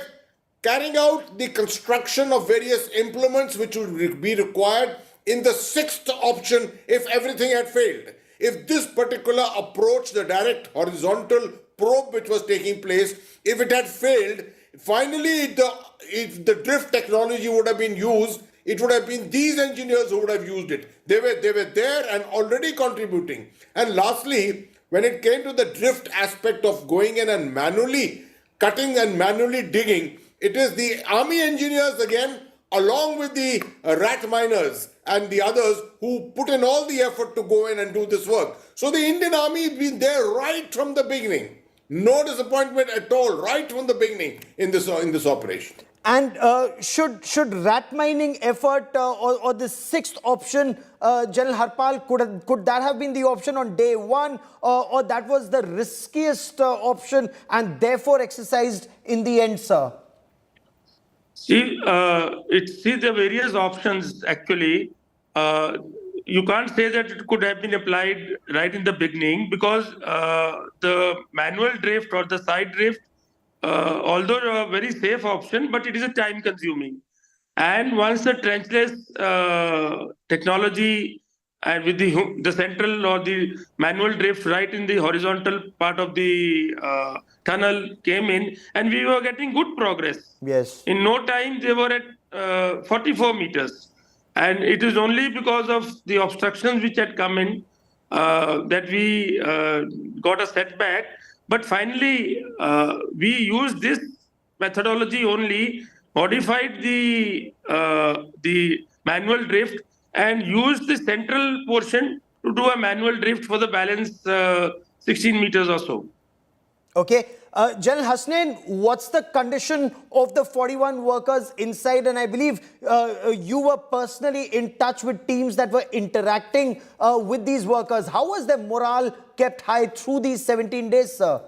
carrying out the construction of various implements which would be required in the sixth option if everything had failed. If this particular approach, the direct horizontal probe which was taking place, if it had failed, finally if the drift technology would have been used, it would have been these engineers who would have used it. They were there and already contributing. And lastly, when it came to the drift aspect of going in and manually cutting and manually digging, it is the Army engineers again, along with the rat miners and the others who put in all the effort to go in and do this work. So the Indian Army has been there right from the beginning. No disappointment at all, right from the beginning in this operation. And should rat mining effort or the sixth option, General Harpal, could that have been the option on day one, or that was the riskiest option and therefore exercised in the end, sir? See, the various options actually. You can't say that it could have been applied right in the beginning because the manual drift or the side drift, although a very safe option, but it is a time consuming. And once the trenchless technology and with the central or the manual drift right in the horizontal part of the tunnel came in, and we were getting good progress. Yes. In no time, they were at 44 meters. And it is only because of the obstructions which had come in that we got a setback. But finally, we used this methodology only, modified the manual drift, and used the central portion to do a manual drift for the balance 16 meters or so. Okay. General Hasnain, what's the condition of the 41 workers inside? And I believe you were personally in touch with teams that were interacting with these workers. How was their morale kept high through these 17 days, sir?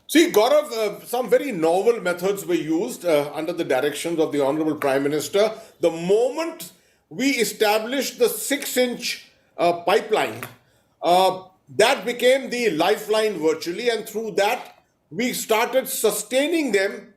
See, Gaurav, some very novel methods were used under the directions of the Honorable Prime Minister. The moment we established the 6-inch pipeline, that became the lifeline virtually, and through that, we started sustaining them.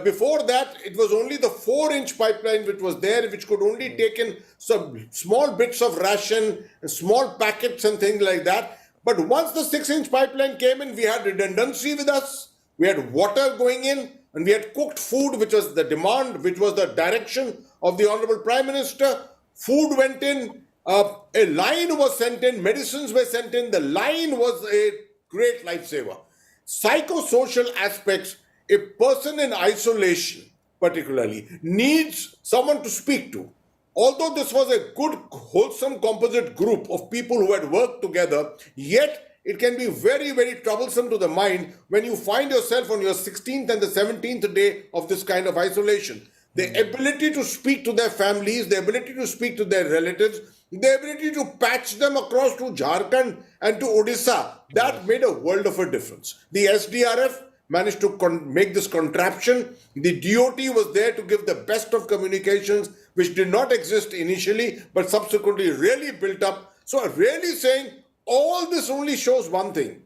Before that, it was only the 4-inch pipeline which was there, which could only take in some small bits of ration, small packets and things like that. But once the 6-inch pipeline came in, we had redundancy with us, we had water going in, and we had cooked food, which was the demand, which was the direction of the Honorable Prime Minister. Food went in, a line was sent in, medicines were sent in. The line was a great lifesaver. Psychosocial aspects, a person in isolation particularly needs someone to speak to. Although this was a good, wholesome composite group of people who had worked together, yet it can be very, very troublesome to the mind when you find yourself on your 16th and the 17th day of this kind of isolation. The ability to speak to their families, the ability to speak to their relatives, the ability to patch them across to Jharkhand and to Odisha, that made a world of a difference. The SDRF managed to make this contraption. The DOT was there to give the best of communications, which did not exist initially, but subsequently really built up. So I'm really saying all this only shows one thing.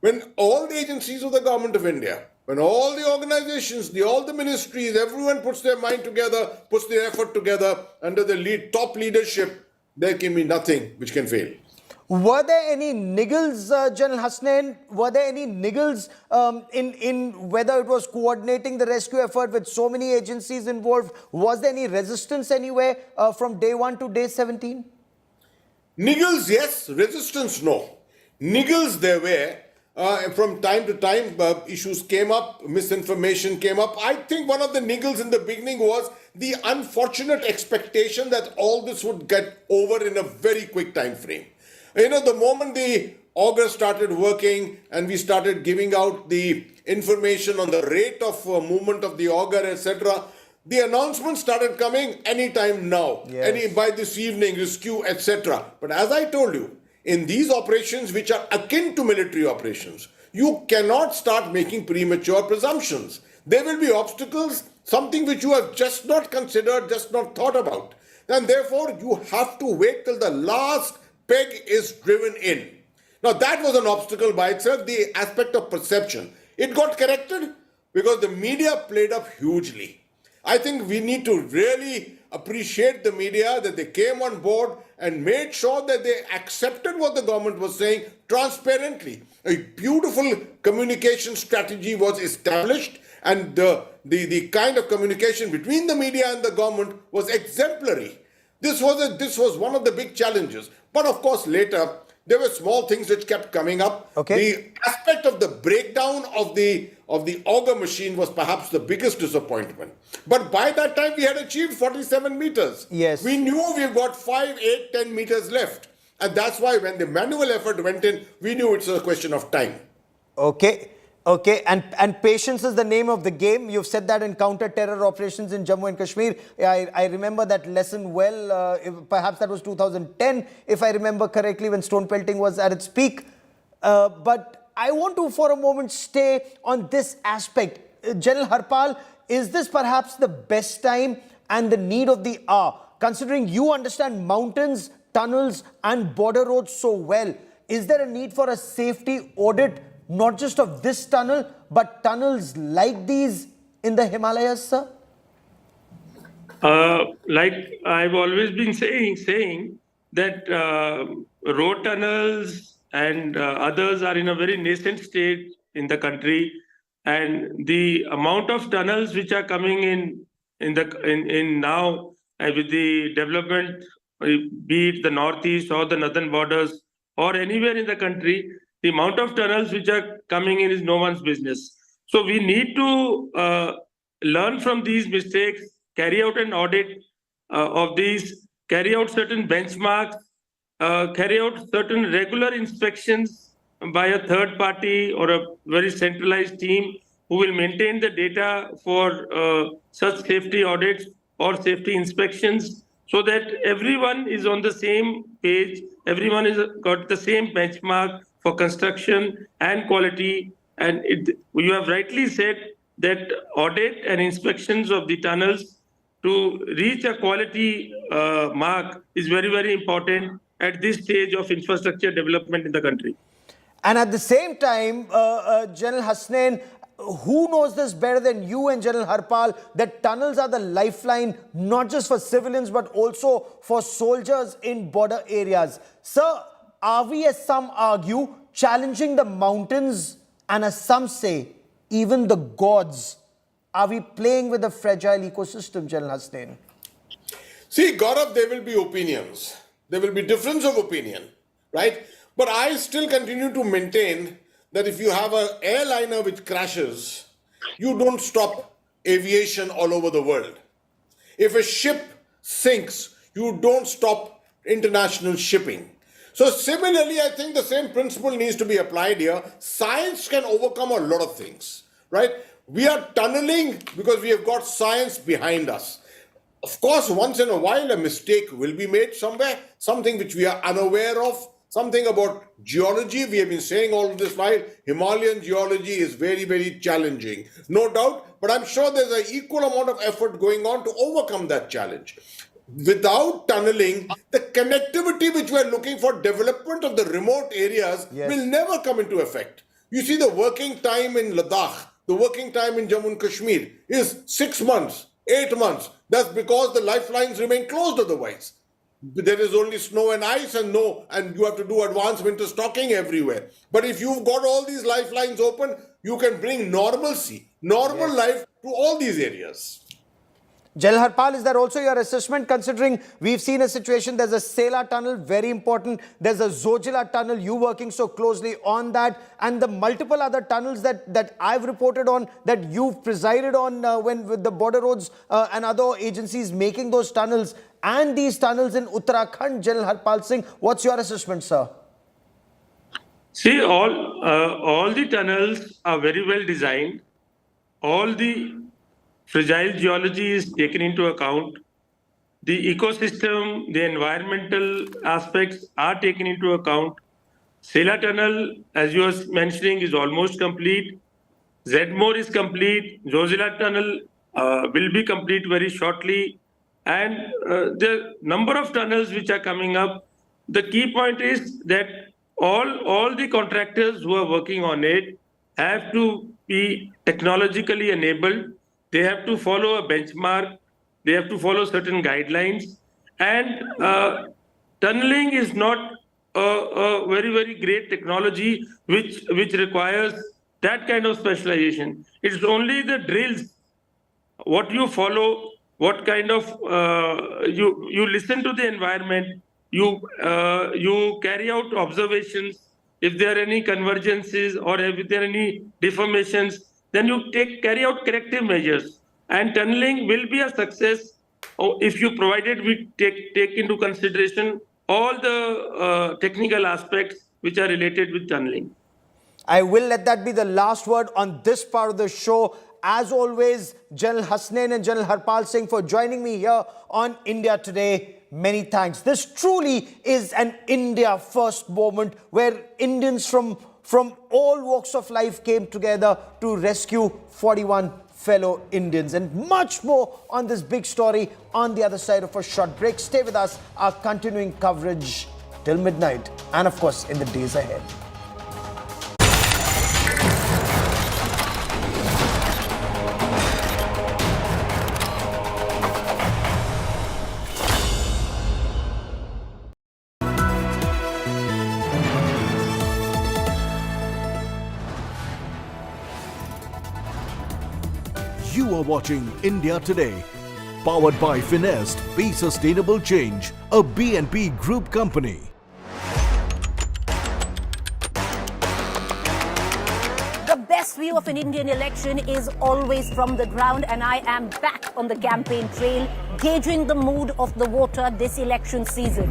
When all the agencies of the government of India, when all the organizations, all the ministries, everyone puts their mind together, puts their effort together under the top leadership, there can be nothing which can fail. Were there any niggles, General Hasnain? Were there any niggles in whether it was coordinating the rescue effort with so many agencies involved? Was there any resistance anywhere from day 1 to day 17? Niggles, yes. Resistance, no. Niggles, there were. From time to time, issues came up, misinformation came up. I think one of the niggles in the beginning was the unfortunate expectation that all this would get over in a very quick time frame. You know, the moment the auger started working and we started giving out the information on the rate of movement of the auger, etc., the announcements started coming anytime now, by this evening, rescue, etc. But as I told you, in these operations which are akin to military operations, you cannot start making premature presumptions. There will be obstacles, something which you have just not considered, just not thought about. And therefore, you have to wait till the last peg is driven in. Now, that was an obstacle by itself, the aspect of perception. It got corrected because the media played up hugely. I think we need to really appreciate the media that they came on board and made sure that they accepted what the government was saying transparently. A beautiful communication strategy was established, and the kind of communication between the media and the government was exemplary. This was one of the big challenges. But of course, later, there were small things which kept coming up. The aspect of the breakdown of the auger machine was perhaps the biggest disappointment. But by that time, we had achieved 47 meters. Yes. We knew we've got 5, 8, 10 meters left. And that's why when the manual effort went in, we knew it's a question of time. Okay. Okay, and patience is the name of the game. You've said that in counter-terror operations in Jammu and Kashmir. I remember that lesson well. Perhaps that was 2010, if I remember correctly, when stone pelting was at its peak. But I want to, for a moment, stay on this aspect. General Harpal, is this perhaps the best time and the need of the hour? Considering you understand mountains, tunnels, and border roads so well, is there a need for a safety audit? Not just of this tunnel, but tunnels like these in the Himalayas, sir? Like I've always been saying that road tunnels and others are in a very nascent state in the country, and the amount of tunnels which are coming in now with the development, be it the northeast or the northern borders or anywhere in the country, the amount of tunnels which are coming in is no one's business. So we need to learn from these mistakes, carry out an audit of these, carry out certain benchmarks, carry out certain regular inspections by a third party or a very centralized team who will maintain the data for such safety audits or safety inspections, so that everyone is on the same page, everyone is got the same benchmark for construction and quality. And you have rightly said that audit and inspections of the tunnels to reach a quality mark is very, very important at this stage of infrastructure development in the country. And at the same time, General Hasnain, who knows this better than you and General Harpal, that tunnels are the lifeline, not just for civilians, but also for soldiers in border areas. Sir, are we, as some argue, challenging the mountains, and as some say, even the gods? Are we playing with a fragile ecosystem, General Hasnain? See, Gaurav, there will be opinions. There will be difference of opinion, right? But I still continue to maintain that if you have an airliner which crashes, you don't stop aviation all over the world. If a ship sinks, you don't stop international shipping. So similarly, I think the same principle needs to be applied here. Science can overcome a lot of things, right? We are tunneling because we have got science behind us. Of course, once in a while, a mistake will be made somewhere, something which we are unaware of, something about geology. We have been saying all of this while, Himalayan geology is very, very challenging. No doubt, but I'm sure there's an equal amount of effort going on to overcome that challenge. Without tunneling, the connectivity which we're looking for, development of the remote areas, will never come into effect. You see, the working time in Ladakh, the working time in Jammu and Kashmir is 6 months, 8 months. That's because the lifelines remain closed otherwise. There is only snow and ice and you have to do advanced winter stocking everywhere. But if you've got all these lifelines open, you can bring normalcy, normal life to all these areas. General Harpal, is that also your assessment, considering we've seen a situation, there's a Sela tunnel, very important, there's a Zojila tunnel, you working so closely on that, and the multiple other tunnels that I've reported on, that you've presided on when with the border roads and other agencies making those tunnels, and these tunnels in Uttarakhand. General Harpal Singh, what's your assessment, sir? See, all the tunnels are very well designed. All the fragile geology is taken into account. The ecosystem, the environmental aspects are taken into account. Sela tunnel, as you were mentioning, is almost complete. Zedmore is complete. Zojila tunnel will be complete very shortly. And the number of tunnels which are coming up, the key point is that all the contractors who are working on it have to be technologically enabled. They have to follow a benchmark. They have to follow certain guidelines. And tunneling is not a very, very great technology which requires that kind of specialization. It's only the drills, what you follow, what kind of, you listen to the environment, you carry out observations. If there are any convergences or if there are any deformations, then you carry out corrective measures. And tunneling will be a success if you provided we take into consideration all the technical aspects which are related with tunneling. I will let that be the last word on this part of the show. As always, General Hasnain and General Harpal Singh for joining me here on India Today. Many thanks. This truly is an India first moment where Indians from all walks of life came together to rescue 41 fellow Indians, and much more on this big story on the other side of a short break. Stay with us, our continuing coverage till midnight and of course in the days ahead. You are watching India Today, powered by Finest, Be Sustainable Change, a BNP Group company. The best view of an Indian election is always from the ground, and I am back on the campaign trail, gauging the mood of the voter this election season.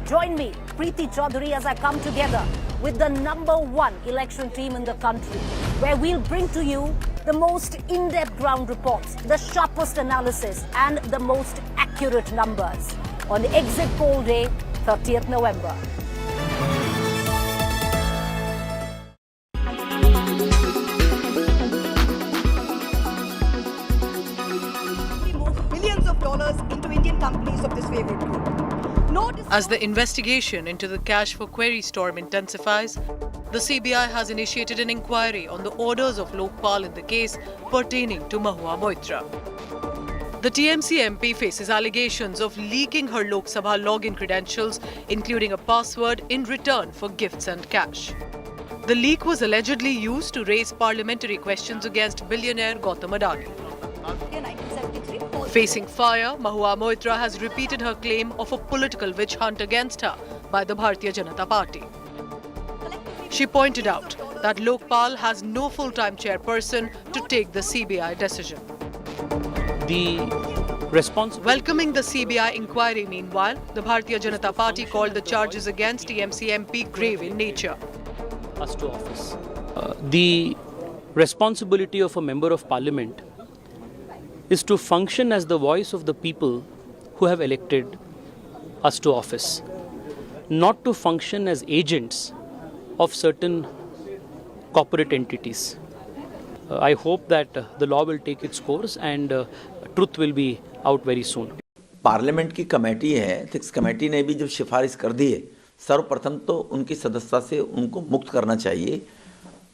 Join me, Preeti Chaudhary, as I come together with the #1 election team in the country, where we'll bring to you the most in-depth ground reports, the sharpest analysis, and the most accurate numbers on exit poll day, 30th November. Millions of dollars into Indian companies of this favorite group. As the investigation into the cash for query storm intensifies, the CBI has initiated an inquiry on the orders of Lokpal in the case pertaining to Mahua Moitra. The TMC MP faces allegations of leaking her Lok Sabha login credentials, including a password, in return for gifts and cash. The leak was allegedly used to raise parliamentary questions against billionaire Gautam Adani. Facing fire, Mahua Moitra has repeated her claim of a political witch hunt against her by the Bharatiya Janata Party. She pointed out that Lokpal has no full-time chairperson to take the CBI decision. Welcoming the CBI inquiry, meanwhile, the Bharatiya Janata Party called the charges against TMC MP grave in nature. Us to office. The responsibility of a member of parliament is to function as the voice of the people who have elected us to office, not to function as agents of certain corporate entities. I hope that the law will take its course and truth will be out very soon. Parliament की committee है, इस committee ने भी जब सिफारिश कर दी है, सर्वप्रथम तो उनकी सदस्यता से उनको मुक्त करना चाहिए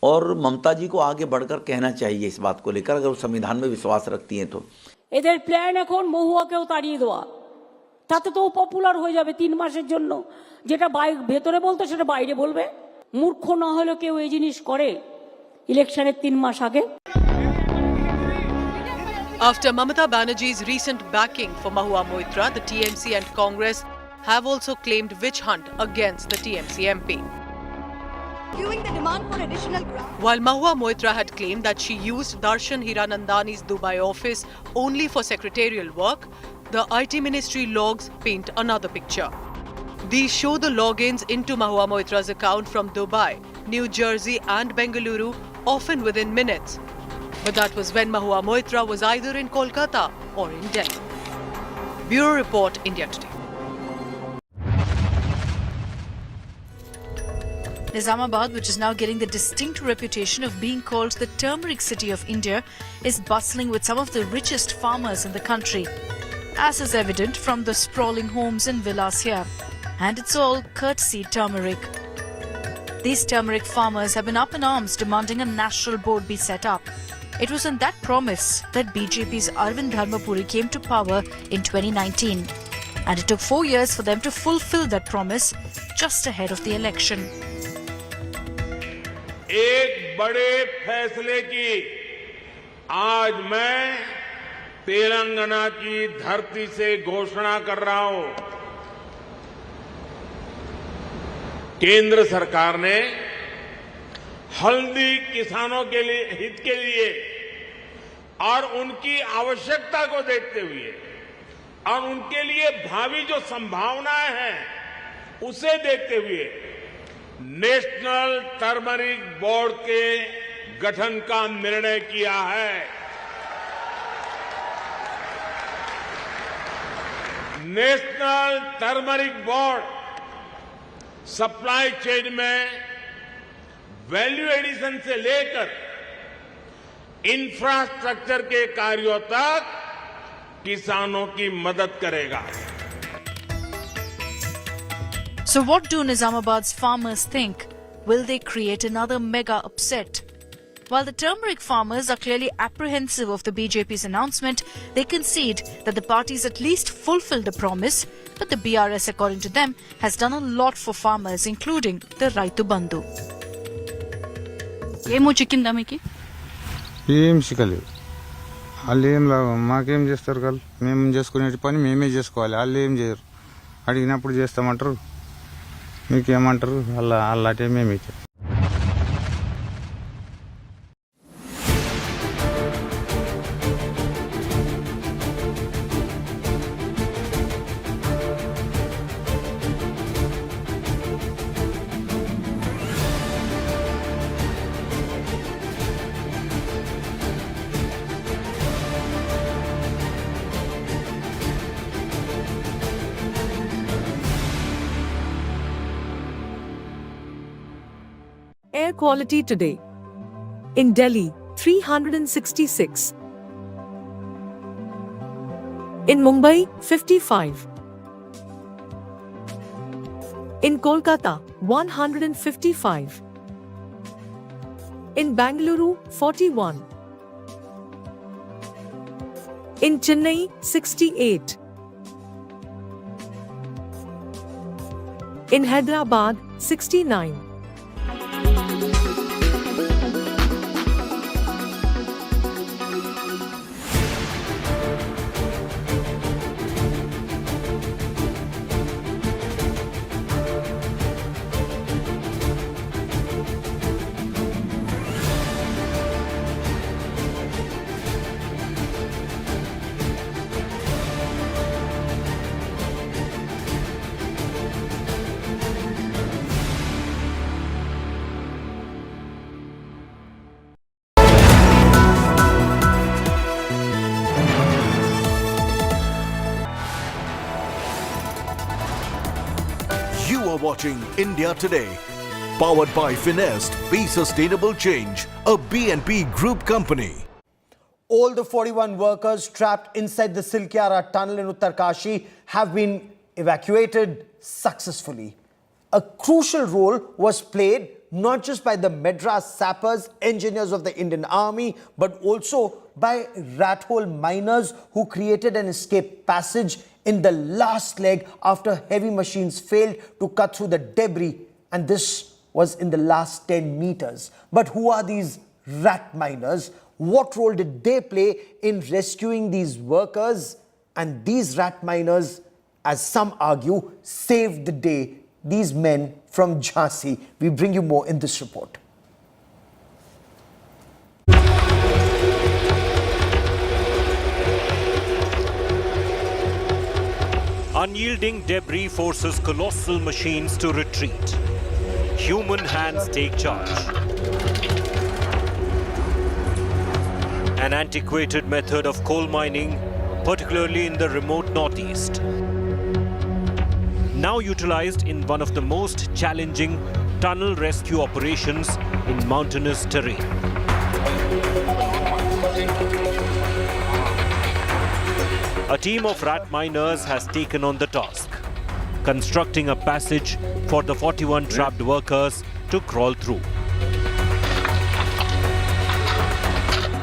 और ममता जी को आगे बढ़कर कहना चाहिए इस बात को लेकर, अगर वो संविधान में विश्वास रखती हैं तो। এদের প্ল্যান এখন মহুয়াকেও তাড়িয়ে দেওয়া, তাতে তো পপুলার হয়ে যাবে 3 মাসের জন্য, যেটা ভেতরে বলতো সেটা বাইরে বলবে। মূর্খ না হলে কেউ এই জিনিস করে ইলেকশনের 3 মাস আগে। After Mamata Banerjee's recent backing for Mahua Moitra, the TMC and Congress have also claimed witch hunt against the TMC MP. The demand for additional While Mahua Moitra had claimed that she used Darshan Hiranandani's Dubai office only for secretarial work, the IT ministry logs paint another picture. These show the logins into Mahua Moitra's account from Dubai, New Jersey and Bengaluru, often within minutes. But that was when Mahua Moitra was either in Kolkata or in Delhi. Bureau Report, India Today. Nizamabad, which is now getting the distinct reputation of being called the turmeric city of India, is bustling with some of the richest farmers in the country, as is evident from the sprawling homes and villas here. And it's all courtesy turmeric. These turmeric farmers have been up in arms demanding a national board be set up. It was on that promise that BJP's Arvind Dharmapuri came to power in 2019. And it took 4 years for them to fulfill that promise just ahead of the election. एक बड़े फैसले की आज मैं तेलंगाना की धरती से घोषणा कर रहा हूं। केंद्र सरकार ने हल्दी किसानों के लिए हित के लिए और उनकी आवश्यकता को देखते हुए और उनके लिए भावी जो संभावनाएं हैं उसे देखते हुए नेशनल टर्मरिक बोर्ड के गठन का निर्णय किया है। National turmeric board supply chain में वैल्यू एडिशन से लेकर इंफ्रास्ट्रक्चर के कार्यों तक किसानों की मदद करेगा। So what do Nizamabad's farmers think? Will they create another mega upset? While the turmeric farmers are clearly apprehensive of the BJP's announcement, they concede that the parties at least fulfilled the promise, but the BRS, according to them, has done a lot for farmers, including the Raitu Bandhu. ఏమో చిక్కిందా మీకు? ఏం చిక్కలేదు. వాళ్ళు ఏం మాకేం చేస్తారు కాదు, మేము చేసుకునే పని మేమే చేసుకోవాలి, వాళ్ళు ఏం చేయరు. అడిగినప్పుడు చేస్తామంటారు, మీకేమంటారు, అలాంటి మేమే ఇచ్చారు. Air quality today. In Delhi, 366. In Mumbai, 55. In Kolkata, 155. In Bangalore, 41. In Chennai, 68. In Hyderabad, 69. You are watching India Today, powered by Finest, Be Sustainable Change, a BNP Group company. All the 41 workers trapped inside the Silkyara tunnel in Uttarkashi have been evacuated successfully. A crucial role was played not just by the Madras sappers, engineers of the Indian Army, but also by rat hole miners who created an escape passage in the last leg after heavy machines failed to cut through the debris, and this was in the last 10 meters. But who are these rat miners? What role did they play in rescuing these workers? And these rat miners, as some argue, saved the day. These men from Jhansi. We bring you more in this report. Unyielding debris forces colossal machines to retreat. Human hands take charge. An antiquated method of coal mining, particularly in the remote northeast. Now utilized in one of the most challenging tunnel rescue operations in mountainous terrain. A team of rat miners has taken on the task, constructing a passage for the 41 trapped workers to crawl through.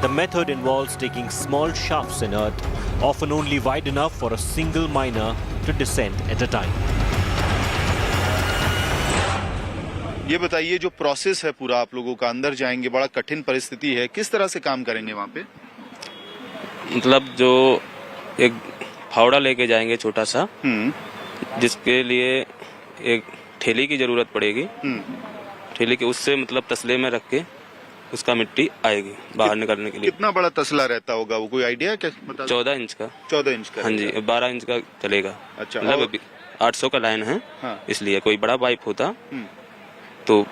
The method involves taking small shafts in earth, often only wide enough for a single miner to descend at a time. ये बताइए, जो process है पूरा, आप लोगों का अंदर जाएंगे, बड़ा कठिन परिस्थिति है, किस तरह से काम करेंगे वहाँ पे? मतलब जो एक फावड़ा लेके जाएंगे छोटा सा, जिसके लिए एक ठेली की जरूरत पड़ेगी। ठेली के उससे मतलब तसले में रख के उसका मिट्टी आएगी बाहर निकलने के लिए। कितना बड़ा तसला रहता होगा वो, कोई आइडिया क्या? 14 इंच का। 14 इंच का? हाँ जी, 12 इंच का चलेगा। अच्छा, मतलब 800 का लाइन है, इसलिए कोई बड़ा पाइप होता तो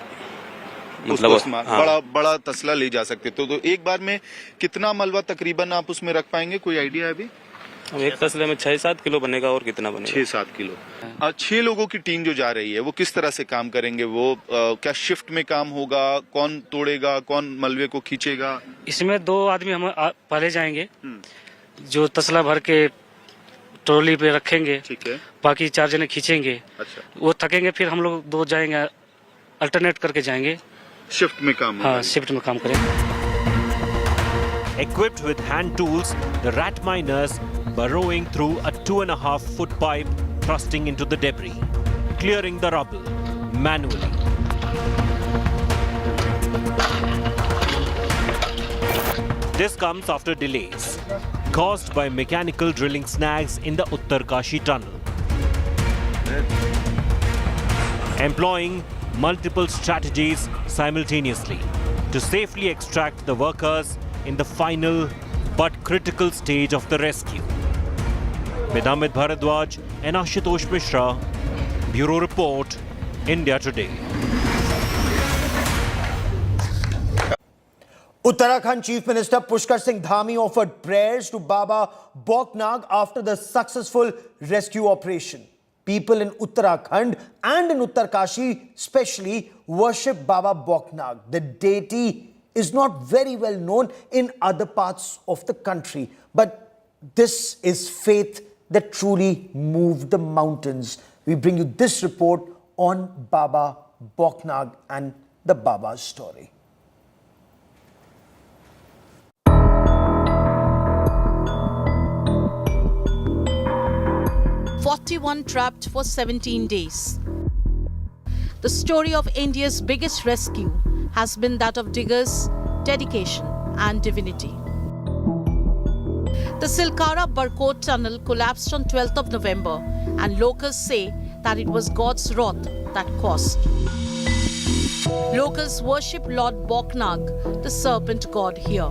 मतलब बड़ा तसला ले जा सकते। तो एक बार में कितना मलबा तकरीबन आप उसमें रख पाएंगे, कोई आइडिया है अभी? हम एक तसले में 6-7 किलो बनेगा, और कितना बनेगा? 6-7 किलो। 6 लोगों की टीम जो जा रही है वो किस तरह से काम करेंगे? वो क्या शिफ्ट में काम होगा? कौन तोड़ेगा, कौन मलबे को खींचेगा? इसमें 2 आदमी हम पहले जाएंगे, जो तसला भर के ट्रॉली पे रखेंगे, ठीक है, बाकी 4 जने खींचेंगे। अच्छा, वो थकेंगे, फिर हम लोग 2 जाएंगे, अल्टरनेट करके जाएंगे, शिफ्ट में काम। हाँ, शिफ्ट में काम करेंगे। Equipped with hand tools, the rat miners burrowing through a 2.5-foot pipe, thrusting into the debris, clearing the rubble manually. This comes after delays caused by mechanical drilling snags in the Uttarkashi tunnel. Employing multiple strategies simultaneously to safely extract the workers in the final but critical stage of the rescue. With Amit Bharadwaj and Ashutosh Mishra, Bureau Report, India Today. Uttarakhand Chief Minister Pushkar Singh Dhami offered prayers to Baba Boknag after the successful rescue operation. People in Uttarakhand and in Uttarkashi especially worship Baba Boknag. The deity is not very well known in other parts of the country, but this is faith that truly moved the mountains. We bring you this report on Baba Boknag and the Baba's story. "41 trapped for 17 days. The story of India's biggest rescue has been that of diggers, dedication and divinity. The Silkyara Barkot tunnel collapsed on 12th of November, and locals say that it was God's wrath that caused. Locals worship Lord Boknag, the serpent god here.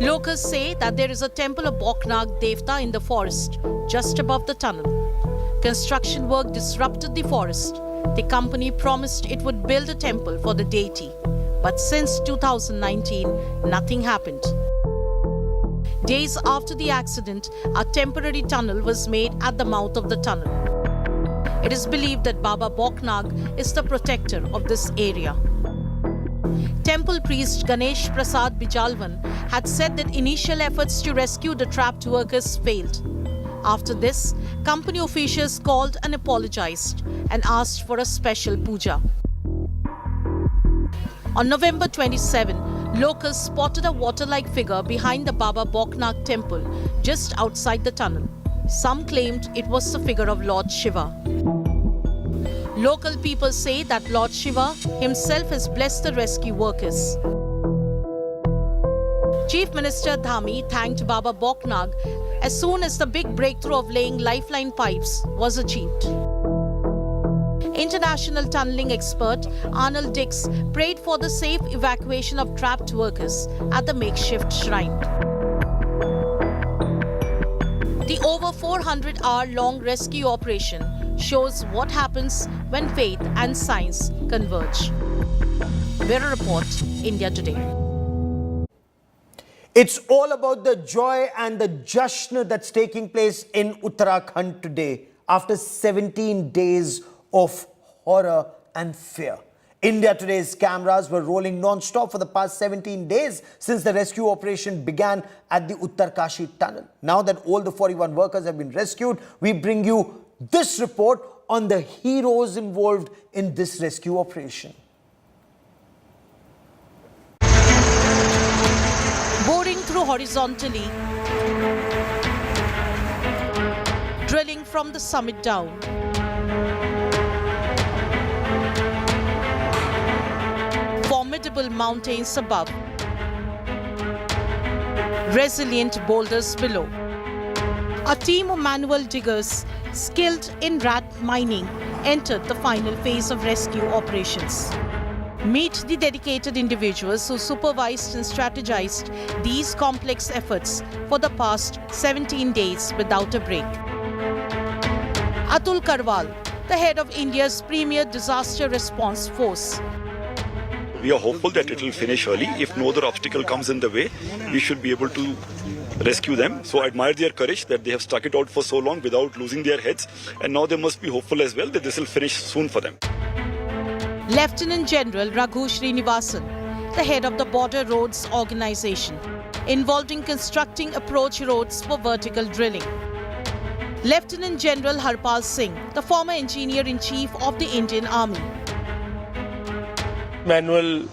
Locals say that there is a temple of Boknag Devta in the forest just above the tunnel. Construction work disrupted the forest. The company promised it would build a temple for the deity, but since 2019, nothing happened. Days after the accident, a temporary tunnel was made at the mouth of the tunnel. It is believed that Baba Boknag is the protector of this area. Temple priest Ganesh Prasad Bijalwan had said that initial efforts to rescue the trapped workers failed. After this, company officials called and apologized and asked for a special puja. On November 27, locals spotted a water-like figure behind the Baba Boknag temple just outside the tunnel. Some claimed it was the figure of Lord Shiva. Local people say that Lord Shiva himself has blessed the rescue workers. Chief Minister Dhami thanked Baba Boknag as soon as the big breakthrough of laying lifeline pipes was achieved. International tunneling expert Arnold Dix prayed for the safe evacuation of trapped workers at the makeshift shrine. The over 400-hour-long rescue operation shows what happens when faith and science converge. Bureau Report, India Today. It's all about the joy and the jashn that's taking place in Uttarakhand today after 17 days of horror and fear. India Today's cameras were rolling non-stop for the past 17 days since the rescue operation began at the Uttarkashi tunnel. Now that all the 41 workers have been rescued, we bring you this report on the heroes involved in this rescue operation. Boring through horizontally, drilling from the summit down. Formidable mountains above, resilient boulders below. A team of manual diggers skilled in rat mining entered the final phase of rescue operations. Meet the dedicated individuals who supervised and strategized these complex efforts for the past 17 days without a break. Atul Karwal, the head of India's premier disaster response force. We are hopeful that it will finish early. If no other obstacle comes in the way, we should be able to rescue them. So I admire their courage that they have stuck it out for so long without losing their heads. And now they must be hopeful as well that this will finish soon for them. Lieutenant General Raghu Srinivasan, the head of the Border Roads Organization, involved in constructing approach roads for vertical drilling. Lieutenant General Harpal Singh, the former engineer-in-chief of the Indian Army. Manual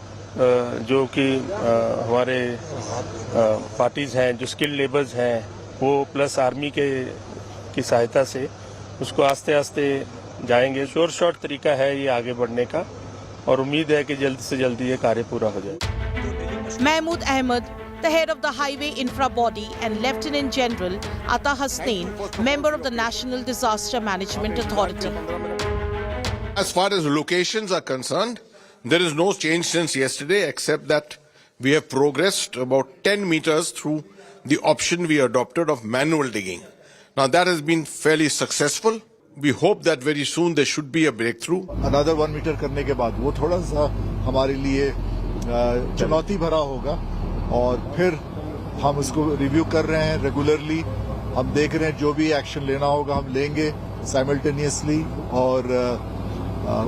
जो कि हमारे parties हैं, जो skilled labours हैं, वो plus army की सहायता से उसको आस्ते आस्ते जाएंगे. श्योर शॉर्ट तरीका है ये आगे बढ़ने का और उम्मीद है कि जल्द से जल्द ये कार्य पूरा हो जाए. Mahmood Ahmed, the head of the Highway Infra Body, and Lieutenant General Ata Hasnain, member of the National Disaster Management Authority. As far as locations are concerned, there is no change since yesterday except that we have progressed about 10 meters through the option we adopted of manual digging. Now that has been fairly successful. We hope that very soon there should be a breakthrough. Another 1 meter करने के बाद वो थोड़ा सा हमारे लिए चुनौती भरा होगा और फिर हम उसको रिव्यू कर रहे हैं रेगुलरली. हम देख रहे हैं जो भी एक्शन लेना होगा हम लेंगे साइमल्टेनियसली और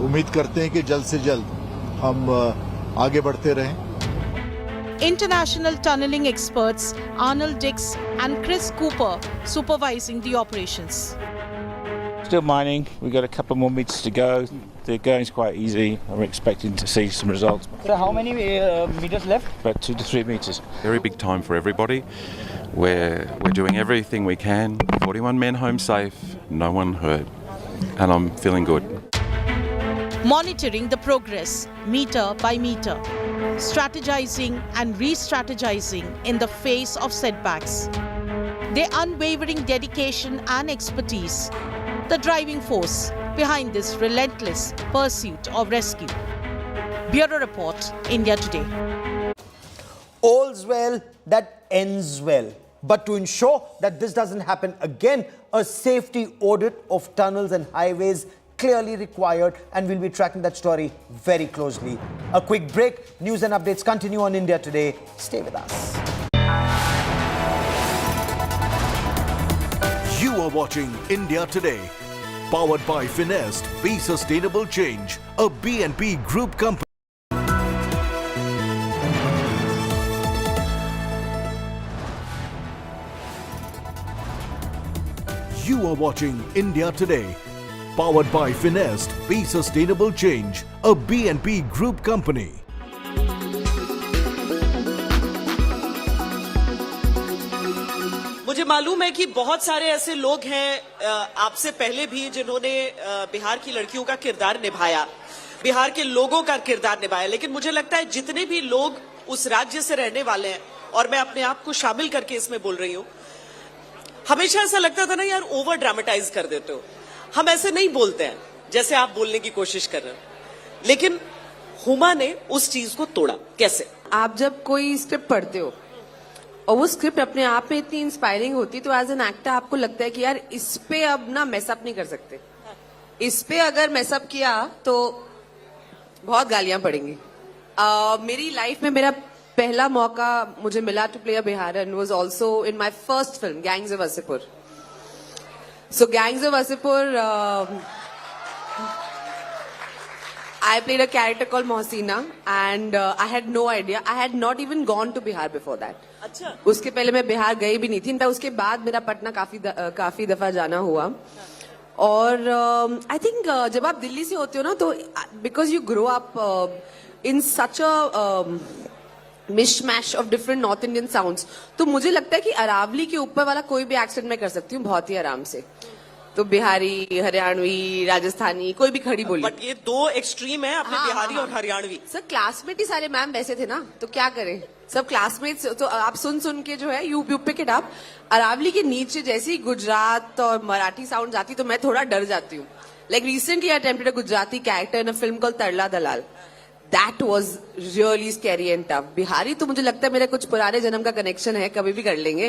उम्मीद करते हैं कि जल्द से जल्द हम आगे बढ़ते रहें. International tunneling experts Arnold Dix and Chris Cooper supervising the operations. Still mining. We've got a couple more meters to go. The going's quite easy. I'm expecting to see some results. So how many meters left? About 2 to 3 meters. Very big time for everybody. We're doing everything we can. 41 men home safe, no one hurt, and I'm feeling good. Monitoring the progress meter by meter, strategizing and re-strategizing in the face of setbacks. Their unwavering dedication and expertise, the driving force behind this relentless pursuit of rescue. Bureau Report, India Today. All's well that ends well. But to ensure that this doesn't happen again, a safety audit of tunnels and highways clearly required, and we'll be tracking that story very closely. A quick break. News and updates continue on India Today. Stay with us. You are watching India Today. Powered by Finest, Be Sustainable Change, a BNP Group company. You are watching India Today. Powered by Finest, Be Sustainable Change, a BNP Group company. मुझे मालूम है कि बहुत सारे ऐसे लोग हैं आपसे पहले भी जिन्होंने बिहार की लड़कियों का किरदार निभाया, बिहार के लोगों का किरदार निभाया, लेकिन मुझे लगता है जितने भी लोग उस राज्य से रहने वाले हैं, और मैं अपने आप को शामिल करके इसमें बोल रही हूं, हमेशा ऐसा लगता था ना यार ओवर ड्रामेटाइज कर देते हो. हम ऐसे नहीं बोलते हैं जैसे आप बोलने की कोशिश कर रहे हो, लेकिन हुमा ने उस चीज को तोड़ा. कैसे? आप जब कोई स्क्रिप्ट पढ़ते हो और वो स्क्रिप्ट अपने आप में इतनी इंस्पायरिंग होती, तो एज एन एक्टर आपको लगता है कि यार इस पे अब ना मैसअप नहीं कर सकते, इस पे अगर मैसअप किया तो बहुत गालियां पड़ेंगी. मेरी लाइफ में मेरा पहला मौका मुझे मिला to play a Biharan was also in my first film Gangs of Wasseypur. So Gangs of Wasseypur, I played a character called Mohsina, and I had no idea. I had not even gone to Bihar before that. अच्छा. उसके पहले मैं बिहार गई भी नहीं थी. In fact उसके बाद मेरा पटना काफी दफा जाना हुआ. और I think जब आप दिल्ली से होते हो ना, तो because you grow up in such a मिशमैश of different north Indian sounds, तो मुझे लगता है कि अरावली के ऊपर वाला कोई भी एक्सेंट मैं कर सकती हूँ बहुत ही आराम से. तो बिहारी, हरियाणवी, राजस्थानी, कोई भी खड़ी बोली. बट ये दो एक्सट्रीम है, आपने बिहारी और हरियाणवी. सर क्लासमेट ही सारे मैम वैसे थे ना, तो क्या करें, सब क्लासमेट्स. तो आप सुन के जो है यूट्यूब पे के आप अरावली के नीचे जैसे ही गुजरात और मराठी साउंड आती तो मैं थोड़ा डर जाती हूँ. Like recently I attempted a Gujarati character in a film called Tarla Dalal. That was really scary and tough. Bihari तो मुझे लगता है मेरा कुछ पुराने जन्म का कनेक्शन है, कभी भी कर लेंगे.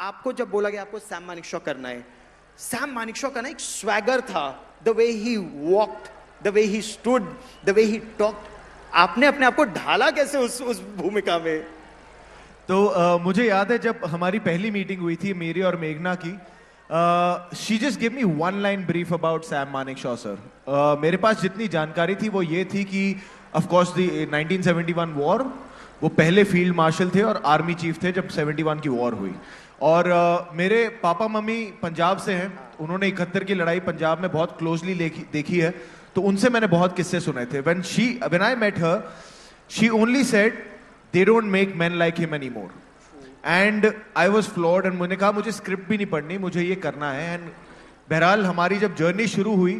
आपको जब बोला गया आपको सैम मानेकशॉ करना है, सैम मानेकशॉ का ना एक स्वैगर था, the way he walked, the way he stood, the way he talked. आपने अपने आप को ढाला कैसे उस भूमिका में? तो मुझे याद है जब हमारी पहली मीटिंग हुई थी मेरी और मेघना की, she just give me one line brief about Sam Manekshaw sir. मेरे पास जितनी जानकारी थी वो ये थी कि ऑफ कोर्स द 1971 वॉर, वो पहले फील्ड मार्शल थे और आर्मी चीफ थे जब 71 की वॉर हुई. और मेरे पापा मम्मी पंजाब से हैं, उन्होंने 71 की लड़ाई पंजाब में बहुत क्लोजली देखी है, तो उनसे मैंने बहुत किस्से सुने थे. when I met her, she only said they don't make men like him anymore. And I was floored and मैंने कहा मुझे स्क्रिप्ट भी नहीं पढ़नी, मुझे ये करना है. एंड बहरहाल हमारी जब जर्नी शुरू हुई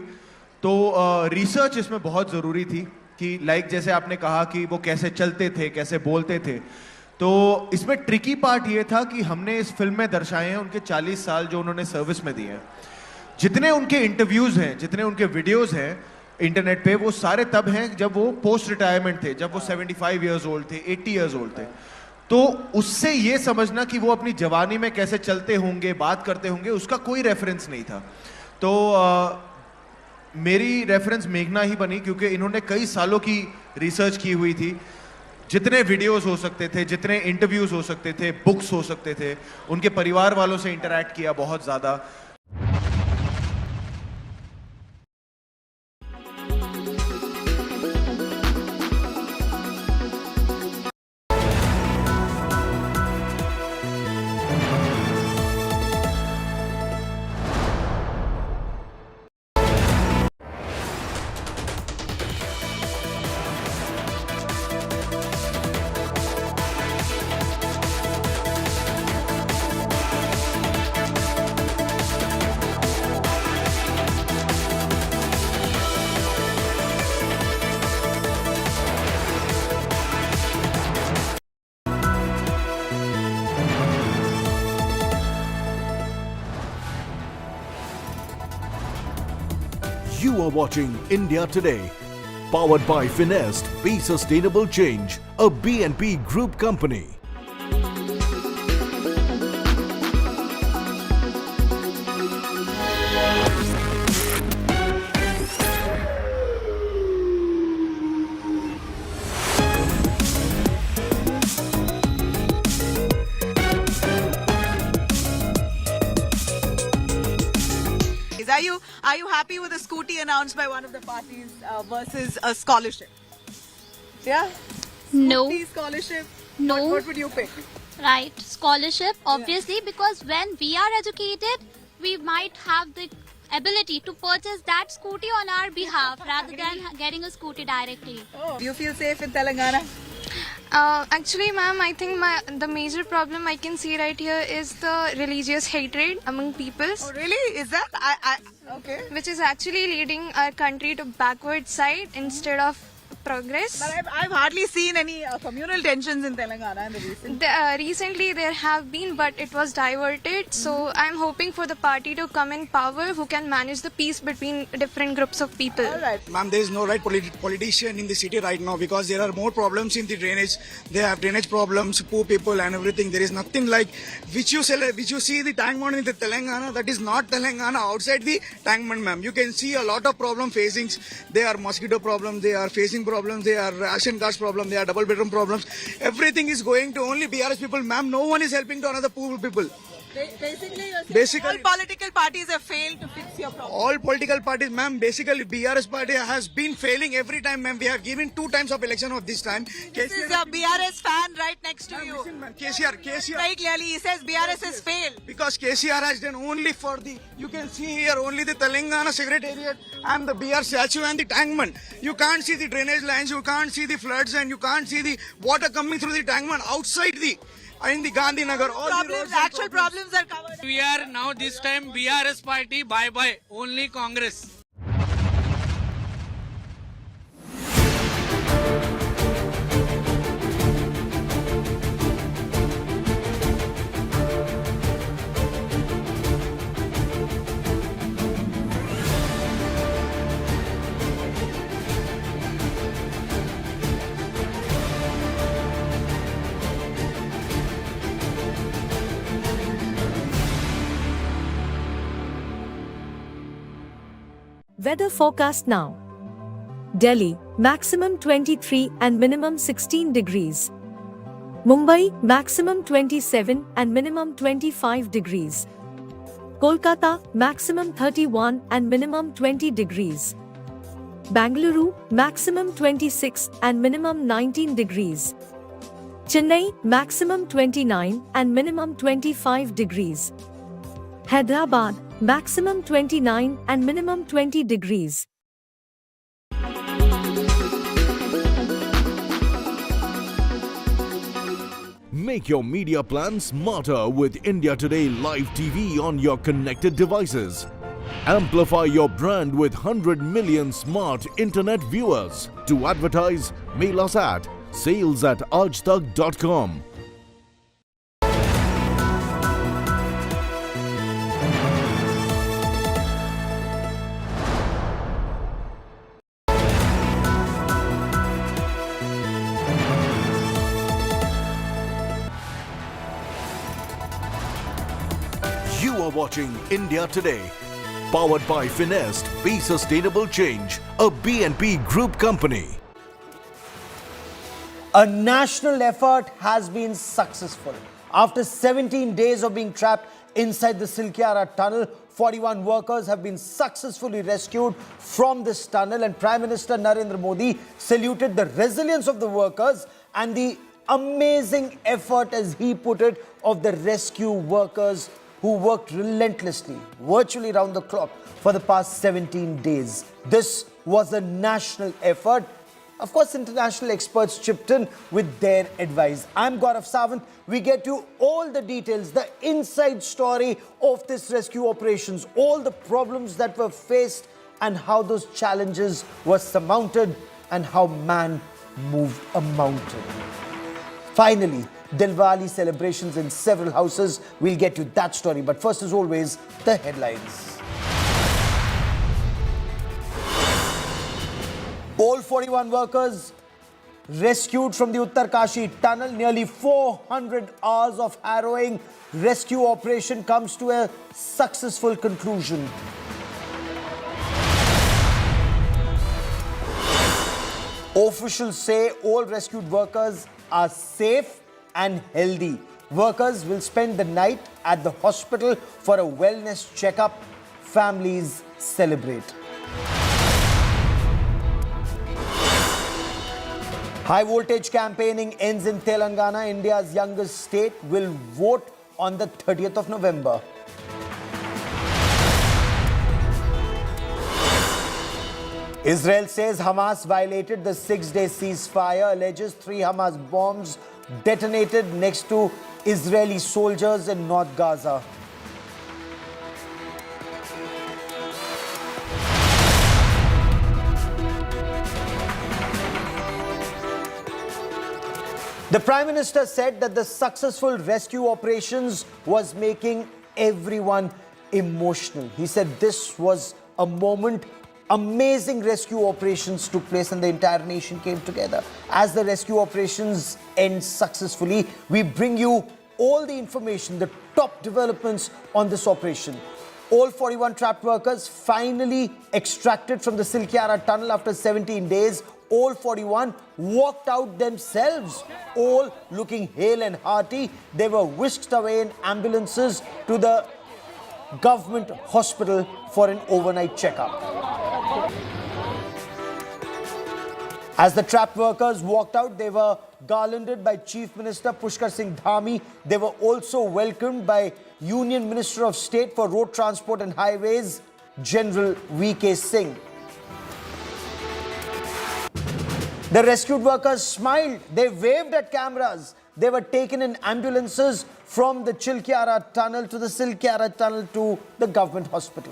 तो रिसर्च इसमें बहुत ज़रूरी थी कि लाइक जैसे आपने कहा कि वो कैसे चलते थे, कैसे बोलते थे. तो इसमें ट्रिकी पार्ट ये था कि हमने इस फिल्म में दर्शाए हैं उनके 40 साल जो उन्होंने सर्विस में दिए हैं. जितने उनके इंटरव्यूज़ हैं, जितने उनके वीडियोज़ हैं इंटरनेट पे, वो सारे तब हैं जब वो पोस्ट रिटायरमेंट थे, जब वो 75 ईयर्स ओल्ड थे, 80 ईयर्स ओल्ड थे. तो उससे ये समझना कि वो अपनी जवानी में कैसे चलते होंगे, बात करते होंगे, उसका कोई रेफरेंस नहीं था. तो मेरी रेफरेंस मेघना ही बनी क्योंकि इन्होंने कई सालों की रिसर्च की हुई थी. जितने वीडियोस हो सकते थे, जितने इंटरव्यूज हो सकते थे, बुक्स हो सकते थे, उनके परिवार वालों से इंटरैक्ट किया बहुत ज़्यादा. You are watching India Today, powered by Finest, Be Sustainable Change, a BNP Group company. Are you happy with the scooty announced by one of the parties versus a scholarship? Yeah? No. Scooty, scholarship? No. What would you pick? Right, scholarship, obviously, because when we are educated, we might have the ability to purchase that scooty on our behalf rather than getting a scooty directly. Do you feel safe in Telangana? Actually, ma'am, I think the major problem I can see right here is the religious hatred among peoples. Oh, really? Is that? Okay. Which is actually leading our country to backward side instead of progress. But I've hardly seen any communal tensions in Telangana in the recent. Recently there have been, but it was diverted. So I'm hoping for the party to come in power who can manage the peace between different groups of people. All right. Ma'am, there is no right politician in the city right now because there are more problems in the drainage. They have drainage problems, poor people and everything. There is nothing like which you see the tank in the Telangana. That is not Telangana outside the tankman, ma'am. You can see a lot of problem facings. There are mosquito problems. They are facing problems, they are ration cards problems, they are double bedroom problems. Everything is going to only BRS people, ma'am. No one is helping to another poor people. Basically, all political parties have failed to fix your problem. All political parties, ma'am. Basically, BRS party has been failing every time, ma'am. We have given 2 times of election of this time. This is your BRS fan right next to you. Listen, KCR. Very clearly, he says BRS has failed. Because KCR has done only for the, you can see here only the Telangana Secretariat and the BR statue and the tankman. You can't see the drainage lines, you can't see the floods and you can't see the water coming through the tankman outside the, in the Gandhinagar. All Problems, actual problems are covered. We are now this time BRS party, bye-bye, only Congress. Weather forecast now. Delhi, maximum 23 and minimum 16 degrees. Mumbai, maximum 27 and minimum 25 degrees. Kolkata, maximum 31 and minimum 20 degrees. Bangalore, maximum 26 and minimum 19 degrees. Chennai, maximum 29 and minimum 25 degrees. Hyderabad, maximum 29 and minimum 20 degrees. Make your media plan smarter with India Today Live TV on your connected devices. Amplify your brand with 100 million smart internet viewers. To advertise, mail us at sales@aajtak.com. You are watching India Today, powered by Finest, Be Sustainable Change, a BNP Group company. A national effort has been successful. After 17 days of being trapped inside the Silkyara tunnel, 41 workers have been successfully rescued from this tunnel, and Prime Minister Narendra Modi saluted the resilience of the workers and the amazing effort, as he put it, of the rescue workers who worked relentlessly, virtually round the clock for the past 17 days. This was a national effort. Of course, international experts chipped in with their advice. I'm Gaurav Sawant. We get you all the details, the inside story of this rescue operations, all the problems that were faced and how those challenges were surmounted and how man moved a mountain. Finally, Diwali celebrations in several houses. We'll get to that story. But first, as always, the headlines. All 41 workers rescued from the Uttarkashi tunnel. Nearly 400 hours of harrowing rescue operation comes to a successful conclusion. Officials say all rescued workers are safe and healthy. Workers will spend the night at the hospital for a wellness checkup. Families celebrate. High voltage campaigning ends in Telangana. India's youngest state will vote on the 30th of November. Israel says Hamas violated the 6-day ceasefire, alleges 3 Hamas bombs detonated next to Israeli soldiers in North Gaza. The Prime Minister said that the successful rescue operations was making everyone emotional. He said this was a moment. Amazing rescue operations took place and the entire nation came together. As the rescue operations end successfully, we bring you all the information, the top developments on this operation. All 41 trapped workers finally extracted from the Silkyara tunnel after 17 days. All 41 walked out themselves, all looking hale and hearty. They were whisked away in ambulances to the government hospital for an overnight checkup. As the trapped workers walked out, they were garlanded by Chief Minister Pushkar Singh Dhami. They were also welcomed by Union Minister of State for Road Transport and Highways, General VK Singh. The rescued workers smiled. They waved at cameras. They were taken in ambulances from the Silkyara tunnel to the Silkyara tunnel to the government hospital.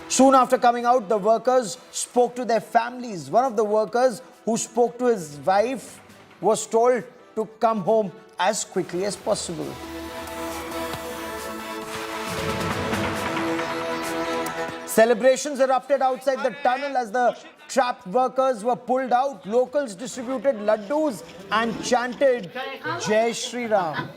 Soon after coming out, the workers spoke to their families. One of the workers who spoke to his wife was told to come home as quickly as possible. Celebrations erupted outside the tunnel as the trapped workers were pulled out. Locals distributed laddus and chanted Jai Shri Ram.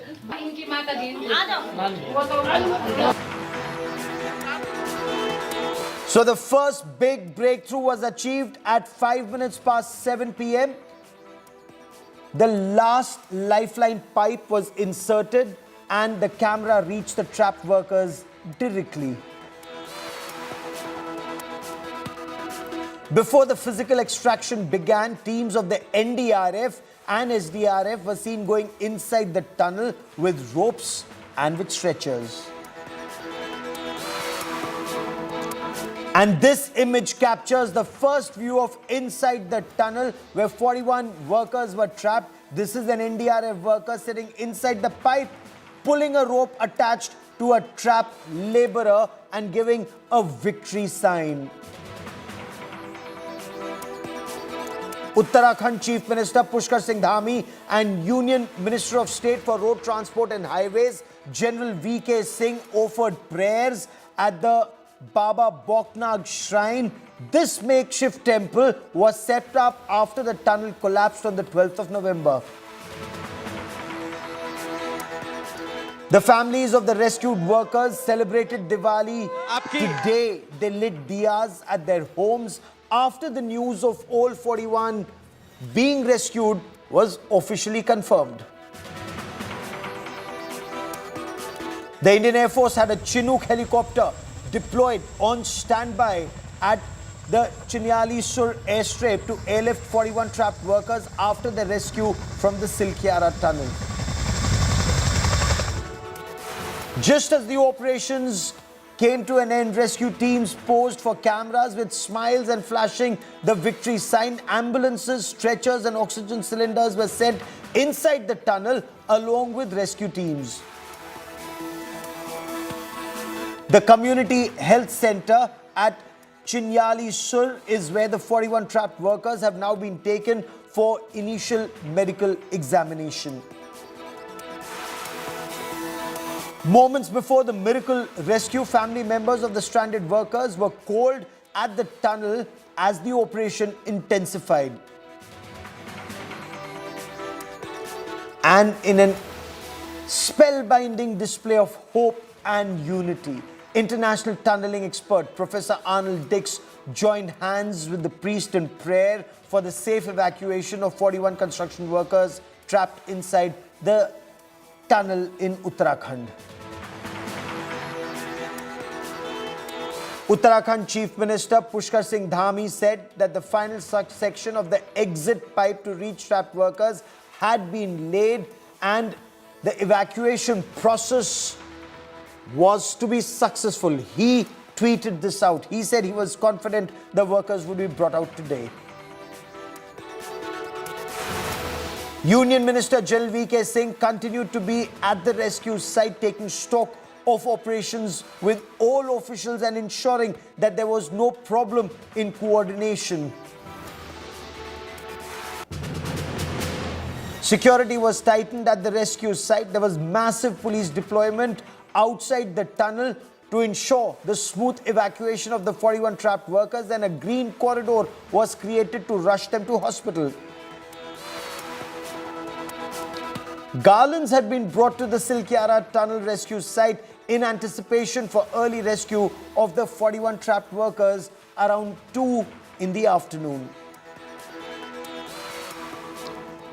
So the first big breakthrough was achieved at 5 minutes past 7 p.m. The last lifeline pipe was inserted and the camera reached the trapped workers directly. Before the physical extraction began, teams of the NDRF and SDRF were seen going inside the tunnel with ropes and with stretchers. And this image captures the first view of inside the tunnel where 41 workers were trapped. This is an NDRF worker sitting inside the pipe, pulling a rope attached to a trapped laborer and giving a victory sign. Uttarakhand Chief Minister Pushkar Singh Dhami and Union Minister of State for Road Transport and Highways General VK Singh offered prayers at the Baba Boknag Shrine. This makeshift temple was set up after the tunnel collapsed on the 12th of November. The families of the rescued workers celebrated Diwali today. They lit diyas at their homes after the news of all 41 being rescued was officially confirmed. The Indian Air Force had a Chinook helicopter deployed on standby at the Chinyali Sur airstrip to airlift 41 trapped workers after the rescue from the Silkyara tunnel. Just as the operations came to an end, rescue teams posed for cameras with smiles and flashing the victory sign. Ambulances, stretchers and oxygen cylinders were sent inside the tunnel along with rescue teams. The community health center at Chinyali Sur is where the 41 trapped workers have now been taken for initial medical examination. Moments before the miracle rescue, family members of the stranded workers were called at the tunnel as the operation intensified. And in an spellbinding display of hope and unity, international tunneling expert Professor Arnold Dix joined hands with the priest in prayer for the safe evacuation of 41 construction workers trapped inside the tunnel in Uttarakhand. Uttarakhand Chief Minister Pushkar Singh Dhami said that the final section of the exit pipe to reach trapped workers had been laid and the evacuation process was to be successful. He tweeted this out. He said he was confident the workers would be brought out today. Union Minister General VK Singh continued to be at the rescue site taking stock of operations with all officials and ensuring that there was no problem in coordination. Security was tightened at the rescue site. There was massive police deployment outside the tunnel to ensure the smooth evacuation of the 41 trapped workers, and a green corridor was created to rush them to hospital. Garlands had been brought to the Silkyara tunnel rescue site in anticipation for early rescue of the 41 trapped workers around 2 in the afternoon.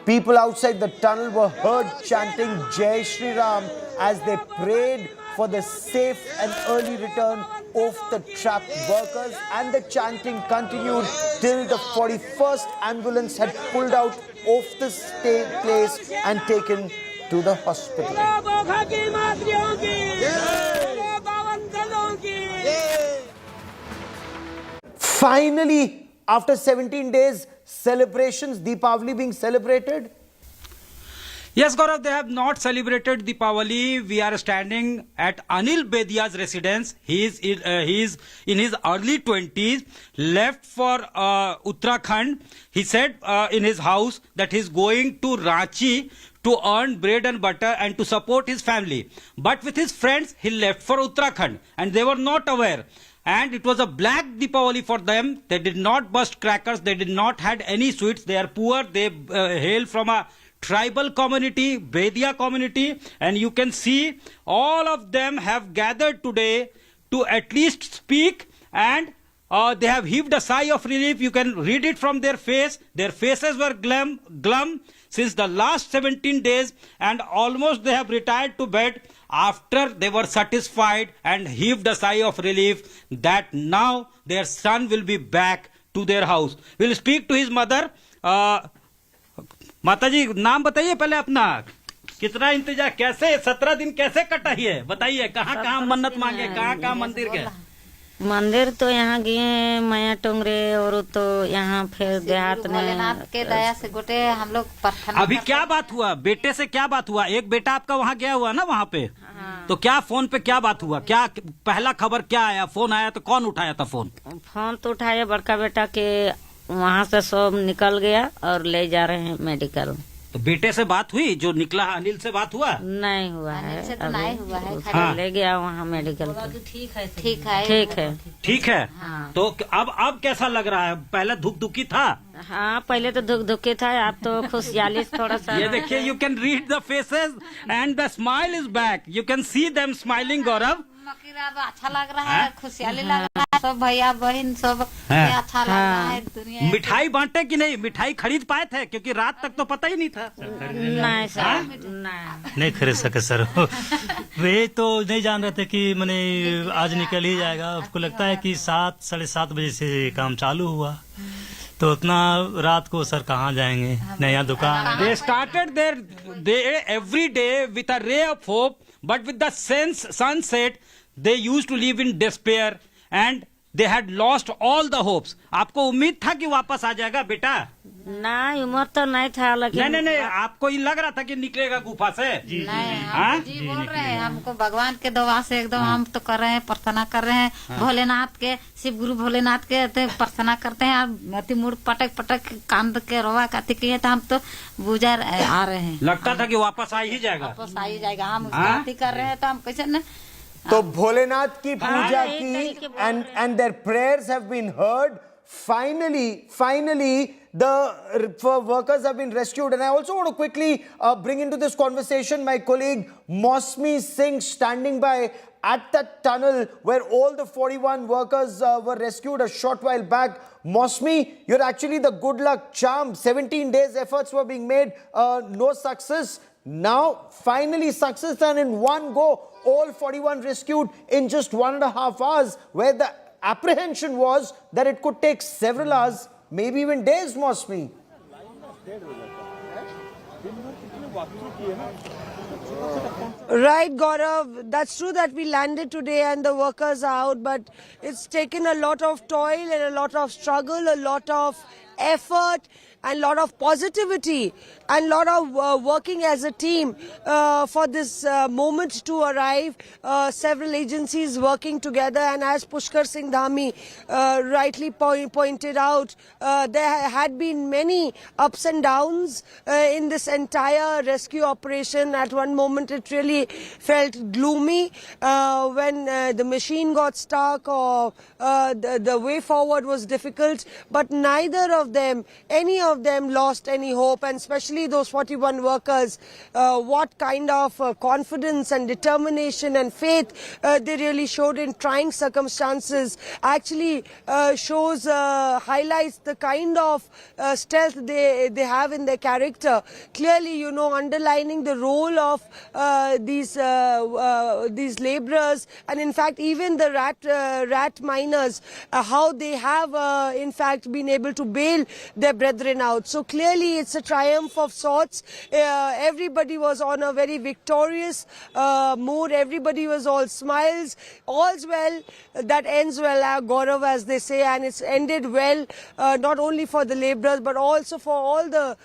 People outside the tunnel were heard chanting Jai Shri Ram as they prayed for the safe and early return of the trapped workers, and the chanting continued till the 41st ambulance had pulled out of the place and taken to the hospital. Finally, after 17 days, celebrations, Deepavali being celebrated. Yes, Gaurav, they have not celebrated Deepavali. We are standing at Anil Bedia's residence. He is in his early 20s, left for Uttarakhand. He said in his house that he is going to Ranchi to earn bread and butter and to support his family. But with his friends, he left for Uttarakhand and they were not aware. And it was a black Deepavali for them. They did not burst crackers. They did not had any sweets. They are poor. They hail from a tribal community, Bedia community, and you can see all of them have gathered today to at least speak and they have heaved a sigh of relief. You can read it from their face. Their faces were glum since the last 17 days, and almost they have retired to bed after they were satisfied and heaved a sigh of relief that now their son will be back to their house. We'll speak to his mother. माता जी, नाम बताइए पहले अपना, कितना इंतजार, कैसे 17 दिन कैसे कटा ही है, बताइए, कहाँ कहाँ मन्नत मांगे, कहाँ कहाँ मंदिर गए? मंदिर तो यहाँ गए माया टोंगरे, और तो यहाँ फिर देहात ने भोलेनाथ के दया से गोटे हम लोग प्रार्थना। अभी क्या बात हुआ, बेटे से क्या बात हुआ? एक बेटा आपका वहाँ गया हुआ ना वहाँ पे, तो क्या फोन पे क्या बात हुआ, क्या पहला खबर क्या आया? फोन आया तो कौन उठाया था फोन? फोन तो उठाया बड़का बेटा के, वहाँ से सब निकल गया और ले जा रहे हैं मेडिकल। तो बेटे से बात हुई, जो निकला अनिल से बात हुआ? नहीं हुआ है, से तो नहीं हुआ है। हाँ। ले गया वहाँ मेडिकल। ठीक है ठीक है। हाँ। तो अब कैसा लग रहा है? पहले धुक-धुकी था? हाँ, पहले तो धुक-धुकी था, अब तो खुशहाली थोड़ा सा। ये देखिए, you can read the faces and the smile is back, you can see them smiling. Gaurav, अच्छा लग रहा है, खुशहाली लग रहा है, सब भैया बहन सब अच्छा लग रहा है। दुनिया मिठाई बांटे कि नहीं? मिठाई खरीद पाए थे? क्योंकि रात तक तो पता ही नहीं था। नहीं सर, नहीं खरीद सके सर। वे तो नहीं जान रहे थे कि मैंने आज निकल ही जाएगा। आपको लगता है कि 7 साढ़े 7 बजे से काम चालू हुआ, तो उतना रात को सर कहाँ जाएंगे, नया दुकान। They started their day every day with a ray of hope, but with the sunset they used to live in despair and they had lost all the hopes. आपको उम्मीद था कि वापस आ जाएगा बेटा? नहीं, उम्र तो नहीं था, लेकिन नहीं, आपको ये लग रहा था कि निकलेगा गुफा से? नहीं, जी बोल रहे हैं, हमको भगवान के दुआ से एकदम हम तो कर रहे हैं, प्रार्थना कर रहे हैं भोलेनाथ के, शिव गुरु भोलेनाथ के प्रार्थना करते हैं। अब मुड़ पटक कांद के रोवा काती किए तो हम तो गुजर आ रहे हैं। लगता था कि वापस आ ही जाएगा, वापस आ ही जाएगा। हम बात कर रहे हैं तो हम कैसे न। तो भोलेनाथ की पूजा की and their prayers have been heard. Finally, the workers have been rescued. And I also want to quickly bring into this conversation my colleague Mausmi Singh, standing by at that tunnel where all the 41 workers were rescued a short while back. Mausmi, you're actually the good luck charm. 17 days efforts were being made, no success. Now, finally success, and in one go, all 41 rescued in just 1.5 hours, where the apprehension was that it could take several hours, maybe even days, Mausmi. Right, Gaurav, that's true that we landed today and the workers are out, but it's taken a lot of toil and a lot of struggle, a lot of effort and a lot of positivity and a lot of working as a team for this moment to arrive. Several agencies working together, and as Pushkar Singh Dhami rightly pointed out, there had been many ups and downs in this entire rescue operation. At one moment it really felt gloomy when the machine got stuck or the way forward was difficult, but neither of them, any of them lost any hope, and especially those 41 workers, what kind of confidence and determination and faith they really showed in trying circumstances actually shows, highlights the kind of stealth they have in their character. Clearly, you know, underlining the role of these laborers, and in fact even the rat miners, how they have in fact been able to bail their brethren out. So clearly it's a triumph of sorts. Everybody was on a very victorious mood. Everybody was all smiles. All's well that ends well, Gaurav, as they say, and it's ended well, not only for the laborers but also for all the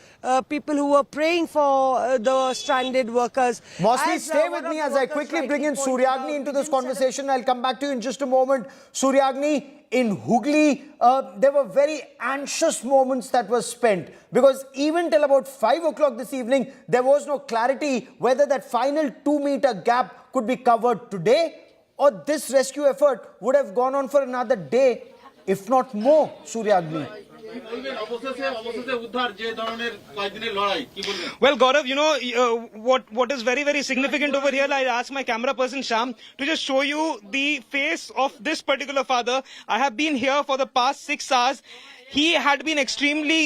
people who were praying for the stranded workers. Mausmi, stay with me as I quickly bring in Suryagni into this conversation. I'll come back to you in just a moment. Suryagni, in Hooghly, there were very anxious moments that were spent, because even till about 5 o'clock this evening, there was no clarity whether that final 2-meter gap could be covered today, or this rescue effort would have gone on for another day, if not more, Suryagni. Well, Gaurav, you know, what is very, very significant over here, I asked my camera person Sham to just show you the face of this particular father. I have been here for the past 6 hours. He had been extremely,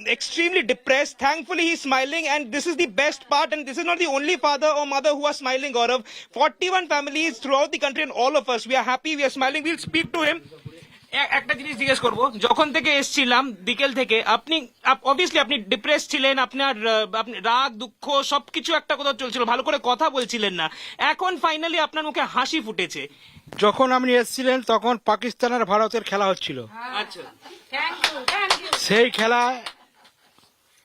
extremely depressed. Thankfully, he's smiling, and this is the best part. And this is not the only father or mother who are smiling, Gaurav. 41 families throughout the country, and all of us, we are happy, we are smiling. We'll speak to him. একটা জিনিস জিজ্ঞেস করবো, যখন থেকে এসেছিলাম বিকেল থেকে, আপনি অবভিয়াসলি আপনি ডিপ্রেস ছিলেন, আপনার রাগ দুঃখ সবকিছু একটা কথা চলছিল, ভালো করে কথা বলছিলেন না, এখন ফাইনালি আপনার মুখে হাসি ফুটেছে। যখন আপনি এসেছিলেন তখন পাকিস্তান আর ভারতের খেলা হচ্ছিল। আচ্ছা, সেই খেলা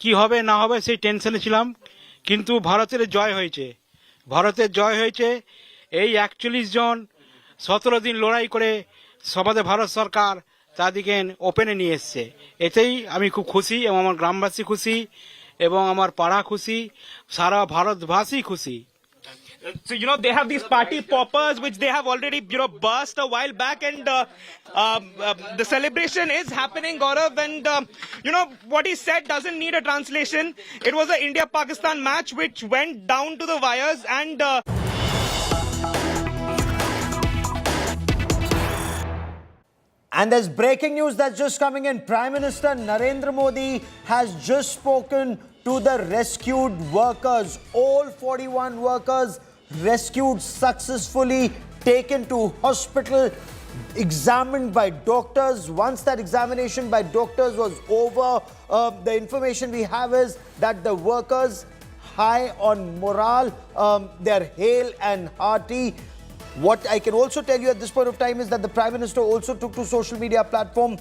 কি হবে না হবে সেই টেনশনে ছিলাম, কিন্তু ভারতের জয় হয়েছে। ভারতের জয় হয়েছে। এই 41 জন 17 দিন লড়াই করে সমাজে ভারত সরকার তাদেরকে ওপেনে নিয়ে এসছে। এতেই আমি খুব খুশি, এবং আমার গ্রামবাসী খুশি, এবং আমার পাড়া খুশি, সারা ভারতবাসী খুশি। So, you know, they have these party poppers, which they have already, burst a while back, and the celebration is happening, Gaurav, and, what he said doesn't need a translation. It was an India-Pakistan match which went down to the wires, and... And there's breaking news that's just coming in. Prime Minister Narendra Modi has just spoken to the rescued workers. All 41 workers rescued successfully, taken to hospital, examined by doctors. Once that examination by doctors was over, the information we have is that the workers, high on morale, they're hale and hearty. What I can also tell you at this point of time is that the Prime Minister also took to social media platform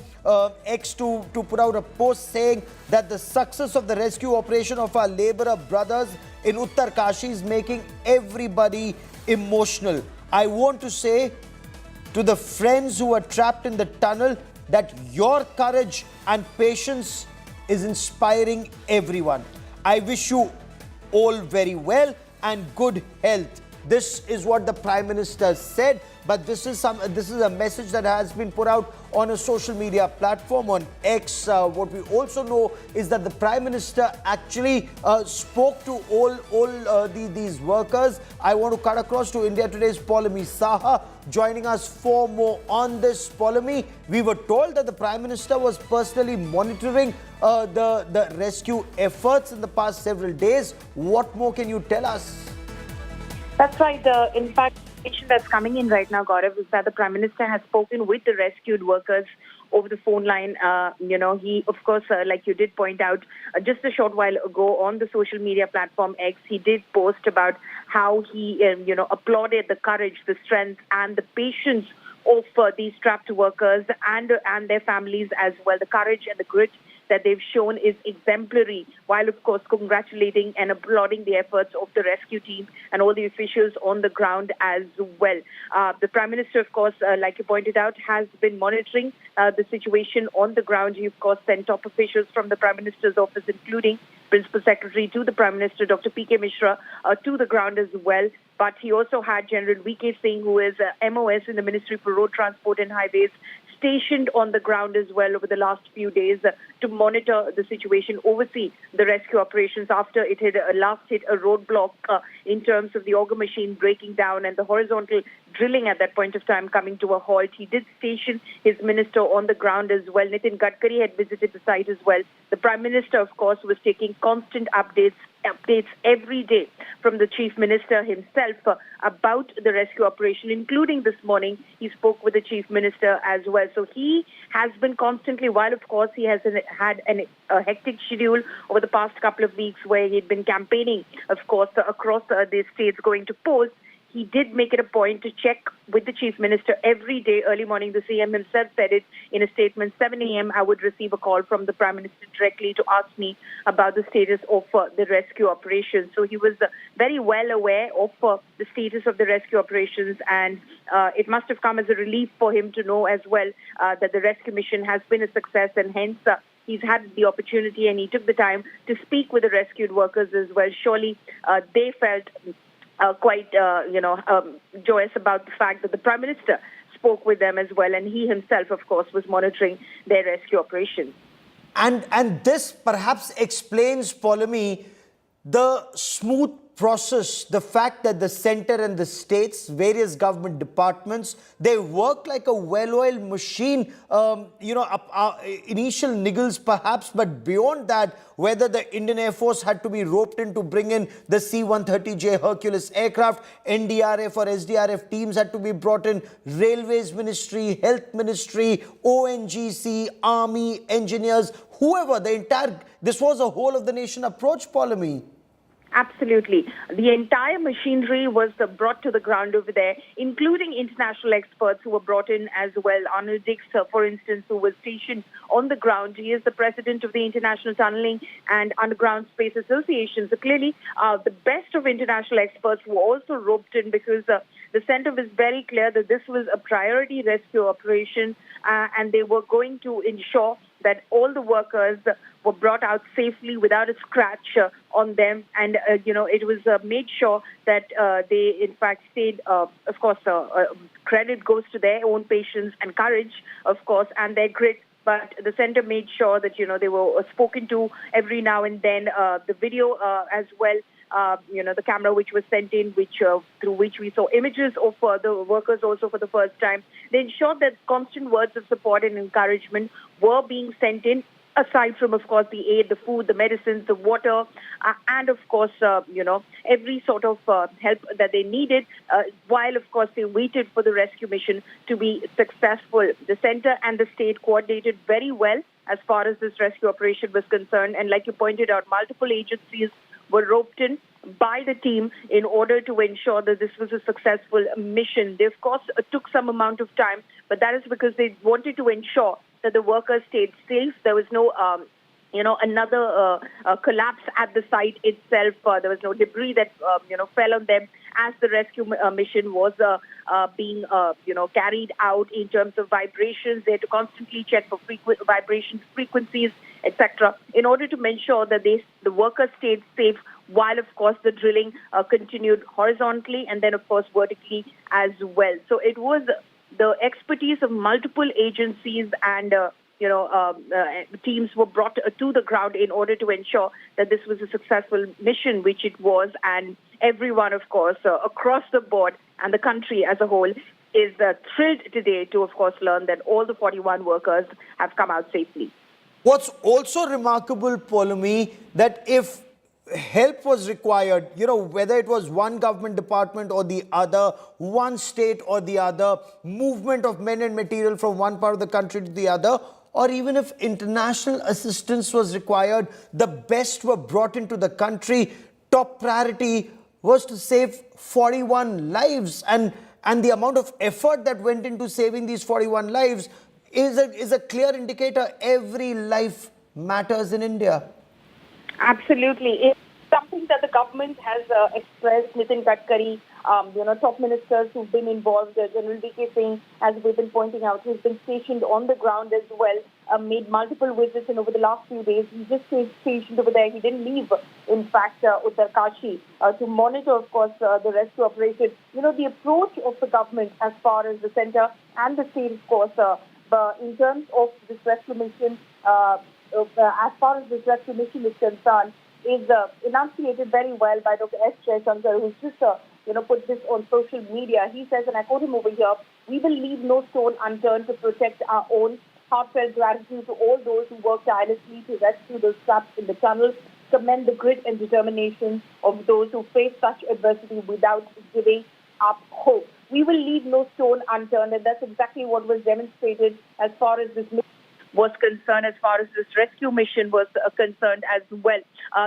X to put out a post saying that the success of the rescue operation of our labourer brothers in Uttarkashi is making everybody emotional. I want to say to the friends who are trapped in the tunnel that your courage and patience is inspiring everyone. I wish you all very well and good health. This is what the Prime Minister said, but this is a message that has been put out on a social media platform on X. What we also know is that the Prime Minister actually spoke to all these workers. I want to cut across to India Today's Polami Saha, joining us for more on this. Polami, we were told that the Prime Minister was personally monitoring the rescue efforts in the past several days. What more can you tell us? That's right. In fact, the information that's coming in right now, Gaurav, is that the Prime Minister has spoken with the rescued workers over the phone line. He, of course, like you did point out, just a short while ago on the social media platform X, he did post about how he, applauded the courage, the strength, and the patience of these trapped workers and their families as well. The courage and the grit that they've shown is exemplary, while of course congratulating and applauding the efforts of the rescue team and all the officials on the ground as well. The Prime Minister, of course, like you pointed out, has been monitoring the situation on the ground. He, of course, sent top officials from the Prime Minister's office, including Principal Secretary to the Prime Minister, Dr. PK Mishra, to the ground as well. But he also had General VK Singh, who is MOS in the Ministry for Road Transport and Highways, stationed on the ground as well over the last few days to monitor the situation, oversee the rescue operations after it had last hit a roadblock in terms of the auger machine breaking down and the horizontal drilling at that point of time coming to a halt. He did station his minister on the ground as well. Nitin Gadkari had visited the site as well. The Prime Minister, of course, was taking constant updates every day from the Chief Minister himself about the rescue operation, including this morning. He spoke with the Chief Minister as well. So he has been constantly, while of course he has had a hectic schedule over the past couple of weeks where he'd been campaigning, of course, across the states going to polls, he did make it a point to check with the Chief Minister every day. Early morning, the CM himself said it in a statement, 7 a.m. I would receive a call from the Prime Minister directly to ask me about the status of the rescue operations. So he was very well aware of the status of the rescue operations, and it must have come as a relief for him to know as well that the rescue mission has been a success, and hence he's had the opportunity and he took the time to speak with the rescued workers as well. Surely they felt quite joyous about the fact that the Prime Minister spoke with them as well, and he himself, of course, was monitoring their rescue operation. And this perhaps explains, Polemy, the smooth process, the fact that the center and the states, various government departments, they work like a well-oiled machine. Initial niggles perhaps, but beyond that, whether the Indian Air Force had to be roped in to bring in the C-130J Hercules aircraft, NDRF or SDRF teams had to be brought in, Railways Ministry, Health Ministry, ONGC, Army, engineers, whoever, this was a whole of the nation approach, Polemy. Absolutely. The entire machinery was brought to the ground over there, including international experts who were brought in as well. Arnold Dix, for instance, who was stationed on the ground. He is the president of the International Tunneling and Underground Space Association. So clearly, the best of international experts were also roped in because the center was very clear that this was a priority rescue operation and they were going to ensure that all the workers were brought out safely without a scratch on them. And, it was made sure that they, in fact, stayed, of course, credit goes to their own patience and courage, of course, and their grit. But the center made sure that, they were spoken to every now and then. The video as well, the camera which was sent in, through which we saw images of the workers also for the first time. They ensured that constant words of support and encouragement were being sent in, aside from, of course, the aid, the food, the medicines, the water, and, of course, every sort of help that they needed, while, of course, they waited for the rescue mission to be successful. The center and the state coordinated very well as far as this rescue operation was concerned. And like you pointed out, multiple agencies were roped in by the team in order to ensure that this was a successful mission. They, of course, took some amount of time, but that is because they wanted to ensure that the workers stayed safe. There was no, another collapse at the site itself. There was no debris that, fell on them as the rescue mission was being, carried out in terms of vibrations. They had to constantly check for vibration frequencies, etc., in order to ensure that the workers stayed safe while, of course, the drilling continued horizontally and then, of course, vertically as well. So it was the expertise of multiple agencies and, teams were brought to the ground in order to ensure that this was a successful mission, which it was. And everyone, of course, across the board and the country as a whole is thrilled today to, of course, learn that all the 41 workers have come out safely. What's also remarkable, Polemy, that if help was required, whether it was one government department or the other, one state or the other, movement of men and material from one part of the country to the other, or even if international assistance was required, the best were brought into the country. Top priority was to save 41 lives. And the amount of effort that went into saving these 41 lives is a clear indicator every life matters in India. Absolutely. It's something that the government has expressed. Nitin Gadkari, top ministers who've been involved, General VK Singh, as we've been pointing out, who's been stationed on the ground as well, made multiple visits, and over the last few days, he just stayed stationed over there. He didn't leave, in fact, Uttarkashi to monitor, of course, the rescue operation. The approach of the government as far as the center and the state, of course, in terms of this rescue mission, as far as this rescue mission is concerned, is enunciated very well by Dr. S. Shankar, who's just, put this on social media. He says, and I quote him over here, "We will leave no stone unturned to protect our own. Heartfelt gratitude to all those who work tirelessly to rescue those trapped in the tunnels. Commend the grit and determination of those who face such adversity without giving up hope." We will leave no stone unturned, and that's exactly what was demonstrated as far as this mission was concerned, as far as this rescue mission was concerned as well.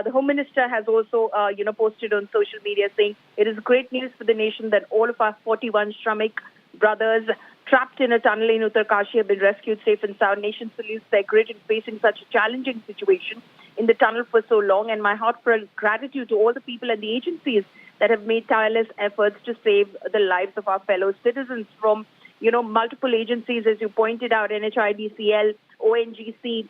The Home Minister has also, posted on social media saying, "It is great news for the nation that all of our 41 Shramik brothers trapped in a tunnel in Uttarkashi have been rescued safe and sound. Nation salutes their grit in facing such a challenging situation in the tunnel for so long, and my heartfelt gratitude to all the people and the agencies that have made tireless efforts to save the lives of our fellow citizens from multiple agencies, as you pointed out, NHIDCL, ONGC,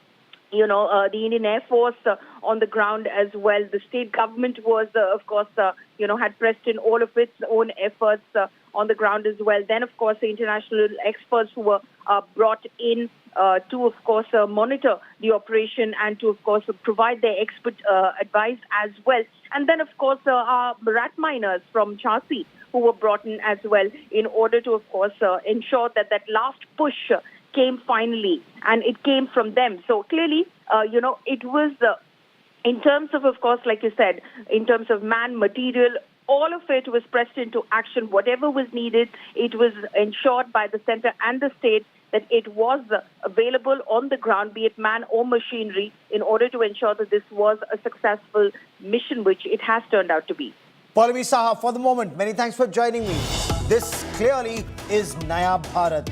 the Indian Air Force on the ground as well. The state government was, of course, had pressed in all of its own efforts on the ground as well. Then, of course, the international experts who were brought in to, of course, monitor the operation and to, of course, provide their expert advice as well. And then, of course, our rat miners from Jhansi who were brought in as well in order to, of course, ensure that that last push came finally, and it came from them. So clearly, it was, in terms of course, like you said, in terms of man, material, all of it was pressed into action. Whatever was needed, it was ensured by the center and the state that it was available on the ground, be it man or machinery, in order to ensure that this was a successful mission, which it has turned out to be. Pallavi Saha, for the moment, many thanks for joining me. This clearly is Naya Bharat.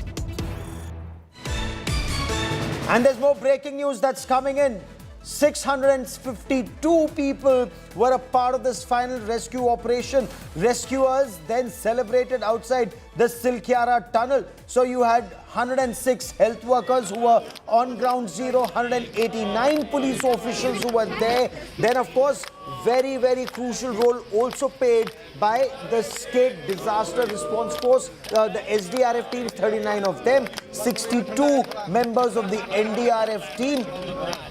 And there's more breaking news that's coming in. 652 people were a part of this final rescue operation. Rescuers then celebrated outside the Silkyara tunnel. So you had 106 health workers who were on ground zero, 189 police officials who were there. Then, of course, very, very crucial role also played by the state disaster response force, the SDRF team, 39 of them, 62 members of the NDRF team.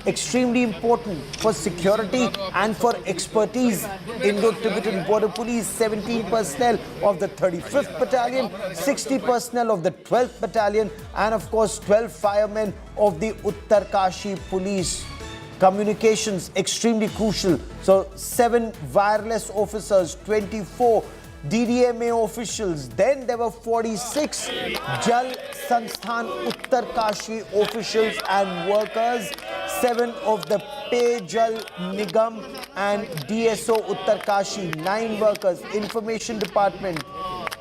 Extremely important for security and for expertise. Indo-Tibetan Border Police, 17 personnel of the 35th Battalion, 60 personnel of the 12th Battalion, and of course 12 firemen of the Uttarkashi Police. Communications extremely crucial. So 7 wireless officers, 24 DDMA officials. Then there were 46 Jal Sansthan Uttarkashi officials and workers, 7 of the Pay Jal Nigam and DSO Uttarkashi, 9 workers, Information Department,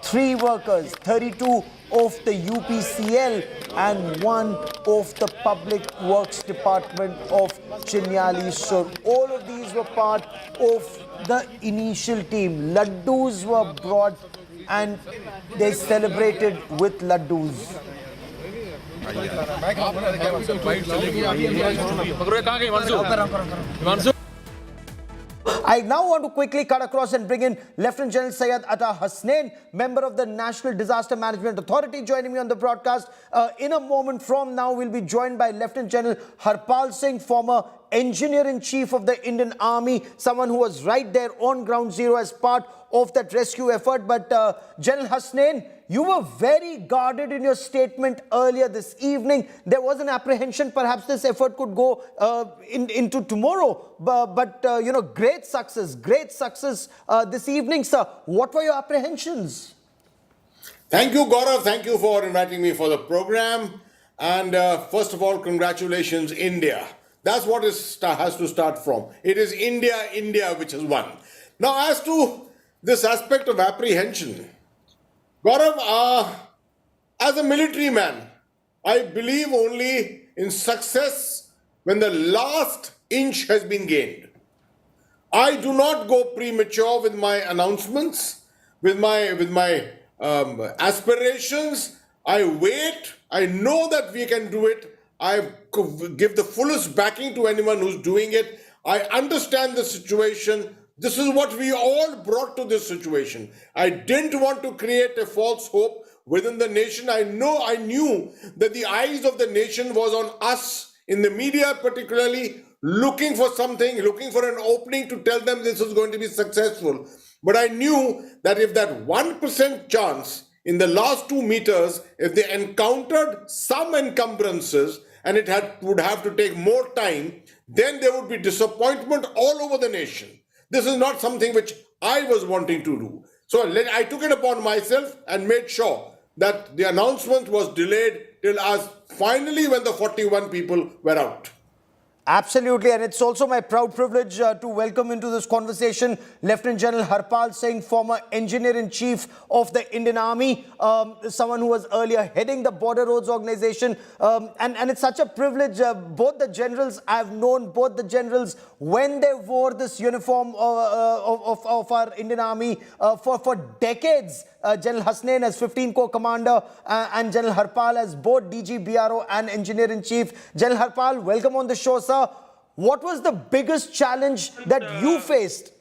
3 workers, 32 of the UPCL and 1 of the Public Works Department of Chinyali. So all of these were part of the initial team. Laddus were brought and they celebrated with laddus. I now want to quickly cut across and bring in Lieutenant General Syed Atta Hasnain, member of the National Disaster Management Authority, joining me on the broadcast. In a moment from now, we'll be joined by Lieutenant General Harpal Singh, former Engineer-in-Chief of the Indian Army, someone who was right there on ground zero as part of that rescue effort. But General Hasnain, you were very guarded in your statement earlier this evening. There was an apprehension perhaps this effort could go into tomorrow. But great success this evening, sir. What were your apprehensions? Thank you, Gaurav. Thank you for inviting me for the program. And first of all, congratulations, India. That's what it has to start from. It is India which has won. Now, as to this aspect of apprehension, Gaurav, as a military man, I believe only in success when the last inch has been gained. I do not go premature with my announcements, with my aspirations. I wait. I know that we can do it. I give the fullest backing to anyone who's doing it. I understand the situation. This is what we all brought to this situation. I didn't want to create a false hope within the nation. I knew that the eyes of the nation was on us, in the media particularly, looking for something, looking for an opening to tell them this is going to be successful. But I knew that if that 1% chance in the last 2 meters, if they encountered some encumbrances and it would have to take more time, then there would be disappointment all over the nation. This is not something which I was wanting to do. So I took it upon myself and made sure that the announcement was delayed till finally when the 41 people were out. Absolutely, and it's also my proud privilege to welcome into this conversation Lieutenant General Harpal Singh, former Engineer-in-Chief of the Indian Army, someone who was earlier heading the Border Roads Organization. And it's such a privilege. Both the generals, I've known both the generals when they wore this uniform of our Indian Army for decades. General Hasnain as 15 Corps Commander and General Harpal as both DG BRO and Engineer-in-Chief. General Harpal, welcome on the show, sir. What was the biggest challenge that you faced?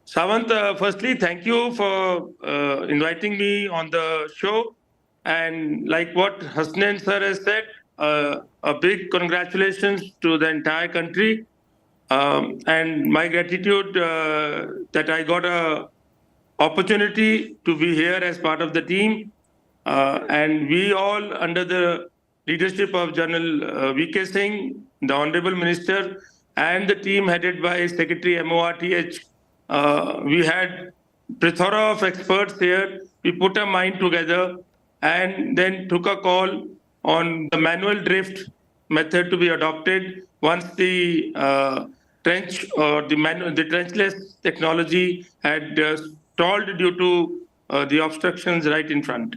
Savant, firstly, thank you for inviting me on the show. And like what Hasnain sir has said, a big congratulations to the entire country. And my gratitude that I got a opportunity to be here as part of the team. And we all, under the leadership of General VK Singh, the Honorable Minister, and the team headed by Secretary MORTH, we had plethora of experts here. We put a mind together and then took a call on the manual drift method to be adopted once the trench or the trenchless technology had stalled due to the obstructions right in front.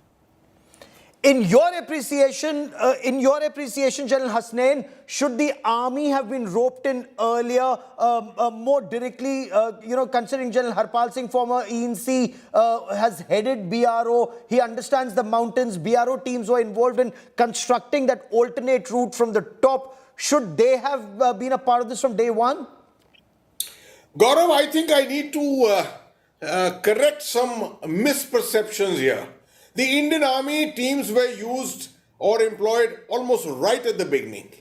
In your appreciation, General Hasnain, should the army have been roped in earlier, more directly, considering General Harpal Singh, former ENC, has headed BRO, he understands the mountains, BRO teams were involved in constructing that alternate route from the top. Should they have been a part of this from day one? Gaurav, I think I need to correct some misperceptions here. The Indian Army teams were used or employed almost right at the beginning.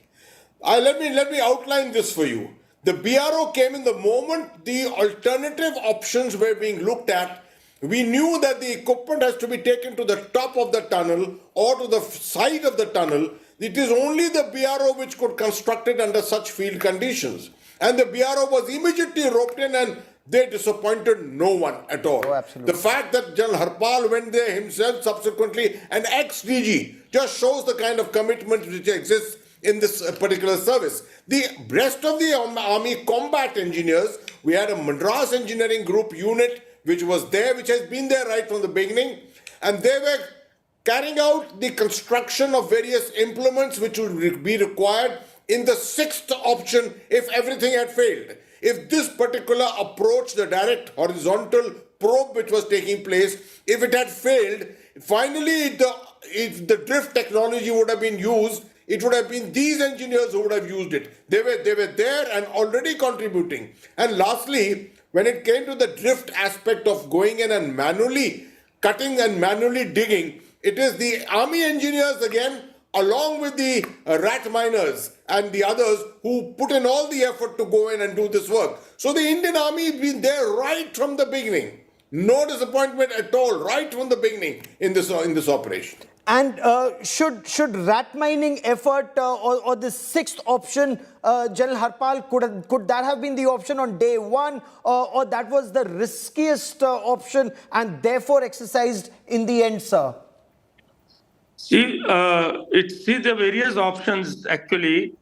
Let me outline this for you. The BRO came in the moment the alternative options were being looked at. We knew that the equipment has to be taken to the top of the tunnel or to the side of the tunnel. It is only the BRO which could construct it under such field conditions. And the BRO was immediately roped in and they disappointed no one at all. The fact that General Harpal went there himself subsequently, an ex-DG, just shows the kind of commitment which exists in this particular service. The rest of the Army combat engineers, we had a Madras Engineering Group unit which was there, which has been there right from the beginning, and they were carrying out the construction of various implements which would be required in the sixth option if everything had failed. If this particular approach, the direct horizontal probe which was taking place, if it had failed, finally if the drift technology would have been used, it would have been these engineers who would have used it. They were there and already contributing. And lastly, when it came to the drift aspect of going in and manually cutting and manually digging, it is the army engineers again, along with the rat miners and the others who put in all the effort to go in and do this work. So the Indian Army has been there right from the beginning. No disappointment at all, right from the beginning in this operation. And should rat mining effort or the sixth option, General Harpal, could that have been the option on day one, or that was the riskiest option and therefore exercised in the end, sir? See, the various options actually.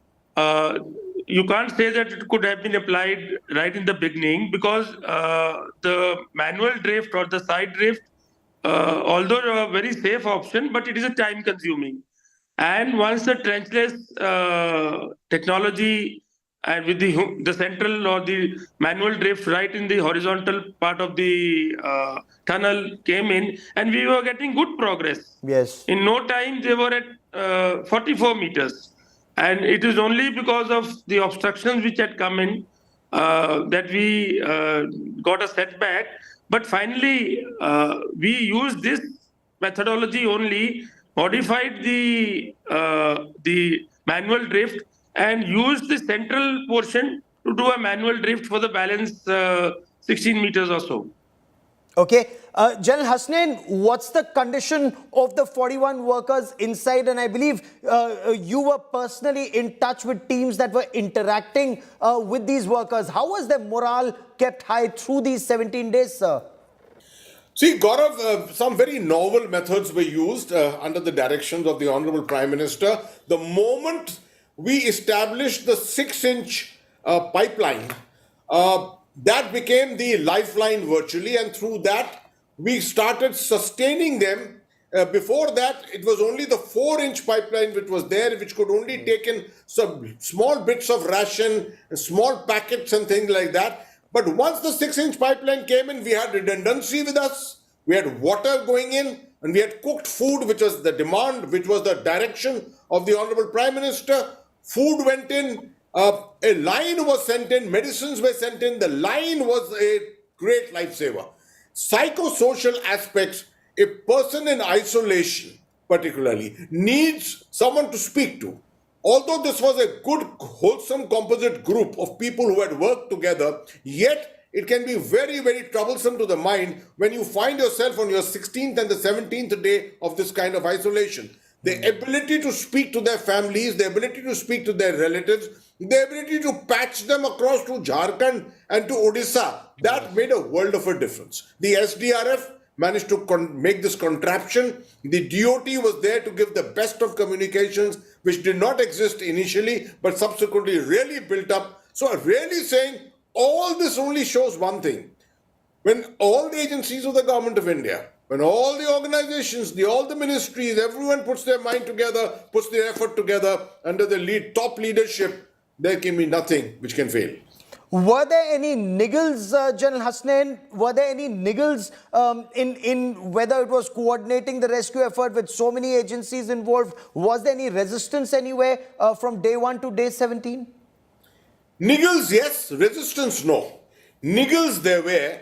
You can't say that it could have been applied right in the beginning because the manual drift or the side drift, although a very safe option, but it is a time consuming. And once the trenchless technology and with the central or the manual drift right in the horizontal part of the tunnel came in, and we were getting good progress. Yes. In no time, they were at 44 meters. And it is only because of the obstructions which had come in that we got a setback. But finally, we used this methodology only, modified the manual drift, and used the central portion to do a manual drift for the balance 16 meters or so. Okay. General Hasnain, what's the condition of the 41 workers inside? And I believe you were personally in touch with teams that were interacting with these workers. How was their morale kept high through these 17 days, sir? See, Gaurav, some very novel methods were used under the directions of the Honorable Prime Minister. The moment we established the 6-inch pipeline, that became the lifeline virtually, and through that, we started sustaining them. Before that, it was only the 4-inch pipeline which was there, which could only take in some small bits of ration, small packets and things like that. But once the 6-inch pipeline came in, we had redundancy with us, we had water going in, and we had cooked food, which was the demand, which was the direction of the Honorable Prime Minister. Food went in, A line was sent in, medicines were sent in. The line was a great lifesaver. Psychosocial aspects, a person in isolation particularly needs someone to speak to. Although this was a good, wholesome composite group of people who had worked together, yet it can be very, very troublesome to the mind when you find yourself on your 16th and the 17th day of this kind of isolation. The ability to speak to their families, the ability to speak to their relatives, the ability to patch them across to Jharkhand and to Odisha, that made a world of a difference. The SDRF managed to make this contraption. The DOT was there to give the best of communications, which did not exist initially, but subsequently really built up. So I'm really saying all this only shows one thing. When all the agencies of the government of India, when all the organizations, all the ministries, everyone puts their mind together, puts their effort together under the top leadership, there can be nothing which can fail. Were there any niggles, General Hasnain? Were there any niggles in whether it was coordinating the rescue effort with so many agencies involved? Was there any resistance anywhere from day 1 to day 17? Niggles, yes. Resistance, no. Niggles there were.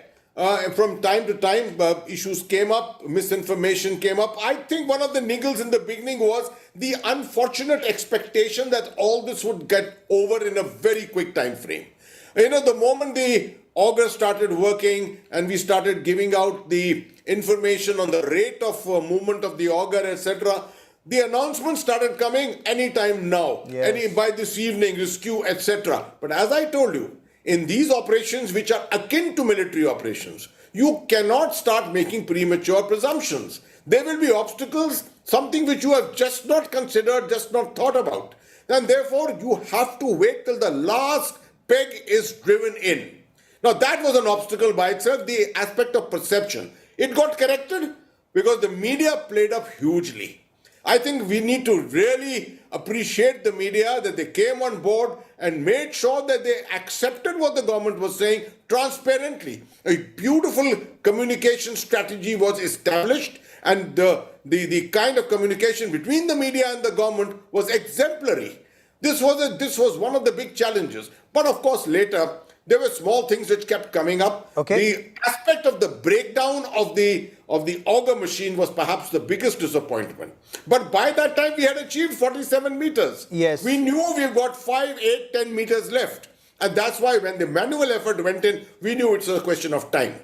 From time to time, issues came up, misinformation came up. I think one of the niggles in the beginning was the unfortunate expectation that all this would get over in a very quick time frame. You know, the moment the auger started working and we started giving out the information on the rate of movement of the auger, etc., the announcements started coming anytime now, by this evening, rescue, etc. But as I told you, in these operations which are akin to military operations, you cannot start making premature presumptions. There will be obstacles, something which you have just not considered, just not thought about. And therefore, you have to wait till the last peg is driven in. Now, that was an obstacle by itself, the aspect of perception. It got corrected because the media played up hugely. I think we need to really appreciate the media that they came on board and made sure that they accepted what the government was saying transparently. A beautiful communication strategy was established, and the kind of communication between the media and the government was exemplary. This was one of the big challenges. But of course, later, there were small things which kept coming up. The aspect of the breakdown of the auger machine was perhaps the biggest disappointment. But by that time, we had achieved 47 meters. Yes. We knew we've got 5, 8, 10 meters left. And that's why when the manual effort went in, we knew it's a question of time.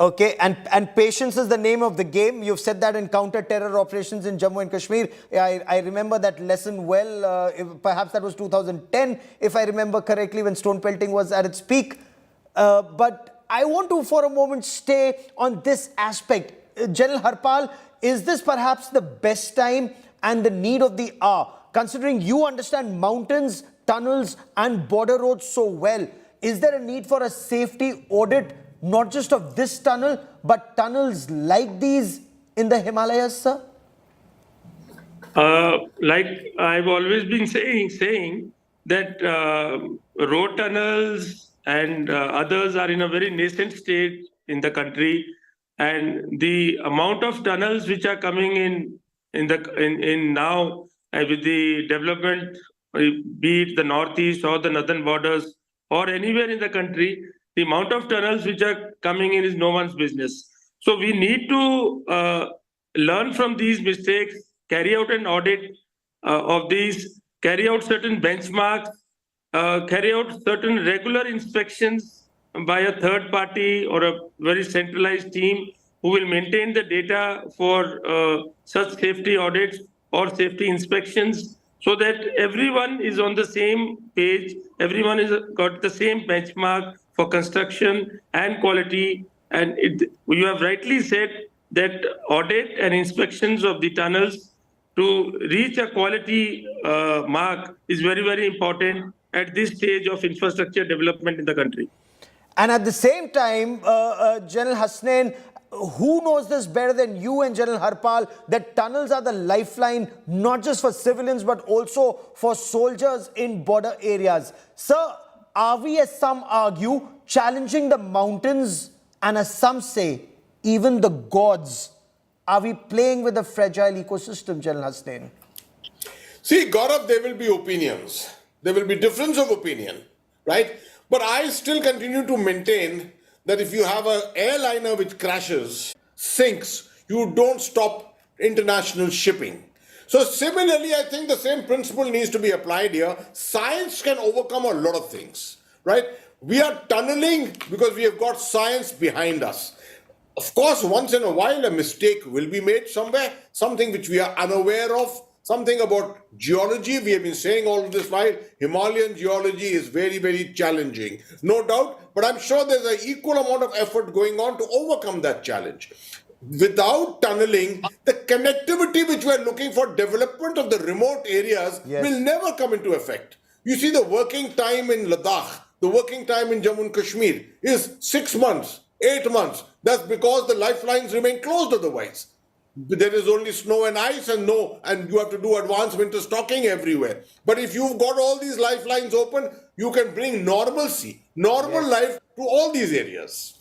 Okay, and patience is the name of the game. You've said that in counter-terror operations in Jammu and Kashmir. I remember that lesson well. Perhaps that was 2010, if I remember correctly, when stone pelting was at its peak. But I want to, for a moment, stay on this aspect. General Harpal, is this perhaps the best time and the need of the hour? Considering you understand mountains, tunnels, and border roads so well, is there a need for a safety audit? Not just of this tunnel, but tunnels like these in the Himalayas, sir? Like I've always been saying that road tunnels and others are in a very nascent state in the country, and the amount of tunnels which are coming in now with the development, be it the northeast or the northern borders or anywhere in the country, the amount of tunnels which are coming in is no one's business. So we need to learn from these mistakes, carry out an audit of these, carry out certain benchmarks, carry out certain regular inspections by a third party or a very centralized team who will maintain the data for such safety audits or safety inspections, so that everyone is on the same page, everyone is got the same benchmark for construction and quality. And you have rightly said that audit and inspections of the tunnels to reach a quality mark is very, very important at this stage of infrastructure development in the country. And at the same time, General Hasnain, who knows this better than you and General Harpal, that tunnels are the lifeline, not just for civilians, but also for soldiers in border areas. Sir, are we, as some argue, challenging the mountains, and as some say, even the gods? Are we playing with a fragile ecosystem, General Hasnain? See, Gaurav, there will be opinions. There will be difference of opinion, right? But I still continue to maintain that if you have an airliner which crashes, sinks, you don't stop international shipping. So similarly, I think the same principle needs to be applied here. Science can overcome a lot of things, right? We are tunneling because we have got science behind us. Of course, once in a while, a mistake will be made somewhere, something which we are unaware of, something about geology. We have been saying all of this while, Himalayan geology is very, very challenging. No doubt, but I'm sure there's an equal amount of effort going on to overcome that challenge. Without tunneling, the connectivity which we're looking for, development of the remote areas will never come into effect. You see, the working time in Ladakh, the working time in Jammu and Kashmir is 6 months, 8 months. That's because the lifelines remain closed otherwise. There is only snow and ice and you have to do advanced winter stocking everywhere. But if you've got all these lifelines open, you can bring normalcy, normal life to all these areas.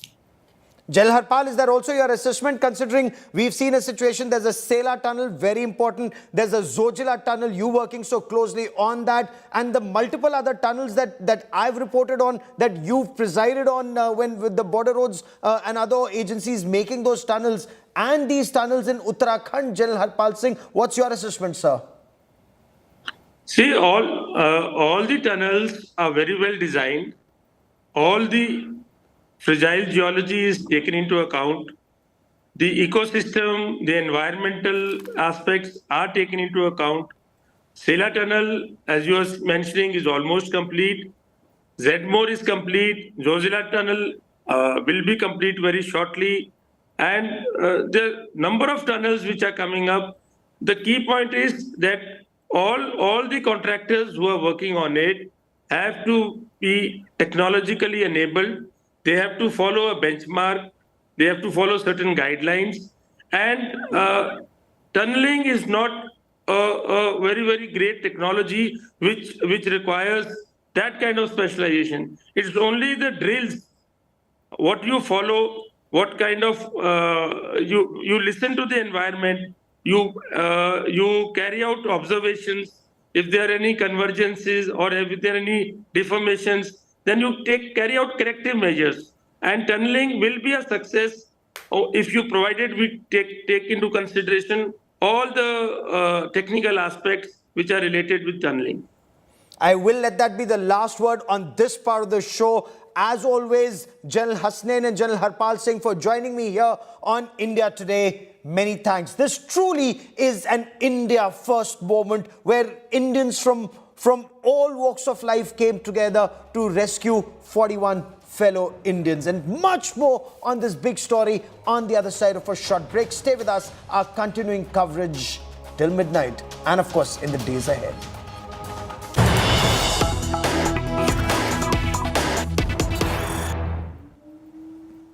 General Harpal, is that also your assessment, considering we've seen a situation, there's a Sela tunnel, very important, there's a Zojila tunnel, you working so closely on that, and the multiple other tunnels that I've reported on, that you've presided on when with the border roads and other agencies making those tunnels, and these tunnels in Uttarakhand. General Harpal Singh, what's your assessment, sir? See, all the tunnels are very well designed. All the fragile geology is taken into account. The ecosystem, the environmental aspects are taken into account. Sela Tunnel, as you were mentioning, is almost complete. Zedmore is complete. Zojila Tunnel will be complete very shortly. And the number of tunnels which are coming up, the key point is that all the contractors who are working on it have to be technologically enabled. They have to follow a benchmark. They have to follow certain guidelines. And tunneling is not a very, very great technology which requires that kind of specialization. It's only the drills, what you follow, what kind of, you listen to the environment, you carry out observations. If there are any convergences or if there are any deformations, then you carry out corrective measures. And tunneling will be a success if you provided we take into consideration all the technical aspects which are related with tunneling. I will let that be the last word on this part of the show. As always, General Hasnain and General Harpal Singh for joining me here on India Today. Many thanks. This truly is an India first moment where Indians from all walks of life came together to rescue 41 fellow Indians, and much more on this big story on the other side of a short break. Stay with us, our continuing coverage till midnight and of course in the days ahead.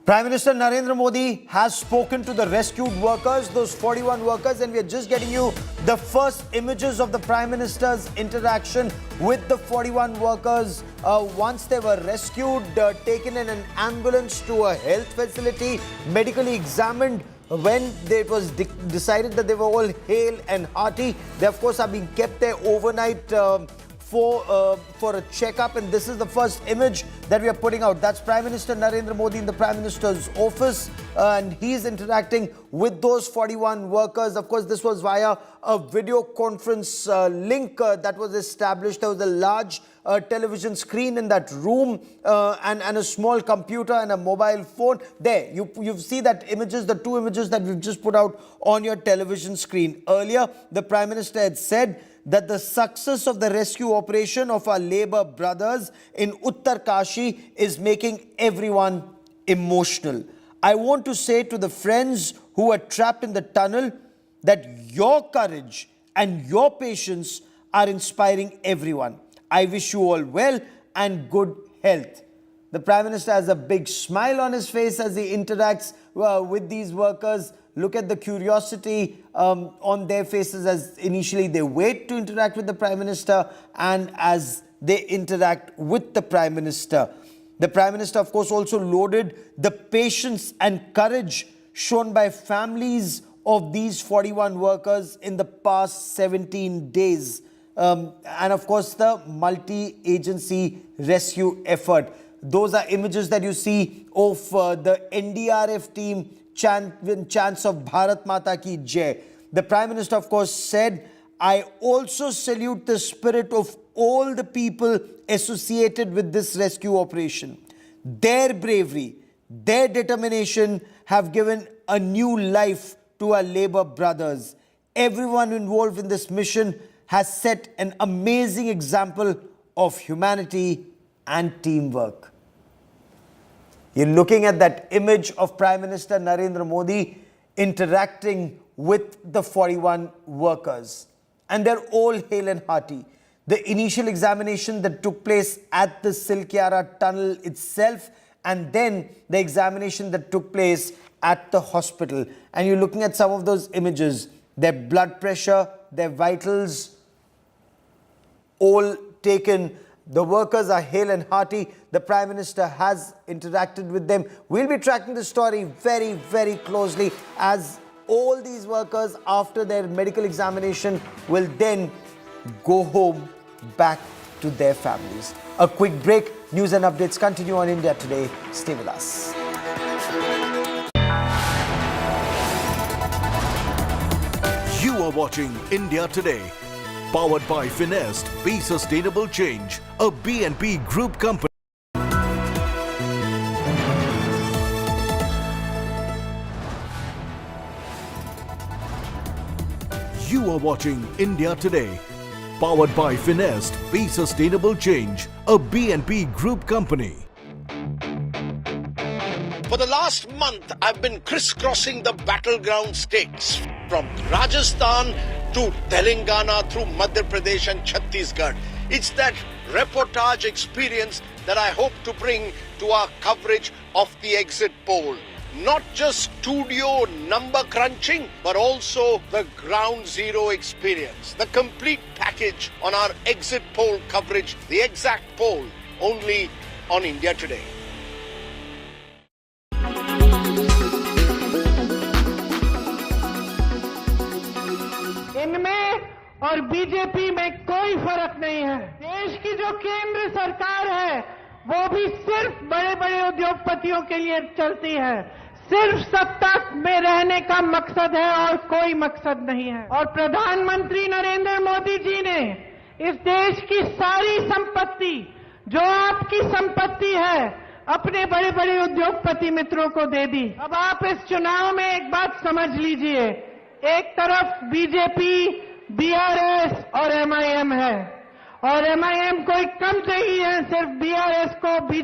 Prime Minister Narendra Modi has spoken to the rescued workers, those 41 workers, and we are just getting you the first images of the Prime Minister's interaction with the 41 workers once they were rescued, taken in an ambulance to a health facility, medically examined. When it was decided that they were all hale and hearty, they of course are being kept there overnight for a checkup, and this is the first image that we are putting out. That's Prime Minister Narendra Modi in the Prime Minister's office, and he's interacting with those 41 workers. Of course, this was via a video conference link that was established. There was a large television screen in that room and a small computer and a mobile phone. There, you see that images, the two images that we've just put out on your television screen. Earlier, the Prime Minister had said that the success of the rescue operation of our Labour brothers in Uttarkashi is making everyone emotional. I want to say to the friends who are trapped in the tunnel that your courage and your patience are inspiring everyone. I wish you all well and good health. The Prime Minister has a big smile on his face as he interacts with these workers. Look at the curiosity on their faces as initially they wait to interact with the Prime Minister and as they interact with the Prime Minister. The Prime Minister, of course, also lauded the patience and courage shown by families of these 41 workers in the past 17 days. and of course the multi-agency rescue effort. Those are images that you see of the NDRF team chants of Bharat Mata Ki Jai. The Prime Minister, of course, said, "I also salute the spirit of all the people associated with this rescue operation. Their bravery, their determination have given a new life to our Labour brothers. Everyone involved in this mission has set an amazing example of humanity and teamwork." You're looking at that image of Prime Minister Narendra Modi interacting with the 41 workers. And they're all hale and hearty. The initial examination that took place at the Silkyara tunnel itself, and then the examination that took place at the hospital. And you're looking at some of those images, their blood pressure, their vitals, all taken. The workers are hale and hearty. The Prime Minister has interacted with them. We'll be tracking the story very, very closely, as all these workers, after their medical examination, will then go home back to their families. A quick break. News and updates continue on India Today. Stay with us. You are watching India Today, powered by Finest, Be Sustainable Change, a BNP Group company. You are watching India Today, powered by Finest, Be Sustainable Change, a BNP Group company. For the last month, I've been crisscrossing the battleground states from Rajasthan to Telangana through Madhya Pradesh and Chhattisgarh. It's that reportage experience that I hope to bring to our coverage of the exit poll. Not just studio number crunching, but also the ground zero experience. The complete package on our exit poll coverage, the exact poll, only on India Today. इनमें और BJP में कोई फर्क नहीं है। देश की जो केंद्र सरकार है वो भी सिर्फ बड़े बड़े उद्योगपतियों के लिए चलती है। सिर्फ सत्ता में रहने का मकसद है और कोई मकसद नहीं है। और प्रधानमंत्री नरेंद्र मोदी जी ने इस देश की सारी संपत्ति, जो आपकी संपत्ति है, अपने बड़े बड़े उद्योगपति मित्रों को दे दी। अब आप इस चुनाव में एक बात समझ लीजिए, एक तरफ बीजेपी, बीआरएस और एमआईएम है, और एमआईएम कोई कम नहीं है, सिर्फ बीआरएस को बीजेपी